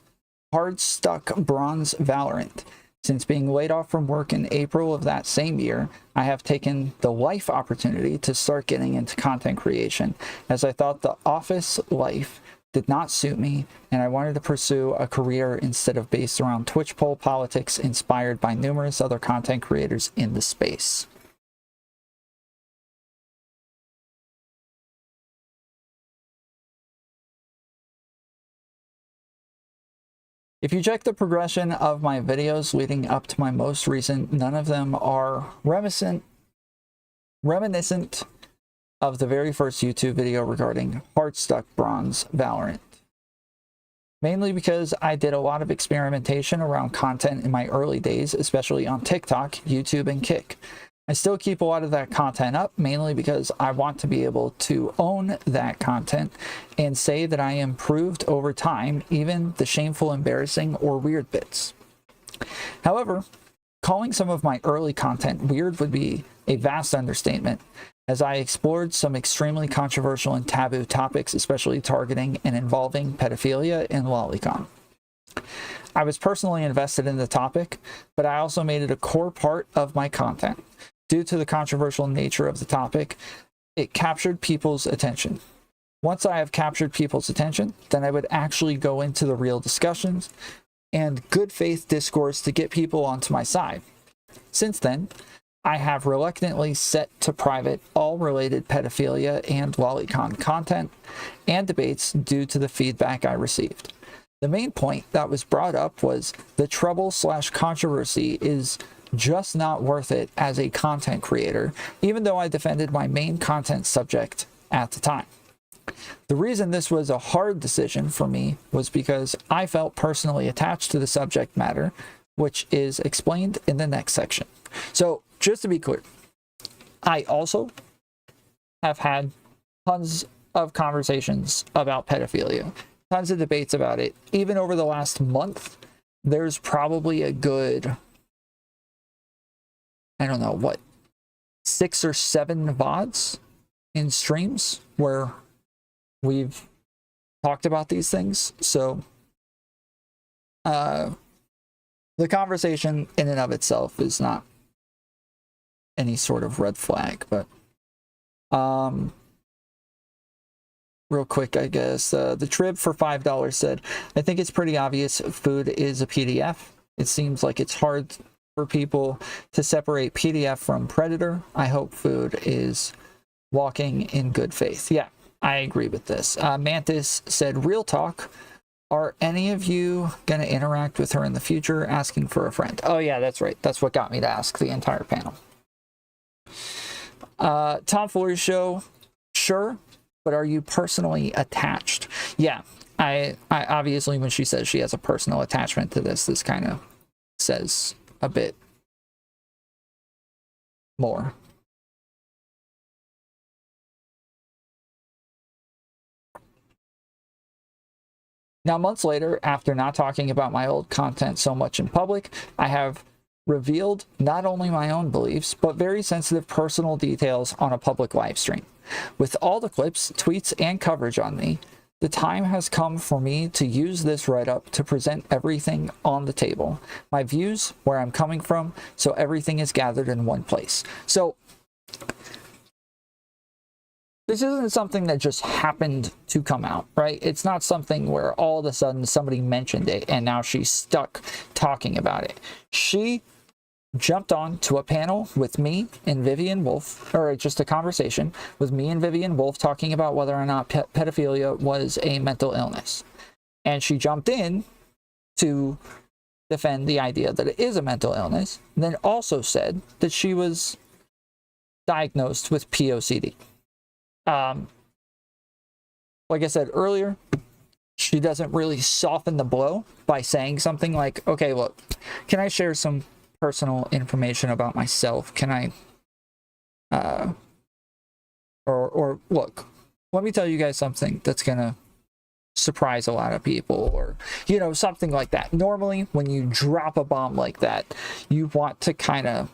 hard stuck bronze Valorant. Since being laid off from work in April of that same year, I have taken the life opportunity to start getting into content creation, as I thought the office life did not suit me, and I wanted to pursue a career instead of based around Twitch poll politics inspired by numerous other content creators in the space. If you check the progression of my videos leading up to my most recent, none of them are reminiscent of the very first YouTube video regarding hard-stuck bronze Valorant. Mainly because I did a lot of experimentation around content in my early days, especially on TikTok, YouTube, and Kick. I still keep a lot of that content up, mainly because I want to be able to own that content and say that I improved over time, even the shameful, embarrassing, or weird bits. However, calling some of my early content weird would be a vast understatement, as I explored some extremely controversial and taboo topics, especially targeting and involving pedophilia and lolicon. I was personally invested in the topic, but I also made it a core part of my content. Due to the controversial nature of the topic, it captured people's attention. Once I have captured people's attention, then I would actually go into the real discussions and good faith discourse to get people onto my side. Since then, I have reluctantly set to private all related pedophilia and lolicon content and debates due to the feedback I received. The main point that was brought up was the trouble/controversy is just not worth it as a content creator, even though I defended my main content subject at the time. The reason this was a hard decision for me was because I felt personally attached to the subject matter, which is explained in the next section. So, just to be clear, I also have had tons of conversations about pedophilia, tons of debates about it. Even over the last month, there's probably a good, I don't know, what, 6 or 7 VODs in streams where we've talked about these things. So, the conversation in and of itself is not any sort of red flag, but real quick, I guess, the Trib for $5 said, I think it's pretty obvious food is a PDF. It seems like it's hard for people to separate PDF from Predator. I hope food is walking in good faith. Yeah, I agree with this. Mantis said, real talk, are any of you going to interact with her in the future, asking for a friend? Oh yeah, that's right. That's what got me to ask the entire panel. Tom Foolery Show, sure, but are you personally attached? Yeah, I obviously, when she says she has a personal attachment to this kind of says a bit more. Now, months later, after not talking about my old content so much in public, I have revealed not only my own beliefs, but very sensitive personal details on a public live stream. With all the clips, tweets, and coverage on me, the time has come for me to use this write-up to present everything on the table. My views, where I'm coming from, so everything is gathered in one place. So, this isn't something that just happened to come out, right? It's not something where all of a sudden somebody mentioned it and now she's stuck talking about it. She jumped on to a panel with me and Vivian Wolf, or just a conversation with me and Vivian Wolf talking about whether or not pedophilia was a mental illness. And she jumped in to defend the idea that it is a mental illness, and then also said that she was diagnosed with POCD. Like I said earlier, she doesn't really soften the blow by saying something like, okay, look, can I share some personal information about myself? Can I, or look, let me tell you guys something that's gonna surprise a lot of people, or, you know, something like that. Normally, when you drop a bomb like that, you want to kind of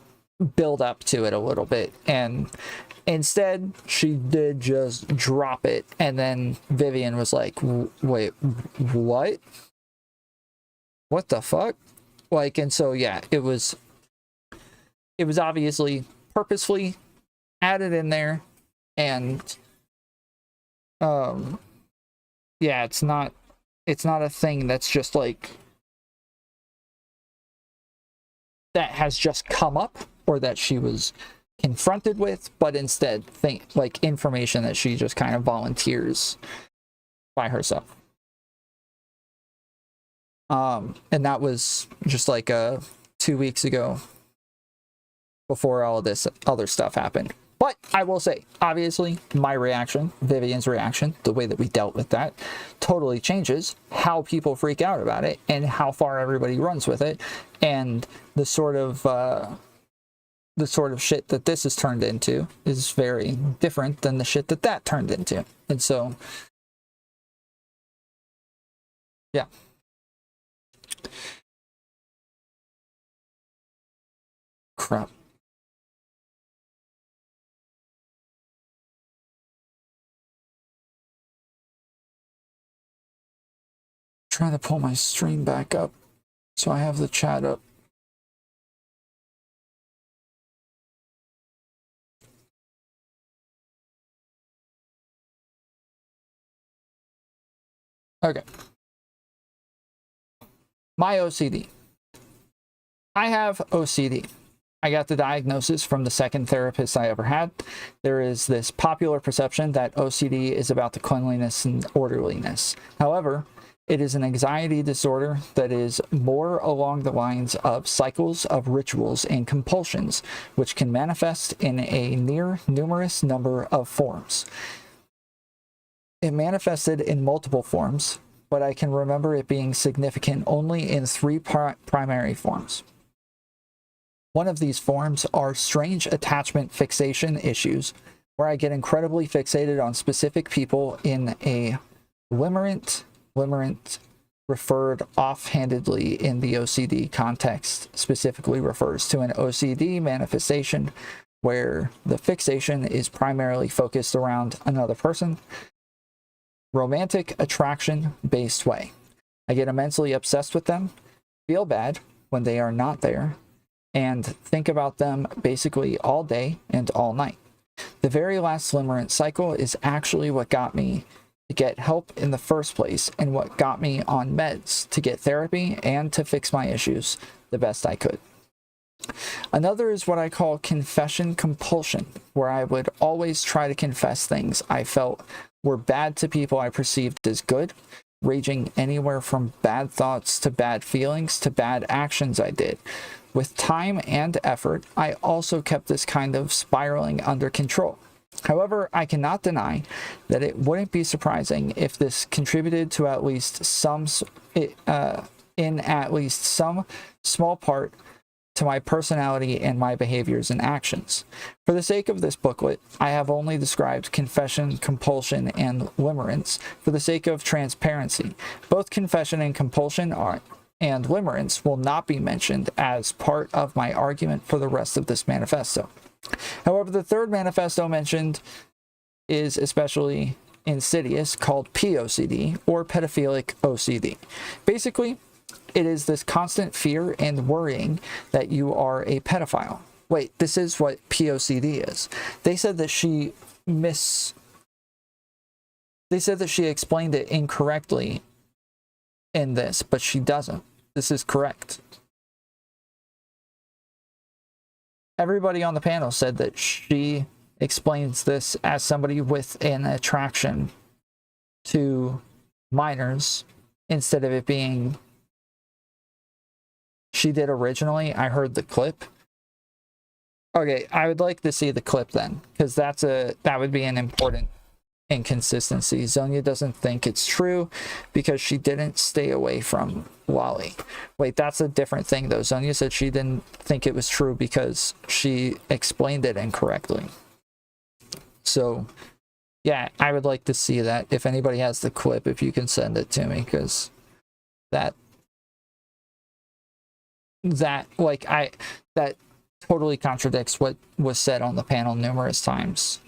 build up to it a little bit, and instead, she did just drop it, and then Vivian was like, wait, what? what the fuck? Like, and so, yeah, it was obviously purposefully added in there, and, yeah, it's not a thing that's just like, that has just come up, or that she was confronted with, but instead like information that she just kind of volunteers by herself. And that was just like 2 weeks ago, before all of this other stuff happened. But I will say, obviously, my reaction, Vivian's reaction, the way that we dealt with that, totally changes how people freak out about it and how far everybody runs with it, and the sort of shit that this is turned into is very different than the shit that turned into. And so, yeah. Crap. Trying to pull my stream back up so I have the chat up. Okay. My OCD. I have OCD. I got the diagnosis from the second therapist I ever had. There is this popular perception that OCD is about the cleanliness and orderliness. However, it is an anxiety disorder that is more along the lines of cycles of rituals and compulsions, which can manifest in a near numerous number of forms. It manifested in multiple forms, but I can remember it being significant only in 3 primary forms. One of these forms are strange attachment fixation issues, where I get incredibly fixated on specific people in a limerent referred offhandedly in the OCD context specifically refers to an OCD manifestation where the fixation is primarily focused around another person. Romantic attraction based way. I get immensely obsessed with them, feel bad when they are not there, and think about them basically all day and all night. The very last limerent cycle is actually what got me to get help in the first place, and what got me on meds to get therapy and to fix my issues the best I could. Another is what I call confession compulsion, where I would always try to confess things I felt were bad to people I perceived as good, ranging anywhere from bad thoughts to bad feelings to bad actions I did. With time and effort, I also kept this kind of spiraling under control. However, I cannot deny that it wouldn't be surprising if this contributed to at least some small part to my personality and my behaviors and actions. For the sake of this booklet, I have only described confession, compulsion, and limerence for the sake of transparency. Both confession and compulsion and limerence will not be mentioned as part of my argument for the rest of this manifesto. However, the third manifesto mentioned is especially insidious, called POCD, or pedophilic OCD. Basically, it is this constant fear and worrying that you are a pedophile. Wait, this is what POCD is. They said that she explained it incorrectly in this, but she doesn't. This is correct. Everybody on the panel said that she explains this as somebody with an attraction to minors instead of it being she did originally. I heard the clip. Okay, I would like to see the clip then, because that would be an important inconsistency. Zonia doesn't think it's true because she didn't stay away from Lolly. Wait, that's a different thing though. Zonia said she didn't think it was true because she explained it incorrectly. So yeah, I would like to see that. If anybody has the clip, if you can send it to me, because that totally contradicts what was said on the panel numerous times.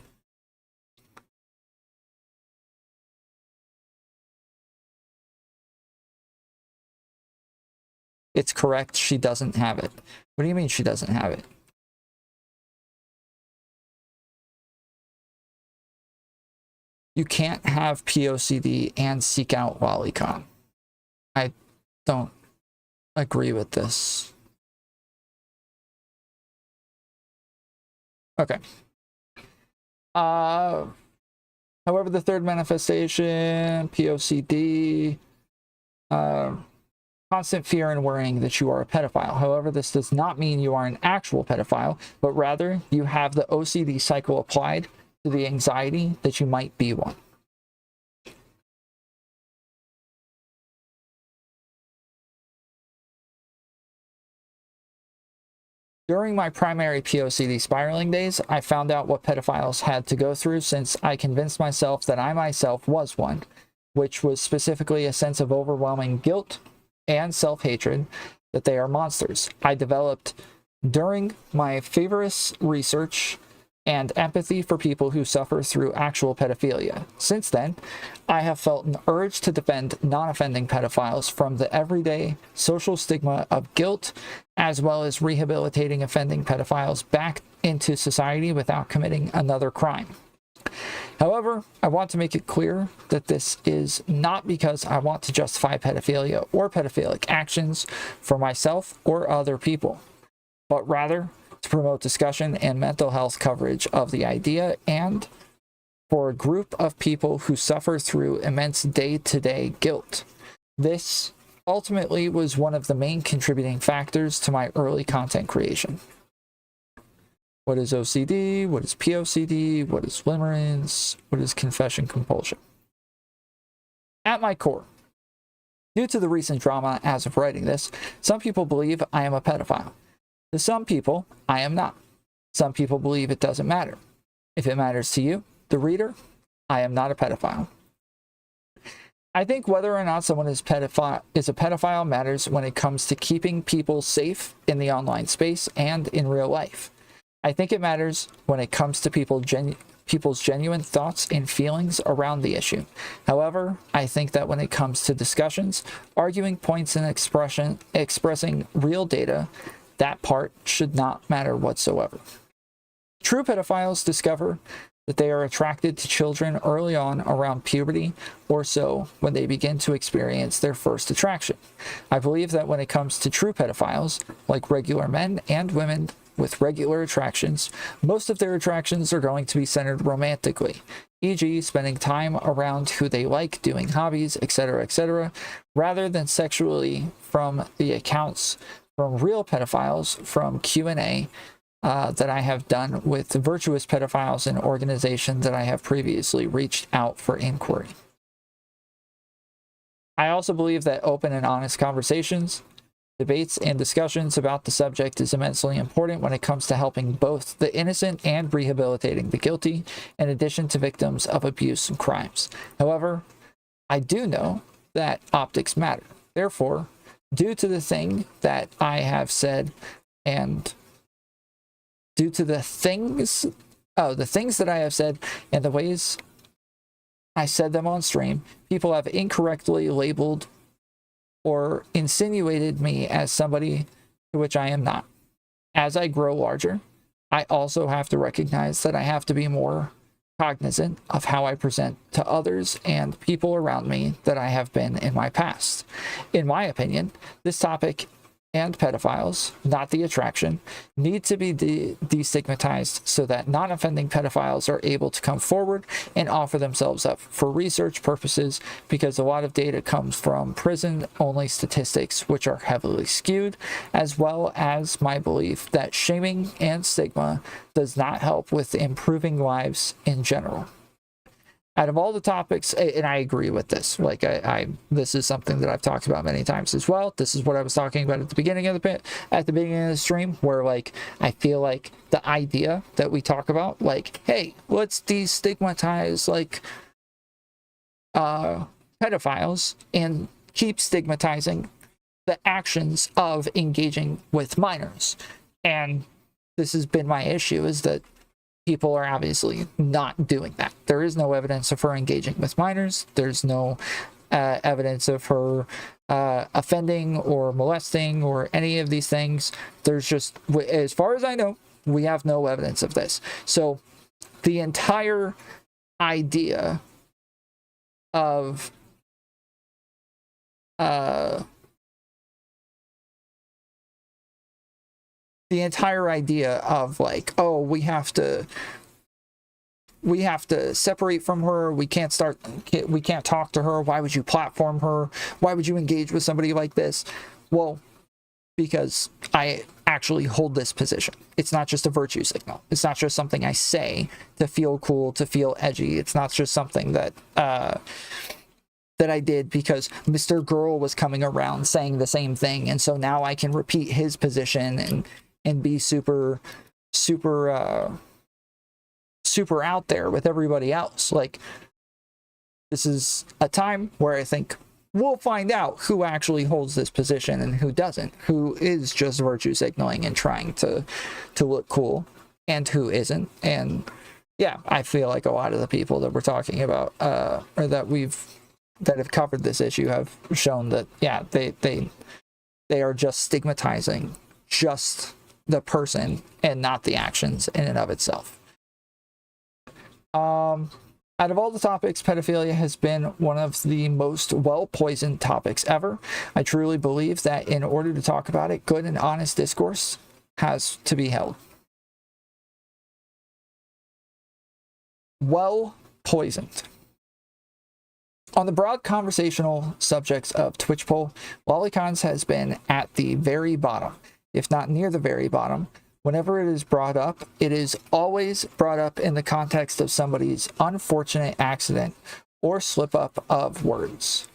it's correct. She doesn't have it. What do you mean she doesn't have it? You can't have POCD and seek out lolicon. I don't agree with this. Okay. However, the third manifestation, POCD, constant fear and worrying that you are a pedophile. However, this does not mean you are an actual pedophile, but rather you have the OCD cycle applied to the anxiety that you might be one. During my primary POCD spiraling days, I found out what pedophiles had to go through since I convinced myself that I myself was one, which was specifically a sense of overwhelming guilt and self-hatred that they are monsters. I developed during my vigorous research and empathy for people who suffer through actual pedophilia. Since then, I have felt an urge to defend non-offending pedophiles from the everyday social stigma of guilt, as well as rehabilitating offending pedophiles back into society without committing another crime. However, I want to make it clear that this is not because I want to justify pedophilia or pedophilic actions for myself or other people, but rather to promote discussion and mental health coverage of the idea and for a group of people who suffer through immense day-to-day guilt. This ultimately was one of the main contributing factors to my early content creation. What is OCD? What is POCD? What is limerence? What is confession compulsion? At my core, due to the recent drama as of writing this, some people believe I am a pedophile. To some people, I am not. Some people believe it doesn't matter. If it matters to you, the reader, I am not a pedophile. I think whether or not someone is a pedophile matters when it comes to keeping people safe in the online space and in real life. I think it matters when it comes to people's genuine thoughts and feelings around the issue. However, I think that when it comes to discussions, arguing points, and expressing real data, that part should not matter whatsoever. True pedophiles discover that they are attracted to children early on around puberty, or so when they begin to experience their first attraction. I believe that when it comes to true pedophiles, like regular men and women with regular attractions, most of their attractions are going to be centered romantically, e.g. spending time around who they like, doing hobbies, etc., rather than sexually. From the accounts from real pedophiles from Q&A that I have done with virtuous pedophiles and organizations that I have previously reached out for inquiry. I also believe that open and honest conversations, debates, and discussions about the subject is immensely important when it comes to helping both the innocent and rehabilitating the guilty, in addition to victims of abuse and crimes. However, I do know that optics matter. Therefore, due to the thing that I have said and due to the things that I have said and the ways I said them on stream, people have incorrectly labeled or insinuated me as somebody to which I am not. As I grow larger, I also have to recognize that I have to be more cognizant of how I present to others and people around me that I have been in my past. In my opinion, this topic and pedophiles, not the attraction, need to be destigmatized so that non-offending pedophiles are able to come forward and offer themselves up for research purposes, because a lot of data comes from prison-only statistics, which are heavily skewed, as well as my belief that shaming and stigma does not help with improving lives in general. Out of all the topics, and I agree with this, like this is something that I've talked about many times as well. This is what I was talking about at the beginning of the stream, where like I feel like the idea that we talk about, like, hey, let's destigmatize like pedophiles and keep stigmatizing the actions of engaging with minors. And this has been my issue, is that people are obviously not doing that. There is no evidence of her engaging with minors. There's no evidence of her offending or molesting or any of these things. There's just, as far as I know, we have no evidence of this. So the entire idea of like, oh, we have to separate from her, we can't talk to her, why would you platform her, why would you engage with somebody like this? Well, because I actually hold this position. It's not just a virtue signal. It's not just something I say to feel cool, to feel edgy. It's not just something that I did because Mr. Girl was coming around saying the same thing, and so now I can repeat his position and be super out there with everybody else. Like, this is a time where I think we'll find out who actually holds this position and who doesn't, who is just virtue signaling and trying to look cool, and who isn't. And yeah, I feel like a lot of the people that we're talking about, or that have covered this issue, have shown that, yeah, they are just stigmatizing just the person and not the actions in and of itself. Out of all the topics, pedophilia has been one of the most well-poisoned topics ever. I truly believe that in order to talk about it, good and honest discourse has to be held. Well-poisoned. On the broad conversational subjects of Twitch poll, lolicons has been at the very bottom, if not near the very bottom. Whenever it is brought up, it is always brought up in the context of somebody's unfortunate accident or slip-up of words.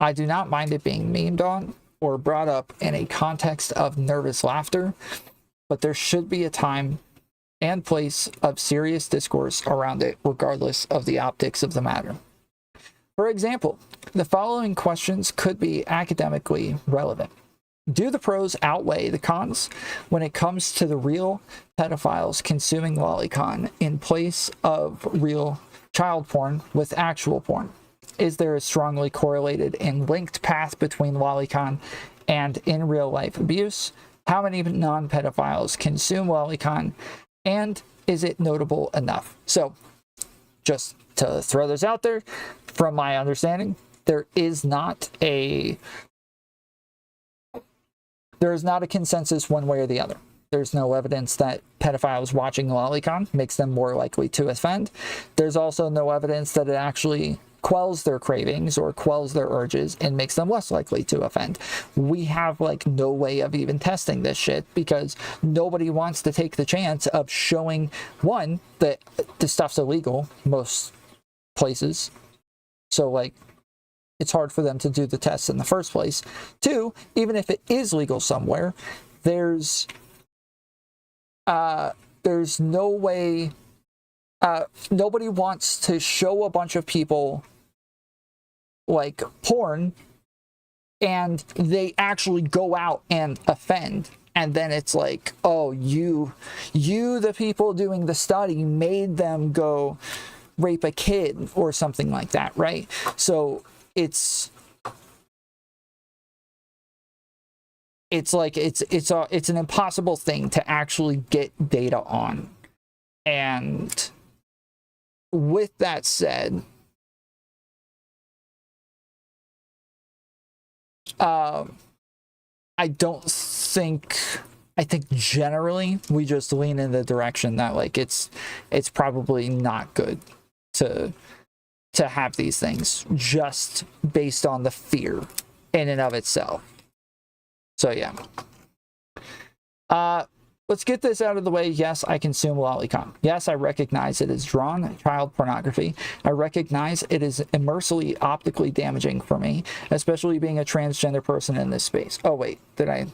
I do not mind it being memed on or brought up in a context of nervous laughter, but there should be a time and place of serious discourse around it, regardless of the optics of the matter. For example, the following questions could be academically relevant. Do the pros outweigh the cons when it comes to the real pedophiles consuming lolicon in place of real child porn with actual porn? Is there a strongly correlated and linked path between lolicon and in real life abuse? How many non-pedophiles consume lolicon, and is it notable enough? So, just to throw this out there, from my understanding, there is not a consensus one way or the other. There's no evidence that pedophiles watching lolicon makes them more likely to offend. There's also no evidence that it actually quells their cravings or quells their urges and makes them less likely to offend. We have like no way of even testing this shit because nobody wants to take the chance of showing, one, that the stuff's illegal most places. So like, it's hard for them to do the tests in the first place. Two, even if it is legal somewhere, there's no way, nobody wants to show a bunch of people like porn and they actually go out and offend. And then it's like, oh, you the people doing the study made them go rape a kid or something like that, right? So it's an impossible thing to actually get data on. And with that said, I think generally we just lean in the direction that like it's probably not good to have these things just based on the fear in and of itself. So yeah. Let's get this out of the way. Yes, I consume lolicon. Yes, I recognize it is drawn child pornography. I recognize it is immersively optically damaging for me, especially being a transgender person in this space. Oh wait, did I...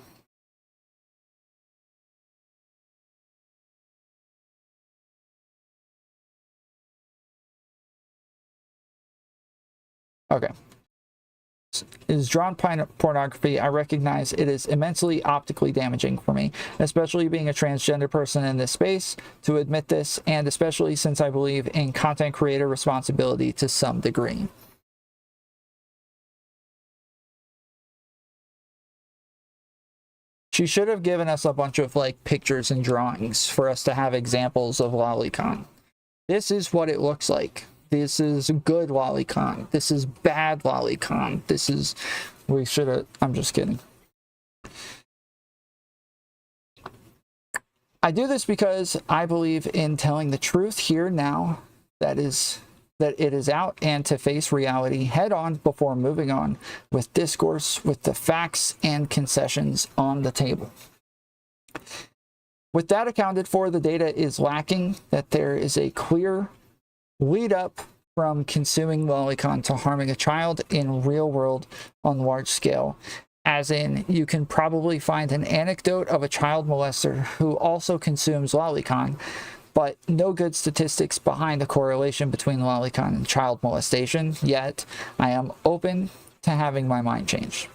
Okay. It is drawn pornography. I recognize it is immensely optically damaging for me, especially being a transgender person in this space, to admit this, and especially since I believe in content creator responsibility to some degree. She should have given us a bunch of like pictures and drawings for us to have examples of lolicon. This is what it looks like. This is good lolicon. This is bad lolicon. This is, we should have, I'm just kidding. I do this because I believe in telling the truth here now, that it is out, and to face reality head on before moving on with discourse, with the facts and concessions on the table. With that accounted for, the data is lacking that there is a clear lead up from consuming lolicon to harming a child in real world on large scale. As in, you can probably find an anecdote of a child molester who also consumes lolicon, but no good statistics behind the correlation between lolicon and child molestation, yet I am open to having my mind changed.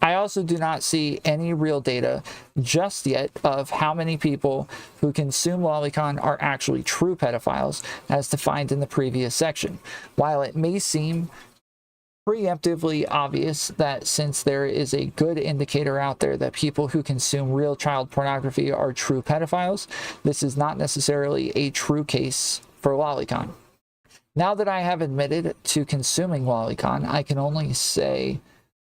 I also do not see any real data just yet of how many people who consume lolicon are actually true pedophiles, as defined in the previous section. While it may seem preemptively obvious that since there is a good indicator out there that people who consume real child pornography are true pedophiles, this is not necessarily a true case for lolicon. Now that I have admitted to consuming lolicon, I can only say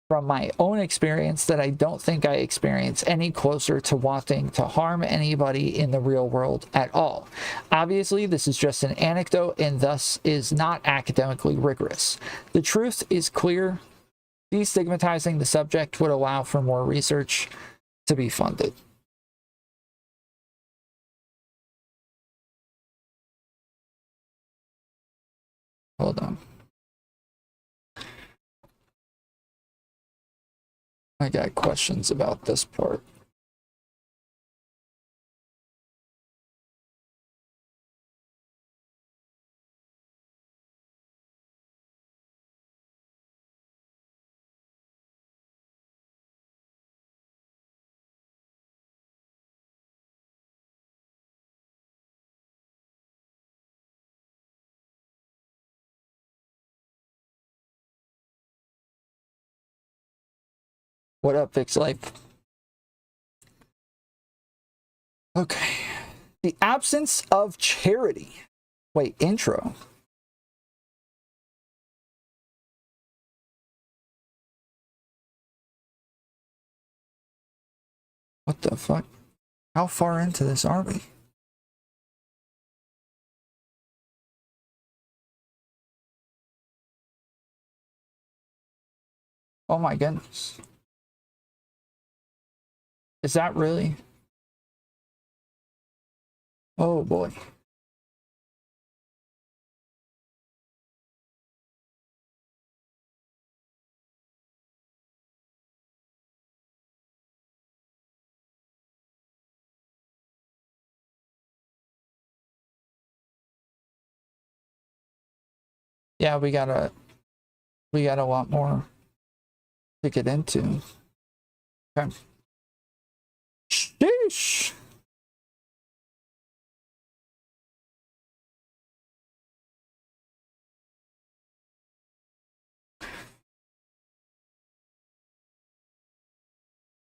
from my own experience that I don't think I experience any closer to wanting to harm anybody in the real world at all. Obviously, this is just an anecdote and thus is not academically rigorous. The truth is clear. Destigmatizing the subject would allow for more research to be funded. Hold on. I got questions about this part. What up, Fix Life? Okay. The absence of charity. Wait, intro. What the fuck? How far into this are we? Oh my goodness. Is that really? Oh boy. Yeah, we got a lot more to get into. Okay. Sheesh.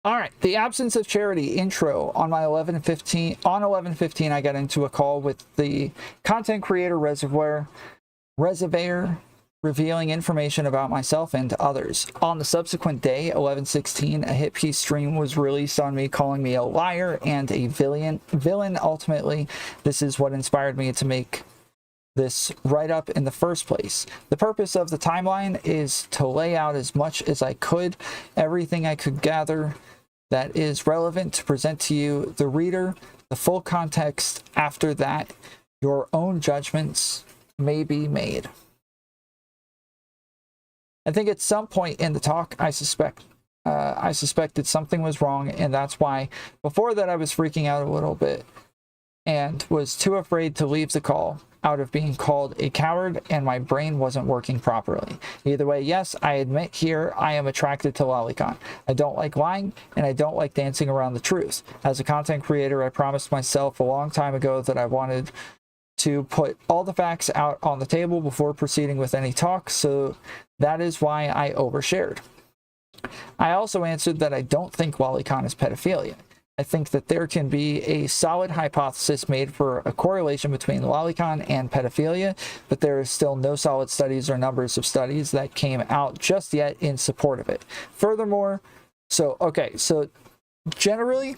All right, the absence of charity intro on my 11:15. On 11:15, I got into a call with the content creator Reservoir, revealing information about myself and others. On the subsequent day, 11:16, a hit piece stream was released on me calling me a liar and a villain. Ultimately, this is what inspired me to make this write-up in the first place. The purpose of the timeline is to lay out as much as I could, everything I could gather that is relevant to present to you, the reader, the full context. After that, your own judgments may be made. I think at some point in the talk, I suspected something was wrong, and that's why before that I was freaking out a little bit and was too afraid to leave the call out of being called a coward and my brain wasn't working properly. Either way, yes, I admit here I am attracted to lolicon. I don't like lying and I don't like dancing around the truth. As a content creator, I promised myself a long time ago that I wanted to put all the facts out on the table before proceeding with any talk, so that is why I overshared. I also answered that I don't think lolicon is pedophilia. I think that there can be a solid hypothesis made for a correlation between lolicon and pedophilia, but there is still no solid studies or numbers of studies that came out just yet in support of it. Furthermore, so generally,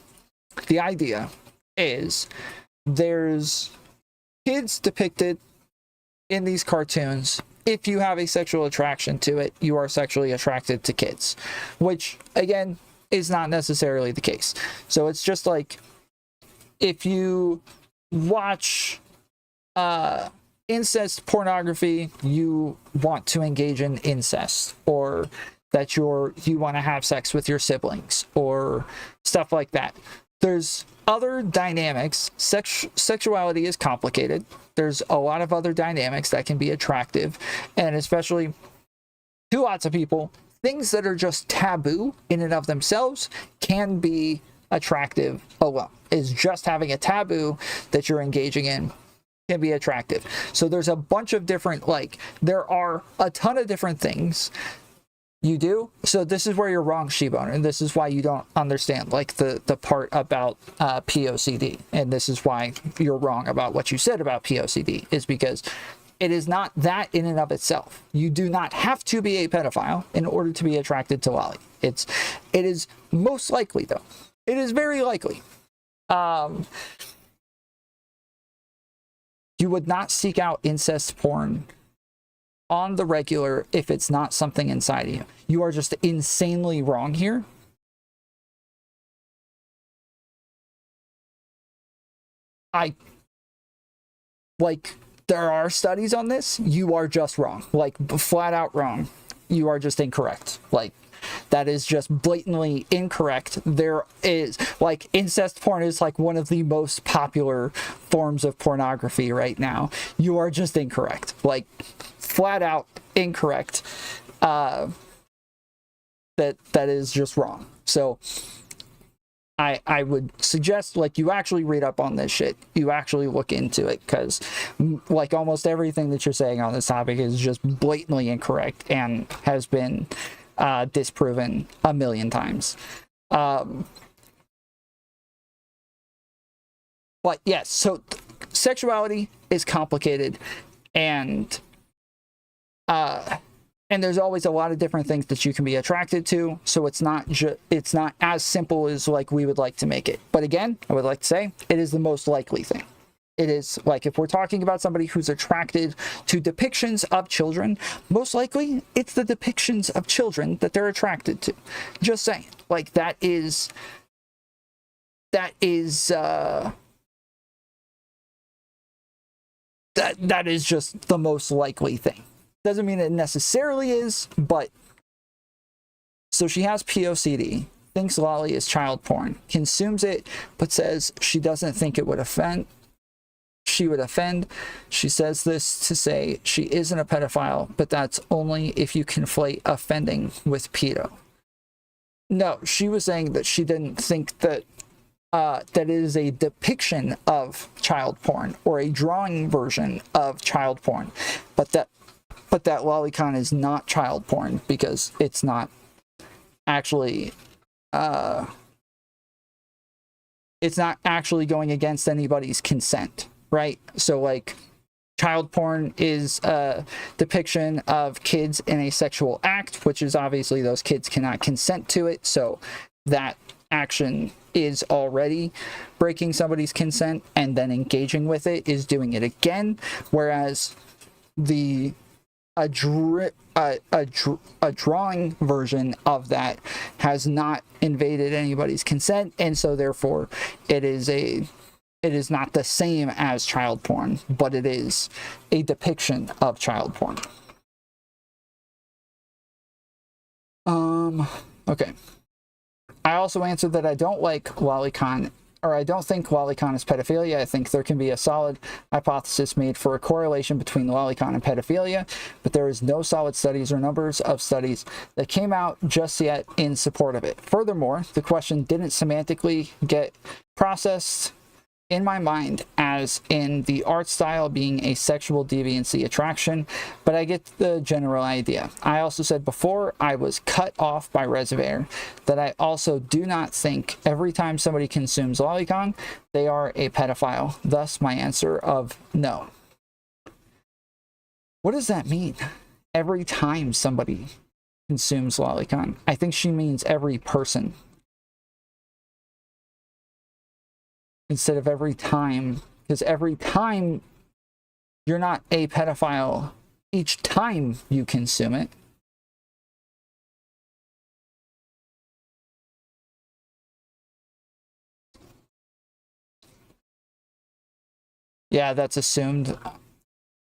the idea is there's kids depicted in these cartoons. If you have a sexual attraction to it, you are sexually attracted to kids, which, again, is not necessarily the case. So it's just like, if you watch incest pornography, you want to engage in incest, or that you want to have sex with your siblings, or stuff like that. There's other dynamics. Sexuality is complicated. There's a lot of other dynamics that can be attractive, and especially to lots of people, things that are just taboo in and of themselves can be attractive alone. Is just having a taboo that you're engaging in can be attractive. So there's a bunch of different, there are a ton of different things you do. So this is where you're wrong, Shibone, and this is why you don't understand, the part about POCD, and this is why you're wrong about what you said about POCD, is because it is not that in and of itself. You do not have to be a pedophile in order to be attracted to lolly. It is most likely, though. It is very likely. You would not seek out incest porn on the regular if it's not something inside of you. You are just insanely wrong here. There are studies on this. You are just wrong. Flat out wrong. You are just incorrect. That is just blatantly incorrect. There is, incest porn is one of the most popular forms of pornography right now. You are just incorrect. Flat out incorrect. That is just wrong. So I would suggest you actually read up on this shit. You actually look into it, because almost everything that you're saying on this topic is just blatantly incorrect and has been disproven a million times. But yes, so sexuality is complicated, and there's always a lot of different things that you can be attracted to. So it's not as simple as we would like to make it. But again, I would like to say it is the most likely thing. It is if we're talking about somebody who's attracted to depictions of children, most likely it's the depictions of children that they're attracted to. Just saying. That is just the most likely thing. Doesn't mean it necessarily is, but so she has POCD, thinks lolly is child porn, consumes it, but says she doesn't think it would offend. She would offend. She says this to say she isn't a pedophile, but that's only if you conflate offending with pedo. No, she was saying that she didn't think that that it is a depiction of child porn or a drawing version of child porn, but that lolicon is not child porn because it's not actually going against anybody's consent, right? So child porn is a depiction of kids in a sexual act, which is obviously those kids cannot consent to it, so that action is already breaking somebody's consent, and then engaging with it is doing it again, whereas a drawing version of that has not invaded anybody's consent, and so therefore it is not the same as child porn, but it is a depiction of child porn. Okay. I also answered that I don't like lolicon, or I don't think lolicon is pedophilia. I think there can be a solid hypothesis made for a correlation between lolicon and pedophilia, but there is no solid studies or numbers of studies that came out just yet in support of it. Furthermore, the question didn't semantically get processed in my mind as in the art style being a sexual deviancy attraction, but I get the general idea. I also said before I was cut off by Reservoir that I also do not think every time somebody consumes lolicon, they are a pedophile. Thus my answer of no. What does that mean? Every time somebody consumes lolicon. I think she means every person. Instead of every time, because every time you're not a pedophile each time you consume it. Yeah, that's assumed.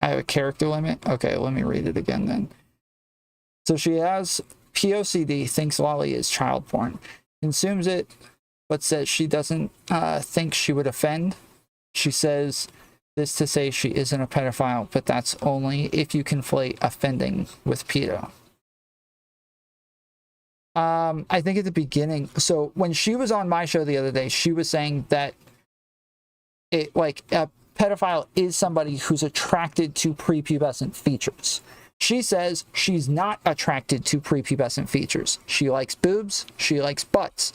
I have a character limit. Okay, let me read it again then. So she has POCD, thinks lolly is child porn, consumes it, but says she doesn't think she would offend. She says this to say she isn't a pedophile, but that's only if you conflate offending with pedo. I think at the beginning, so when she was on my show the other day, she was saying that it, like, a pedophile is somebody who's attracted to prepubescent features. She says she's not attracted to prepubescent features. She likes boobs, she likes butts.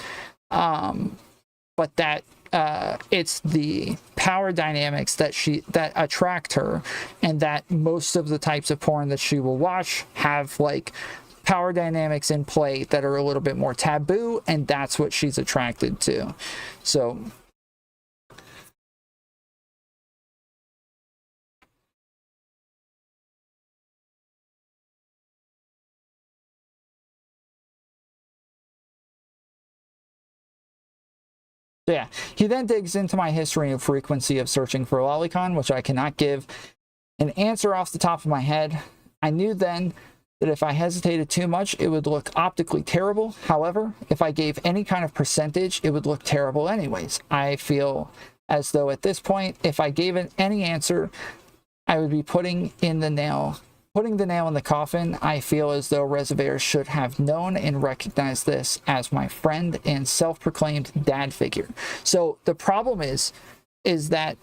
But that it's the power dynamics that attract her, and that most of the types of porn that she will watch have like power dynamics in play that are a little bit more taboo, and that's what she's attracted to. So yeah, he then digs into my history and frequency of searching for lolicon, which I cannot give an answer off the top of my head. I knew then that if I hesitated too much, it would look optically terrible. However, if I gave any kind of percentage, it would look terrible anyways. I feel as though at this point, if I gave it any answer, I would be putting the nail in the coffin. I feel as though Reservoir should have known and recognized this as my friend and self-proclaimed dad figure. So the problem is that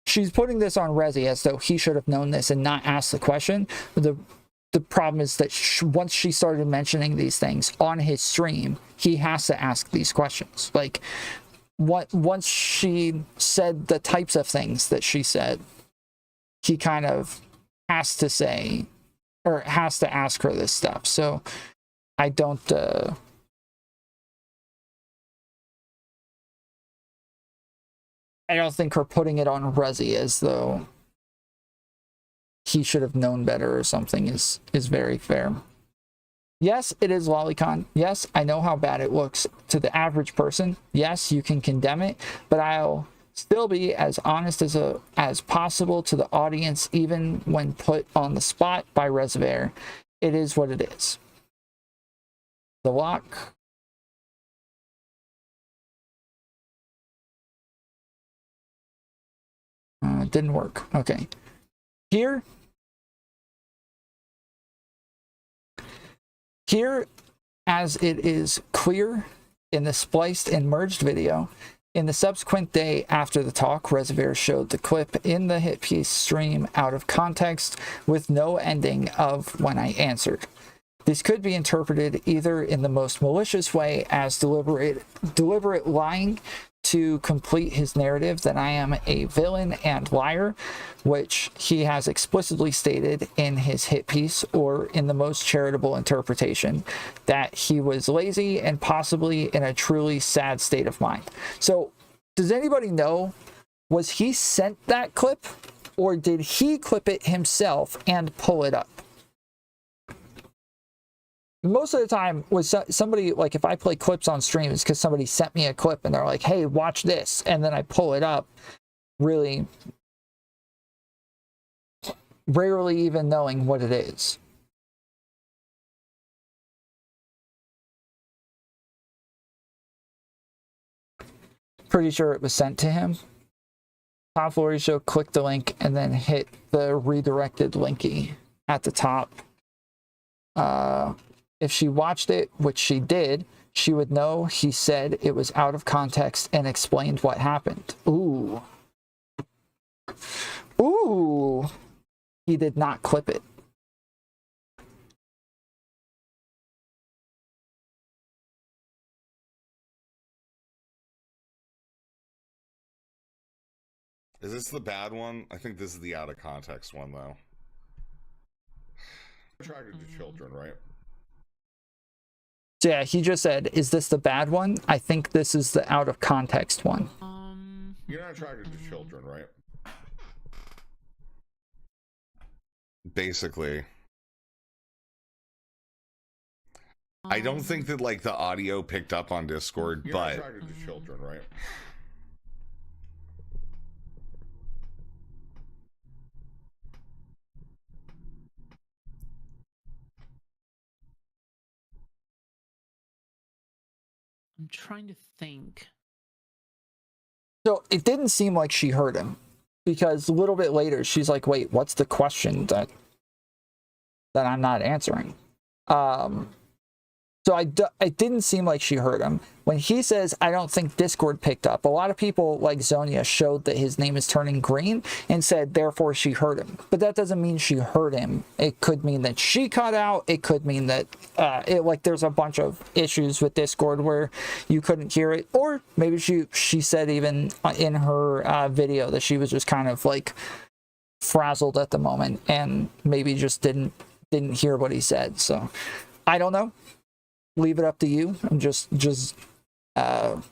she's putting this on Rezzi as though he should have known this and not asked the question. The problem is that once she started mentioning these things on his stream, he has to ask these questions. Like, once she said the types of things that she said, he kind of has to say, or has to ask her this stuff. So I don't think her putting it on Rezzi as though he should have known better or something is very fair. Yes, it is lolicon. Yes, I know how bad it looks to the average person. Yes, you can condemn it, but I'll still be as honest as possible to the audience, even when put on the spot by Reservoir. It is what it is. The lock. It didn't work. Okay. Here, as it is clear in the spliced and merged video, in the subsequent day after the talk, Reservoir showed the clip in the hit piece stream out of context with no ending of when I answered. This could be interpreted either in the most malicious way as deliberate lying to complete his narrative that I am a villain and liar, which he has explicitly stated in his hit piece, or in the most charitable interpretation, that he was lazy and possibly in a truly sad state of mind. So, does anybody know, was he sent that clip, or did he clip it himself and pull it up? Most of the time, with somebody, like if I play clips on stream, it's because somebody sent me a clip and they're like, hey, watch this. And then I pull it up, really rarely even knowing what it is. Pretty sure it was sent to him. Top Foolery Show, click the link and then hit the redirected linky at the top. If she watched it, which she did, she would know he said it was out of context and explained what happened. Ooh, Ooh, he did not clip it. Is this the bad one? I think this is the out of context one, though. Attracted to children, right? So yeah, he just said, is this the bad one? I think this is the out of context one. You're not attracted to children, right? Basically. I don't think that, like, the audio picked up on Discord, You're but... not attracted to children, right? I'm trying to think. So it didn't seem like she heard him, because a little bit later she's like, wait, what's the question that I'm not answering? So it didn't seem like she heard him. When he says, I don't think Discord picked up, a lot of people like Zonia showed that his name is turning green and said, therefore she heard him. But that doesn't mean she heard him. It could mean that she cut out. It could mean that there's a bunch of issues with Discord where you couldn't hear it. Or maybe she said even in her video that she was just kind of like frazzled at the moment and maybe just didn't hear what he said. So I don't know. Leave it up to you. I'm just the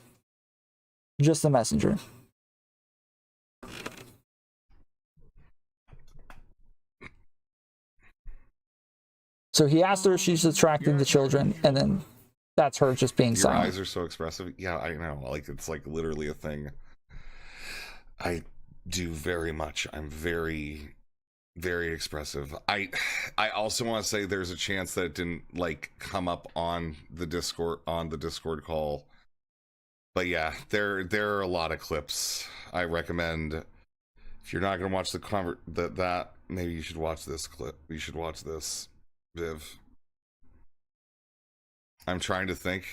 messenger. So he asked her if she's attracting the children, and then that's her just being Your silent. eyes are so expressive. Yeah, I know. Like, it's like literally a thing I do very much. I'm very, very expressive. I also want to say there's a chance that it didn't like come up on the Discord call. But yeah, there are a lot of clips. I recommend if you're not gonna watch that maybe you should watch this clip. You should watch this, Viv. I'm trying to think.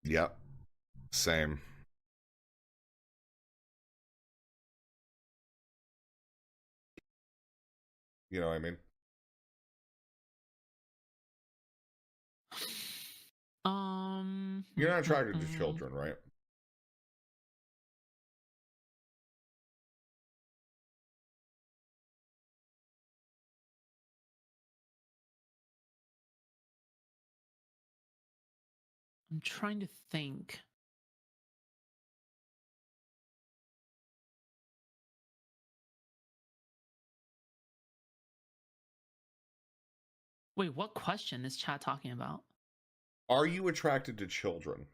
Yep. Same. You know what I mean? You're not attracted to children, right? I'm trying to think. Wait, what question is chat talking about? Are you attracted to children?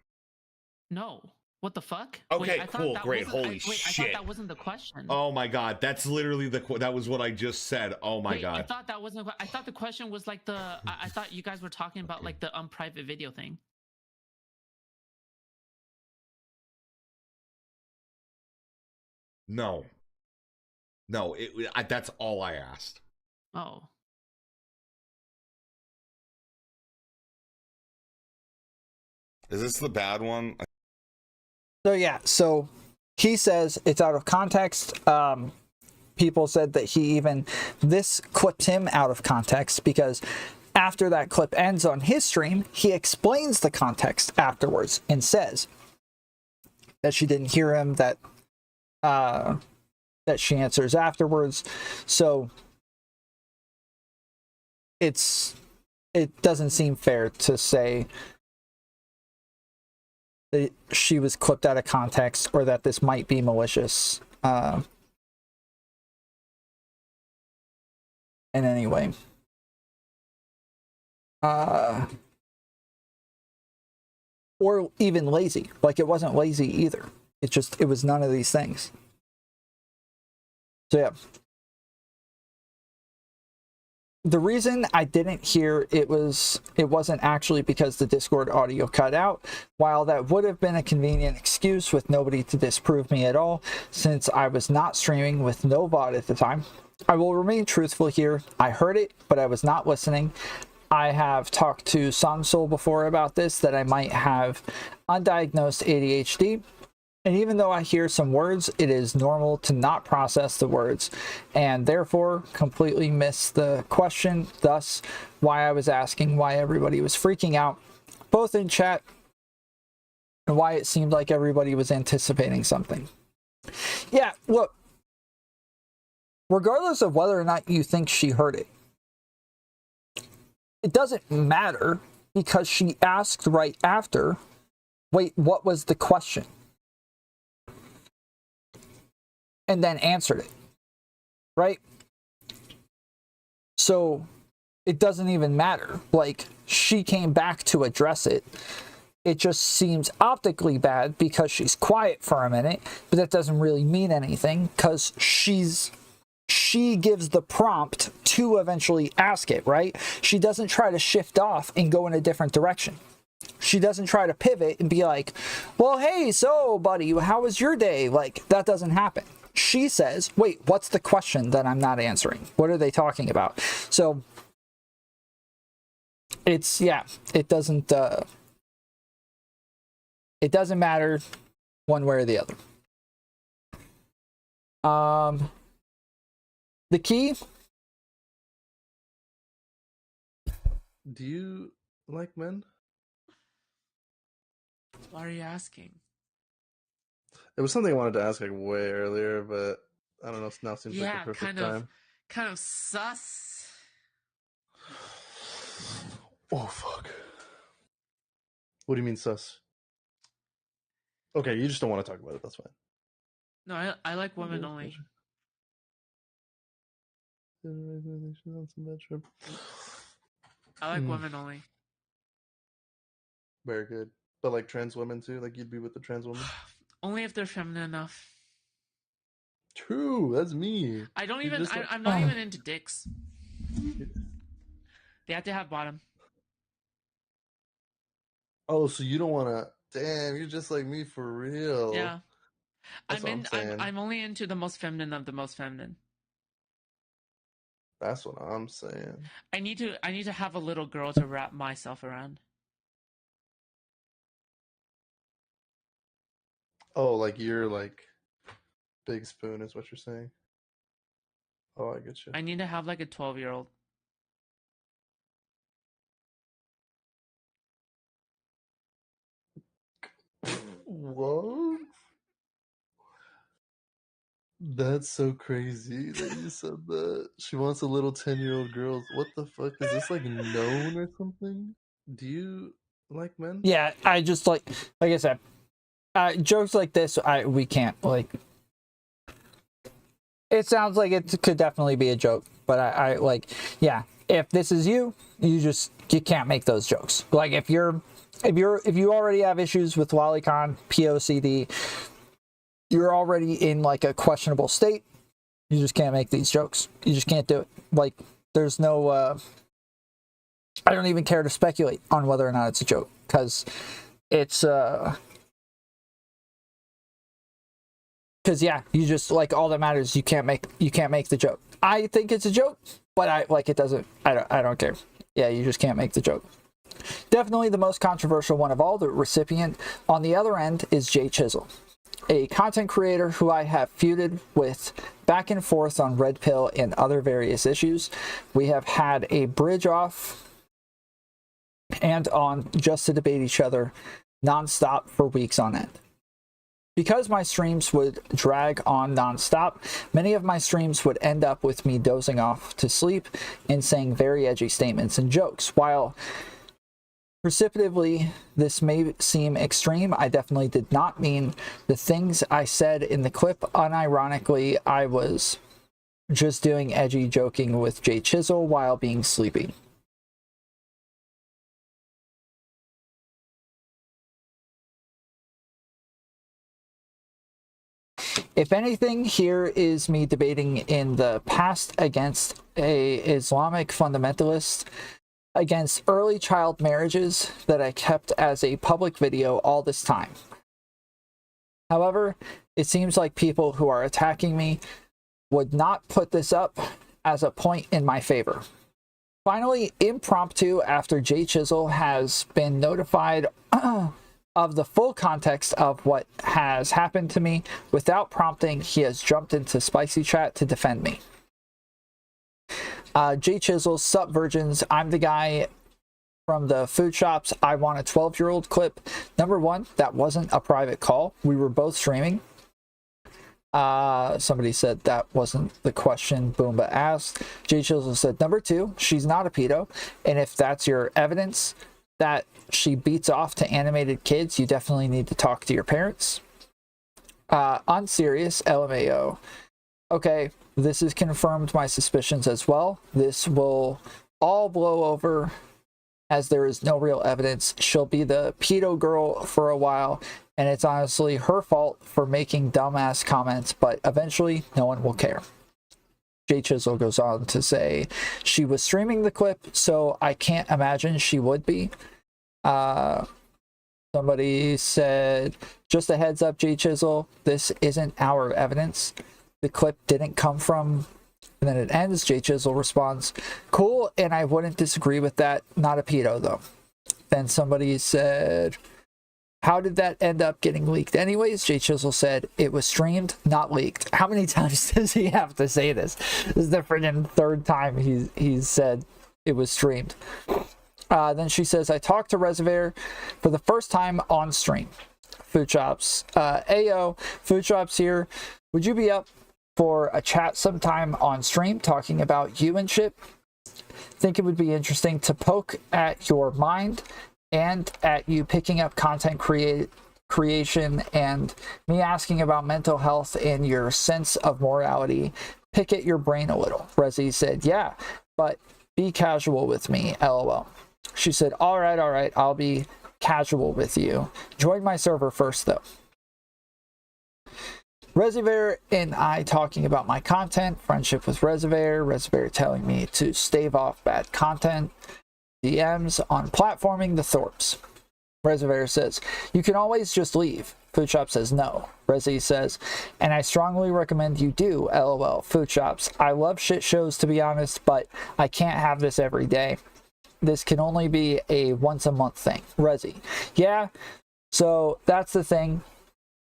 No. What the fuck? Okay, Wait, I thought cool, that great, wasn't- holy I shit. thought that wasn't the question. Oh my god, that's literally that was what I just said. Oh my Wait, god. I thought that wasn't. I thought the question was like the. I thought you guys were talking about like the private video thing. No. No, that's all I asked. Oh. Is this the bad one? So yeah, so he says it's out of context. People said that this clips him out of context because after that clip ends on his stream, he explains the context afterwards and says that she didn't hear him, that she answers afterwards. So it doesn't seem fair to say that she was clipped out of context or that this might be malicious in any way. Or even lazy. Like, it wasn't lazy either. It was none of these things. So yeah. The reason I didn't hear it wasn't actually because the Discord audio cut out. While that would have been a convenient excuse with nobody to disprove me at all, since I was not streaming with no VOD at the time, I will remain truthful here. I heard it, but I was not listening. I have talked to Samsol before about this, that I might have undiagnosed ADHD. And even though I hear some words, it is normal to not process the words and therefore completely miss the question, thus why I was asking why everybody was freaking out, both in chat and why it seemed like everybody was anticipating something. Yeah, look, regardless of whether or not you think she heard it, it doesn't matter because she asked right after, wait, what was the question? And then answered it, right? So it doesn't even matter. Like, she came back to address it. It just seems optically bad because she's quiet for a minute, but that doesn't really mean anything because she gives the prompt to eventually ask it, right? She doesn't try to shift off and go in a different direction. She doesn't try to pivot and be like, well, hey, so buddy, how was your day? Like, that doesn't happen. She says, wait, what's the question that I'm not answering? What are they talking about? So it's, yeah, it doesn't matter one way or the other. The key. Do you like men? Why are you asking? It was something I wanted to ask like way earlier, but I don't know. Now seems like the perfect time. Kind of sus. Oh fuck! What do you mean sus? Okay, you just don't want to talk about it. That's fine. No, I like women only. I like women only. Very good. But like trans women too? Like you'd be with the trans woman? Only if they're feminine enough. True, that's me. I don't even, I'm not even into dicks. They have to have bottom. Oh, so you don't want to... Damn, you're just like me for real. Yeah. I'm I'm only into the most feminine of the most feminine. That's what I'm saying. I need to have a little girl to wrap myself around. Oh, like you're like big spoon is what you're saying. Oh, I get you. I need to have like a 12-year-old. What? That's so crazy that you said that. She wants a little 10-year-old girl. What the fuck? Is this like known or something? Do you like men? Yeah, I just like I said, jokes like this, we can't like. It sounds like it could definitely be a joke, but I like, yeah. If this is you can't make those jokes. Like if you already have issues with lolicon, POCD, you're already in like a questionable state. You just can't make these jokes. You just can't do it. Like there's no. I don't even care to speculate on whether or not it's a joke because it's because yeah, you just like all that matters. You can't make the joke. I think it's a joke, but it doesn't. I don't care. Yeah, you just can't make the joke. Definitely the most controversial one of all. The recipient on the other end is Jay Chisel, a content creator who I have feuded with back and forth on Red Pill and other various issues. We have had a bridge off and on just to debate each other nonstop for weeks on end. Because my streams would drag on nonstop, many of my streams would end up with me dozing off to sleep and saying very edgy statements and jokes. While precipitatively this may seem extreme, I definitely did not mean the things I said in the clip. Unironically, I was just doing edgy joking with Jay Chisel while being sleepy. If anything, here is me debating in the past against a Islamic fundamentalist, against early child marriages that I kept as a public video all this time. However, it seems like people who are attacking me would not put this up as a point in my favor. Finally, impromptu, after Jay Chisel has been notified of the full context of what has happened to me. Without prompting, he has jumped into spicy chat to defend me. J Chisel, sup virgins, I'm the guy from the food shops. I want a 12-year-old clip. Number one, that wasn't a private call. We were both streaming. Somebody said that wasn't the question Boomba asked. J Chisel said, number two, she's not a pedo. And if that's your evidence that she beats off to animated kids, you definitely need to talk to your parents. Unserious, LMAO. Okay, this has confirmed my suspicions as well. This will all blow over as there is no real evidence. She'll be the pedo girl for a while, and it's honestly her fault for making dumbass comments, but eventually no one will care. J Chisel goes on to say, she was streaming the clip, so I can't imagine she would be. Somebody said, just a heads up, J Chisel, this isn't our evidence. The clip didn't come from... And then it ends. J Chisel responds, cool, and I wouldn't disagree with that. Not a pedo, though. Then somebody said, how did that end up getting leaked anyways? J Chisel said, it was streamed, not leaked. How many times does he have to say this? This is the friggin' third time he's said it was streamed. Then she says, I talked to Rezzi for the first time on stream. Foodshops. Ayo, Foodshops here. Would you be up for a chat sometime on stream talking about you and shit? Think it would be interesting to poke at your mind and at you picking up content creation and me asking about mental health and your sense of morality. Pick at your brain a little. Rezzi said, yeah, but be casual with me, lol. She said, all right, I'll be casual with you. Join my server first, though. Rezzi and I talking about my content, friendship with Rezzi telling me to stave off bad content, DMs on platforming the Thorps. Rezzi says, you can always just leave. Foodshop says no. Rezzi says, and I strongly recommend you do, lol. Foodshops, I love shit shows to be honest, but I can't have this every day. This can only be a once a month thing. Rezzi, yeah, so that's the thing.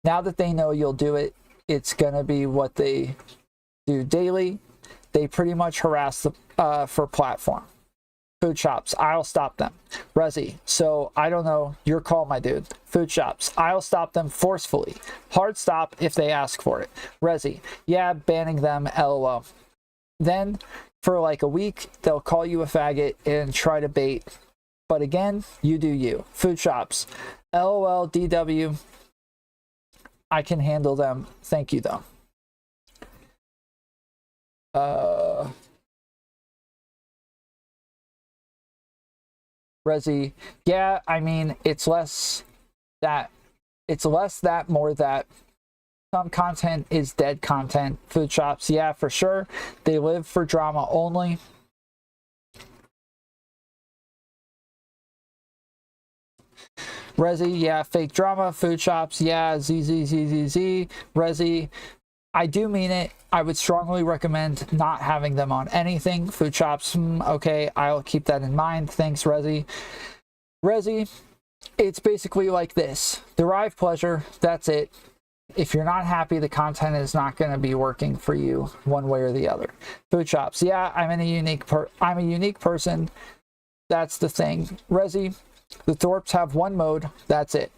Now that they know you'll do it, it's gonna be what they do daily. They pretty much harass the for platform. Foodshops, I'll stop them. Rezzi, so I don't know, your call, my dude. Foodshops, I'll stop them forcefully. Hard stop if they ask for it. Rezzi, yeah, banning them, lol. Then for like a week, they'll call you a faggot and try to bait. But again, you do you. Foodshops, lol, DW. I can handle them. Thank you, though. Rezzi, yeah, I mean, it's less that, more that. Some content is dead content. Foodshops, yeah, for sure. They live for drama only. Rezzi, yeah, fake drama. Foodshops, yeah, ZZZZZ. Rezzi, I do mean it. I would strongly recommend not having them on anything. Foodshops, okay, I'll keep that in mind. Thanks, Rezzi. Rezzi, it's basically like this. Derive pleasure, that's it. If you're not happy, the content is not going to be working for you one way or the other. Foodshops, yeah, I'm a unique person. That's the thing. Rezzi, the Thorps have one mode, that's it.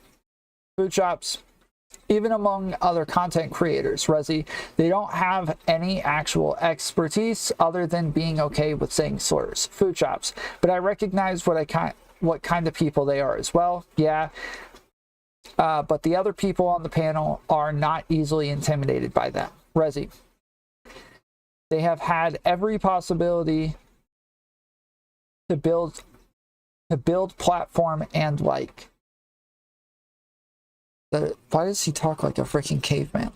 Foodshops, even among other content creators, Rezzi, they don't have any actual expertise other than being okay with saying slurs. Foodshops, but I recognize what kind of people they are as well. Yeah. But the other people on the panel are not easily intimidated by them. Rezzi, they have had every possibility to build platform and like. Why does he talk like a freaking caveman?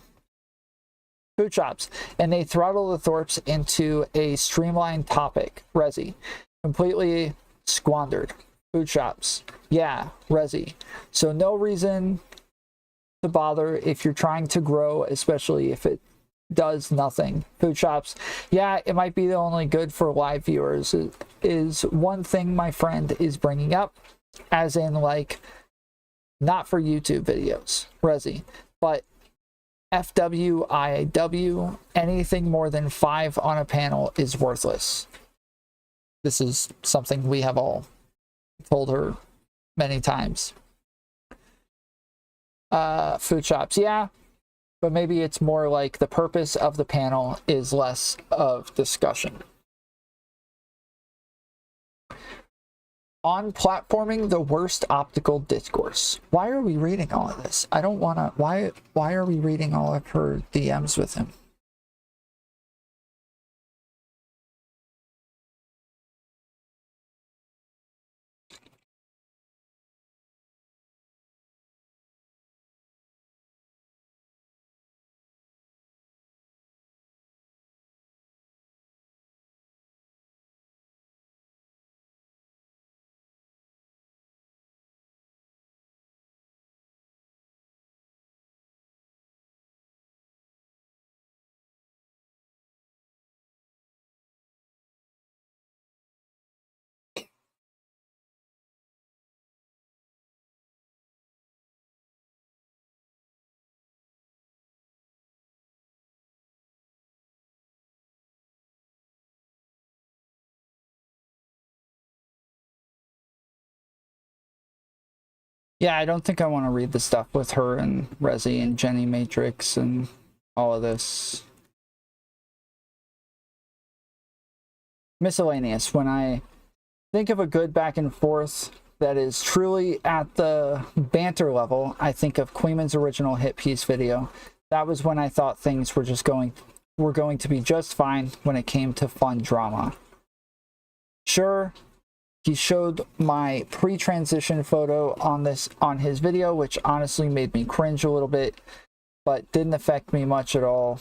Foodshops, and they throttle the Thorps into a streamlined topic. Rezzi, completely squandered. Foodshops, yeah, Rezzi. So no reason to bother if you're trying to grow, especially if it does nothing. Foodshops, yeah, it might be the only good for live viewers. It is one thing my friend is bringing up, as in like not for YouTube videos, Rezzi, but FWIAW, anything more than 5 on a panel is worthless. This is something we have all told her many times. Foodshops, yeah, but maybe it's more like the purpose of the panel is less of discussion. On platforming the worst optical discourse. Why are we reading all of this? I don't want to. Why are we reading all of her DMs with him? Yeah, I don't think I want to read the stuff with her and Rezzi and Jenny Matrix and all of this. Miscellaneous. When I think of a good back and forth that is truly at the banter level, I think of Queeman's original hit piece video. That was when I thought things were going to be just fine when it came to fun drama. Sure, he showed my pre-transition photo on his video, which honestly made me cringe a little bit, but didn't affect me much at all.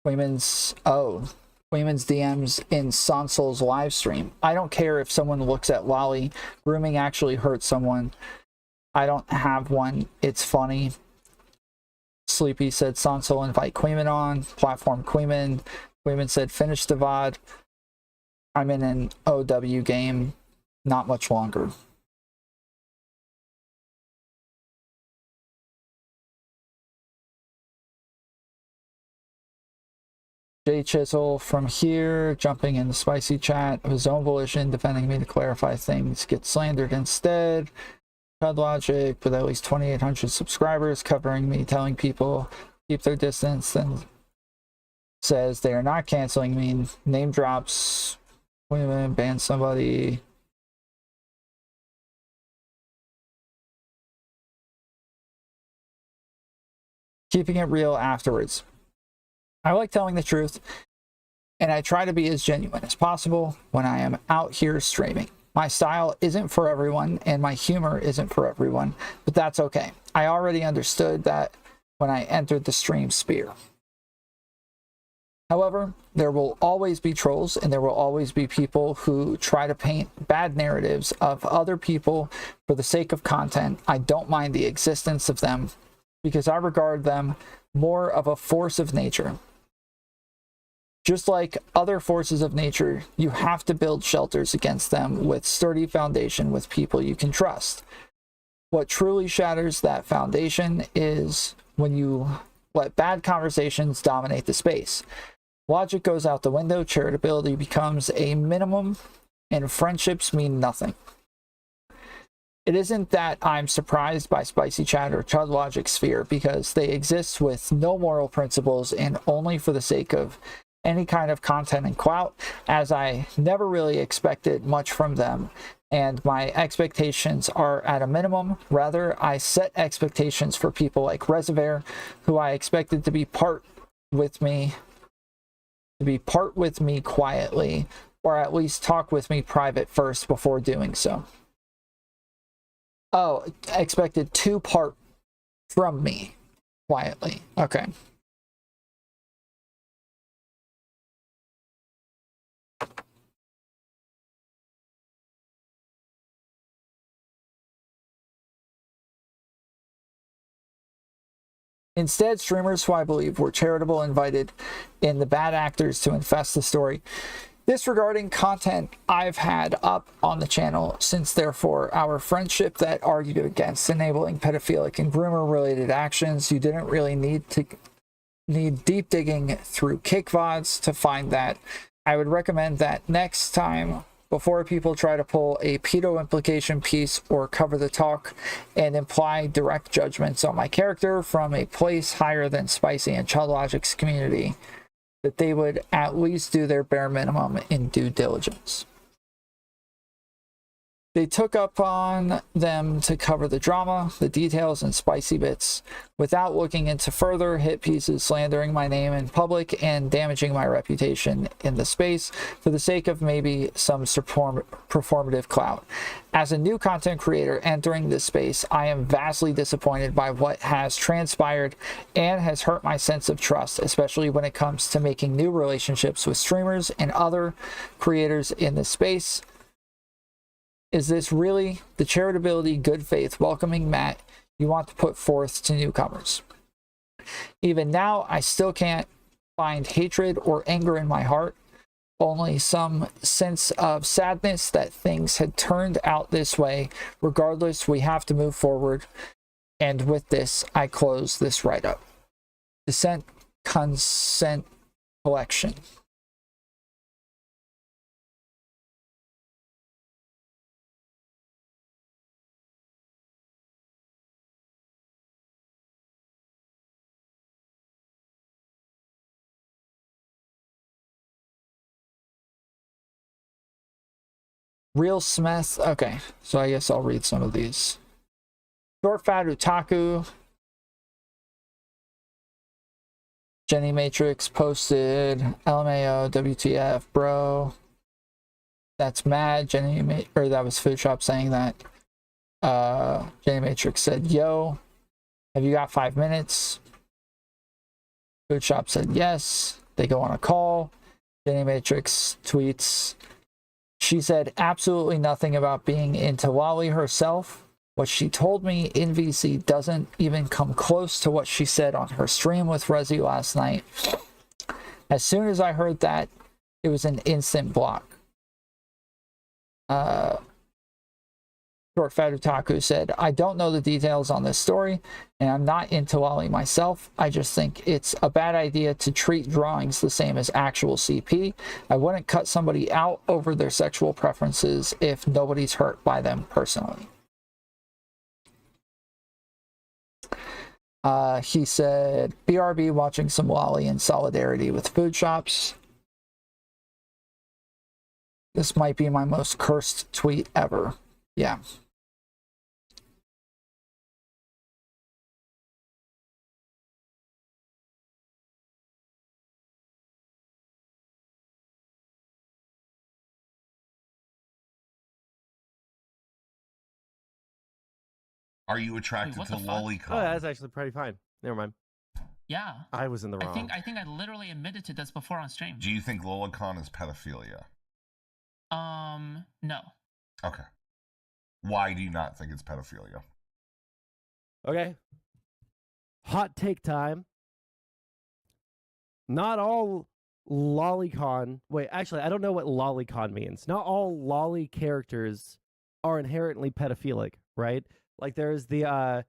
Queeman's DMs in Sansol's live stream. I don't care if someone looks at Lolly. Grooming actually hurts someone. I don't have one. It's funny. Sleepy said Sansol invite Queeman on. Platform Queeman. Queeman said finish the VOD. I'm in an OW game. Not much longer. Jay Chisel from here, jumping in the spicy chat of his own volition, defending me to clarify things, get slandered instead. Cud Logic with at least 2,800 subscribers, covering me, telling people keep their distance, then says they are not canceling me. Name drops, women, ban somebody. Keeping it real afterwards. I like telling the truth, and I try to be as genuine as possible when I am out here streaming. My style isn't for everyone, and my humor isn't for everyone, but that's okay. I already understood that when I entered the stream sphere. However, there will always be trolls, and there will always be people who try to paint bad narratives of other people for the sake of content. I don't mind the existence of them, because I regard them more of a force of nature. Just like other forces of nature, you have to build shelters against them with sturdy foundation with people you can trust. What truly shatters that foundation is when you let bad conversations dominate the space. Logic goes out the window, charitability becomes a minimum, and friendships mean nothing. It isn't that I'm surprised by Spicy Chat or Chud Logic Sphere, because they exist with no moral principles and only for the sake of any kind of content and clout, as I never really expected much from them, and my expectations are at a minimum. Rather, I set expectations for people like Reservoir, who I expected to be part with me quietly, or at least talk with me private first before doing so. Oh, expected to part from me quietly. Okay. Instead, streamers who I believe were charitable invited in the bad actors to infest the story. Disregarding content I've had up on the channel since, therefore, our friendship that argued against enabling pedophilic and groomer-related actions, you didn't really need deep digging through kick VODs to find that. I would recommend that next time, before people try to pull a pedo implication piece or cover the talk and imply direct judgments on my character from a place higher than Spicy and Child Logic's community, that they would at least do their bare minimum in due diligence. They took up on them to cover the drama, the details, and spicy bits without looking into further hit pieces slandering my name in public and damaging my reputation in the space for the sake of maybe some performative clout. As a new content creator entering this space, I am vastly disappointed by what has transpired and has hurt my sense of trust, especially when it comes to making new relationships with streamers and other creators in this space. Is this really the charitability, good faith, welcoming mat you want to put forth to newcomers? Even now, I still can't find hatred or anger in my heart, only some sense of sadness that things had turned out this way. Regardless, we have to move forward. And with this, I close this write-up. Dissent Consent Collection. Real Smith. Okay, so I guess I'll read some of these. Short Fat Otaku. Jenny Matrix posted. LMAO, WTF, bro. That's mad. Or that was Foodshop saying that. Jenny Matrix said, yo, have you got 5 minutes? Foodshop said yes. They go on a call. Jenny Matrix tweets, she said absolutely nothing about being into Lolly herself. What she told me in VC doesn't even come close to what she said on her stream with Rezzi last night. As soon as I heard that, it was an instant block. Short Fat Otaku said, I don't know the details on this story, and I'm not into Lolly myself. I just think it's a bad idea to treat drawings the same as actual CP. I wouldn't cut somebody out over their sexual preferences if nobody's hurt by them personally. He said, BRB watching some Lolly in solidarity with Foodshops. This might be my most cursed tweet ever. Yeah. Are you attracted what to the fuck? lolicon? Oh, that's actually pretty fine. Never mind. Yeah. I was in the wrong. I think I literally admitted to this before on stream. Do you think lolicon is pedophilia? No. Okay. Why do you not think it's pedophilia? Okay. Hot take time. Not all lolicon. Wait, actually, I don't know what lolicon means. Not all lolly characters are inherently pedophilic, right? Like there's the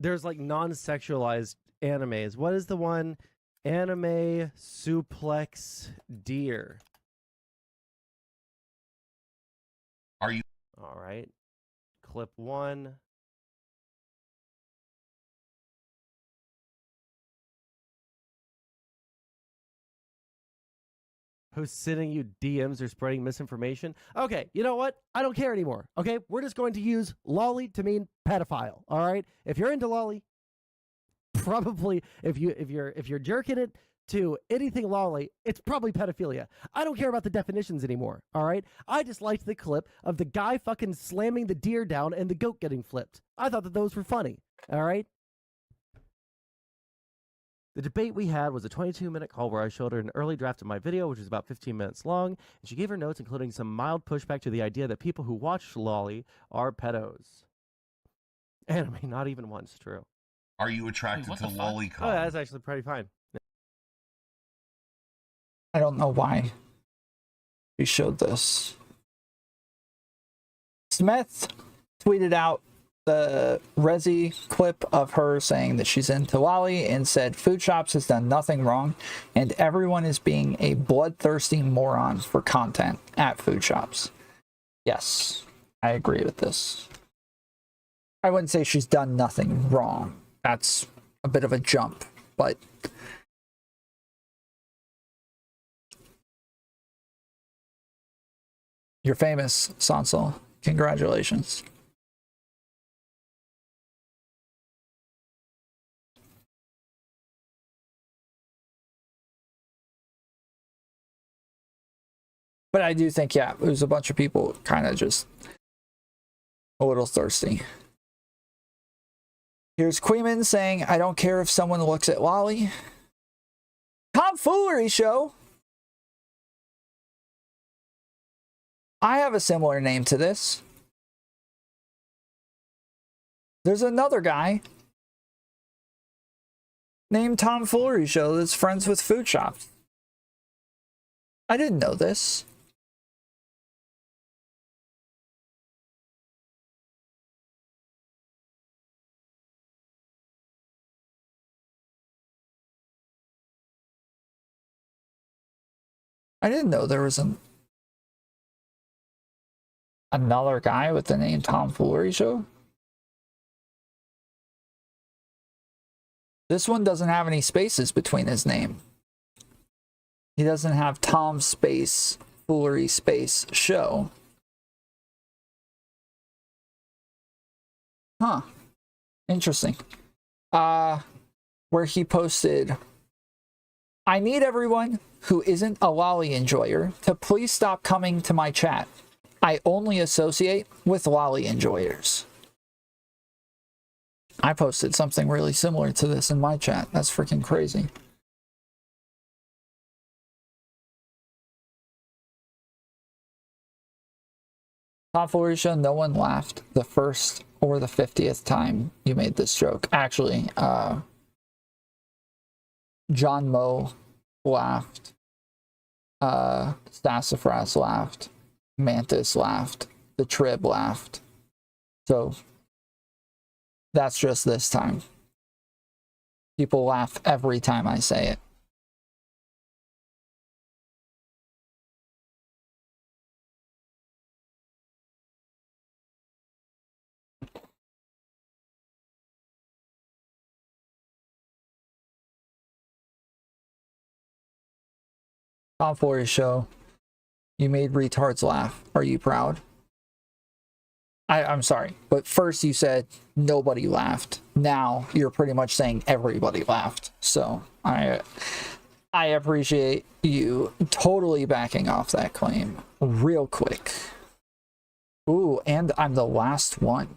there's like non-sexualized animes. What is the one? Anime suplex deer. Are you all right? Clip 1. Who's sending you DMs or spreading misinformation? Okay, you know what? I don't care anymore. Okay, we're just going to use lolly to mean pedophile. All right, if you're into lolly, probably if you're jerking it to anything lolly, it's probably pedophilia. I don't care about the definitions anymore. All right, I just liked the clip of the guy fucking slamming the deer down and the goat getting flipped. I thought that those were funny. All right. The debate we had was a 22-minute call where I showed her an early draft of my video, which was about 15 minutes long, and she gave her notes, including some mild pushback to the idea that people who watch lolly are pedos. Anime, not even once, true. Are you attracted to lolicon? Oh, that's actually pretty fine. I don't know why she showed this. Smith tweeted out the Rezzi clip of her saying that she's into Lolly and said Foodshops has done nothing wrong and everyone is being a bloodthirsty moron for content at Foodshops. Yes, I agree with this. I wouldn't say she's done nothing wrong. That's a bit of a jump, but you're famous, Sansel. Congratulations. But I do think, yeah, it was a bunch of people kind of just a little thirsty. Here's Queeman saying, I don't care if someone looks at Lolly. Foolery show. I have a similar name to this. There's another guy named Foolery show that's friends with Foodshops. I didn't know this. I didn't know there was another guy with the name Foolery show. This one doesn't have any spaces between his name. He doesn't have Tom space Foolery space show. Huh. Interesting. Where he posted, I need everyone who isn't a Lolly enjoyer to please stop coming to my chat. I only associate with Lolly enjoyers. I posted something really similar to this in my chat. That's freaking crazy. Foolery show, no one laughed the first or the 50th time you made this joke. Actually, John Moe laughed. Sassafras laughed. Mantis laughed. The Trib laughed. So that's just this time. People laugh every time I say it. Foolery show. You made retards laugh. Are you proud? I'm sorry, but first you said nobody laughed. Now you're pretty much saying everybody laughed. So I appreciate you totally backing off that claim real quick. Ooh, and I'm the last one.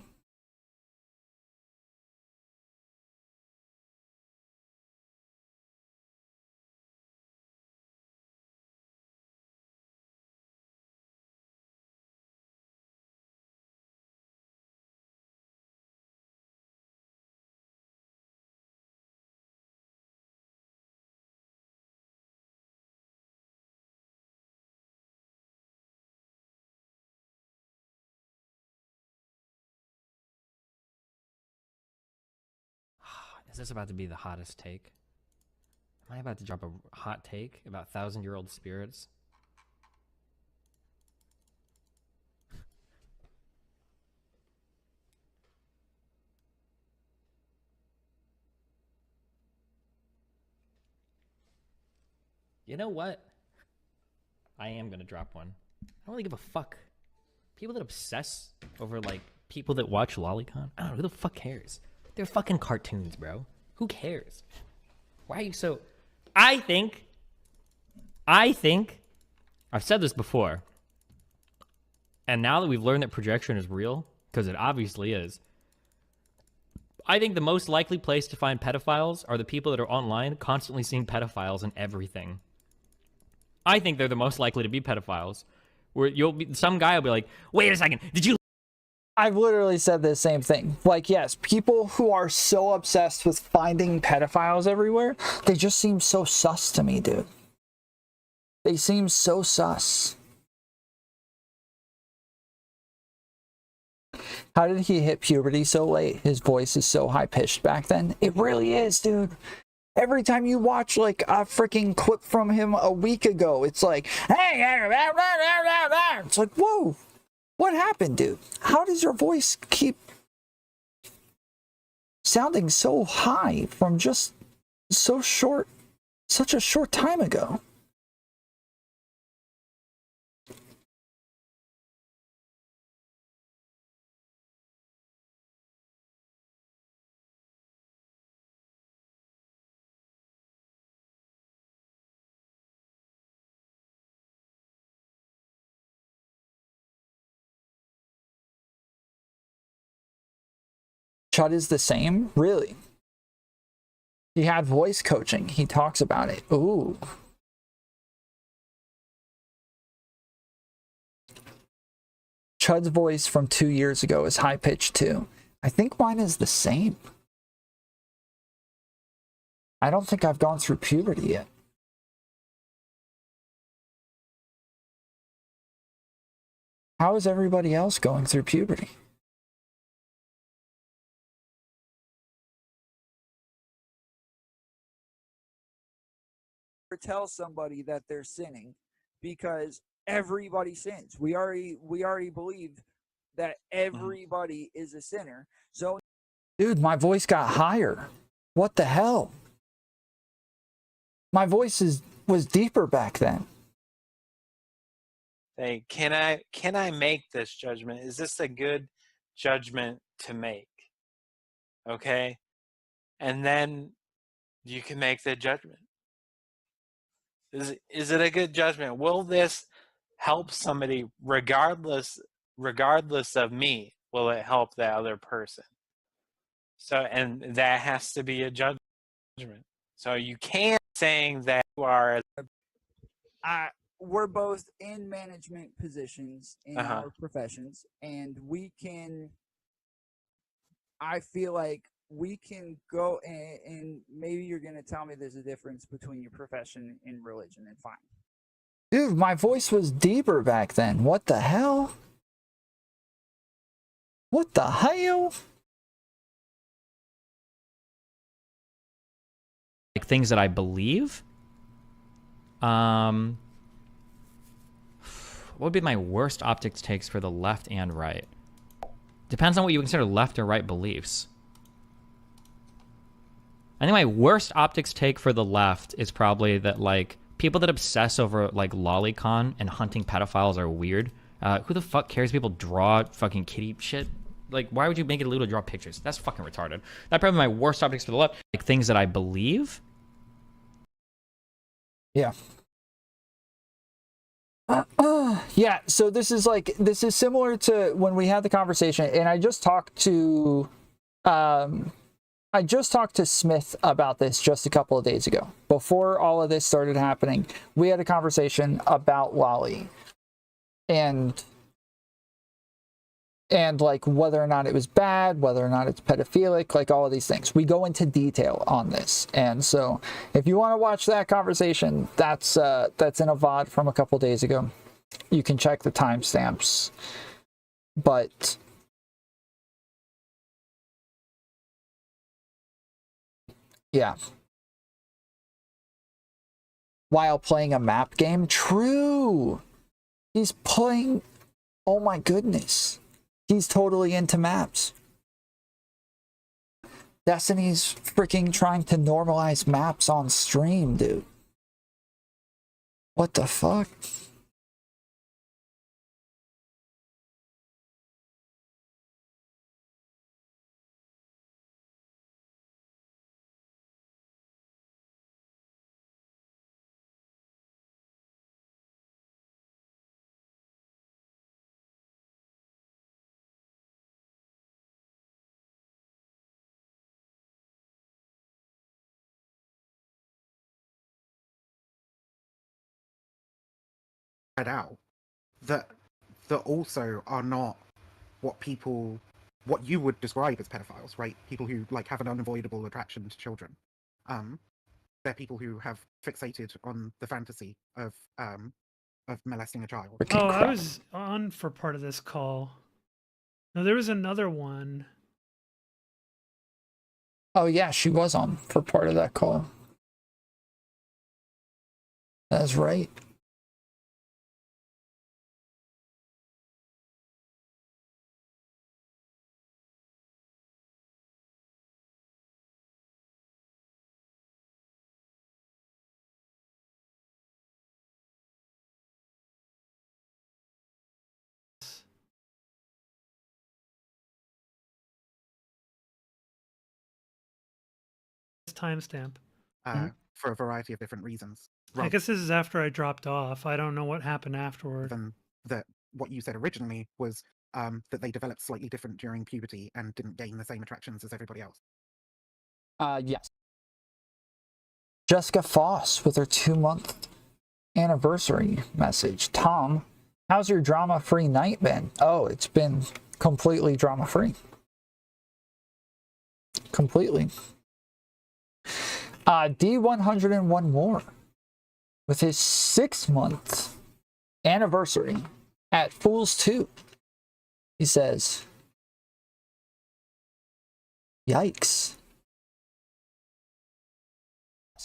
Is this about to be the hottest take? Am I about to drop a hot take about 1,000-year-old spirits? You know what? I am gonna drop one. I don't really give a fuck. People that obsess over, like, people that watch Lolicon, I don't know, who the fuck cares? They're fucking cartoons, bro. Who cares? Why are you so... I think... I've said this before. And now that we've learned that projection is real, because it obviously is, I think the most likely place to find pedophiles are the people that are online constantly seeing pedophiles in everything. I think they're the most likely to be pedophiles. Where some guy will be like, wait a second, did you... I've literally said the same thing. Like, yes, people who are so obsessed with finding pedophiles everywhere, they just seem so sus to me, dude. They seem so sus. How did he hit puberty so late? His voice is so high-pitched back then. It really is, dude. Every time you watch, like, a freaking clip from him a week ago, it's like, hey, it's like, whoa, what happened, dude? How does your voice keep sounding so high from just such a short time ago? Chud is the same? Really? He had voice coaching. He talks about it. Ooh. Chud's voice from 2 years ago is high-pitched too. I think mine is the same. I don't think I've gone through puberty yet. How is everybody else going through puberty? Tell somebody that they're sinning, because everybody sins. We already believe that everybody is a sinner. So, dude, my voice got higher. What the hell? My voice was deeper back then. Hey, can I make this judgment? Is this a good judgment to make? Okay? And then you can make the judgment. Is it a good judgment? Will this help somebody regardless of me? Will it help the other person? So, and that has to be a judgment. So you can't saying that you are. We're both in management positions in our professions, and we can. I feel like we can go and maybe you're going to tell me there's a difference between your profession and religion, and fine. Dude, my voice was deeper back then. What the hell? What the hell? Like things that I believe. What would be my worst optics takes for the left and right? Depends on what you consider left or right beliefs. I think my worst optics take for the left is probably that, like, people that obsess over, like, lolicon and hunting pedophiles are weird. Who the fuck cares people draw fucking kitty shit? Like, why would you make it illegal to draw pictures? That's fucking retarded. That's probably my worst optics for the left. Like, things that I believe. Yeah. Yeah, so this is similar to when we had the conversation, and I just talked to Smith about this just a couple of days ago. Before all of this started happening, we had a conversation about Lolly and like whether or not it was bad, whether or not it's pedophilic, like all of these things. We go into detail on this. And so if you want to watch that conversation, that's in a VOD from a couple days ago. You can check the timestamps. But yeah. While playing a map game? True! He's playing... Oh my goodness. He's totally into maps. Destiny's freaking trying to normalize maps on stream, dude. What the fuck? Out that also are not what you would describe as pedophiles, right? People who like have an unavoidable attraction to children. they're people who have fixated on the fantasy of molesting a child. Oh, I was on for part of this call. No, there was another one. Oh yeah, she was on for part of that call. That's right. Timestamp. For a variety of different reasons. I guess this is after I dropped off. I don't know what happened afterward. Than that, what you said originally was that they developed slightly different during puberty and didn't gain the same attractions as everybody else. Yes. Jessica Foss with her 2-month anniversary message. Tom, how's your drama-free night been? Oh, it's been completely drama-free. Completely. D101 more with his 6-month anniversary at Fools 2. He says, yikes.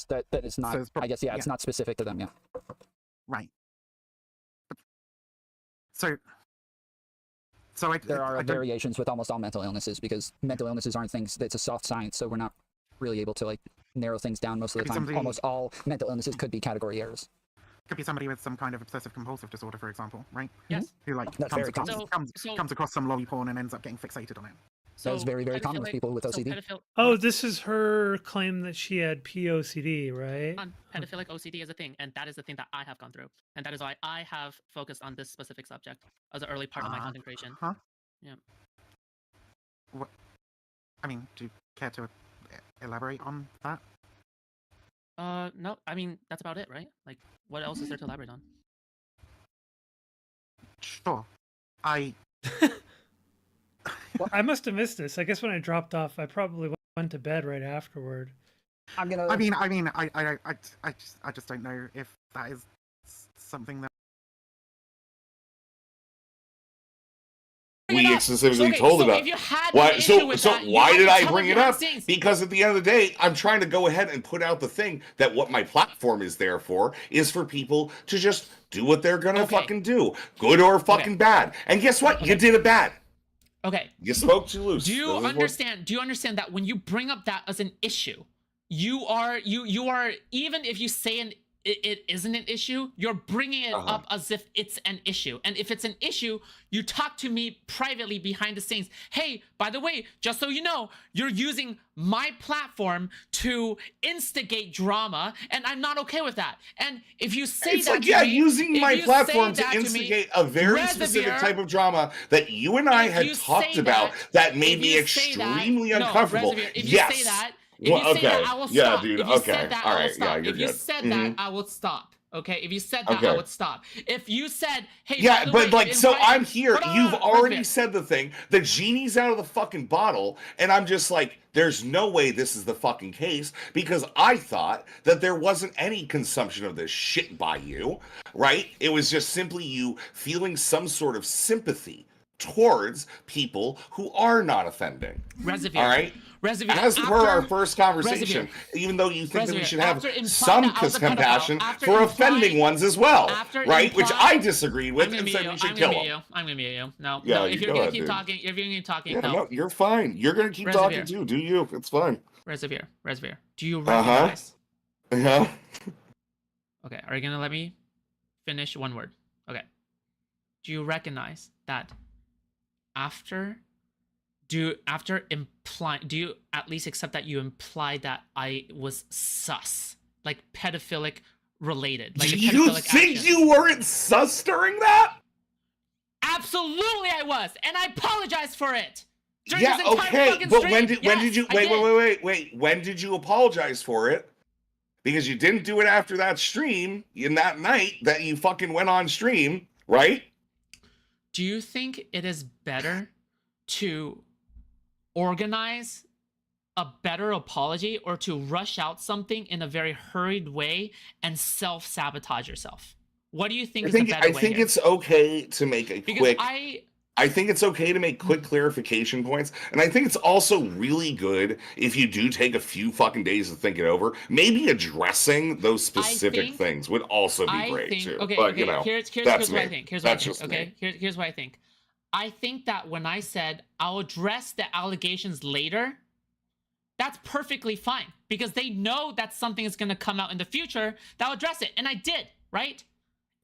That is not, so I guess, yeah, it's not specific to them, yeah. Right. So there are variations with almost all mental illnesses, because mental illnesses aren't things, it's a soft science, so we're not really able to like narrow things down most of the time. Almost all mental illnesses could be category errors. Could be somebody with some kind of obsessive compulsive disorder, for example, right? Yes. Who like That's comes very across, common. comes across some lolly porn and ends up getting fixated on it. That is very, very common with people with OCD. Oh, this is her claim that she had POCD, right? Pedophilic OCD is a thing, and that is the thing that I have gone through, and that is why I have focused on this specific subject as an early part of my content creation. Huh? Yeah. What? I mean, do you care to elaborate on that? No, I mean, that's about it, right? Like, what else is there to elaborate on? Sure. Well, I must have missed this. I guess when I dropped off, I probably went to bed right afterward. I just don't know if that is something that we specifically told about. Why? So why did I bring it up? Because at the end of the day, I'm trying to go ahead and put out the thing that what my platform is there for is for people to just do what they're gonna fucking do, good or fucking bad. And guess what? You did it bad. Okay. You spoke too loose. Do you understand? Do you understand that when you bring up that as an issue, you are even if you say it isn't an issue, you're bringing it up as if it's an issue. And if it's an issue, you talk to me privately behind the scenes. Hey, by the way, just so you know, you're using my platform to instigate drama, and I'm not okay with that. And if you say it's that like, to yeah, me, using my platform to me, instigate a very specific Reservoir, type of drama that you and I had talked about that made me extremely uncomfortable. No, if you yes. say that, if you say that, I will stop. Yeah, dude. If you Okay. said that, All I will right. stop. Yeah, you're if you good. said that, I will stop. Okay. If you said that, Okay. I would stop. If you said, hey, yeah, by the but way, like, so I'm here. Hold on, You've already Reservoir. said the thing. The genie's out of the fucking bottle, and I'm just like, there's no way this is the fucking case, because I thought that there wasn't any consumption of this shit by you, right? It was just simply you feeling some sort of sympathy towards people who are not offending. Reservoir. All right? Reservoir. As per our first conversation, even though you think that we should have some compassion for offending ones as well, right? Which I disagreed with and said we should kill them. I'm gonna mute you. No, Yeah, no. If you're go gonna ahead, keep dude. talking, Yeah, no, you're fine. You're gonna keep Reservoir. talking too. Do you? It's fine. Reservoir. Do you recognize? Uh-huh. Okay, are you gonna let me finish one word? Okay. Do you recognize that do you at least accept that you implied that I was sus, like pedophilic related? Like Do you think you weren't sus during that? Absolutely, I was, and I apologize for it. During Yeah, this entire okay, fucking but stream. when did you Yes, I did. wait? When did you apologize for it? Because you didn't do it after that stream, in that night that you fucking went on stream, right? Do you think it is better to organize a better apology or to rush out something in a very hurried way and self-sabotage yourself? What do you think is the better way I think here? it's okay to make a Because quick. I think it's okay to make quick clarification points, and I think it's also really good if you do take a few fucking days to think it over. Maybe addressing those specific things would also be great too. Okay, but okay. you know, Here's that's what I me. think. Here's That's what I think. just Okay, me. here's what I think. I think that when I said I'll address the allegations later, that's perfectly fine because they know that something is going to come out in the future that'll address it, and I did, right?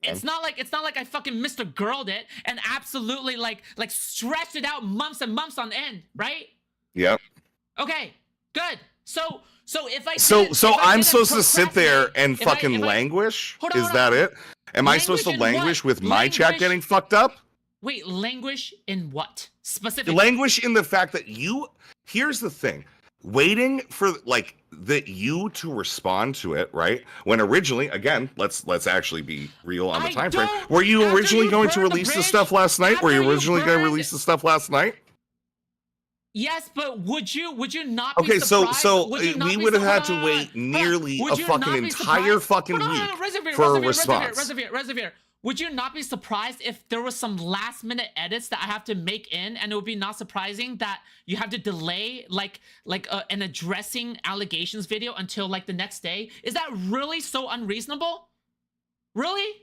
It's not like I fucking Mr. Girled it and absolutely like stretched it out months and months on end, right? Yep. Okay, good. So if I So didn't- so if I I'm didn't supposed to sit there procrastinate- and if I- fucking if I- languish? Hold on, Is hold that on. it? Am I supposed to Languish in languish what? with my chat Languish- getting fucked up? Wait, languish in what specifically? Languish in the fact that you. Here's the thing. Waiting for like you to respond to it, right? When originally, again, let's actually be real on the time frame. Were you originally going to release the stuff last night? Were you originally going to release the stuff last night? Yes, but would you not be Okay, surprised? so Would you not we be would have had surprised- to wait nearly Would a you fucking not be entire surprised? fucking Hold on, week Reservoir, for a Reservoir, response. Reservoir. Would you not be surprised if there was some last minute edits that I have to make in, and it would be not surprising that you have to delay like an addressing allegations video until like the next day? Is that really so unreasonable? Really?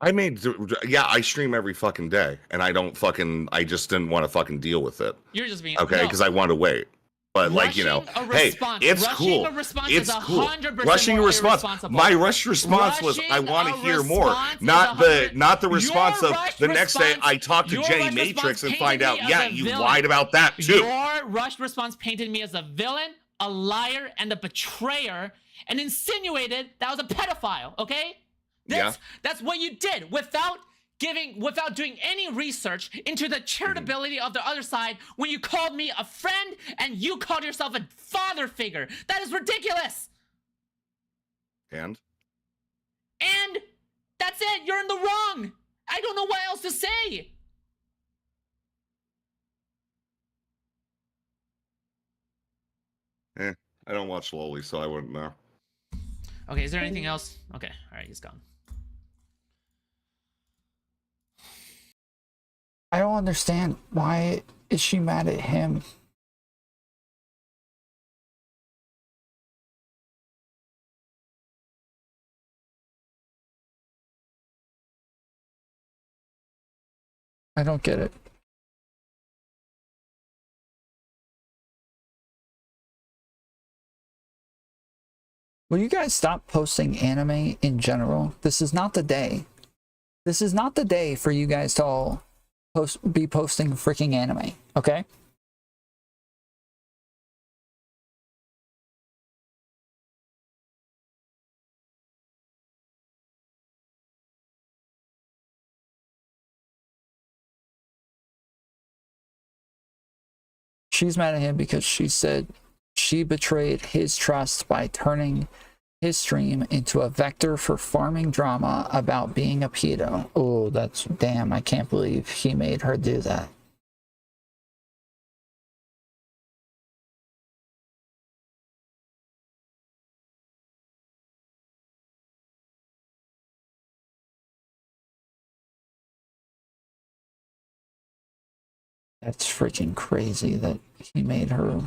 I stream every fucking day, and I just didn't want to fucking deal with it. You're just being okay, because I wanted to wait. But like, you know, hey, it's cool. It's cool. Rushing a response. My rushed response was, I want to hear more, not the response of the next day I talked to Jenny Matrix and find out, yeah, you lied about that too. Your rushed response painted me as a villain, a liar, and a betrayer, and insinuated that I was a pedophile. Okay, that's what you did without doing any research into the charitability of the other side when you called me a friend and you called yourself a father figure. That is ridiculous. And that's it. You're in the wrong. I don't know what else to say. I don't watch Loli, so I wouldn't know. Okay, is there anything else? Okay, all right, he's gone. I don't understand. Why is she mad at him? I don't get it. Will you guys stop posting anime in general? This is not the day. This is not the day for you guys to all be posting freaking anime, okay? She's mad at him because she said she betrayed his trust by turning his stream into a vector for farming drama about being a pedo. Oh, that's damn, I can't believe he made her do that. That's freaking crazy that he made her.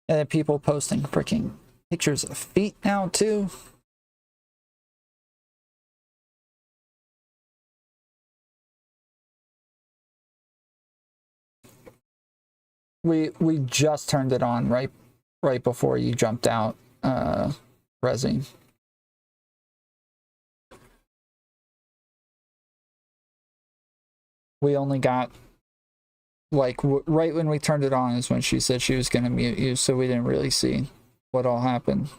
And then people posting freaking pictures of feet now too. We just turned it on right before you jumped out, Rezzi. We only got like right when we turned it on is when she said she was going to mute you, so we didn't really see what all happened.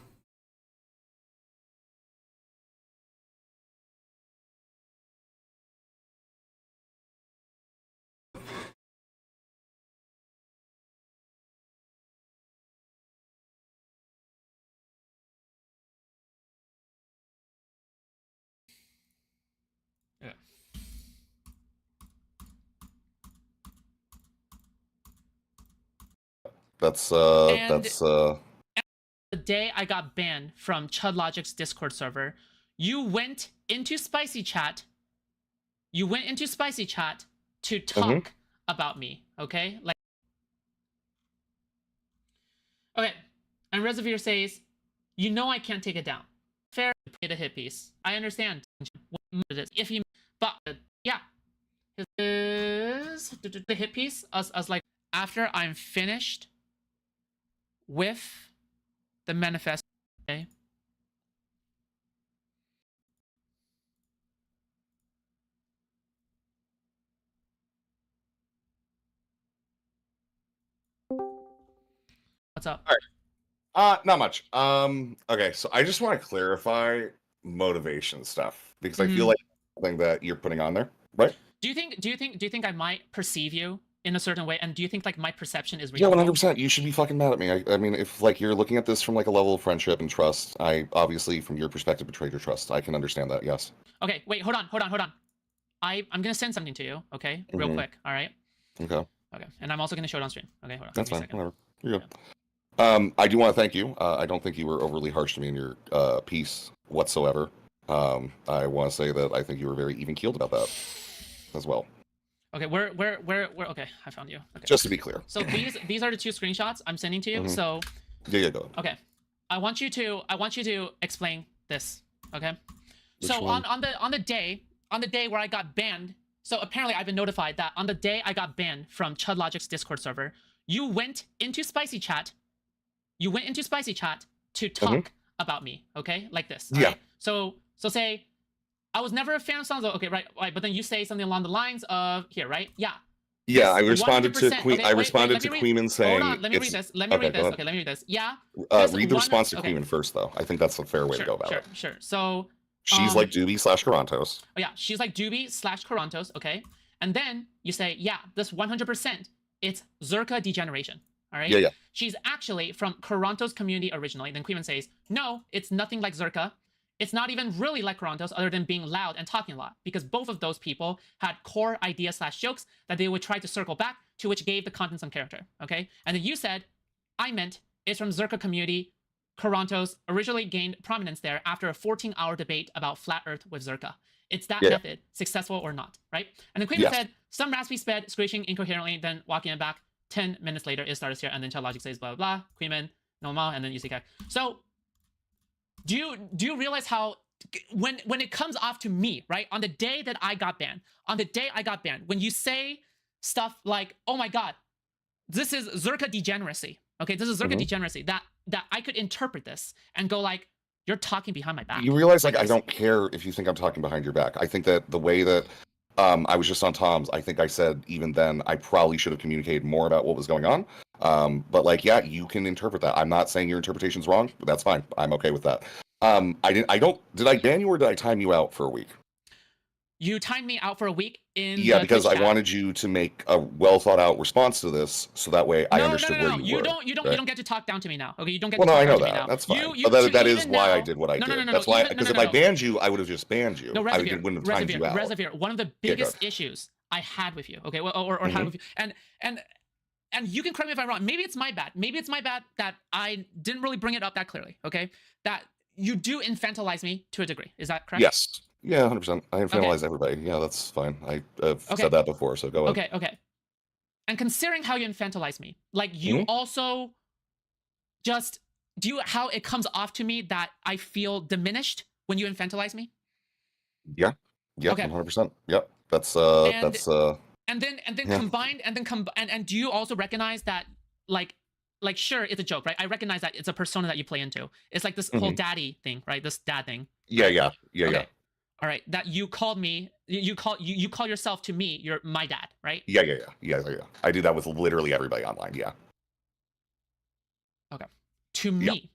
The day I got banned from Chud Logic's Discord server, you went into Spicy Chat. You went into Spicy Chat to talk about me, okay? Like, okay. And Rezzi says, you know I can't take it down. Fair, play a hit piece. I understand. If he, but yeah, is the hit piece. Us like after I'm finished with the manifesto. Okay. What's up? All right. Not much. Okay, so I just want to clarify motivation stuff because I feel like something that you're putting on there, right? Do you think I might perceive you in a certain way, and do you think like my perception is Yeah, real? 100%. You should be fucking mad at me. I mean, if like you're looking at this from like a level of friendship and trust, I obviously from your perspective betrayed your trust. I can understand that. Yes. Okay, wait, hold on. I'm gonna send something to you. Okay, real quick. All right. Okay. Okay, and I'm also gonna show it on stream. Okay, hold on. That's Give me a fine. second. Whatever. You're good. I do want to thank you. I don't think you were overly harsh to me in your piece whatsoever. I want to say that I think you were very even keeled about that as well. Okay, where? Okay, I found you. Okay. Just to be clear. So these are the two screenshots I'm sending to you. So Yeah, go. okay, I want you to explain this. Okay. Which So one? on the day where I got banned. So apparently I've been notified that on the day I got banned from Chud Logic's Discord server, you went into Spicy Chat. You went into Spicy Chat to talk about me. Okay, like this. Yeah. Right? So say. I was never a fan of songs. Okay, right. But then you say something along the lines of here, right? Yeah. Yeah, Yes, I responded to 100%. Queen. Okay, I wait, responded let to me read- Queeman saying. Hold on, let me read this. Let me read go this. ahead. Okay, let me read this. Yeah. Read the response to okay. Queeman first, though. I think that's the fair way to go about it. Sure. So She's like Doobie/Carantos. Oh yeah, she's like Doobie/Carantos. Okay, and then you say, yeah, this 100%. It's Zerka degeneration. All right. Yeah. She's actually from Carantos community originally. Then Queeman says, no, it's nothing like Zerka. It's not even really like Carantos other than being loud and talking a lot, because both of those people had core ideas/jokes that they would try to circle back to, which gave the content some character, okay? And then you said, I meant it's from Zerka community. Carantos originally gained prominence there after a 14-hour debate about flat earth with Zerka. It's that method, successful or not, right? And then Queen said, some raspy sped, screeching incoherently, then walking it back. 10 minutes later, it starts here, and then Chud Logic says blah, blah, blah, Queen, normal, and then you see Kak. So, do you realize how when it comes off to me, right? On the day that I got banned, when you say stuff like, oh my god, this is Zerka degeneracy. Okay, this is Zerka degeneracy. That I could interpret this and go like, you're talking behind my back. You realize like I don't care if you think I'm talking behind your back. I think that the way that I was just on Tom's, I think I said even then I probably should have communicated more about what was going on. But like, yeah, you can interpret that. I'm not saying your interpretation's wrong, but that's fine. I'm okay with that. Did I ban you or did I time you out for a week? You timed me out for a week in because Twitch I chat. wanted you to make a well thought out response to this, so that way I understood where you were. You don't get to talk down to me now. Okay, you don't get Well, to no, talk I know down to me that. now. That's fine. You, But that is even why now- I did what I No, did. no, That's why, even- because no, if no, I no. banned you, I would have just banned you. No, I wouldn't have timed you out. Rezzi, one of the Yeah, go biggest ahead. issues I had with you, okay, or had with you, and you can correct me if I'm wrong. Maybe it's my bad. Maybe it's my bad that I didn't really bring it up that clearly. Okay, that you do infantilize me to a degree. Is that correct? Yes. Yeah, 100%. I infantilize everybody. Yeah, that's fine. I've said that before, so go ahead. Okay. And considering how you infantilize me, like you also just how it comes off to me that I feel diminished when you infantilize me. Yeah. Okay. 100%. Yep. That's And then combined and do you also recognize that like sure, it's a joke, right? I recognize that it's a persona that you play into. It's like this whole daddy thing, right? This dad thing. Yeah. All right, that you called me, you call yourself to me, you're my dad, right? Yeah. I do that with literally everybody online. Yeah. Okay. To me,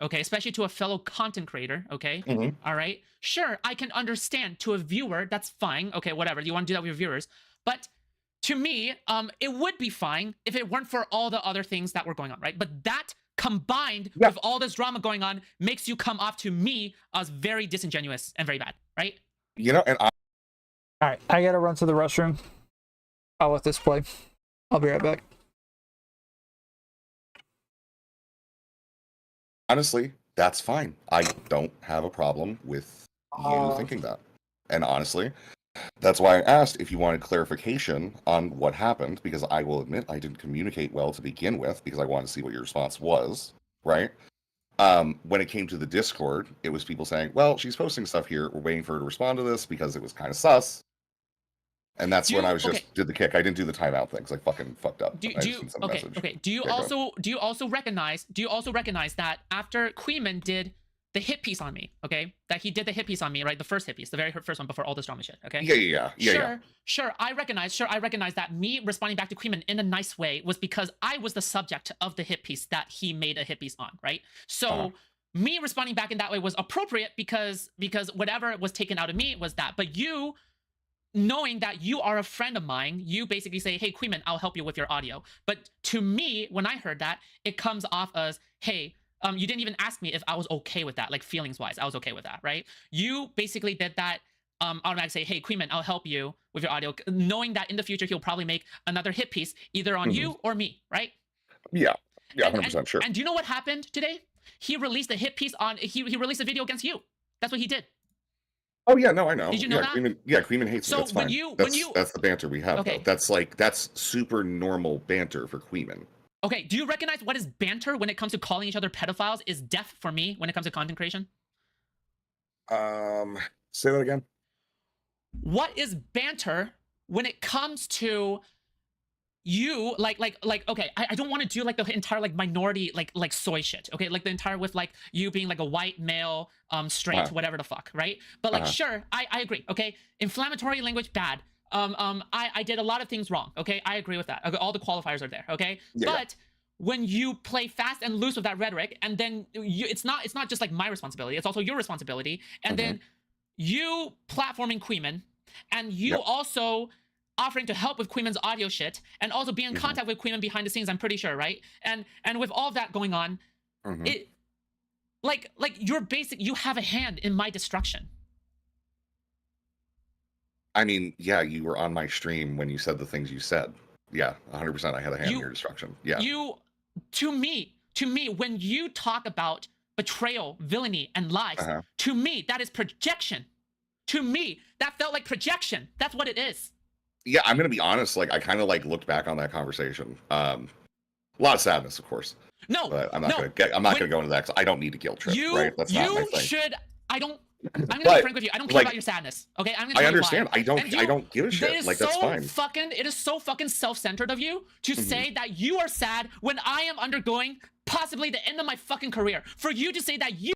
okay, especially to a fellow content creator, okay? All right. Sure, I can understand to a viewer, that's fine. Okay, whatever. You want to do that with your viewers. But to me, it would be fine if it weren't for all the other things that were going on, right? But that combined with all this drama going on makes you come off to me as very disingenuous and very bad, right? And all right, I gotta run to the restroom. I'll let this play. I'll be right back. honestly, that's fine. I don't have a problem with you thinking that. And honestly, that's why I asked if you wanted clarification on what happened, because I will admit I didn't communicate well to begin with, because I wanted to see what your response was, right? When it came to the Discord, it was people saying, well, she's posting stuff here. We're waiting for her to respond to this because it was kind of sus. And that's when I was just did the kick. I didn't do the timeout things. I fucking fucked up. Do you also recognize that after Queeman did the hit piece on me, okay? That he did the hit piece on me, right? The first hit piece, the very first one before all this drama shit, okay? Sure, I recognize that me responding back to Queeman in a nice way was because I was the subject of the hit piece that he made a hit piece on, right? So me responding back in that way was appropriate because whatever was taken out of me was that. But you, knowing that you are a friend of mine, you basically say, hey, Queeman, I'll help you with your audio. But to me, when I heard that, it comes off as, hey, you didn't even ask me if I was okay with that, like feelings-wise. I was okay with that, right? You basically did that automatically say, hey, Queeman, I'll help you with your audio, knowing that in the future he'll probably make another hit piece either on you or me, right? Yeah, 100% sure. And do you know what happened today? He released a hit piece on, he released a video against you. That's what he did. Oh yeah, no, I know. Did you know that? Queeman hates me. That's fine. That's the banter we have. Okay. Though. That's super normal banter for Queeman. Okay, do you recognize what is banter when it comes to calling each other pedophiles is death for me when it comes to content creation? Say that again. What is banter when it comes to you okay, I don't want to do like the entire like minority like soy shit, okay, like the entire with like you being like a white male straight whatever the fuck, right? But like sure, I agree, okay, inflammatory language bad. I did a lot of things wrong, okay, I agree with that, okay, all the qualifiers are there, okay, but when you play fast and loose with that rhetoric, and then it's not just like my responsibility, it's also your responsibility, and then you platforming Queeman, and you also offering to help with Queeman's audio shit, and also be in contact with Queeman behind the scenes, I'm pretty sure, right? And with all of that going on, it like you have a hand in my destruction. I mean, yeah, you were on my stream when you said the things you said. Yeah, 100% I had a hand in your destruction. Yeah. To me, when you talk about betrayal, villainy, and lies, to me, that is projection. To me, that felt like projection. That's what it is. Yeah, I'm gonna be honest. Like, I kind of like looked back on that conversation. A lot of sadness, of course. No, but I'm not gonna go into that because I don't need a guilt trip. Right? That's not my thing. I'm gonna be frank with you. I don't care about your sadness. Okay, I'm gonna. I understand. I don't give a shit. Like that's fine. It is so fucking self-centered of you to say that you are sad when I am undergoing possibly the end of my fucking career. For you to say that you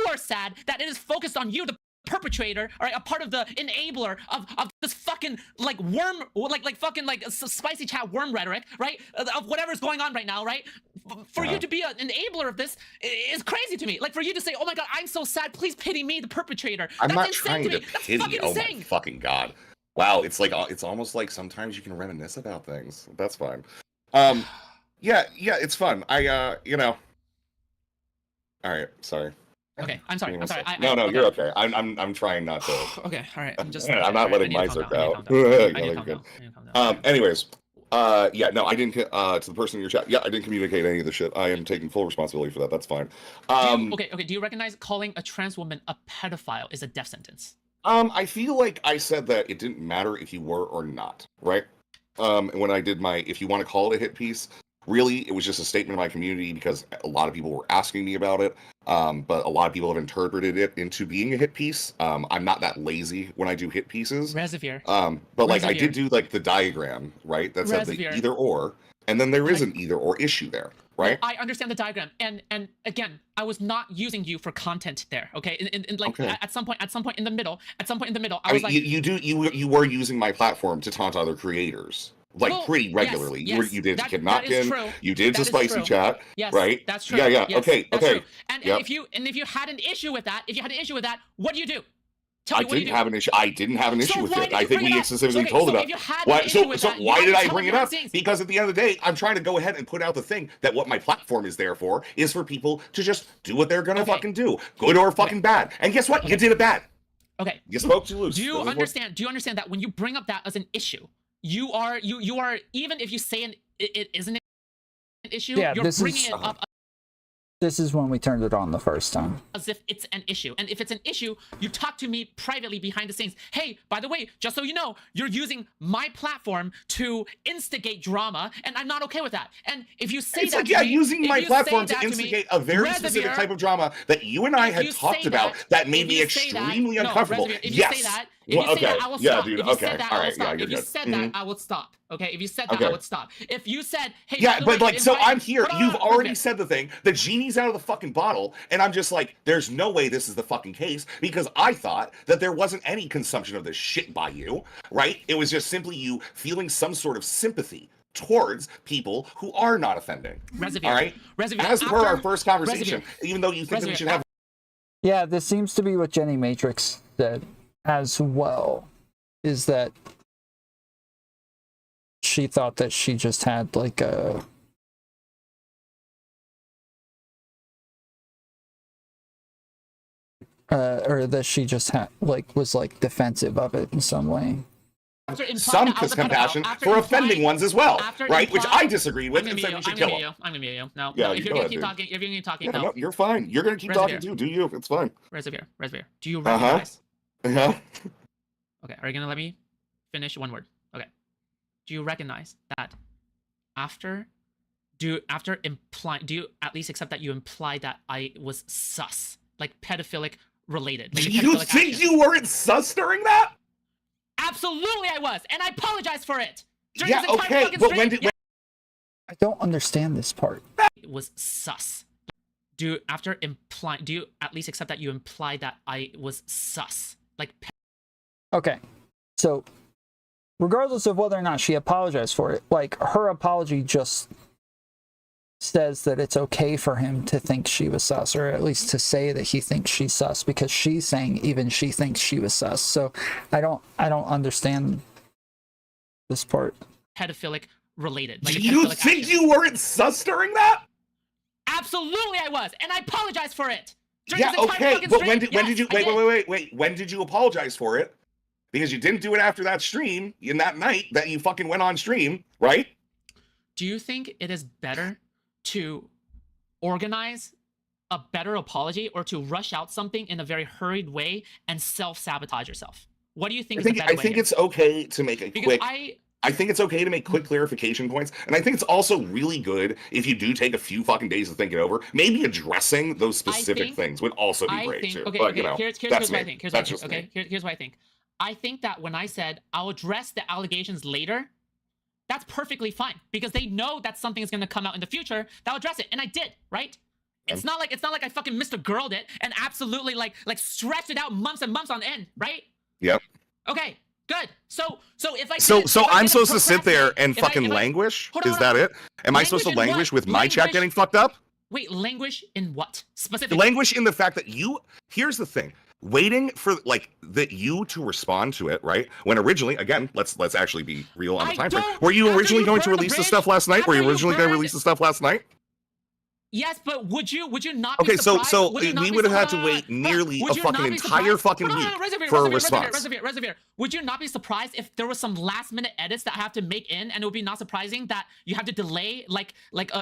are sad, that it is focused on you, the perpetrator, or a part of the enabler of this fucking like worm, like fucking like spicy chat worm rhetoric, right? Of whatever's going on right now, right? For you to be an enabler of this is crazy to me. Like for you to say, "Oh my god, I'm so sad. Please pity me, the perpetrator." I'm That's not insane trying to me. pity. Oh my fucking god! Wow, it's like it's almost like sometimes you can reminisce about things. That's fine. Yeah, it's fun. All right, sorry. Okay, I'm sorry. No, you're okay. I'm trying not to. Okay, all right. I'm not letting my zerk out. Anyways, no, I didn't. To the person in your chat, I didn't communicate any of the shit. I am taking full responsibility for that. That's fine. Okay. Do you recognize calling a trans woman a pedophile is a death sentence? I feel like I said that it didn't matter if you were or not, right? When I did if you want to call it a hit piece, really, it was just a statement of my community because a lot of people were asking me about it. But a lot of people have interpreted it into being a hit piece. I'm not that lazy when I do hit pieces. But like I did do like the diagram, right? That said the either or, and then there is an either or issue there, right? I understand the diagram, and again, I was not using you for content there, okay? At some point in the middle, I was like, you were using my platform to taunt other creators. Pretty regularly. Yes, you did Kidnapkin, you did the spicy chat, right? That's true. Yeah, yes, okay. And if you had an issue with that, what do you do? I didn't have an issue. I didn't have an issue with it. I think we specifically told about. Why did I bring it up? Because at the end of the day, I'm trying to go ahead and put out the thing that what my platform is there for is for people to just do what they're gonna fucking do, good or fucking bad. And guess what? You did it bad. Okay. You spoke too loose. Do you understand that when you bring up that as an issue, you are even if you say it isn't an issue, you're bringing it up This is when we turned it on the first time. As if it's an issue. And if it's an issue, you talk to me privately behind the scenes. Hey, by the way, just so you know, you're using my platform to instigate drama, and I'm not okay with that. And if you say It's that like, to yeah, me, using if my you platform say to that me, instigate a very specific Rezzi, type of drama that you and I if had you talked say about that made me if you say that- extremely no, uncomfortable. Rezzi, if you Yes. say that, if Well, you say okay. that, I will Yeah, stop. dude. If you Okay. said that, All I will right. stop. Yeah, you're If you good. said Mhm. that, I would stop. Okay. If you said that, I Okay. would stop. If you said, hey, Yeah, by the but way, like, so I'm here. hold on, You've already Rezzi. said the thing. The genie's out of the fucking bottle, and I'm just like, there's no way this is the fucking case because I thought that there wasn't any consumption of this shit by you, right? It was just simply you feeling some sort of sympathy towards people who are not offending. Rezzi, All right. Rezzi, As per our first conversation, Rezzi, even though you think that we Rezzi, should have. Yeah, this seems to be what Jenny Matrix said as well, is that she thought that she just had like a or that she just had like was like defensive of it in some way. Some compassion for offending ones as well, right? Which I disagreed with and said we should kill them. I'm gonna mute you. No, Yeah, no, if you you're go gonna ahead, keep dude. talking, if you're gonna keep talking, Yeah, no. no, you're fine. You're gonna keep talking too. Do you? It's fine. Rezzi, do you Uh-huh. recognize? Uh-huh. Okay, are you gonna let me finish one word? Okay. Do you recognize that do you at least accept that you implied that I was sus, like pedophilic related? Like Do a you pedophilic think action? you weren't sus during that? Absolutely, I was, and I apologize for it. During Yeah, this entire okay, fucking but stream. when did? I don't understand this part. It was sus. Do you at least accept that you implied that I was sus, like? Okay, so regardless of whether or not she apologized for it, like her apology just says that it's okay for him to think she was sus, or at least to say that he thinks she's sus, because she's saying even she thinks she was sus. So I don't understand this part. Pedophilic related. Like Do a you pedophilic think action. you weren't sus during that? Absolutely, I was, and I apologize for it. During Yeah, this entire okay, fucking but stream. when did you Yes, I wait? When did you apologize for it? Because you didn't do it after that stream in that night that you fucking went on stream, right? Do you think it is better to organize a better apology or to rush out something in a very hurried way and self-sabotage yourself? What do you think is a better way? I think here? it's okay to make a Because quick. I think it's okay to make quick clarification points, and I think it's also really good if you do take a few fucking days to think it over. Maybe addressing those specific things would also be great too. Okay, But okay. you know, Here's that's what I me. think. That's just me. Here's what I think. I think that when I said I'll address the allegations later, that's perfectly fine because they know that something is going to come out in the future. That'll address it, and I did, right? It's not like I fucking Mr. Girled it and absolutely like stretched it out months and months on end, right? Yep. Okay, good. So if I So if I I'm didn't supposed to sit there procrastinate, and if I- fucking if I- languish? Hold on, Is hold on. that it? Am I supposed to Languish in languish what? with my chat Languish- getting fucked up? Wait, languish in what specifically? Languish in the fact that you. Here's the thing. Waiting for like you to respond to it, right? When originally, again, let's actually be real on the time frame. Were you originally going to release the stuff last night? Were you originally going to release the stuff last night? Yes, but would you not Okay, be surprised? so Would you not we be would have had surprised- to wait nearly Would a you fucking not be entire surprised- fucking Hold on, week Rezzi, for a Rezzi, response. Rezzi, would you not be surprised if there was some last minute edits that I have to make in, and it would be not surprising that you have to delay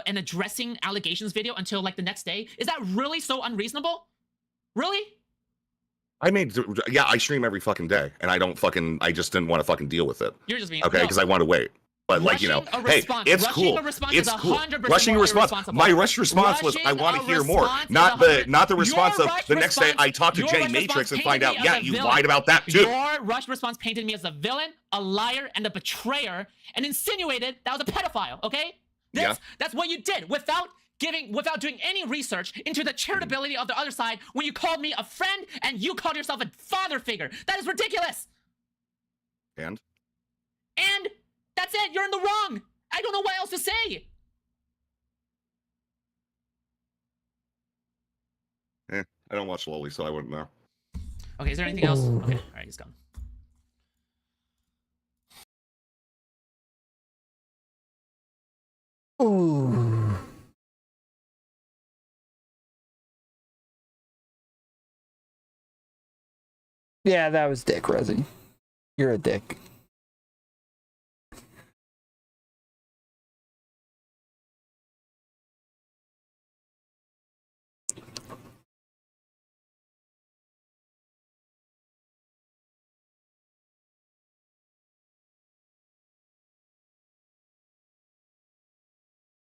an addressing allegations video until like the next day? Is that really so unreasonable? Really? I stream every fucking day, and I just didn't want to fucking deal with it. You're just being okay, because I want to wait. But like, you know, Rushing a hey, response- it's rushing cool. a response It's is cool. 100% Rushing a more response. irresponsible. My rush response was I Rushing want to a hear more, response not is the response of Your the next day response- I talked to your Jay rush Matrix response and find painted out, me as yeah, a you villain. lied about that too. Your rush response painted me as a villain, a liar, and a betrayer, and insinuated that I was a pedophile. Okay, that's what you did without doing any research into the charitability of the other side. When you called me a friend and you called yourself a father figure, that is ridiculous. And that's it. You're in the wrong. I don't know what else to say. I don't watch Loli, so I wouldn't know. Okay, is there anything else? Okay, all right, he's gone. Ooh. Yeah, that was dick, Rezzi. You're a dick.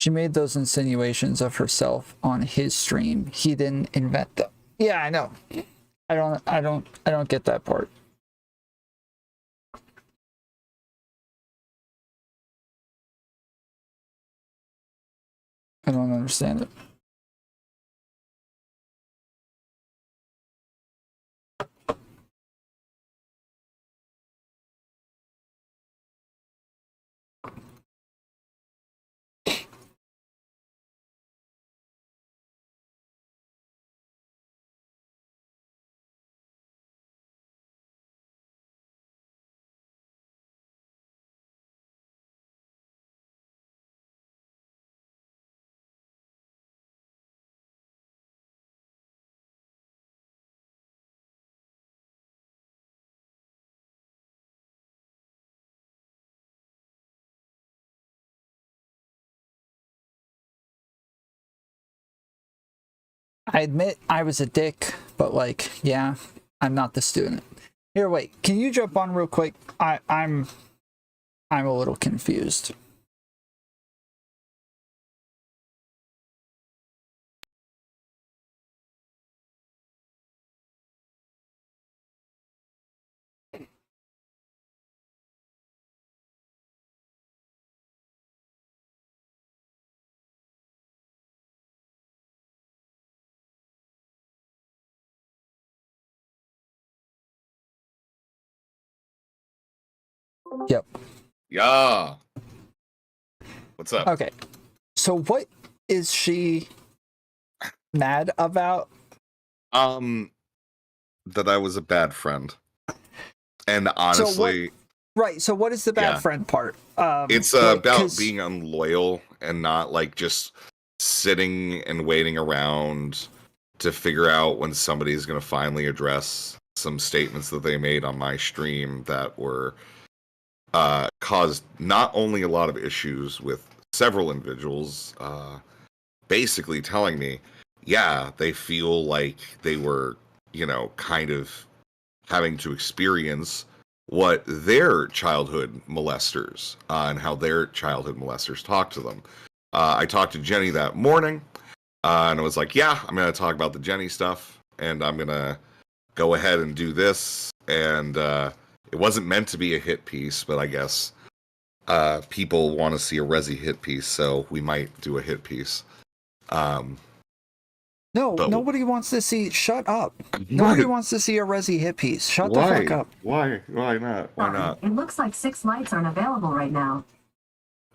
She made those insinuations of herself on his stream. He didn't invent them. Yeah, I know. I don't get that part. I don't understand it. I admit I was a dick, but like, yeah, I'm not the student. Here, wait, can you jump on real quick? I'm a little confused. Yep. Yeah. What's up? Okay. So what is she mad about? That I was a bad friend. And honestly, right, so what is the bad friend part? It's about being unloyal and not like just sitting and waiting around to figure out when somebody's going to finally address some statements that they made on my stream that were caused not only a lot of issues with several individuals, basically telling me, yeah, they feel like they were, you know, kind of having to experience what their childhood molesters and how their childhood molesters talk to them. I talked to Jenny that morning, and I was like, yeah, I'm going to talk about the Jenny stuff, and I'm going to go ahead and do this. And it wasn't meant to be a hit piece, but I guess people want to see a Rezzi hit piece, so we might do a hit piece. No, nobody wants to see. Shut up. Nobody wants to see a Rezzi hit piece. Shut the fuck up. Why? Why not? Why not? It looks like 6 lights aren't available right now.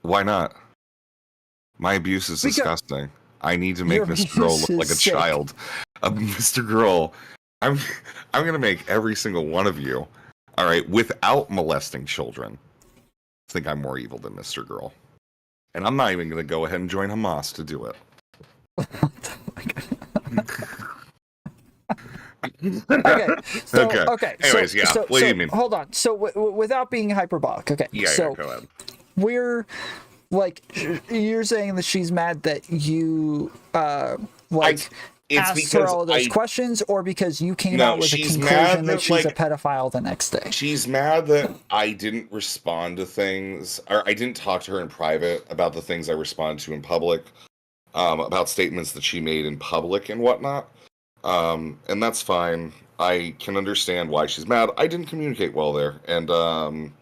Why not? My abuse is disgusting. I need to make Mr. Girl look like a child. Mr. Girl, I'm gonna make every single one of you, all right, without molesting children, think I'm more evil than Mr. Girl. And I'm not even gonna go ahead and join Hamas to do it. Okay. Anyways, what do you mean? Hold on. So without being hyperbolic, okay. Yeah, so go ahead. We're like, you're saying that she's mad that you asked her all those questions, or because you came out with a conclusion that she's a pedophile the next day? She's mad that I didn't respond to things, or I didn't talk to her in private about the things I responded to in public, about statements that she made in public and whatnot. And that's fine. I can understand why she's mad. I didn't communicate well there, and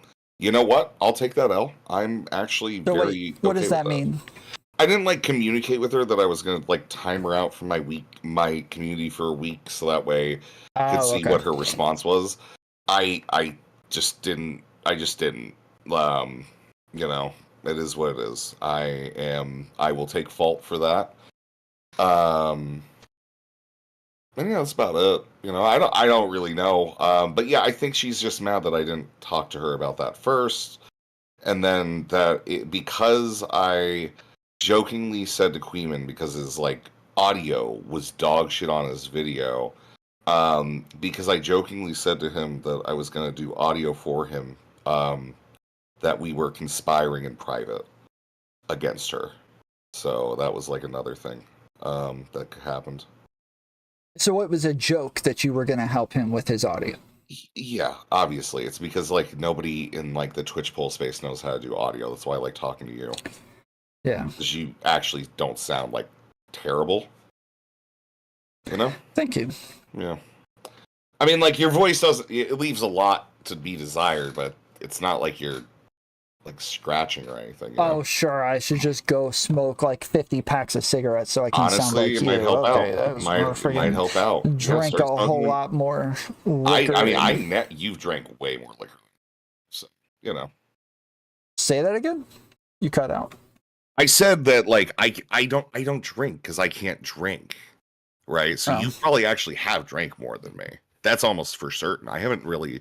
you know what? I'll take that L. I'm actually what does that mean? I didn't communicate with her that I was gonna time her out from my community for a week, so that way I could see what her response was. I just didn't. You know, it is what it is. I will take fault for that. And that's about it. You know, I don't really know. But yeah, I think she's just mad that I didn't talk to her about that first, and then because I jokingly said to Queeman, because his audio was dog shit on his video, because I jokingly said to him that I was going to do audio for him, that we were conspiring in private against her. So that was another thing that happened. So it was a joke that you were going to help him with his audio? Yeah, obviously. It's because nobody in the Twitch poll space knows how to do audio. That's why I like talking to you. Yeah. Because you actually don't sound like terrible. You know? Thank you. Yeah. I mean, like, your voice it leaves a lot to be desired, but it's not like you're, like, scratching or anything. You know? Oh, sure. I should just go smoke like 50 packs of cigarettes so I can sound Honestly, like it you. might help Okay, out. that was It more might friggin' help out. Yeah, drink a start whole smoking. lot more liquor. You've drank way more liquor. So, you know. Say that again? You cut out. I said that, like, I don't drink because I can't drink, right? So Oh. you probably actually have drank more than me. That's almost for certain. I haven't really.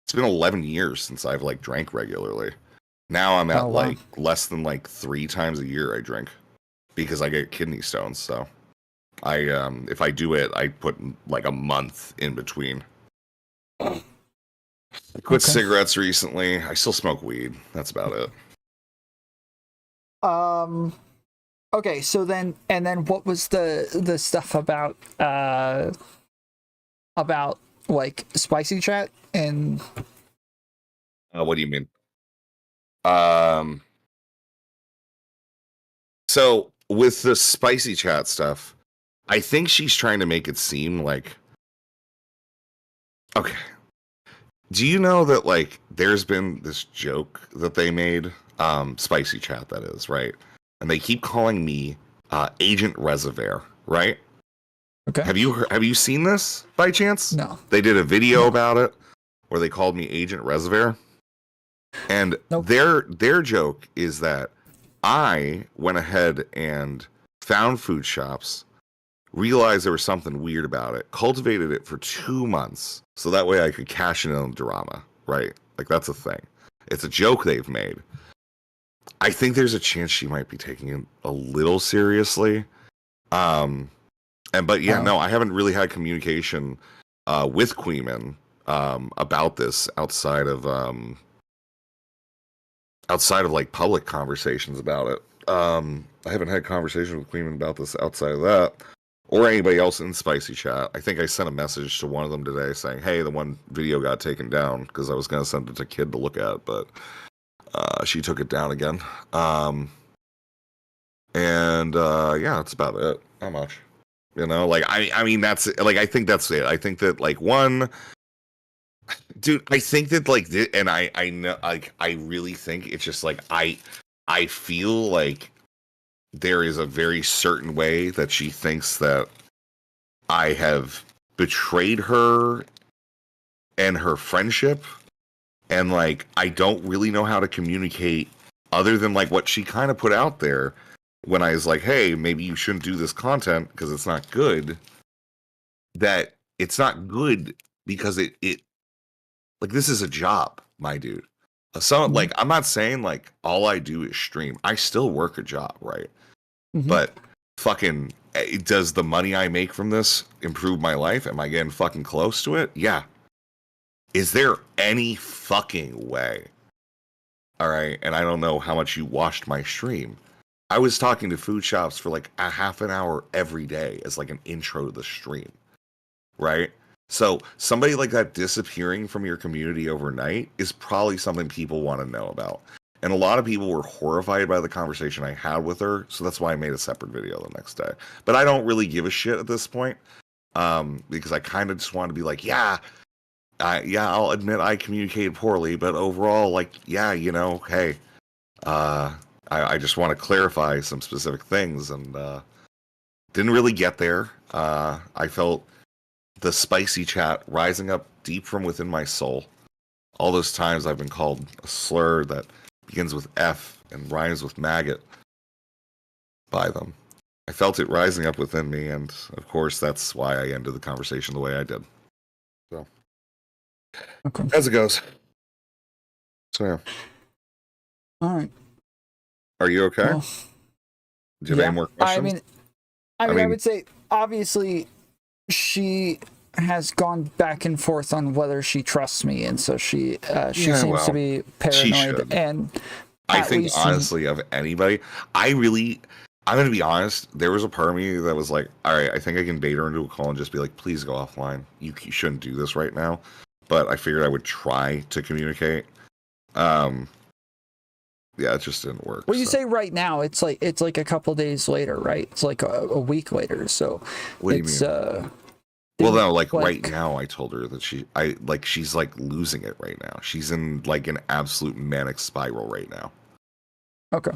It's been 11 years since I've like drank regularly. Now I'm at like less than like 3 times a year I drink because I get kidney stones. So I if I do it, I put like a month in between. I quit cigarettes recently. I still smoke weed. That's about it. Okay, so then what was the stuff about like spicy chat and What do you mean? So with the spicy chat stuff, I think she's trying to make it seem like, okay, do you know that like there's been this joke that they made, spicy chat that is, right? And they keep calling me Agent Reservoir, right? Okay. Have you seen this by chance? No. They did a video about it where they called me Agent Reservoir. And their joke is that I went ahead and found food shops, realized there was something weird about it, cultivated it for 2 months, so that way I could cash in on the drama, right? Like, that's a thing. It's a joke they've made. I think there's a chance she might be taking it a little seriously. But I haven't really had communication with Queeman about this outside of like public conversations about it. I haven't had conversations with Queeman about this outside of that, or anybody else in Spicy Chat. I think I sent a message to one of them today saying, "Hey, the one video got taken down," because I was going to send it to Kid to look at, but she took it down again. That's about it. Not much. You know, like I mean that's like I think that's it. I think that like one. Dude, I think that like and I know like I really think it's just like I feel like there is a very certain way that she thinks that I have betrayed her and her friendship, and like I don't really know how to communicate other than like what she kind of put out there when I was like, hey, maybe you shouldn't do this content because it's not good. That it's not good because it like, this is a job, my dude. So, like, I'm not saying, like, all I do is stream. I still work a job, right? But fucking, does the money I make from this improve my life? Am I getting fucking close to it? Yeah. Is there any fucking way? All right, and I don't know how much you watched my stream. I was talking to food shops for, like, a half an hour every day as, like, an intro to the stream, right? So somebody like that disappearing from your community overnight is probably something people want to know about. And a lot of people were horrified by the conversation I had with her, so that's why I made a separate video the next day. But I don't really give a shit at this point, because I kind of just want to be like, I'll admit I communicated poorly, but overall, like, you know, hey, I just want to clarify some specific things, and didn't really get there. I felt the spicy chat rising up deep from within my soul. All those times I've been called a slur that begins with F and rhymes with maggot by them. I felt it rising up within me, and of course that's why I ended the conversation the way I did. So, as it goes. So, yeah. All right. Are you okay? Well, do you have any more questions? I mean, I would say, obviously, she has gone back and forth on whether she trusts me, and so she seems to be paranoid. And I think honestly, of anybody, I'm gonna be honest. There was a part of me that was like, all right, I think I can bait her into a call and just be like, please go offline. You shouldn't do this right now. But I figured I would try to communicate. Yeah, it just didn't work. Well, you say right now, it's like a couple days later, right? It's like a week later. So What do you it's mean? Well, no, like right now, I told her that she's like losing it right now. She's in like an absolute manic spiral right now. Okay.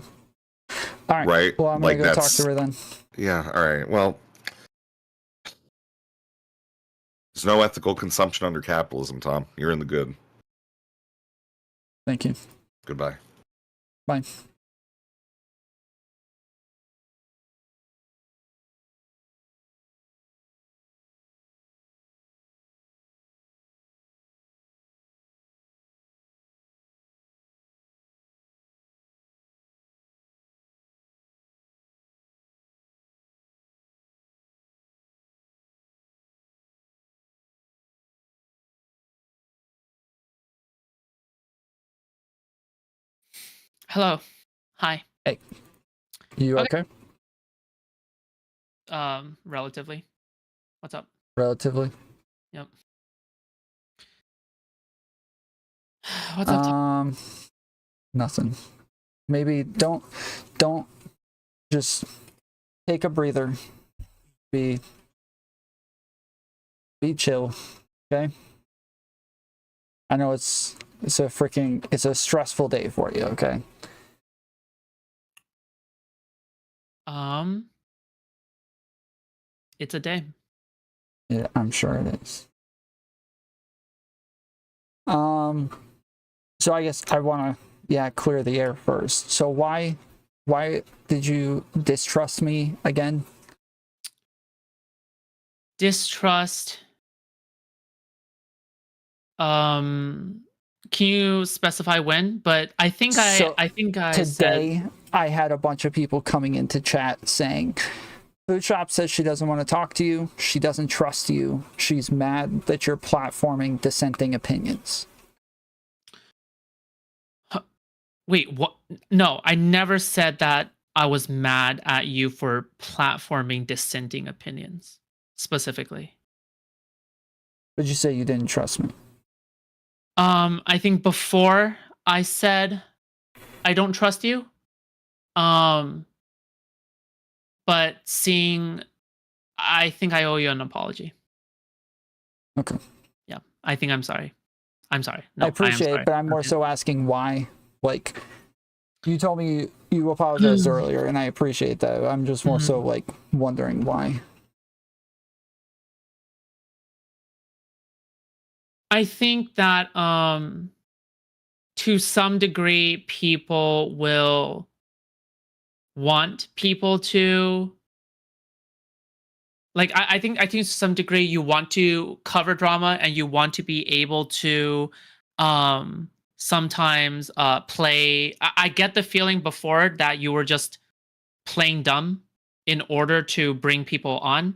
All right. Right? Well, I'm like gonna go talk to her then. Yeah. All right. Well, there's no ethical consumption under capitalism, Tom. You're in the good. Thank you. Goodbye. Bye. Hello. Hi. Hey. You okay? Relatively. What's up? Relatively. Yep. What's up? Nothing. Maybe don't just take a breather. Be chill. Okay? I know it's a stressful day for you, okay? It's a day. Yeah, I'm sure it is. So I guess I want to clear the air first. So why did you distrust me again? Distrust. Can you specify when? But I think I today said I had a bunch of people coming into chat saying Foodshop says she doesn't want to talk to you. She doesn't trust you. She's mad that you're platforming dissenting opinions. Wait, what? No, I never said that I was mad at you for platforming dissenting opinions specifically. But you say you didn't trust me. I think before I said I don't trust you. But I think I owe you an apology. Okay. Yeah, I think I'm sorry. I'm sorry. No, I appreciate it, but I'm more so asking why. Like, you told me you apologized earlier, and I appreciate that. I'm just more so like wondering why. I think that to some degree people will want people to like I think to some degree you want to cover drama and you want to be able to sometimes play. I get the feeling before that you were just playing dumb in order to bring people on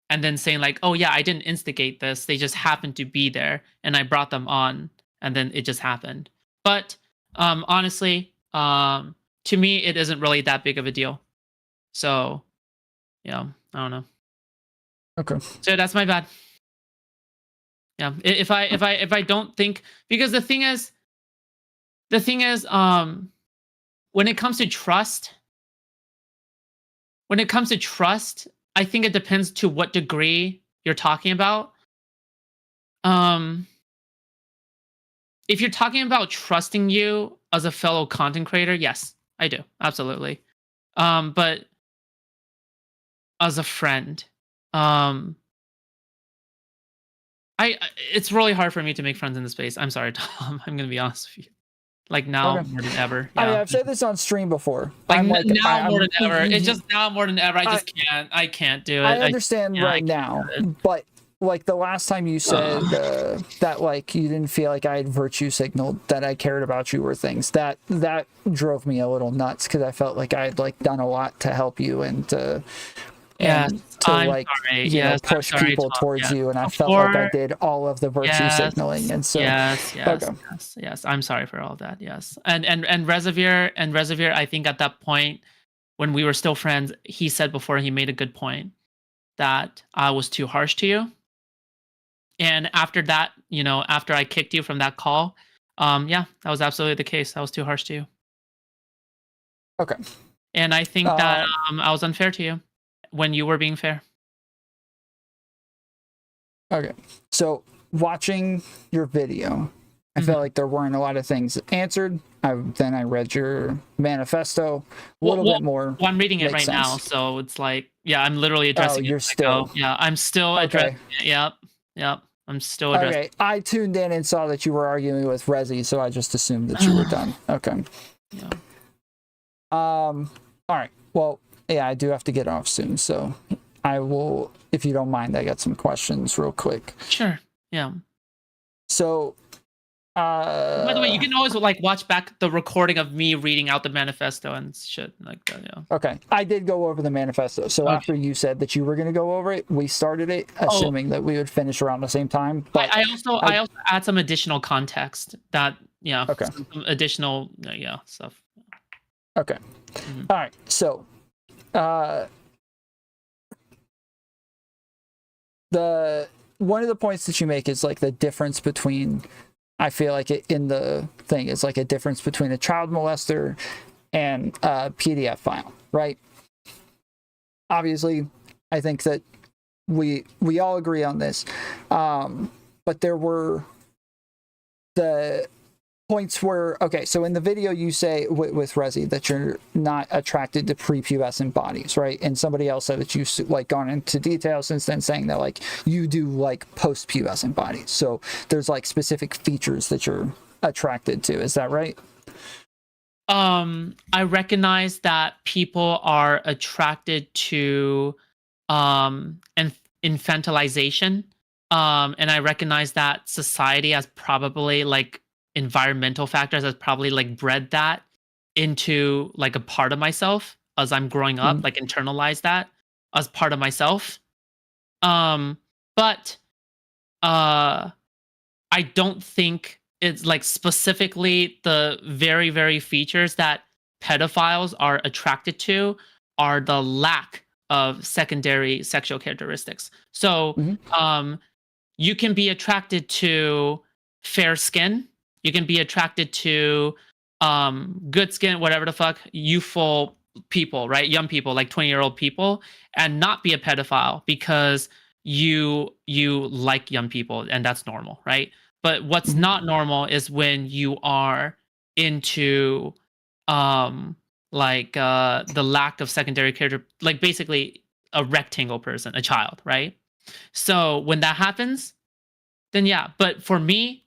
and then saying like, oh yeah, I didn't instigate this, they just happened to be there and I brought them on and then it just happened. But honestly, to me it isn't really that big of a deal. So yeah, I don't know. Okay. So that's my bad. Yeah. If I don't think, because the thing is when it comes to trust, I think it depends to what degree you're talking about. If you're talking about trusting you as a fellow content creator, yes, I do. Absolutely. But as a friend, it's really hard for me to make friends in this space. I'm sorry, Tom. I'm gonna be honest with you. Like now more than ever. Yeah. I mean, I've said this on stream before. Like now more than ever. It's just now more than ever. I can't do it. I understand right now, but like the last time you said that like you didn't feel like I had virtue signaled that I cared about you or things, that drove me a little nuts because I felt like I had like done a lot to help you and to push people towards you, and I felt like I did all of the virtue signaling, and so yes. I'm sorry for all that. Yes, and Rezzi, I think at that point when we were still friends, he said before, he made a good point that I was too harsh to you, and after that, after I kicked you from that call, that was absolutely the case. I was too harsh to you. Okay. And I think that I was unfair to you when you were being fair. Okay. So watching your video, I felt like there weren't a lot of things answered. Then I read your manifesto a little bit more. Well, I'm reading it makes right now, sense. so it's like, yeah, I'm literally addressing you're it. still- Yeah, I'm still addressing it. Yep. I'm still addressing. Okay, I tuned in and saw that you were arguing with Rezzi, so I just assumed that you were done. Okay. Yeah. All right. Well, yeah, I do have to get off soon, so I will, if you don't mind, I got some questions real quick. Sure. Yeah. So, by the way, you can always like watch back the recording of me reading out the manifesto and shit like that. Yeah. Okay, I did go over the manifesto. So after you said that you were going to go over it, we started it assuming that we would finish around the same time. But I also add some additional context that Okay. some additional stuff. Okay. All right. So, one of the points that you make is like the difference between, I feel like in the thing is like a difference between a child molester and a PDF file, right? Obviously, I think that we all agree on this, but there were the points where, okay, so in the video you say with Rezzi that you're not attracted to prepubescent bodies, right? And somebody else said that you like gone into detail since then saying that like you do like post-pubescent bodies. So there's like specific features that you're attracted to. Is that right? I recognize that people are attracted to infantilization. And I recognize that society has probably like environmental factors has probably like bred that into like a part of myself as I'm growing up, like internalize that as part of myself. But I don't think it's like specifically the very, very features that pedophiles are attracted to are the lack of secondary sexual characteristics. So you can be attracted to fair skin. You can be attracted to good skin, whatever the fuck, youthful people, right? Young people, like 20-year-old people, and not be a pedophile because you like young people, and that's normal, right? But what's not normal is when you are into the lack of secondary character, like basically a rectangle person, a child, right? So when that happens, then yeah. But for me,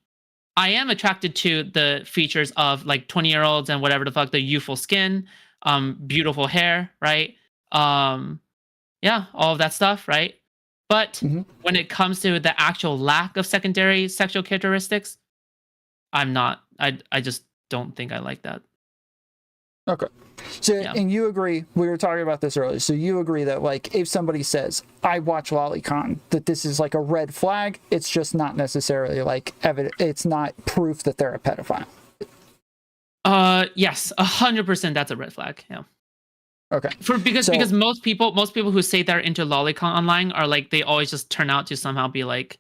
I am attracted to the features of like 20-year-olds and whatever the fuck, the youthful skin, beautiful hair, right? Yeah, all of that stuff, right? But when it comes to the actual lack of secondary sexual characteristics, I'm not. I just don't think I like that. Okay. So, and you agree, we were talking about this earlier, so you agree that, like, if somebody says, I watch Lolicon, that this is, like, a red flag, it's just not necessarily, like, it's not proof that they're a pedophile. Yes, 100% that's a red flag, yeah. Okay. Because most people who say they're into Lolicon online are, like, they always just turn out to somehow be, like,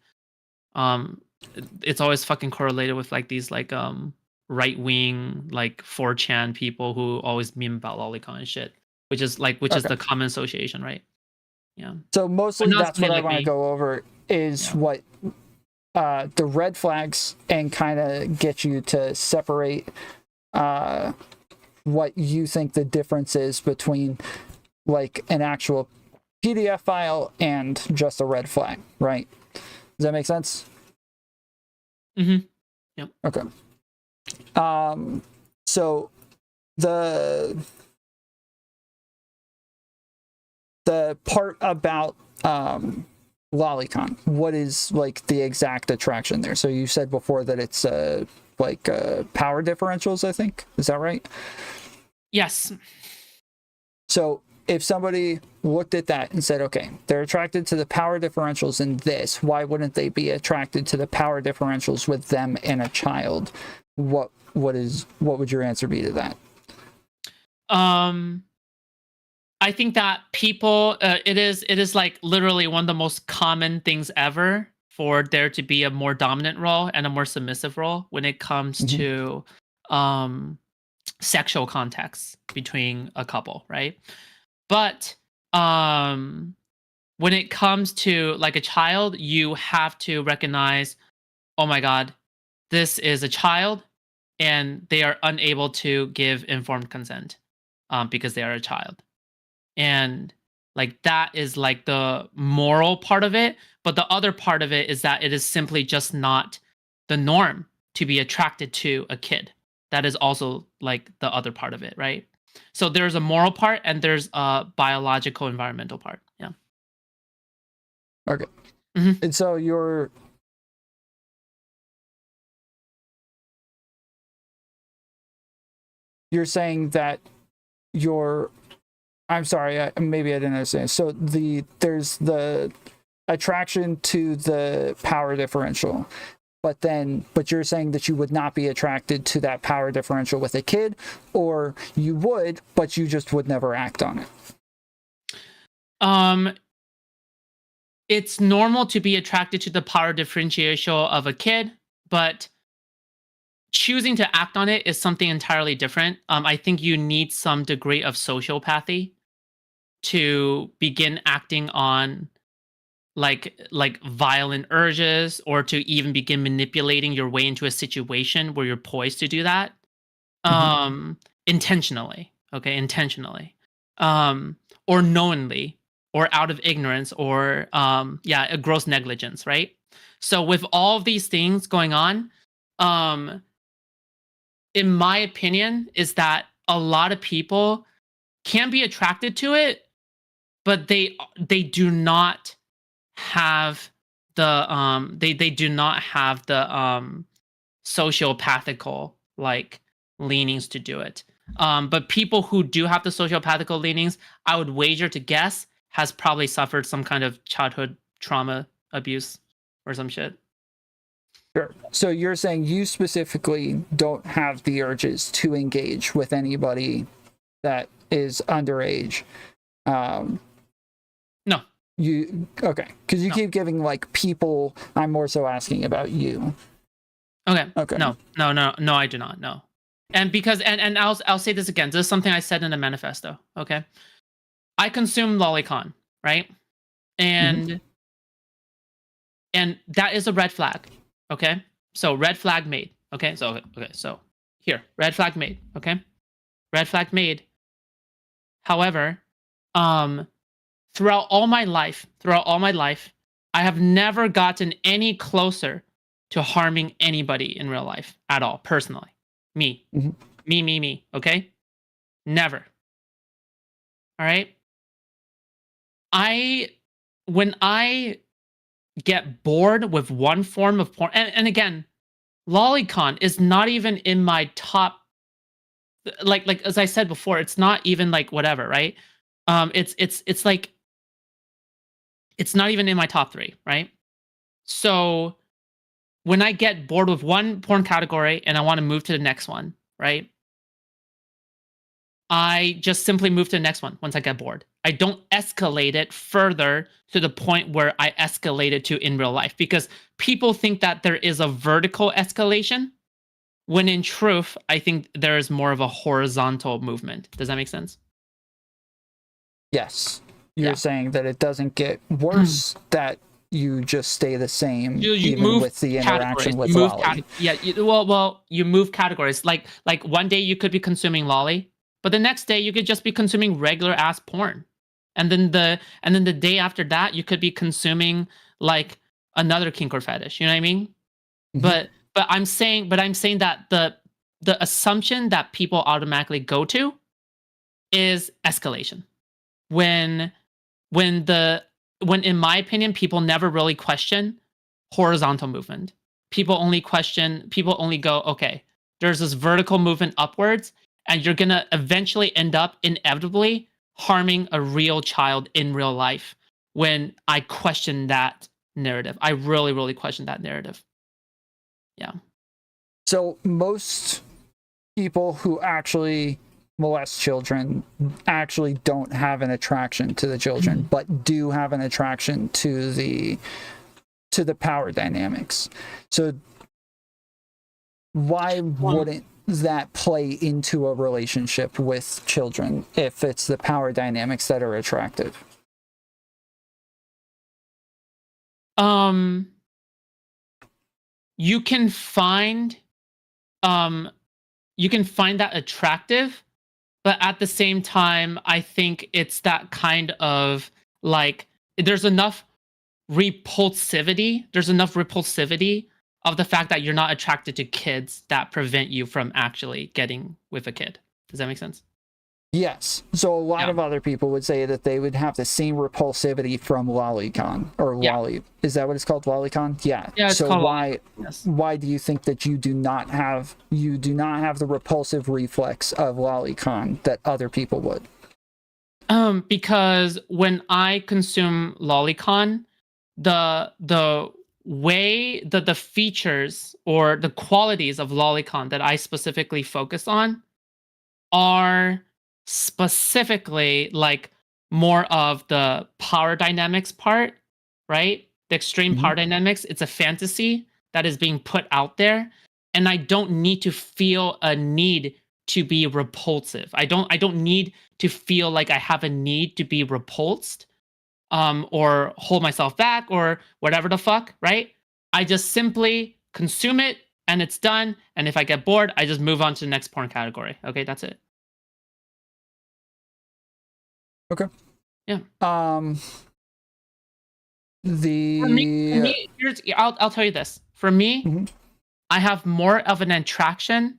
it's always fucking correlated with, like, these, like, right-wing like 4chan people who always meme about Lolicon and shit, which is the common association, right? Yeah. So mostly that's what I want to go over is what the red flags and kind of get you to separate what you think the difference is between like an actual PDF file and just a red flag, right? Does that make sense? Mm-hmm. Yep. Okay. So the part about Lolicon, what is like the exact attraction there? So you said before that it's like power differentials, I think. Is that right? Yes. So if somebody looked at that and said, okay, they're attracted to the power differentials in this, why wouldn't they be attracted to the power differentials with them and a child? What would your answer be to that? I think that people it is like literally one of the most common things ever for there to be a more dominant role and a more submissive role when it comes to sexual context between a couple, right? But when it comes to like a child, you have to recognize, oh my God, this is a child and they are unable to give informed consent because they are a child. And like that is like the moral part of it. But the other part of it is that it is simply just not the norm to be attracted to a kid. That is also like the other part of it, right? So there's a moral part and there's a biological environmental part. Yeah. Okay. And so you're saying that I'm sorry, maybe I didn't understand. So there's the attraction to the power differential, but you're saying that you would not be attracted to that power differential with a kid, or you would, but you just would never act on it. It's normal to be attracted to the power differential of a kid, but choosing to act on it is something entirely different. I think you need some degree of sociopathy to begin acting on like violent urges, or to even begin manipulating your way into a situation where you're poised to do that intentionally, or knowingly, or out of ignorance, or a gross negligence, right? So with all of these things going on, in my opinion, is that a lot of people can be attracted to it, but they do not have the they do not have the sociopathical like leanings to do it. But people who do have the sociopathical leanings, I would wager to guess, has probably suffered some kind of childhood trauma abuse or some shit. Sure. So you're saying you specifically don't have the urges to engage with anybody that is underage. No. Okay, because you keep giving like people. I'm more so asking about you. Okay. Okay. No, I do not. No. And because and I'll say this again. This is something I said in the manifesto. Okay. I consume lolicon, right? And that is a red flag. Okay. So red flag made. Okay. So so here, red flag made. Okay. Red flag made. However, throughout all my life, I have never gotten any closer to harming anybody in real life at all, personally. Me. Me. Okay? Never. All right? When I get bored with one form of porn, and again, lolicon is not even in my top, like as I said before, it's not even like whatever, right? It's like, it's not even in my top 3, right? So when I get bored with one porn category and I want to move to the next one, right? I just simply move to the next one once I get bored. I don't escalate it further to the point where I escalate it to in real life, because people think that there is a vertical escalation, when in truth, I think there is more of a horizontal movement. Does that make sense? Yes. You're saying that it doesn't get worse, that you just stay the same, you even move with the interaction with you move Lolly. you move categories. Like one day you could be consuming Lolly, but the next day you could just be consuming regular ass porn, and then the day after that you could be consuming like another kink or fetish. You know what I mean? But I'm saying that the assumption that people automatically go to is escalation. When in my opinion, people never really question horizontal movement. People only go, okay, there's this vertical movement upwards, and you're gonna eventually end up inevitably harming a real child in real life. When I question that narrative, I really, really question that narrative. Yeah. So most people who actually molest children actually don't have an attraction to the children, but do have an attraction to the power dynamics. So why wouldn't that play into a relationship with children if it's the power dynamics that are attractive? You can find that attractive, but at the same time, I think it's that kind of like there's enough repulsivity of the fact that you're not attracted to kids that prevent you from actually getting with a kid. Does that make sense? Yes. So a lot of other people would say that they would have the same repulsivity from lolicon or lolly. Is that what it's called? Lolicon? Yeah. Yeah, it's so called why do you think that you do not have the repulsive reflex of lolicon that other people would? Because when I consume lolicon, the way that the features or the qualities of lolicon that I specifically focus on are specifically like more of the power dynamics part, right? The extreme power dynamics. It's a fantasy that is being put out there, and I don't need to feel a need to be repulsive. I don't need to feel like I have a need to be repulsed or hold myself back or whatever the fuck, right? I just simply consume it and it's done. And if I get bored, I just move on to the next porn category. Okay, that's it. Okay. Yeah. The For me, I'll tell you this. For me, I have more of an attraction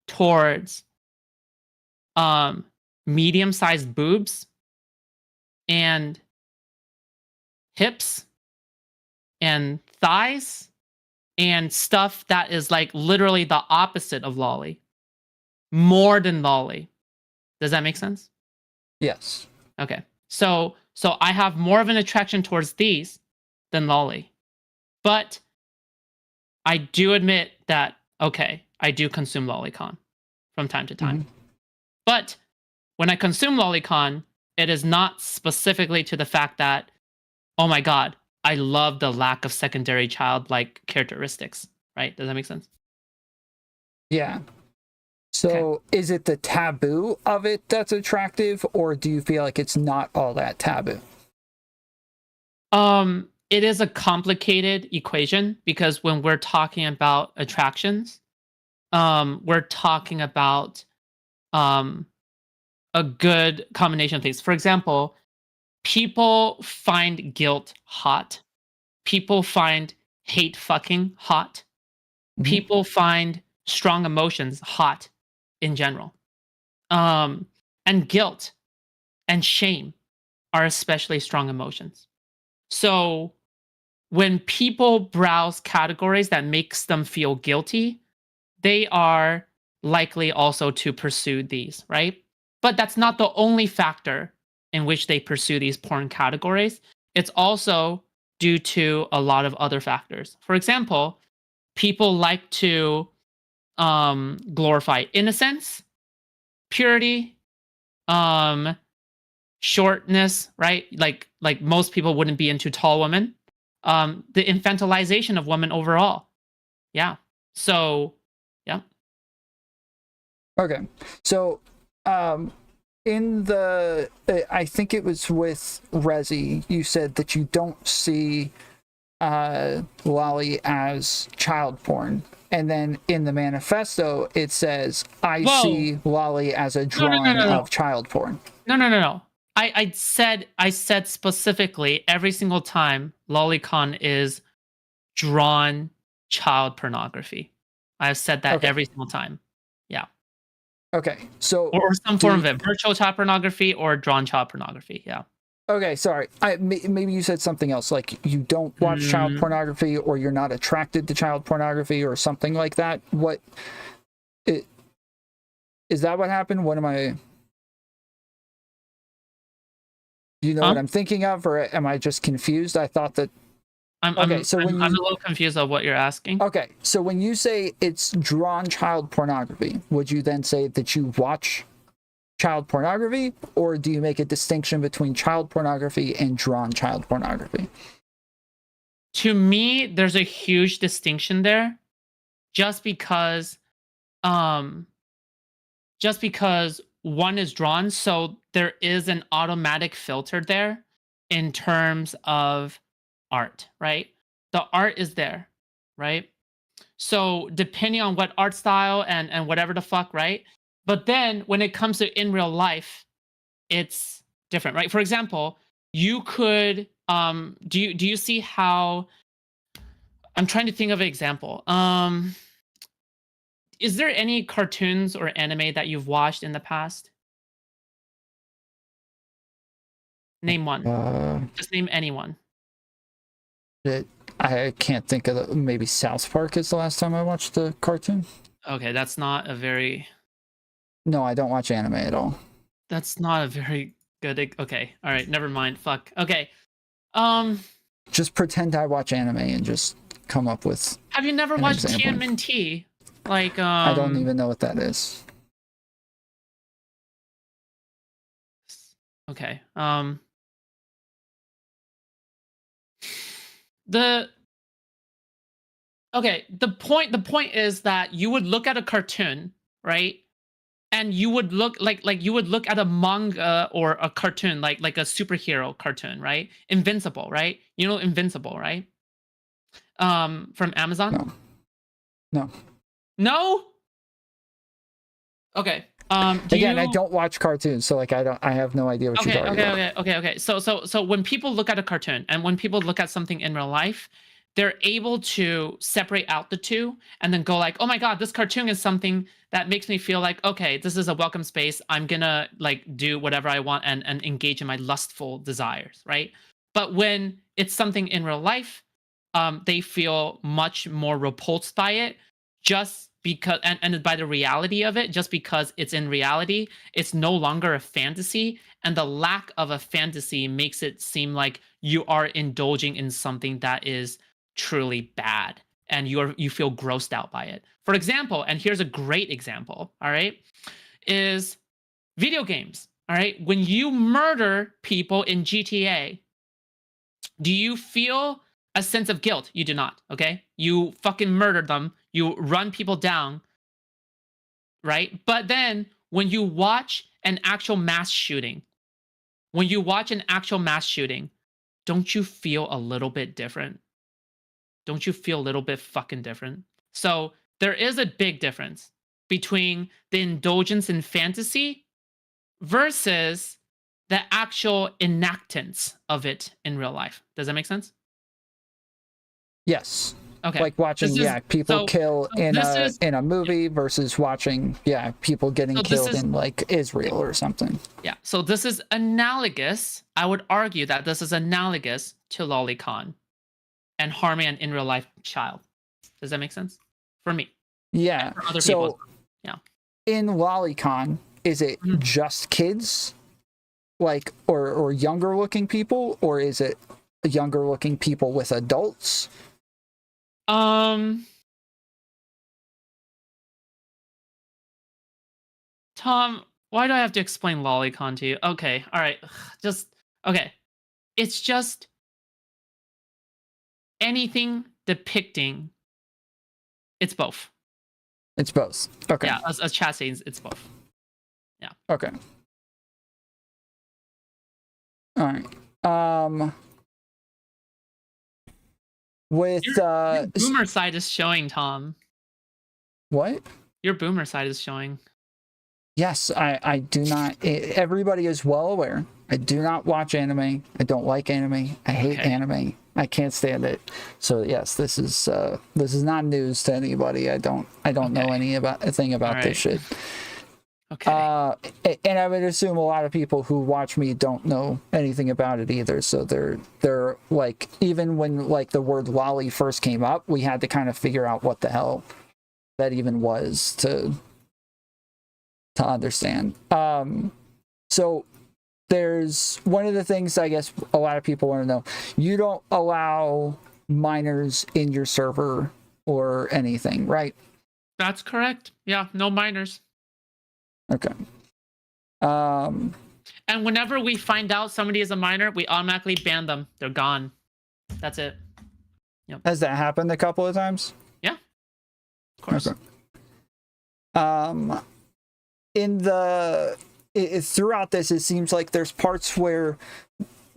towards medium-sized boobs and hips and thighs and stuff that is like literally the opposite of lolly, more than lolly. Does that make sense? Yes. Okay. So I have more of an attraction towards these than lolly. But I do admit that, okay, I do consume lolicon from time to time. But when I consume lolicon, it is not specifically to the fact that, oh my God, I love the lack of secondary childlike characteristics, right? Does that make sense? Yeah. So is it the taboo of it that's attractive, or do you feel like it's not all that taboo? It is a complicated equation because when we're talking about attractions, we're talking about a good combination of things. For example, people find guilt hot. People find hate fucking hot. People find strong emotions hot in general. And guilt and shame are especially strong emotions. So when people browse categories that makes them feel guilty, they are likely also to pursue these, right? But that's not the only factor in which they pursue these porn categories. It's also due to a lot of other factors. For example, people like to glorify innocence, purity, shortness, right? Like most people wouldn't be into tall women. The infantilization of women overall. Yeah. So, yeah. Okay. So, in the, I think it was with Rezzi, you said that you don't see lolly as child porn. And then in the manifesto, it says, I see lolly as a drawing of child porn. No. I said specifically every single time lolicon is drawn child pornography. I have said that every single time. Yeah. Okay. So or some form of it, virtual child pornography or drawn child pornography. Yeah. Okay, sorry. Maybe you said something else, like you don't watch child pornography, or you're not attracted to child pornography, or something like that. Is that what happened? What am I? Do you know what I'm thinking of, or am I just confused? I thought that. I'm a little confused of what you're asking. Okay, so when you say it's drawn child pornography, would you then say that you watch child pornography, or do you make a distinction between child pornography and drawn child pornography? To me, there's a huge distinction there, just because just because one is drawn, so there is an automatic filter there in terms of art, right? The art is there, right? So depending on what art style and whatever the fuck, right? But then when it comes to in real life, it's different, right? For example, you could do you see how I'm trying to think of an example. Is there any cartoons or anime that you've watched in the past? Name one. Just name anyone. I can't think of maybe South Park is the last time I watched the cartoon. Okay, that's not a very... No, I don't watch anime at all. That's not a very good... Okay, all right, never mind. Fuck. Okay. Just pretend I watch anime and just come up with... Have you never watched TMNT? Like, I don't even know what that is. Okay. The point is that you would look at a cartoon, right? And you would look like you would look at a manga or a cartoon like a superhero cartoon, right? Invincible, right? You know Invincible, right? From Amazon? No. No? Okay. Again, I don't watch cartoons, so like I have no idea what you're talking about. Okay. So when people look at a cartoon and when people look at something in real life, they're able to separate out the two and then go like, oh my god, this cartoon is something that makes me feel like, okay, this is a welcome space. I'm gonna like do whatever I want and engage in my lustful desires, right? But when it's something in real life, they feel much more repulsed by it, just because and by the reality of it, just because it's in reality, it's no longer a fantasy, and the lack of a fantasy makes it seem like you are indulging in something that is truly bad, and you feel grossed out by it. For example, and here's a great example, all right, is video games. All right, when you murder people in GTA, do you feel a sense of guilt? You do not, okay? You fucking murdered them. You run people down, right? But then when you watch an actual mass shooting, don't you feel a little bit different? Don't you feel a little bit fucking different? So there is a big difference between the indulgence in fantasy versus the actual enactance of it in real life. Does that make sense? Yes. Okay. Like watching, people kill in a movie versus watching, people getting killed in like Israel or something. Yeah. So this is analogous. I would argue that this is analogous to lolicon and harming an in real life child. Does that make sense? For me. Yeah. For other people. Yeah. In lolicon, is it just kids, like or younger looking people, or is it younger looking people with adults? Tom, why do I have to explain lolicon to you? Okay, all right, okay. It's just anything depicting. It's both. It's both. Okay. Yeah, as chat says, it's both. Yeah. Okay. All right. With your boomer side is showing, Tom. What? Your boomer side is showing. Yes, I do not. Everybody is well aware. I do not watch anime. I don't like anime. I hate anime. I can't stand it. So yes, this is not news to anybody. I don't know anything about this shit. Okay. And I would assume a lot of people who watch me don't know anything about it either. So they're like, even when like the word lolly first came up, we had to kind of figure out what the hell that even was to understand. So there's one of the things I guess a lot of people want to know. You don't allow minors in your server or anything, right? That's correct. Yeah, no minors. Okay. And whenever we find out somebody is a minor, we automatically ban them. They're gone. That's it. Yep. Has that happened a couple of times? Yeah. Of course. Okay. In the throughout this, it seems like there's parts where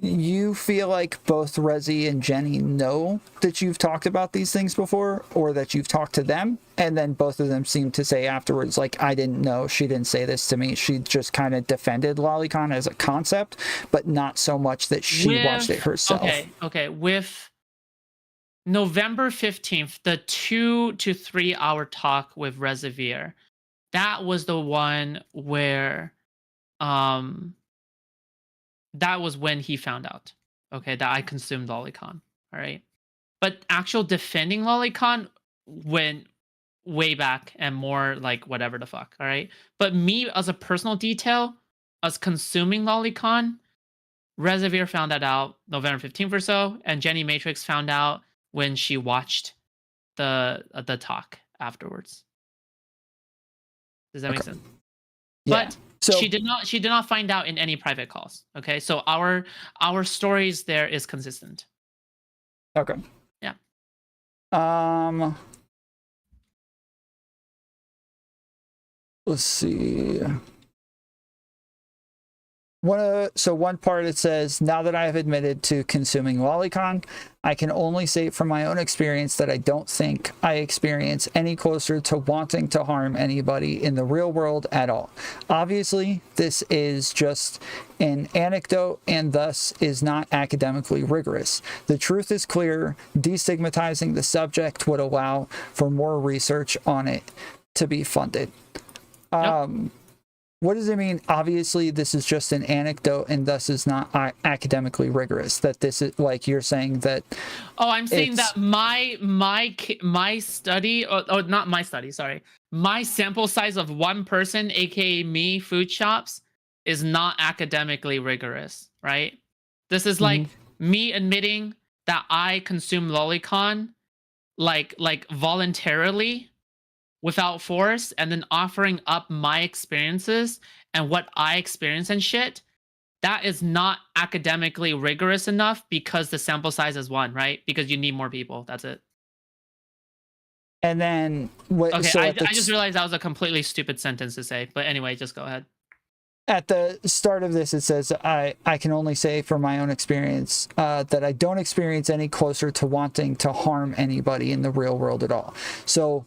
you feel like both Rezzi and Jenny know that you've talked about these things before, or that you've talked to them, and then both of them seem to say afterwards, like, I didn't know, she didn't say this to me. She just kind of defended lolicon as a concept, but not so much that she watched it herself. Okay. With November 15th, the 2 to 3 hour talk with Reservoir, that was the one where that was when he found out, okay, that I consumed lolicon. All right. But actual defending lolicon went way back and more like whatever the fuck. All right. But me as a personal detail, us consuming lolicon, Reservoir found that out November 15th or so, and Jenny Matrix found out when she watched the talk afterwards. Does that make sense? Yeah. But so she did not find out in any private calls. Okay, so our stories there is consistent. Okay. Yeah. Let's see. One part it says, now that I have admitted to consuming lolicon, I can only say from my own experience that I don't think I experience any closer to wanting to harm anybody in the real world at all. Obviously, this is just an anecdote and thus is not academically rigorous. The truth is clear. Destigmatizing the subject would allow for more research on it to be funded. What does it mean? Obviously, this is just an anecdote and thus is not academically rigorous. That this is, like, you're saying that... Oh, I'm saying that my study, or not my study, sorry. My sample size of one person, aka me, Foodshops, is not academically rigorous, right? This is like me admitting that I consume lolicon, like voluntarily, without force, and then offering up my experiences and what I experience and shit. That is not academically rigorous enough because the sample size is one, right? Because you need more people. That's it. And then what? Okay, So I just realized that was a completely stupid sentence to say. But anyway, just go ahead. At the start of this, it says, I can only say from my own experience that I don't experience any closer to wanting to harm anybody in the real world at all. So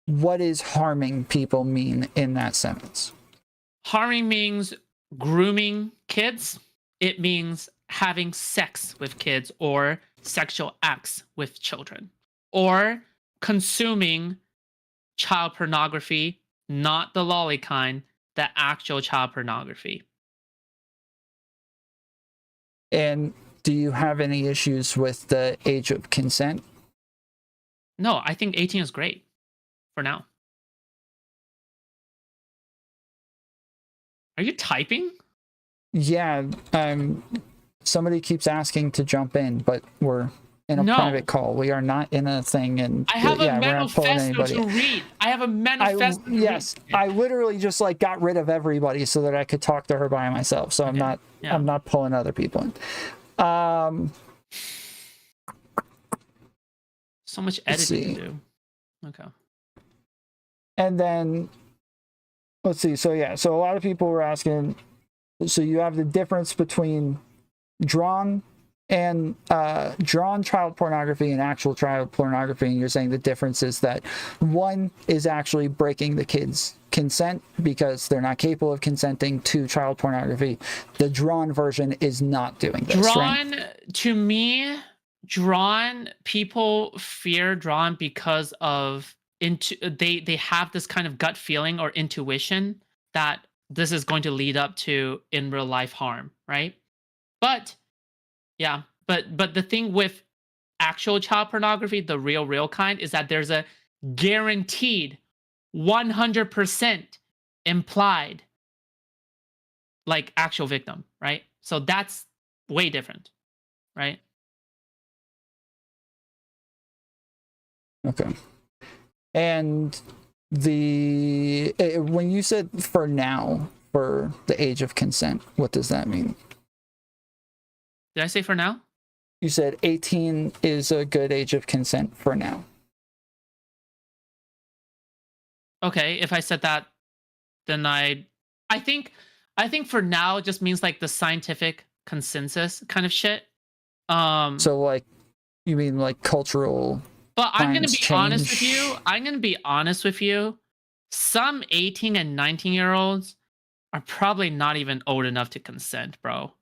what does harming people mean in that sentence? Harming means grooming kids. It means having sex with kids or sexual acts with children, or consuming child pornography, not the lolly kind, the actual child pornography. And do you have any issues with the age of consent? No, I think 18 is great for now. Are you typing? Yeah, somebody keeps asking to jump in, but we're in a private call. We are not in a thing, and I have yeah, a manifesto to read. I have a manifesto to read. I literally just like got rid of everybody so that I could talk to her by myself. So I'm not pulling other people in. So much editing to do. Okay. And then let's see. So yeah, so a lot of people were asking, so you have the difference between drawn child pornography and actual child pornography, and you're saying the difference is that one is actually breaking the kid's consent because they're not capable of consenting to child pornography. The drawn version is not doing this. To me, people fear drawn because of they have this kind of gut feeling or intuition that this is going to lead up to in real life harm, right? But yeah, but the thing with actual child pornography, the real kind, is that there's a guaranteed 100% implied like actual victim, right? So that's way different, right? Okay. And when you said for now, for the age of consent, what does that mean? Did I say for now? You said 18 is a good age of consent for now. Okay, if I said that, then I think for now it just means like the scientific consensus kind of shit. So like, you mean like cultural? But I'm gonna times be honest with change? you. I'm gonna be honest with you. Some 18 and 19-year-olds are probably not even old enough to consent, bro.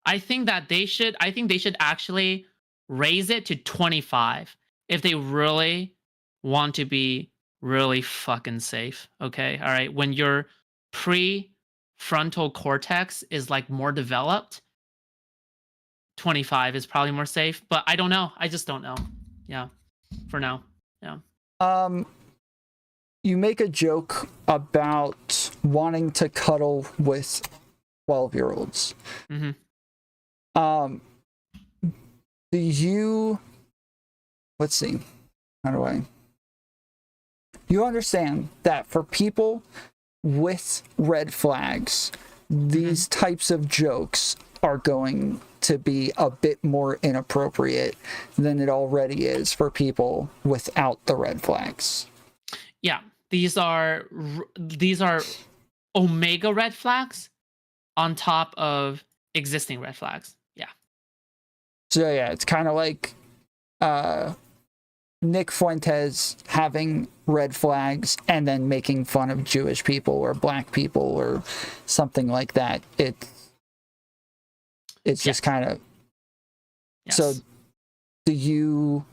I think they should actually raise it to 25 if they really want to be really fucking safe. Okay? All right. When your prefrontal cortex is like more developed, 25 is probably more safe, but I don't know. I just don't know. Yeah. For now. Yeah. You make a joke about wanting to cuddle with 12-year-olds. Mm-hmm. Do you, let's see, how do I, you understand that for people with red flags, these types of jokes are going to be a bit more inappropriate than it already is for people without the red flags. Yeah, these are omega red flags on top of existing red flags. Yeah. So yeah, it's kind of like Nick Fuentes having red flags and then making fun of Jewish people or black people or something like that. It's just kind of... Yes. So do you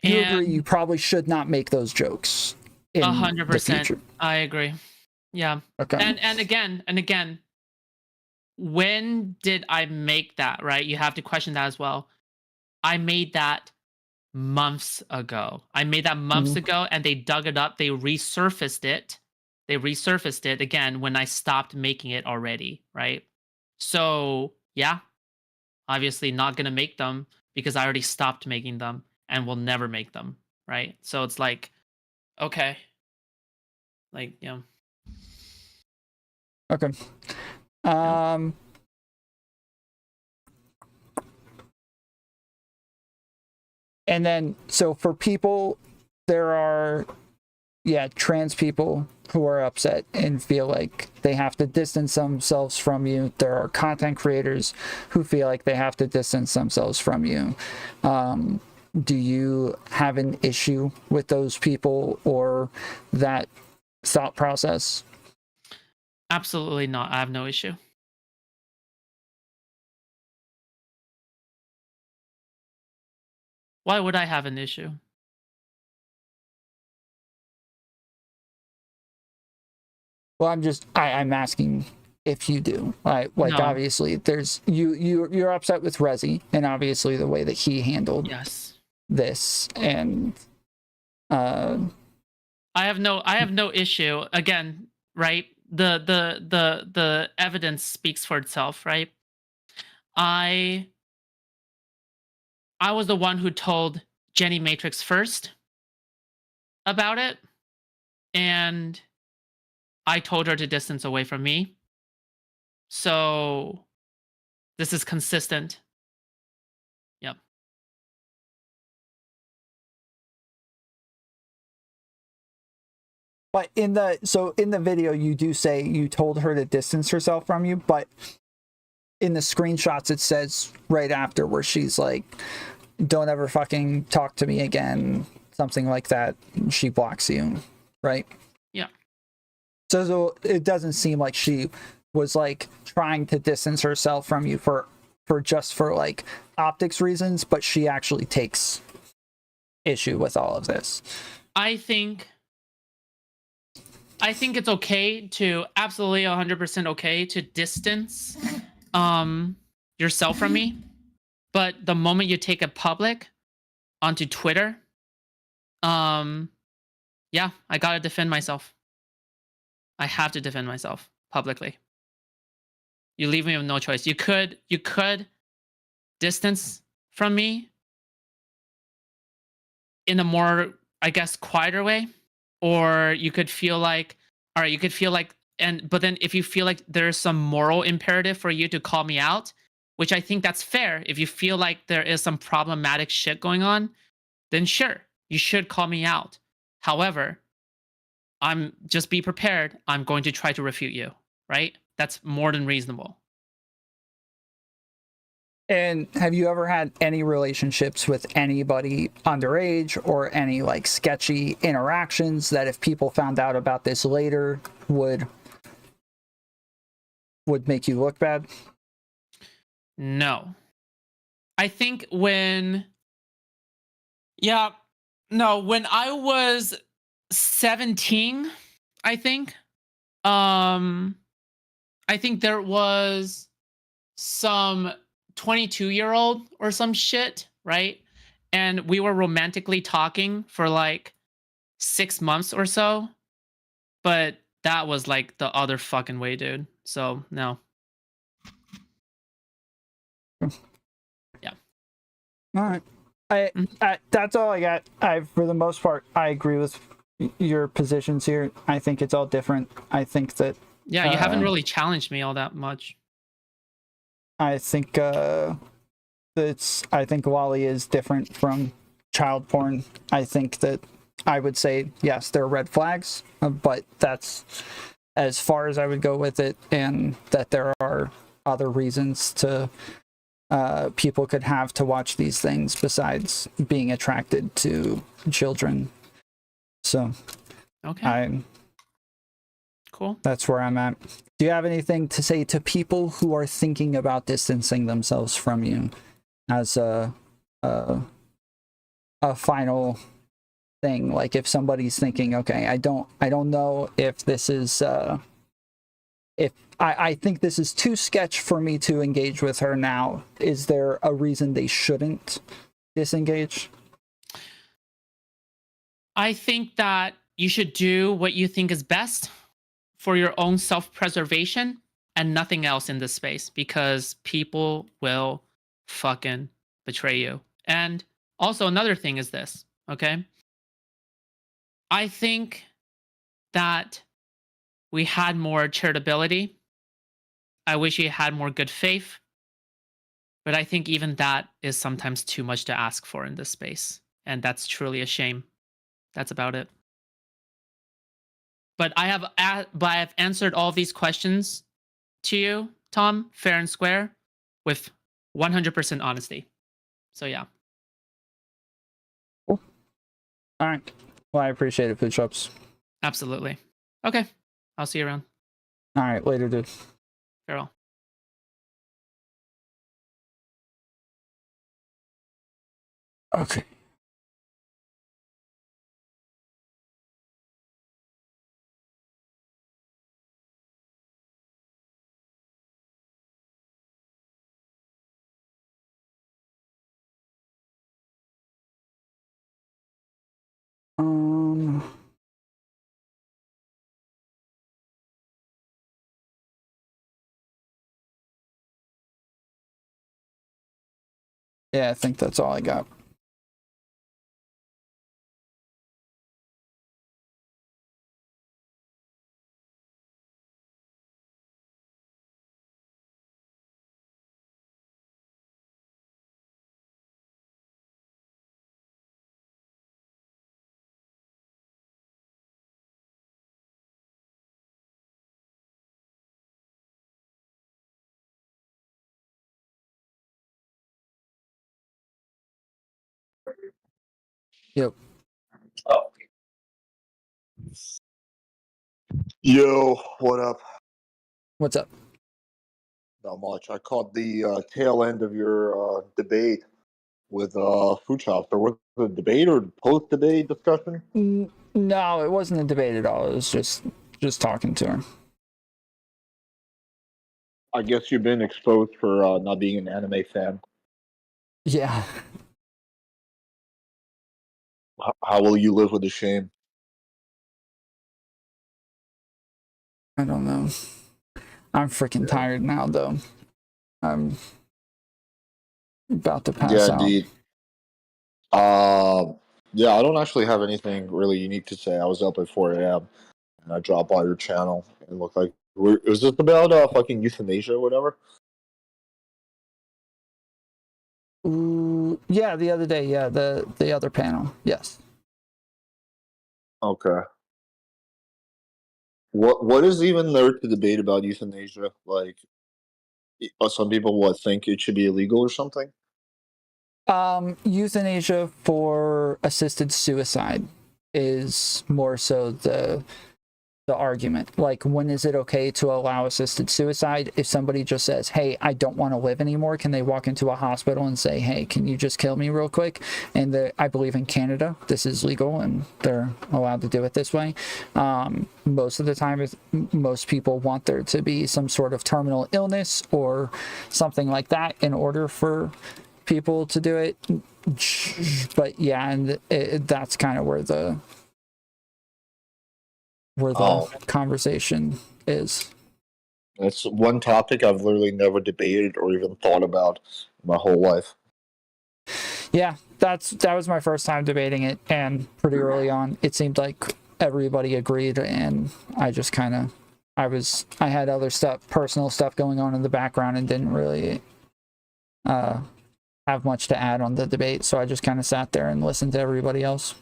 agree you probably should not make those jokes in 100%. I agree. Yeah. Okay. And again, when did I make that, right? You have to question that as well. I made that months ago. Ago, and they dug it up. They resurfaced it again when I stopped making it already, right? So, yeah, obviously not going to make them because I already stopped making them and will never make them, right? So it's like, okay. Like, yeah. Okay. And then, so for people, there are, trans people who are upset and feel like they have to distance themselves from you. There are content creators who feel like they have to distance themselves from you. Do you have an issue with those people or that thought process? Absolutely not. I have no issue. Why would I have an issue? Well, I'm asking if you do. Like No. Obviously there's you're upset with Rezzi and obviously the way that he handled this, and I have no issue. Again, right? The evidence speaks for itself, right? I was the one who told Jenny Matrix first about it, and I told her to distance away from me. So this is consistent. Yep. But in the video, you do say you told her to distance herself from you, but in the screenshots, it says right after where she's like, don't ever fucking talk to me again, something like that. She blocks you, right? Yeah. So it doesn't seem like she was like trying to distance herself from you for like optics reasons, but she actually takes issue with all of this. I think it's okay to absolutely 100% okay to distance yourself from me. But the moment you take it public onto Twitter, I gotta defend myself. I have to defend myself publicly. You leave me with no choice. You could distance from me in a more, I guess, quieter way, or you could feel like, all right, but then if you feel like there's some moral imperative for you to call me out, which I think that's fair. If you feel like there is some problematic shit going on, then sure, you should call me out. However, just be prepared. I'm going to try to refute you, right? That's more than reasonable. And have you ever had any relationships with anybody underage or any like sketchy interactions that if people found out about this later would make you look bad? No. I think when I was 17, I think there was some 22-year-old or some shit, right? And we were romantically talking for like 6 months or so. But that was like the other fucking way, dude. So, no. Yeah. All right. I that's all I got. For the most part, I agree with your positions here. I think it's all different. I think that yeah, you haven't really challenged me all that much. I think I think Lolly is different from child porn. I think that I would say yes, there are red flags, but that's as far as I would go with it, and that there are other reasons to people could have to watch these things besides being attracted to children. So, okay, cool. That's where I'm at. Do you have anything to say to people who are thinking about distancing themselves from you as a final thing? Like if somebody's thinking, okay, I don't know if this is if I think this is too sketch for me to engage with her now. Is there a reason they shouldn't disengage? I think that you should do what you think is best for your own self-preservation and nothing else in this space, because people will fucking betray you. And also another thing is this, okay? I think that we had more charitability. I wish we had more good faith. But I think even that is sometimes too much to ask for in this space. And that's truly a shame. That's about it. But I have answered all these questions to you, Tom, fair and square, with 100% honesty. So yeah. Cool. All right. Well, I appreciate it, Foodshops. Absolutely. Okay. I'll see you around. All right. Later, dude. Farewell. Okay. Yeah, I think that's all I got. Yep. Oh. Yo, what up? What's up? Not much. I caught the tail end of your debate with Foodshops. Or was it a debate or post-debate discussion? No, it wasn't a debate at all. It was just talking to her. I guess you've been exposed for not being an anime fan. Yeah. How will you live with the shame? I don't know. I'm freaking tired now, though. I'm about to pass out. Indeed. Yeah, I don't actually have anything really unique to say. I was up at 4 a.m. and I dropped by your channel and it looked like it was just about fucking euthanasia or whatever. Ooh, yeah, the other day, yeah, the other panel, yes. Okay. What is even there to debate about euthanasia? Like, some people think it should be illegal or something. Euthanasia for assisted suicide is more so the argument. Like, when is it okay to allow assisted suicide? If somebody just says, hey, I don't want to live anymore, can they walk into a hospital and say, hey, can you just kill me real quick? And I believe in Canada this is legal and they're allowed to do it this way. Most of the time, most people want there to be some sort of terminal illness or something like that in order for people to do it. But yeah, and that's kind of where the conversation is. It's one topic I've literally never debated or even thought about my whole life. Yeah, that was my first time debating it, and pretty early on it seemed like everybody agreed, and I just kind of I had other personal stuff going on in the background and didn't really have much to add on the debate, so I just kind of sat there and listened to everybody else.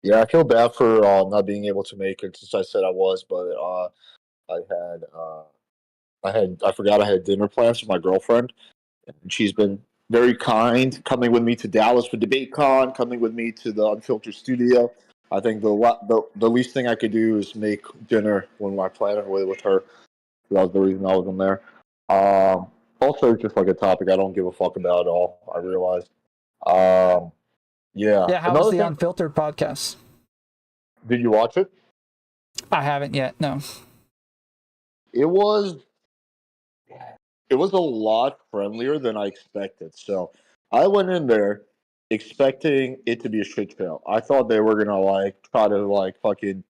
Yeah, I feel bad for not being able to make it since I said I was, but I forgot I had dinner plans with my girlfriend, and she's been very kind, coming with me to Dallas for DebateCon, coming with me to the Unfiltered Studio. I think the least thing I could do is make dinner when I planned with her. That was the reason I wasn't there. Also, just like a topic I don't give a fuck about at all, I realized. Yeah. Yeah, how was the Unfiltered podcast? Did you watch it? I haven't yet, no. It was a lot friendlier than I expected. So I went in there expecting it to be a shit show. I thought they were gonna try to fucking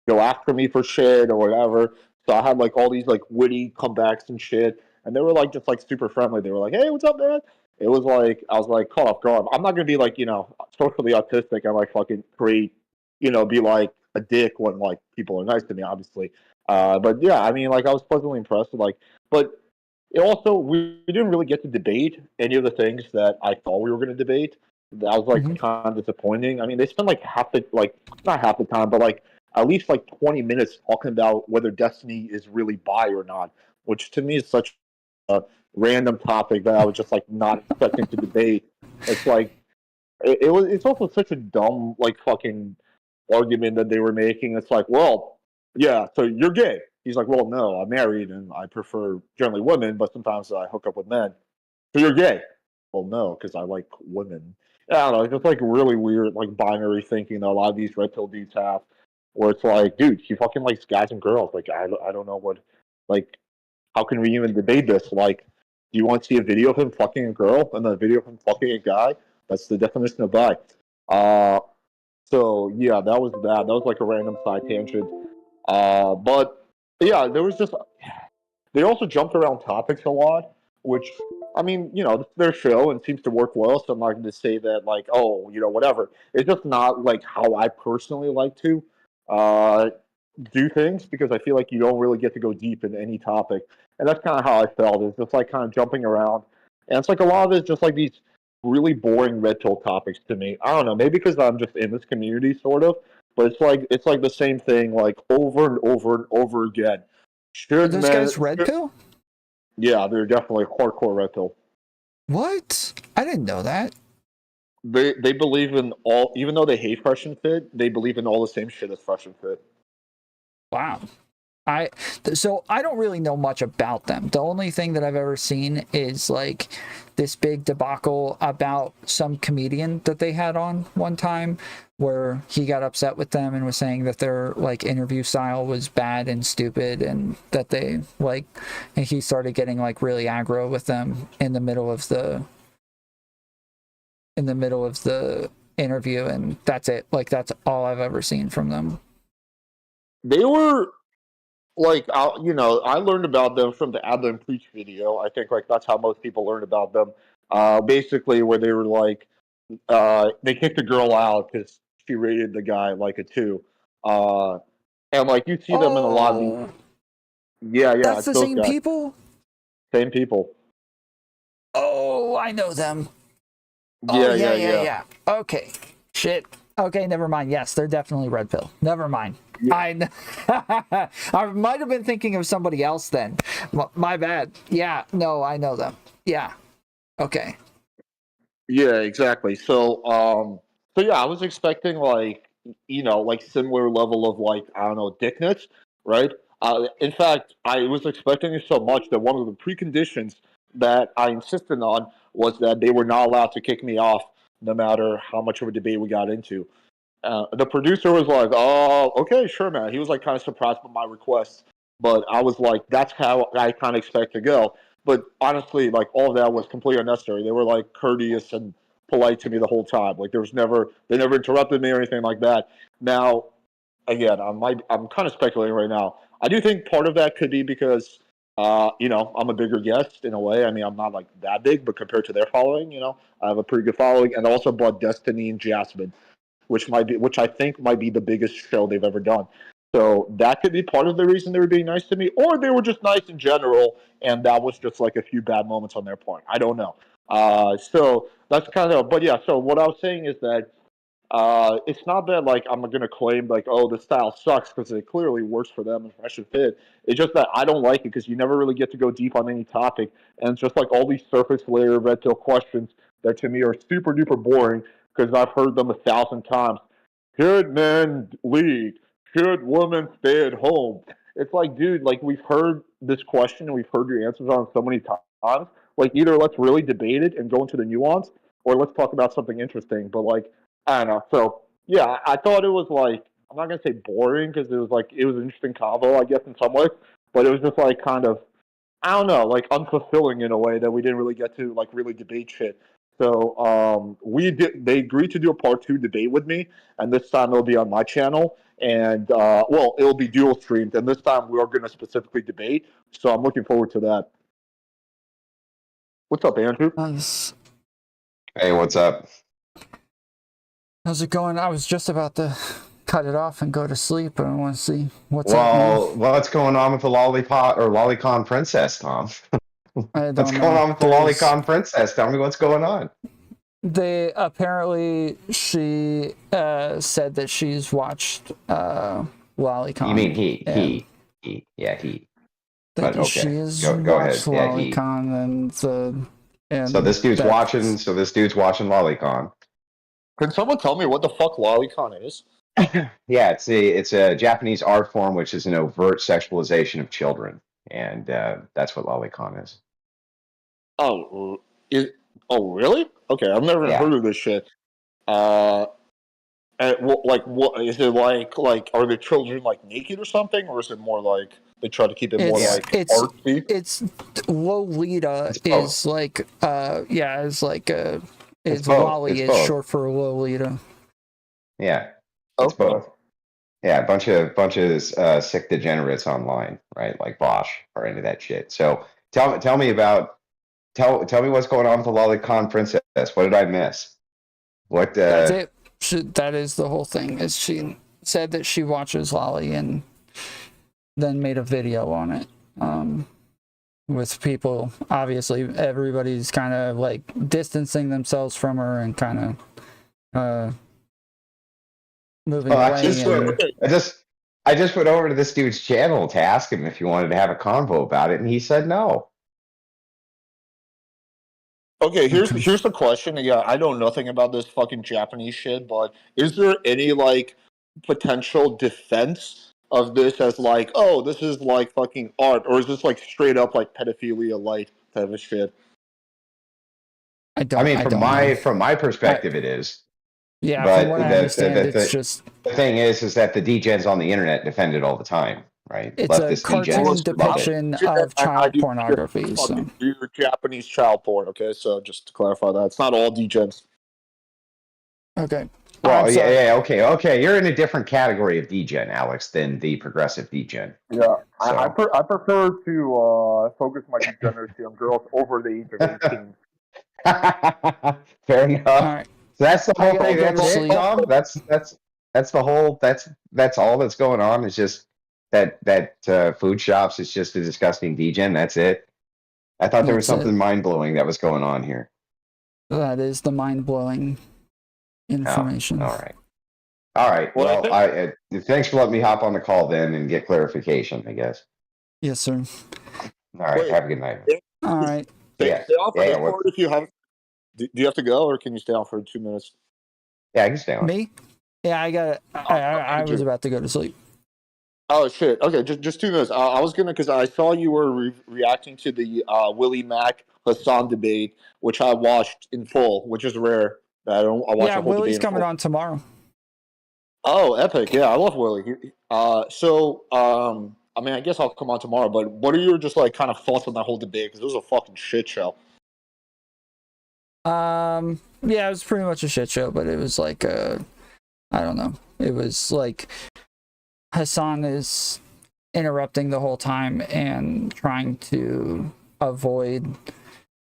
go after me for shit or whatever. So I had all these witty comebacks and shit, and they were just super friendly. They were like, "Hey, what's up, man?" It was I was caught off guard. I'm not gonna be socially autistic and fucking create, be a dick when people are nice to me, obviously. But yeah, I mean, I was pleasantly impressed with but it also we didn't really get to debate any of the things that I thought we were going to debate. That was kind of disappointing. I mean, they spent not half the time, but at least 20 minutes talking about whether Destiny is really bi or not, which to me is such a random topic that I was just not expecting to debate. It's it's also such a dumb fucking argument that they were making. It's well, yeah, so you're gay. He's like, well, no, I'm married and I prefer generally women, but sometimes I hook up with men. So you're gay. Well, no, because I like women. I don't know. It's just really weird, binary thinking that a lot of these red pill dudes have, where it's dude, he fucking likes guys and girls. I don't know what, how can we even debate this? Do you want to see a video of him fucking a girl and a video of him fucking a guy? That's the definition of bi. So yeah, that was that. That was a random side tangent. But yeah, there was just they also jumped around topics a lot, which I mean, it's their show and seems to work well. So I'm not going to say that whatever. It's just not how I personally like to do things, because I feel like you don't really get to go deep in any topic, and that's kind of how I felt. It's just kind of jumping around, and it's a lot of it's just these really boring red pill topics to me. I don't know, maybe because I'm just in this community, sort of. But it's the same thing over and over and over again. Are those guys red pill? Yeah, they're definitely hardcore red pill. What? I didn't know that. They believe in all, even though they hate Fresh and Fit, they believe in all the same shit as Fresh and Fit. Wow. So I don't really know much about them. The only thing that I've ever seen is this big debacle about some comedian that they had on one time, where he got upset with them and was saying that their interview style was bad and stupid, and that they and he started getting really aggro with them in the middle of the interview, and that's it. That's all I've ever seen from them. They were I learned about them from the Adler and Preach video. I think that's how most people learned about them. Basically, where they were they kicked the girl out because she rated the guy a 2. And you see them in a lot of these. Yeah, That's the same guys. People? Same people. Oh, I know them. Yeah. Okay. Shit. Okay, never mind. Yes, they're definitely red pill. Never mind. I might have been thinking of somebody else then. My bad. Yeah, no, I know them. Yeah. Okay. Yeah, exactly. So yeah, I was expecting like like similar level of like I don't know dickness, right? In fact, I was expecting it so much that one of the preconditions that I insisted on was that they were not allowed to kick me off, no matter how much of a debate we got into. The producer was like, "Oh, okay, sure, man." He was like kind of surprised by my request, but I was like, "That's how I kind of expect to go." But honestly, like all of that was completely unnecessary. They were like courteous and polite to me the whole time. Like they never interrupted me or anything like that. Now, again, I'm kind of speculating right now. I do think part of that could be because I'm a bigger guest in a way. I mean, I'm not like that big, but compared to their following, I have a pretty good following, and I also bought Destiny and Jasmine, which I think might be the biggest show they've ever done. So that could be part of the reason they were being nice to me, or they were just nice in general, and that was just like a few bad moments on their part. I don't know. So that's kind of, but yeah. So what I was saying is that it's not that like I'm gonna claim like, oh, the style sucks, because it clearly works for them and I should fit. It's just that I don't like it because you never really get to go deep on any topic, and it's just like all these surface layer red pill questions that to me are super duper boring because I've heard them 1,000 times. Should men lead? Should women stay at home? It's like, dude, like we've heard this question and we've heard your answers on it so many times. Like either let's really debate it and go into the nuance, or let's talk about something interesting. But like I don't know. So yeah, I thought it was like I'm not gonna say boring because it was an interesting combo, I guess, in some ways. But it was just like kind of I don't know, like unfulfilling in a way that we didn't really get to like really debate shit. So they agreed to do a part 2 debate with me, and this time it'll be on my channel, and well, it'll be dual streamed, and this time we are going to specifically debate. So I'm looking forward to that. What's up, Andrew? Nice. Hey, what's up? How's it going? I was just about to cut it off and go to sleep, but I want to see what's Well, what's going on with the Lollipop or Lolicon Princess, Tom? What's going on with the Lolicon Princess? Tell me what's going on. They apparently she said that she's watched Lolicon. You mean he? Yeah, he. That But she okay, has go ahead. watched Yeah, he. Lolicon and So this dude's watching. So this dude's watching Lolicon. Can someone tell me what the fuck Lolicon is? Yeah, it's a Japanese art form which is an overt sexualization of children, and that's what Lolicon is. Oh, really? Okay, I've never heard of this shit. What is it like? Are the children like naked or something, or is it more like they try to keep it more like artsy? It's Lolita is like it's both. Lolly It's is both. short for Lolita. Yeah, it's both. Yeah, a bunch of sick degenerates online, right? Like Bosch or any of that shit. So tell me me what's going on with the Lolicon Princess. What did I miss? What? That's it. That is the whole thing. Is she said that she watches Lolly and then made a video on it. With people, obviously, everybody's kind of like distancing themselves from her and kind of moving away. I just went over to this dude's channel to ask him if he wanted to have a convo about it, and he said no. Okay, here's the question. Yeah, I know nothing about this fucking Japanese shit, but is there any like potential defense of this as like, oh, this is like fucking art, or is this like straight up like pedophilia light type of shit? From my perspective, it is. Yeah, but from what I understand, it's just the thing is that the degens on the internet defend it all the time, right? it's Leftist a cartoon degens depiction of child pornography. So. Weird Japanese child porn. Okay, so just to clarify that, it's not all degens. Okay. Well, yeah, okay. You're in a different category of degen, Alex, than the progressive degen. Yeah, I prefer to focus my degeneracy on girls over the age of 18. Fair enough. All right. So that's the whole thing. That's it, Tom. That's the whole. That's all that's going on. It's just that Foodshops is just a disgusting degen. That's it. I thought there was something mind blowing that was going on here. That is the mind blowing information. All right. All right. Well, Well, I thanks for letting me hop on the call then and get clarification, I guess. Yes, sir. All right. Have a good night. All right. Yeah. Stay on for Yeah. Discord if you have. Do you have to go, or can you stay on for 2 minutes? Yeah, I can stay on. Me? Yeah, I got it. I was about to go to sleep. Oh shit! Okay, just 2 minutes. I was gonna, because I saw you were reacting to the Willie Mack Hassan debate, which I watched in full, which is rare. I watched Yeah, the whole Willie's debate in coming full. on tomorrow. Oh, epic! Yeah, I love Willie. I mean, I guess I'll come on tomorrow. But what are your just like kind of thoughts on that whole debate? Because it was a fucking shit show. Yeah, it was pretty much a shit show, but it was like I don't know. It was like Hassan is interrupting the whole time and trying to avoid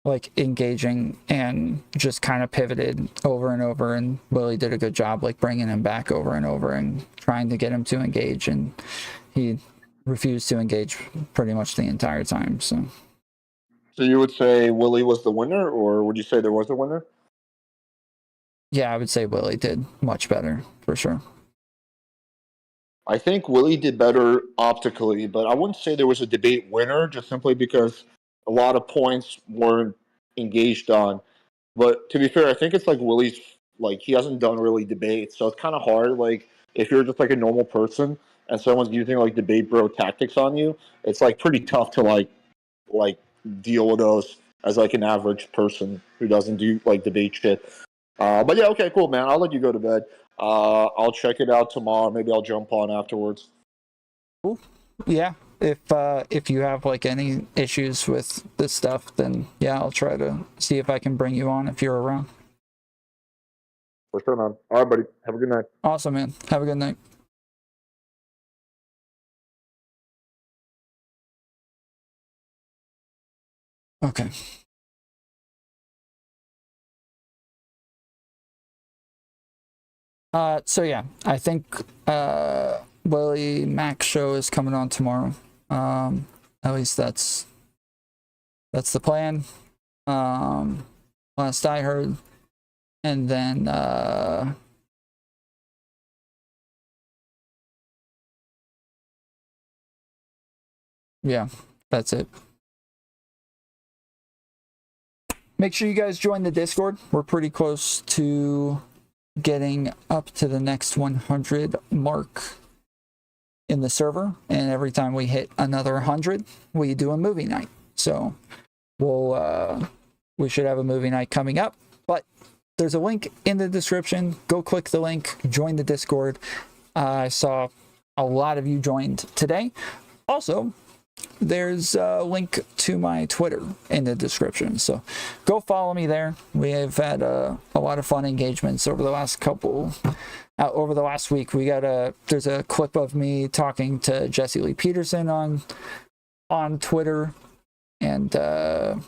like engaging, and just kind of pivoted over and over, and Willie did a good job like bringing him back over and over and trying to get him to engage, and he refused to engage pretty much the entire time. So you would say Willie was the winner, or would you say there was a winner? yeah, I would say Willie did much better for sure. I think Willie did better optically, but I wouldn't say there was a debate winner, just simply because a lot of points weren't engaged on. But to be fair, I think it's like Willie's, like, he hasn't done really debates, so it's kind of hard. Like, if you're just like a normal person and someone's using like debate bro tactics on you, it's like pretty tough to like deal with those as like an average person who doesn't do like debate shit. But yeah, okay, cool, man. I'll let you go to bed. I'll check it out tomorrow. Maybe I'll jump on afterwards. Cool. Yeah. If you have like any issues with this stuff, then yeah, I'll try to see if I can bring you on if you're around. For sure, man. All right, buddy. Have a good night. Awesome, man. Have a good night. Okay. So yeah, I think Willie Mack's show is coming on tomorrow. At least that's the plan. Last I heard. And then yeah, that's it. Make sure you guys join the Discord. We're pretty close to getting up to the next 100 mark in the server, and every time we hit another 100, we do a movie night. So we should have a movie night coming up, but there's a link in the description. Go click the link, join the Discord. I saw a lot of you joined today. Also, there's a link to my Twitter in the description, so go follow me there. We have had a lot of fun engagements over the last over the last week. There's a clip of me talking to Jesse Lee Peterson on Twitter, and I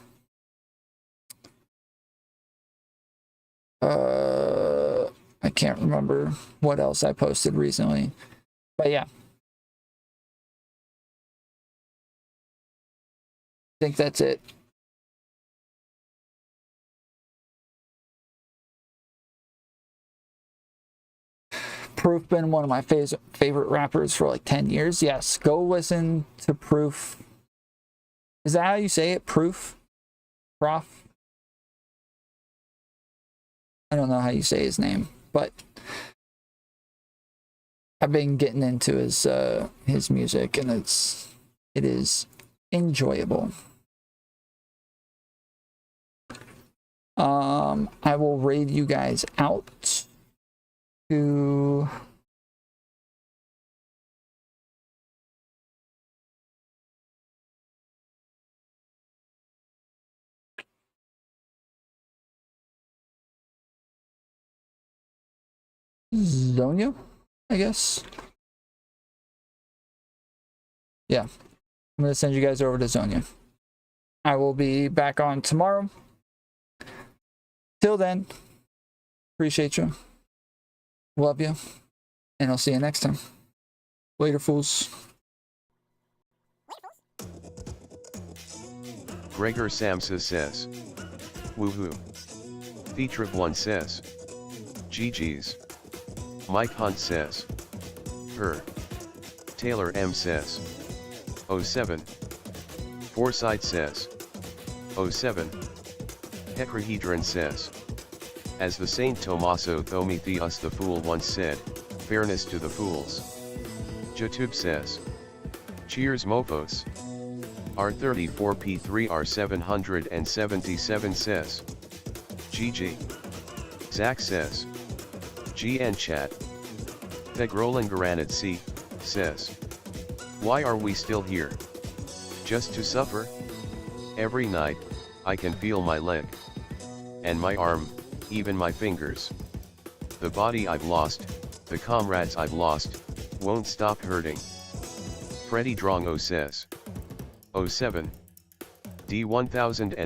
can't remember what else I posted recently, but yeah. I think that's it. Proof been one of my favorite rappers for like 10 years. Yes, go listen to Proof. Is that how you say it? Proof? Prof? I don't know how you say his name, but I've been getting into his music, and it is enjoyable. I will raid you guys out to Zonia, I guess. Yeah, I'm gonna send you guys over to Zonia. I will be back on tomorrow. Till then, appreciate you. Love you. And I'll see you next time. Later, fools. Gregor Samsa says, woohoo. Feature of one says, GG's. Mike Hunt says. Her. Taylor M says. 07. Foresight says. 07. Hecrihedron says. As the Saint Tommaso Prometheus the Fool once said, fairness to the fools. Jatub says. Cheers mofos. R34P3R777 says. GG. Zach says. GN chat. Pegrolangaranid C, says. Why are we still here? Just to suffer? Every night, I can feel my leg. And my arm, even my fingers. The body I've lost, the comrades I've lost, won't stop hurting. Freddy Drongo says. 07. D1000